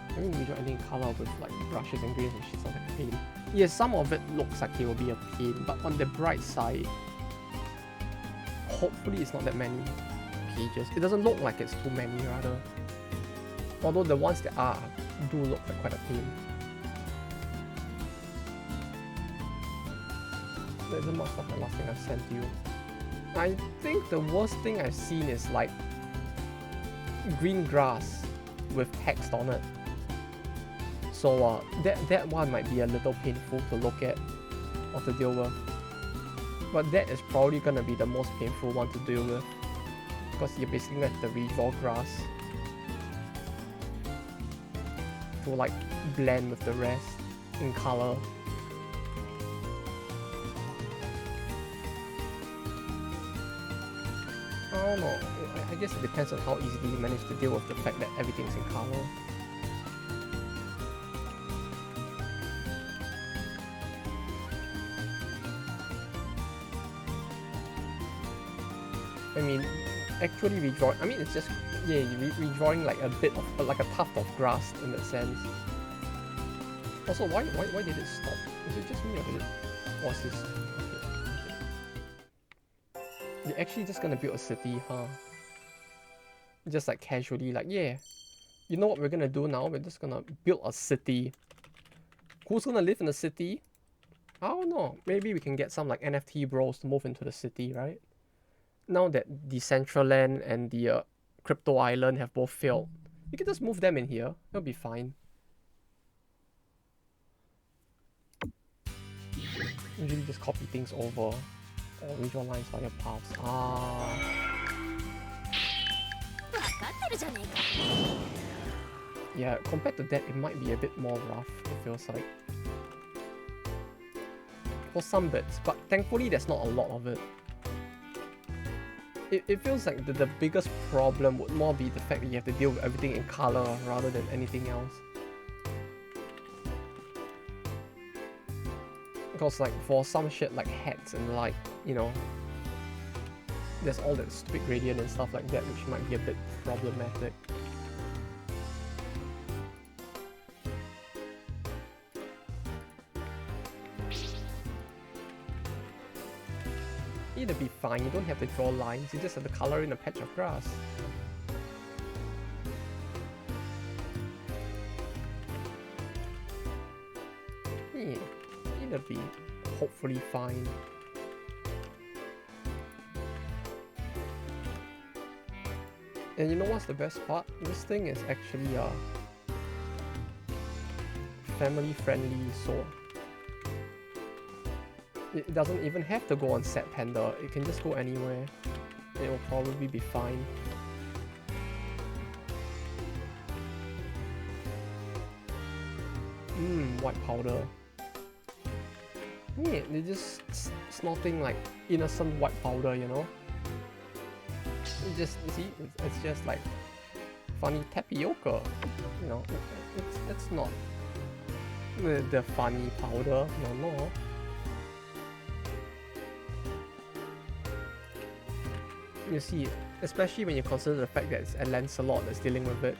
I mean, we don't any color with like brushes and grays and shit like a pain. Yes, some of it looks like it will be a pain, but on the bright side, hopefully it's not that many pages. It doesn't look like it's too many, rather. Although the ones that are do look like quite a pain. There's much of the last thing I sent you. I think the worst thing I've seen is like green grass with text on it. So that one might be a little painful to look at or to deal with. But that is probably gonna be the most painful one to deal with, because you're basically gonna have to redraw grass to like blend with the rest in color. I don't know, I guess it depends on how easily you manage to deal with the fact that everything's in color. I mean, actually redrawing, I mean it's just, yeah, redrawing like a bit of, like a tuft of grass in that sense. Also, why did it stop? Is it just me or did it, what's this? Okay. You're actually just gonna build a city, huh? Just like casually, like, yeah, you know what we're gonna do now? We're just gonna build a city. Who's gonna live in the city? I don't know, maybe we can get some like NFT bros to move into the city, right? Now that Decentraland and the Crypto Island have both failed, you can just move them in here. It'll be fine. Usually just copy things over or redraw lines via paths. Yeah, compared to that, it might be a bit more rough, it feels like. For some bits, but thankfully there's not a lot of it. It feels like the biggest problem would more be the fact that you have to deal with everything in color rather than anything else. Because like for some shit like hats and like, you know, there's all that stupid gradient and stuff like that which might be a bit problematic. It'll be fine, you don't have to draw lines, you just have to color in a patch of grass. Yeah, it'll be hopefully fine. And you know what's the best part? This thing is actually family friendly, so it doesn't even have to go on Set Panda, it can just go anywhere. It will probably be fine. White powder. Yeah, they're just snorting like innocent white powder, you know? It just, you see, it's just like funny tapioca. You know, it's not the funny powder, no. You see, especially when you consider the fact that it's a Lancelot that's dealing with it.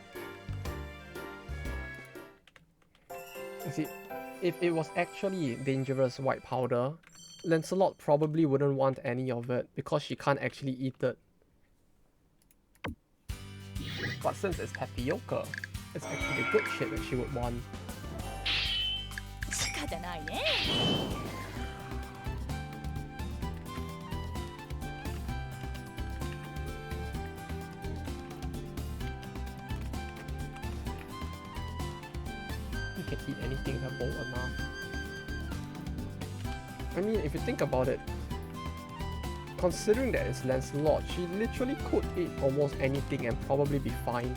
You see, if it was actually dangerous white powder, Lancelot probably wouldn't want any of it because she can't actually eat it. But since it's tapioca, it's actually the good shit that she would want. Can eat anything her bowl enough. I mean, if you think about it, considering that it's Lancelot, she literally could eat almost anything and probably be fine.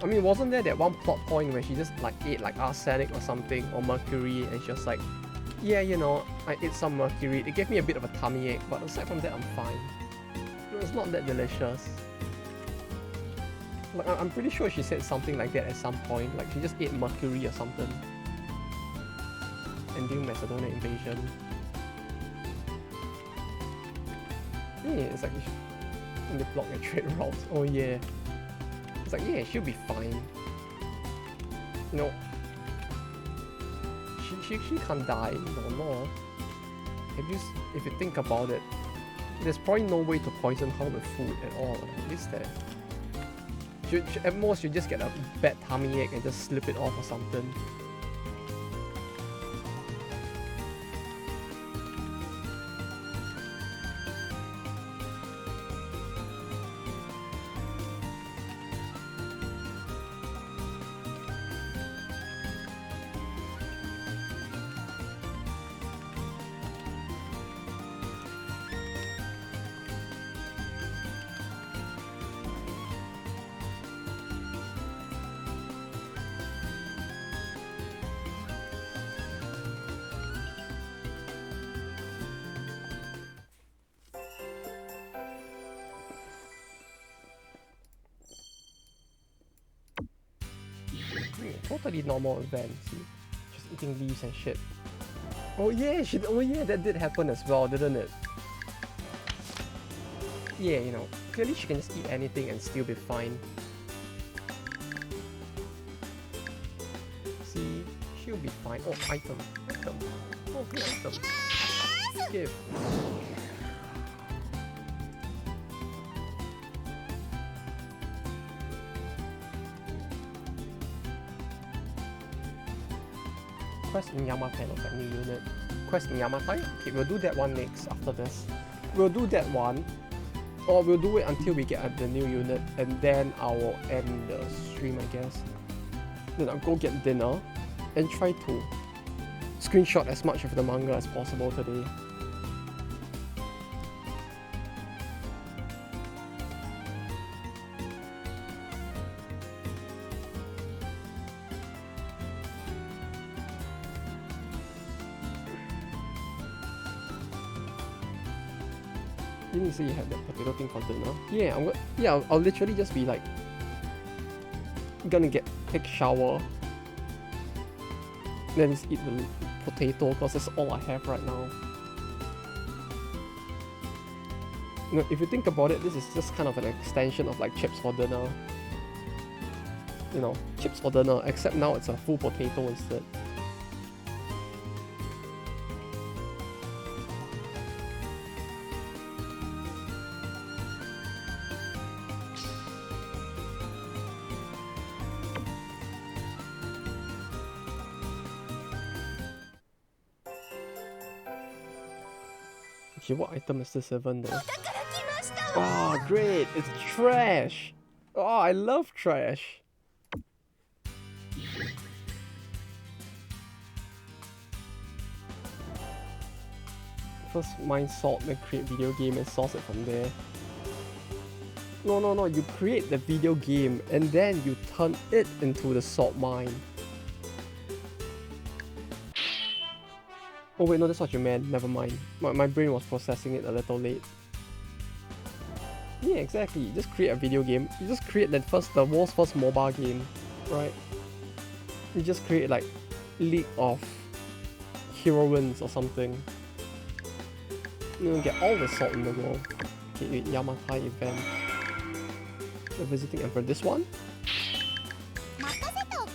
I mean, wasn't there that one plot point where she just like ate like arsenic or something, or mercury, and she was like, yeah, you know, I ate some mercury, it gave me a bit of a tummy ache, but aside from that I'm fine. It's not that delicious. Like, I'm pretty sure she said something like that at some point. Like she just ate mercury or something. And during Macedonia invasion. Yeah, it's like when they block your trade routes. Oh yeah. It's like, yeah, she'll be fine. You know, she can't die. No. If you think about it, there's probably no way to poison her with food at all. Is there? At most, you just get a bad tummy ache and just slip it off or something. Totally normal event, see? Just eating leaves and shit. Oh yeah, that did happen as well, didn't it? Yeah, you know, clearly she can just eat anything and still be fine. See, she'll be fine. Oh, item. Oh, good item. Give. Quest in Yamatai looks like new unit. Quest in Yamatai? Okay, we'll do that one next after this. We'll do that one. Or we'll do it until we get the new unit, and then I will end the stream, I guess. Then I'll go get dinner and try to screenshot as much of the manga as possible today. Didn't you say you had that potato thing for dinner? Yeah, I'll literally just be like gonna take shower, then just eat the potato because that's all I have right now. You know, if you think about it, this is just kind of an extension of like chips for dinner. You know, chips for dinner, except now it's a full potato instead. Okay, what item is this even though? Oh, great! It's trash! Oh, I love trash! First mine salt, then create video game and source it from there. No, you create the video game and then you turn it into the salt mine. Oh wait, no, that's what you meant. Never mind. My brain was processing it a little late. Yeah, exactly. You just create a video game. You just create the world's first mobile game, right? You just create like League of Heroines or something. You get all the salt in the world. Okay, Yamatai event. The visiting emperor. This one?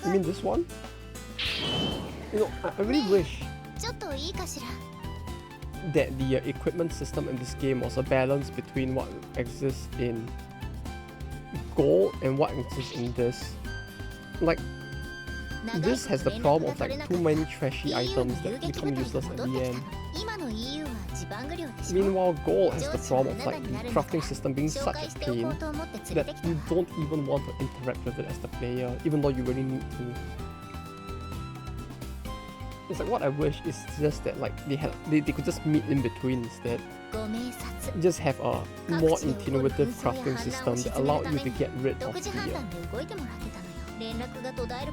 You mean this one? You know, I really wish that the equipment system in this game was a balance between what exists in Gold and what exists in this. Like, this has the problem of like too many trashy items that become useless at the end. Meanwhile, Gold has the problem of like the crafting system being such a pain that you don't even want to interact with it as the player, even though you really need to. It's like what I wish is just that like they could just meet in between instead. Just have a more intuitive crafting system that allowed you to get rid of the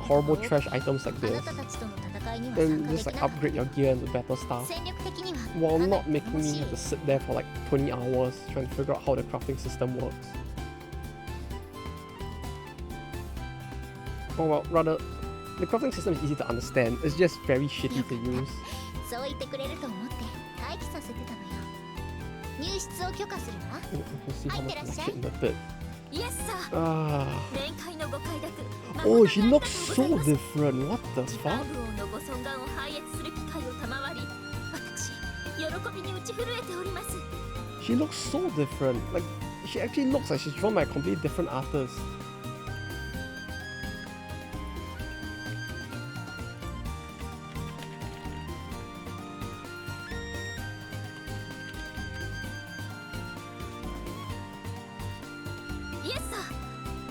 horrible trash items like this and just like upgrade your gear into better stuff while not making me have to sit there for like 20 hours trying to figure out how the crafting system works. Or well, rather, the crafting system is easy to understand, it's just very shitty to use. You can see how much I shit in the bed. Oh, she looks so different, what the fuck? She looks so different, like, she actually looks like she's drawn by a completely different artist.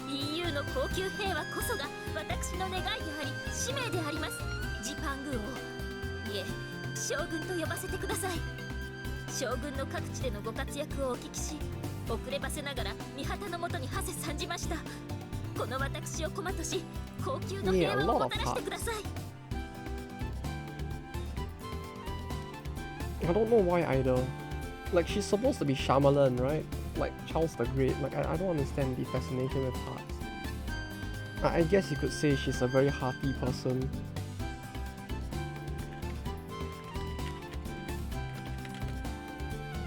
Eiyu の高級平和こそが私の願いであり使命であります。ジパング王、いえ、将軍と呼ばせてください。将軍の各地でのご活躍をお聞きし、遅ればせながら御旗のもとに馳せ参じました。この私を駒とし、高級の平和をもたらしてください。I don't know why either. Like, she's supposed to be Shyamalan, right? Like Charles the Great. Like, I don't understand the fascination with hearts. I guess you could say she's a very hearty person.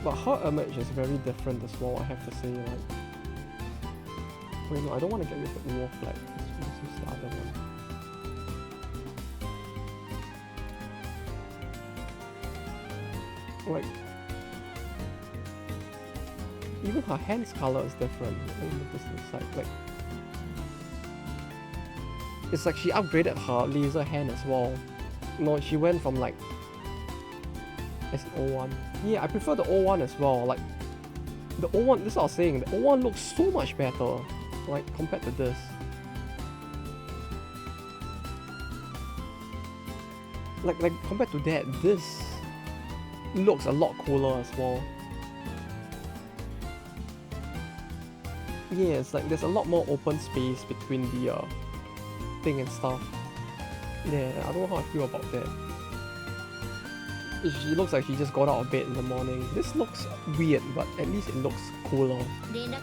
But her image is very different as well, I have to say. Like, wait, no, I don't want to get rid of the wolf flag. Let's use the other one. Like, even her hand's color is different. Let me look this inside. Like, it's like she upgraded her laser hand as well. No, she went from like S01. Yeah, I prefer the O1 as well. Like, the O1, this is what I was saying, the O1 looks so much better, like, compared to this. Like compared to that, this looks a lot cooler as well. Yeah, it's like there's a lot more open space between the thing and stuff. Yeah, I don't know how I feel about that. She looks like she just got out of bed in the morning. This looks weird, but at least it looks cooler. Did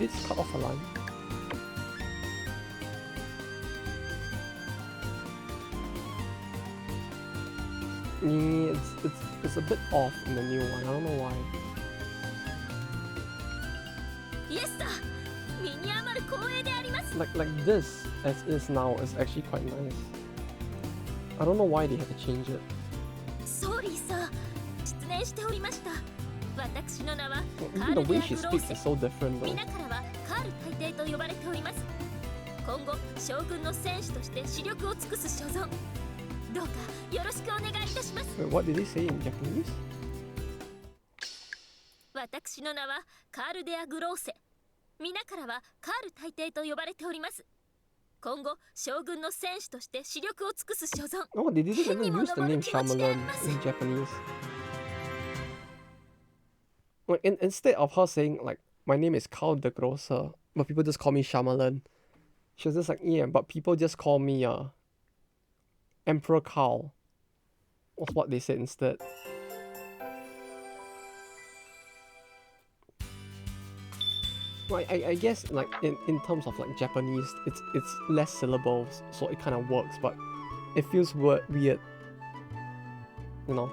it cut off a line? Yeah, it's a bit off in the new one. I don't know why. Like this as is now is actually quite nice. I don't know why they had to change it. Even the way she speaks is so different though. Wait, what did he say in Japanese? 私の名はカールデア・グローセ。皆からはカール大帝と呼ばれております。今後将軍の戦士として視力を尽くす所存。Oh, they didn't even use the name Shyamalan in Japanese. Like, instead of her saying like, my name is Carl the Grosser, but people just call me Shyamalan, she was just like, yeah, but people just call me Emperor Carl. Was what they said instead. Well, I guess like in terms of like Japanese, it's less syllables, so it kind of works, but it feels weird, you know,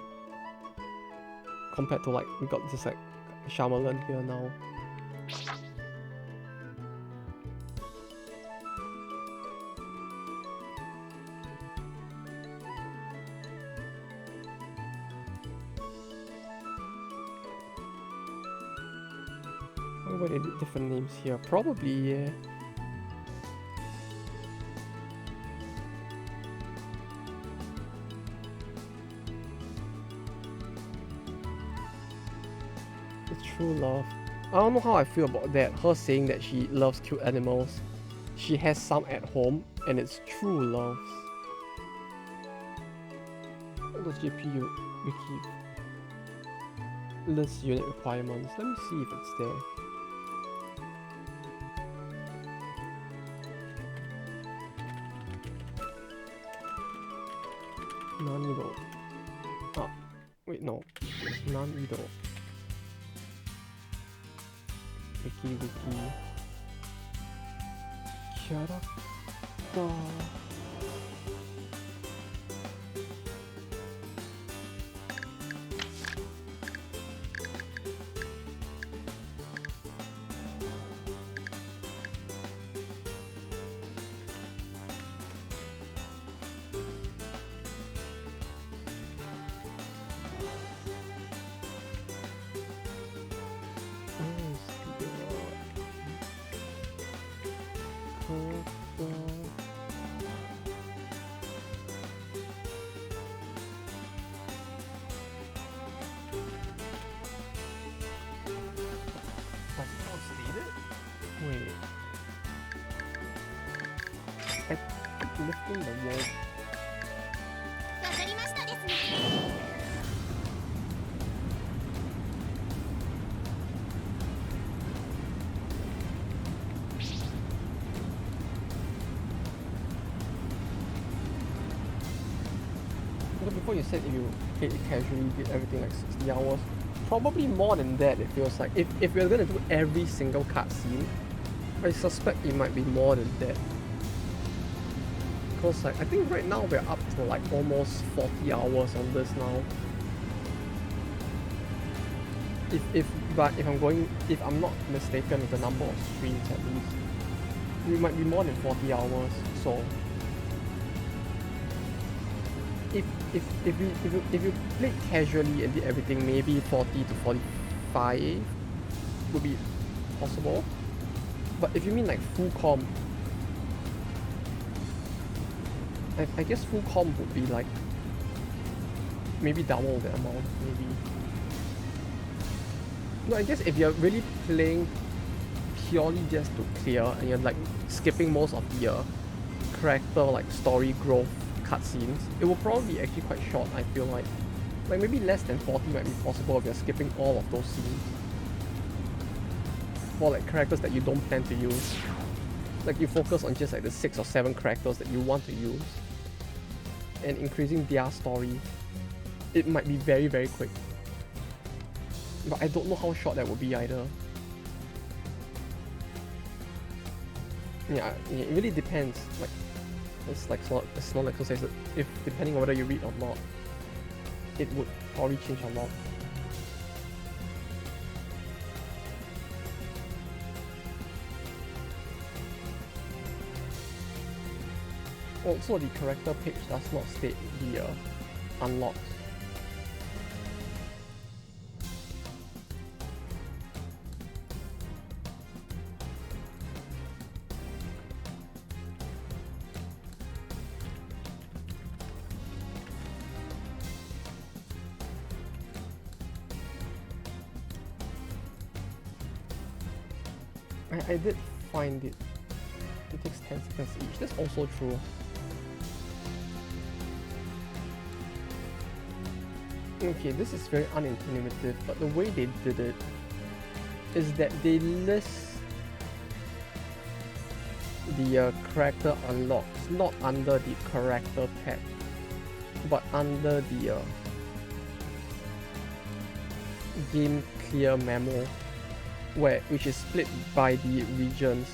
compared to like we got this like Shyamalan here now. Why they did different names here? Probably, yeah. It's true love. I don't know how I feel about that. Her saying that she loves cute animals. She has some at home, and it's true love. What does GPU wiki? list unit requirements. Let me see if it's there. Nanido. Ah, wait, no. Nanido. Wiki. Character. Lifting the wall. But before you said if you played it casually, did everything like 60 hours, probably more than that it feels like. If you're gonna do every single cutscene, I suspect it might be more than that. Because like I think right now we're up to like almost 40 hours on this now. If I'm not mistaken with the number of streams at least, it might be more than 40 hours. So if you played casually and did everything, maybe 40 to 45 would be possible. But if you mean like full comp, I guess full comp would be like maybe double the amount, maybe. No, I guess if you're really playing purely just to clear and you're like skipping most of the character like story growth cutscenes, it will probably be actually quite short. I feel like maybe less than 40 might be possible if you're skipping all of those scenes for like characters that you don't plan to use. Like you focus on just like the 6 or 7 characters that you want to use and increasing their story, it might be very, very quick. But I don't know how short that would be either. Yeah, it really depends. Like it's like small exercise. If depending on whether you read or not, it would probably change a lot. Also, the character page does not state the unlocks. I did find it. It takes 10 seconds each. That's also true. Okay, this is very unintuitive, but the way they did it is that they list the character unlocks not under the character tab, but under the game clear memo, which is split by the regions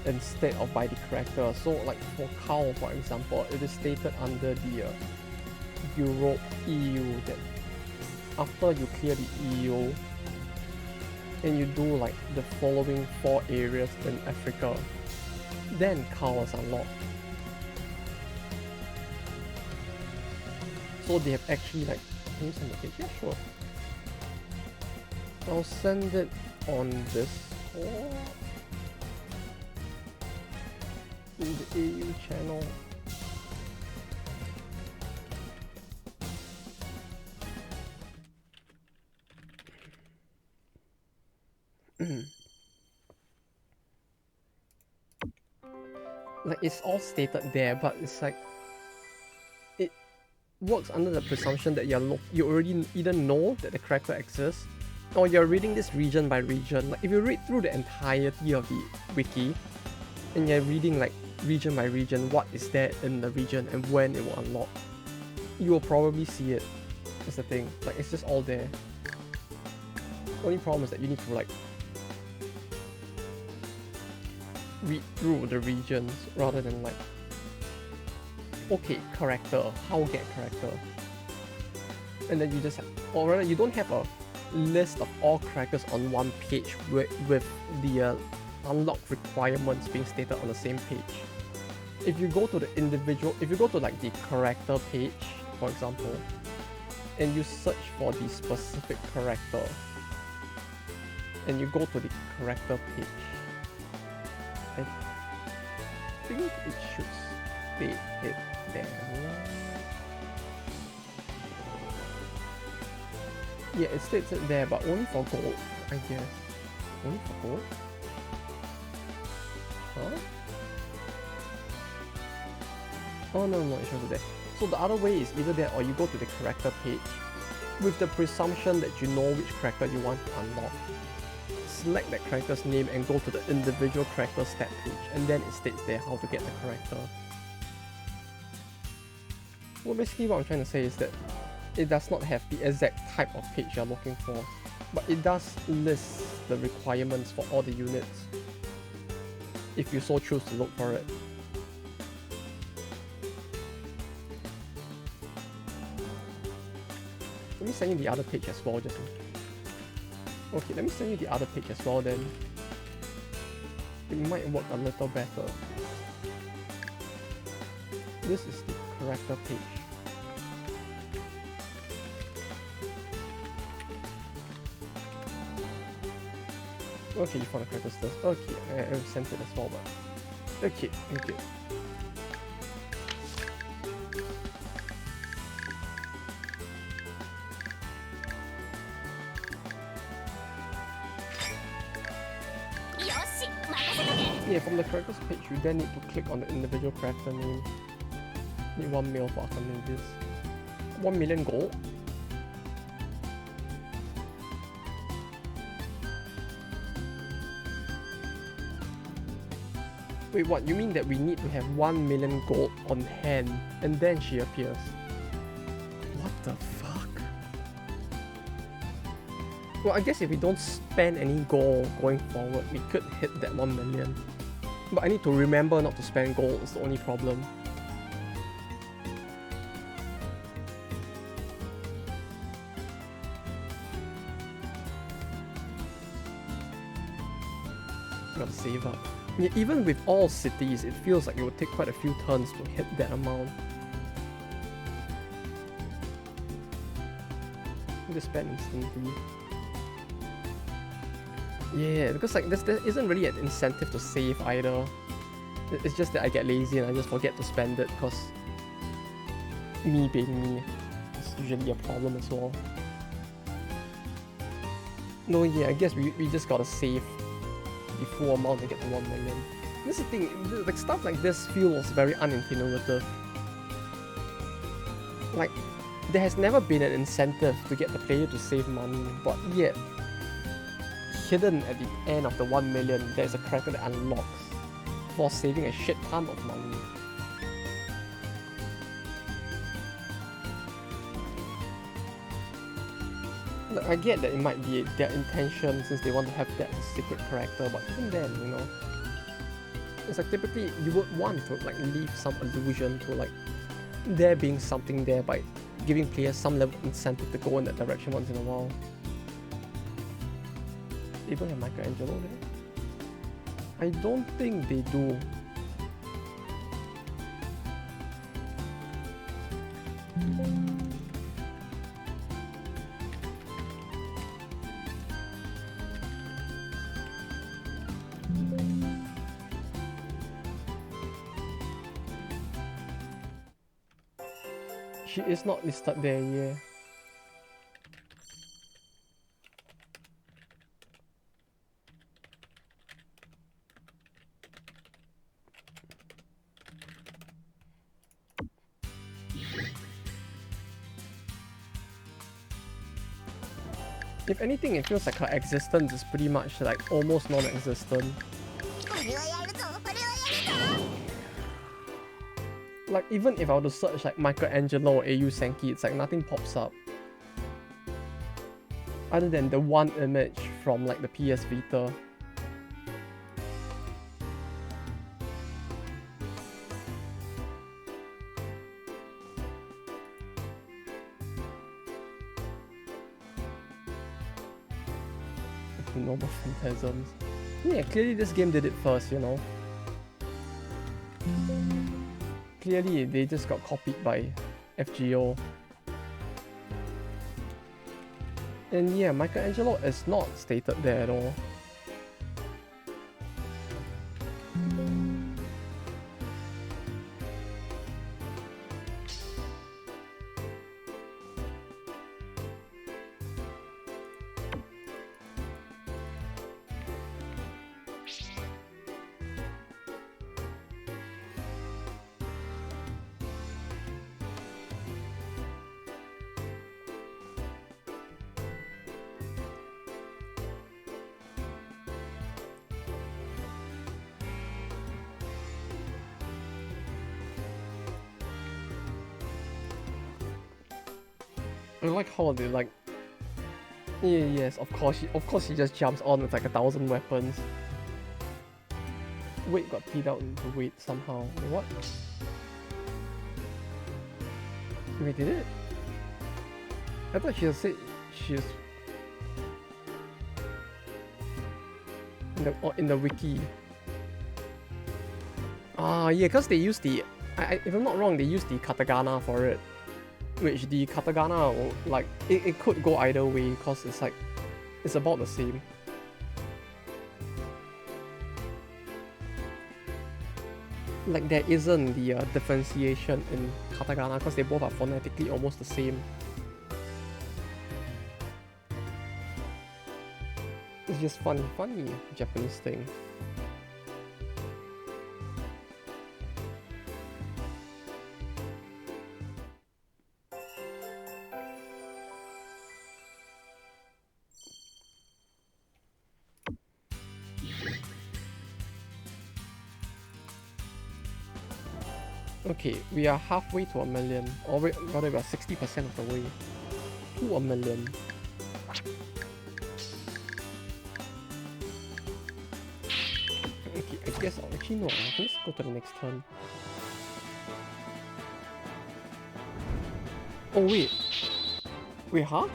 instead of by the character. So like for Carl, for example, it is stated under the Europe EU that after you clear the EU and you do like the following 4 areas in Africa, then Carl is unlocked. So they have actually like, can you send the page? Yeah, sure. I'll send it on Discord in the AU channel. Like it's all stated there, but it's like works under the presumption that you already either know that the character exists, or you're reading this region by region. Like if you read through the entirety of the wiki, and you're reading like region by region, what is there in the region and when it will unlock, you will probably see it. That's the thing. Like it's just all there. Only problem is that you need to like read through the regions rather than like, okay, character, how get character, and then you just have, or rather you don't have a list of all characters on one page with the unlock requirements being stated on the same page. If you go to the individual, if you go to like the character page, for example, and you search for the specific character, and you go to the character page, I think it should state it there. Yeah, it states it there, but only for gold, I guess. Only for gold? Huh? Oh no, it shows it there. So the other way is either there or you go to the character page with the presumption that you know which character you want to unlock. Select that character's name and go to the individual character stat page, and then it states there how to get the character. Well, basically what I'm trying to say is that it does not have the exact type of page you're looking for, but it does list the requirements for all the units if you so choose to look for it. Let me send you the other page as well, just okay, let me send you the other page as well, then it might work a little better. This is the character page. Okay, you found the character stuff. Okay, I sent it as well, but okay. Yeah, from the characters page, you then need to click on the individual character name. Need 1 mil for this. 1 million gold. Wait, what? You mean that we need to have 1 million gold on hand and then she appears? What the fuck? Well, I guess if we don't spend any gold going forward, we could hit that 1 million. But I need to remember not to spend gold, is the only problem. Gotta save up. Yeah, even with all cities, it feels like it would take quite a few turns to hit that amount. You just spend instantly. Yeah, because like there isn't really an incentive to save either. It's just that I get lazy and I just forget to spend it because me being me is usually a problem as well. No, yeah, I guess we just gotta save the full amount to get to 1 million. This is the thing, like stuff like this feels very unintuitive. Like, there has never been an incentive to get the player to save money, but yet, hidden at the end of the 1 million, there's a character that unlocks for saving a shit ton of money. Look, I get that it might be their intention since they want to have that secret character, but even then, you know, it's like typically you would want to like leave some allusion to like there being something there by giving players some level of incentive to go in that direction once in a while. They don't have Michelangelo there? I don't think they do. She is not listed there, yeah. If anything, it feels like her existence is pretty much like almost non-existent. Like even if I were to search like Michelangelo or Eiyu Senki, it's like nothing pops up. Other than the one image from like the PS Vita. Noble phantasms. Yeah, clearly this game did it first, you know. Clearly they just got copied by FGO. And yeah, Michelangelo is not stated there at all. I like how they like. Yeah, yes, of course he just jumps on with like 1,000 weapons. Weight got peed out into weight somehow. What? Wait, did it? I thought she said she's in the wiki. Ah, yeah, because they use the. If I'm not wrong, they use the katakana for it. Which the katakana, like, it could go either way because it's like, it's about the same. Like, there isn't the differentiation in katakana because they both are phonetically almost the same. It's just funny Japanese thing. Okay, we are halfway to 1 million, or rather we are 60% of the way to 1 million. Okay, I guess I'll actually no, let's go to the next turn. Oh wait, huh?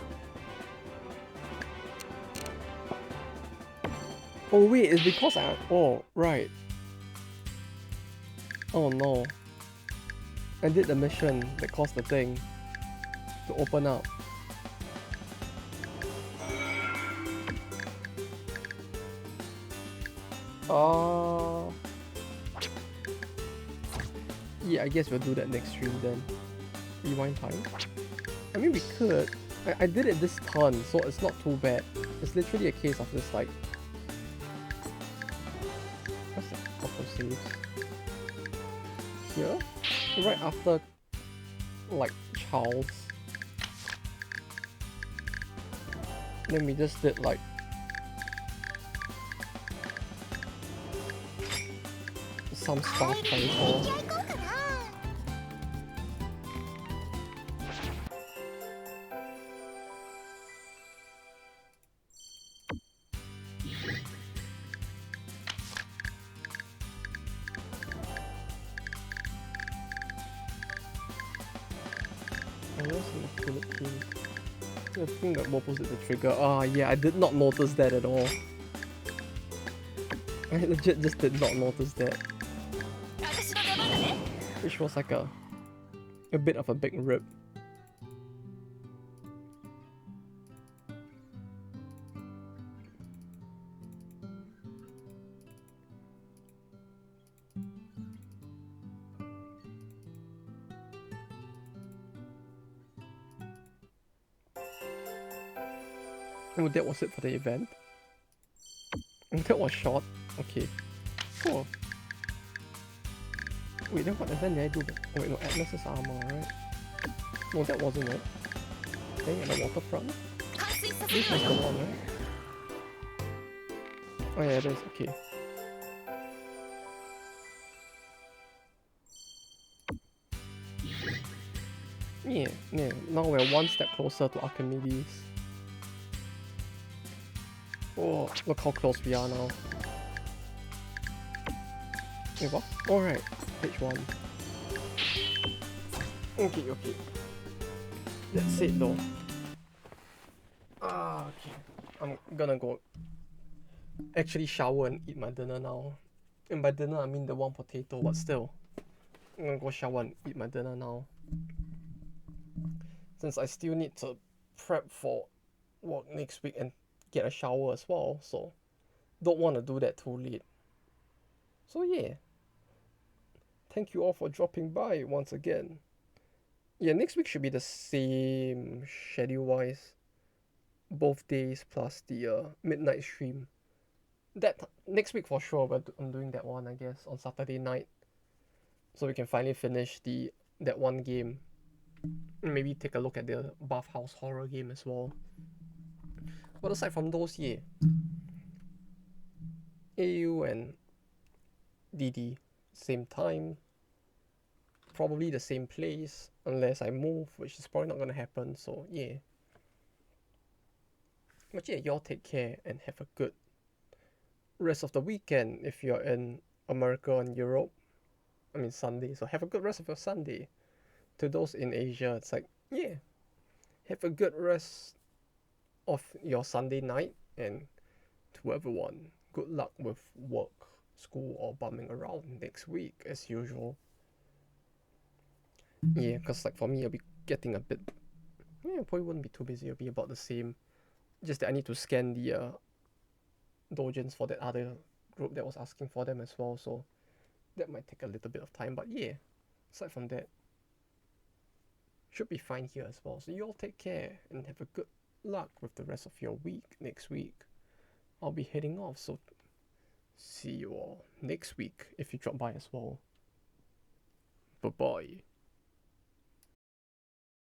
Oh wait, it's because oh right. Oh no. I did the mission that caused the thing to open up. Yeah, I guess we'll do that next stream then. Rewind time. I mean, we could. I did it this turn, so it's not too bad. It's literally a case of just like. What's that? Auto saves. Here? Right after, like, Charles. Then we just did, like, some stuff before. The thing that opposite the trigger. Ah, yeah, I did not notice that at all. I legit just did not notice that. Which was like a bit of a big rip. Oh, that was it for the event? And that was short? Okay. Cool. Wait, then what event did I do? Oh wait, no, Atlas's armor, right? No, that wasn't it. Staying at the waterfront? 睡させ This るわ is よ the one, right? Oh yeah, it is. Okay. Yeah, yeah. Now we're one step closer to Archimedes. Oh, look how close we are now. Wait, what? Alright, page 1. Okay, okay. That's it though. Okay. I'm gonna go actually shower and eat my dinner now. And by dinner I mean the one potato, but still. I'm gonna go shower and eat my dinner now. Since I still need to prep for work next week and get a shower as well, so don't want to do that too late. So yeah. Thank you all for dropping by once again. Yeah, next week should be the same schedule wise. Both days plus the midnight stream. That next week for sure, but I'm doing that one I guess on Saturday night, so we can finally finish that one game. Maybe take a look at the bathhouse horror game as well. But aside from those, yeah, Eiyu and DD same time, probably the same place unless I move, which is probably not gonna happen. So yeah. But yeah, y'all take care and have a good rest of the weekend if you're in America and Europe. I mean Sunday, so have a good rest of your Sunday. To those in Asia, it's like, yeah, have a good rest of your Sunday night, and to everyone, good luck with work, school, or bumming around next week as usual. Yeah, because like for me, I'll be getting a bit, yeah, probably wouldn't be too busy, it'll be about the same. Just that I need to scan the dojins for that other group that was asking for them as well, so that might take a little bit of time, but yeah, aside from that, should be fine here as well. So you all take care and have a good luck with the rest of your week next week. I'll be heading off, so see you all next week if you drop by as well. Bye bye.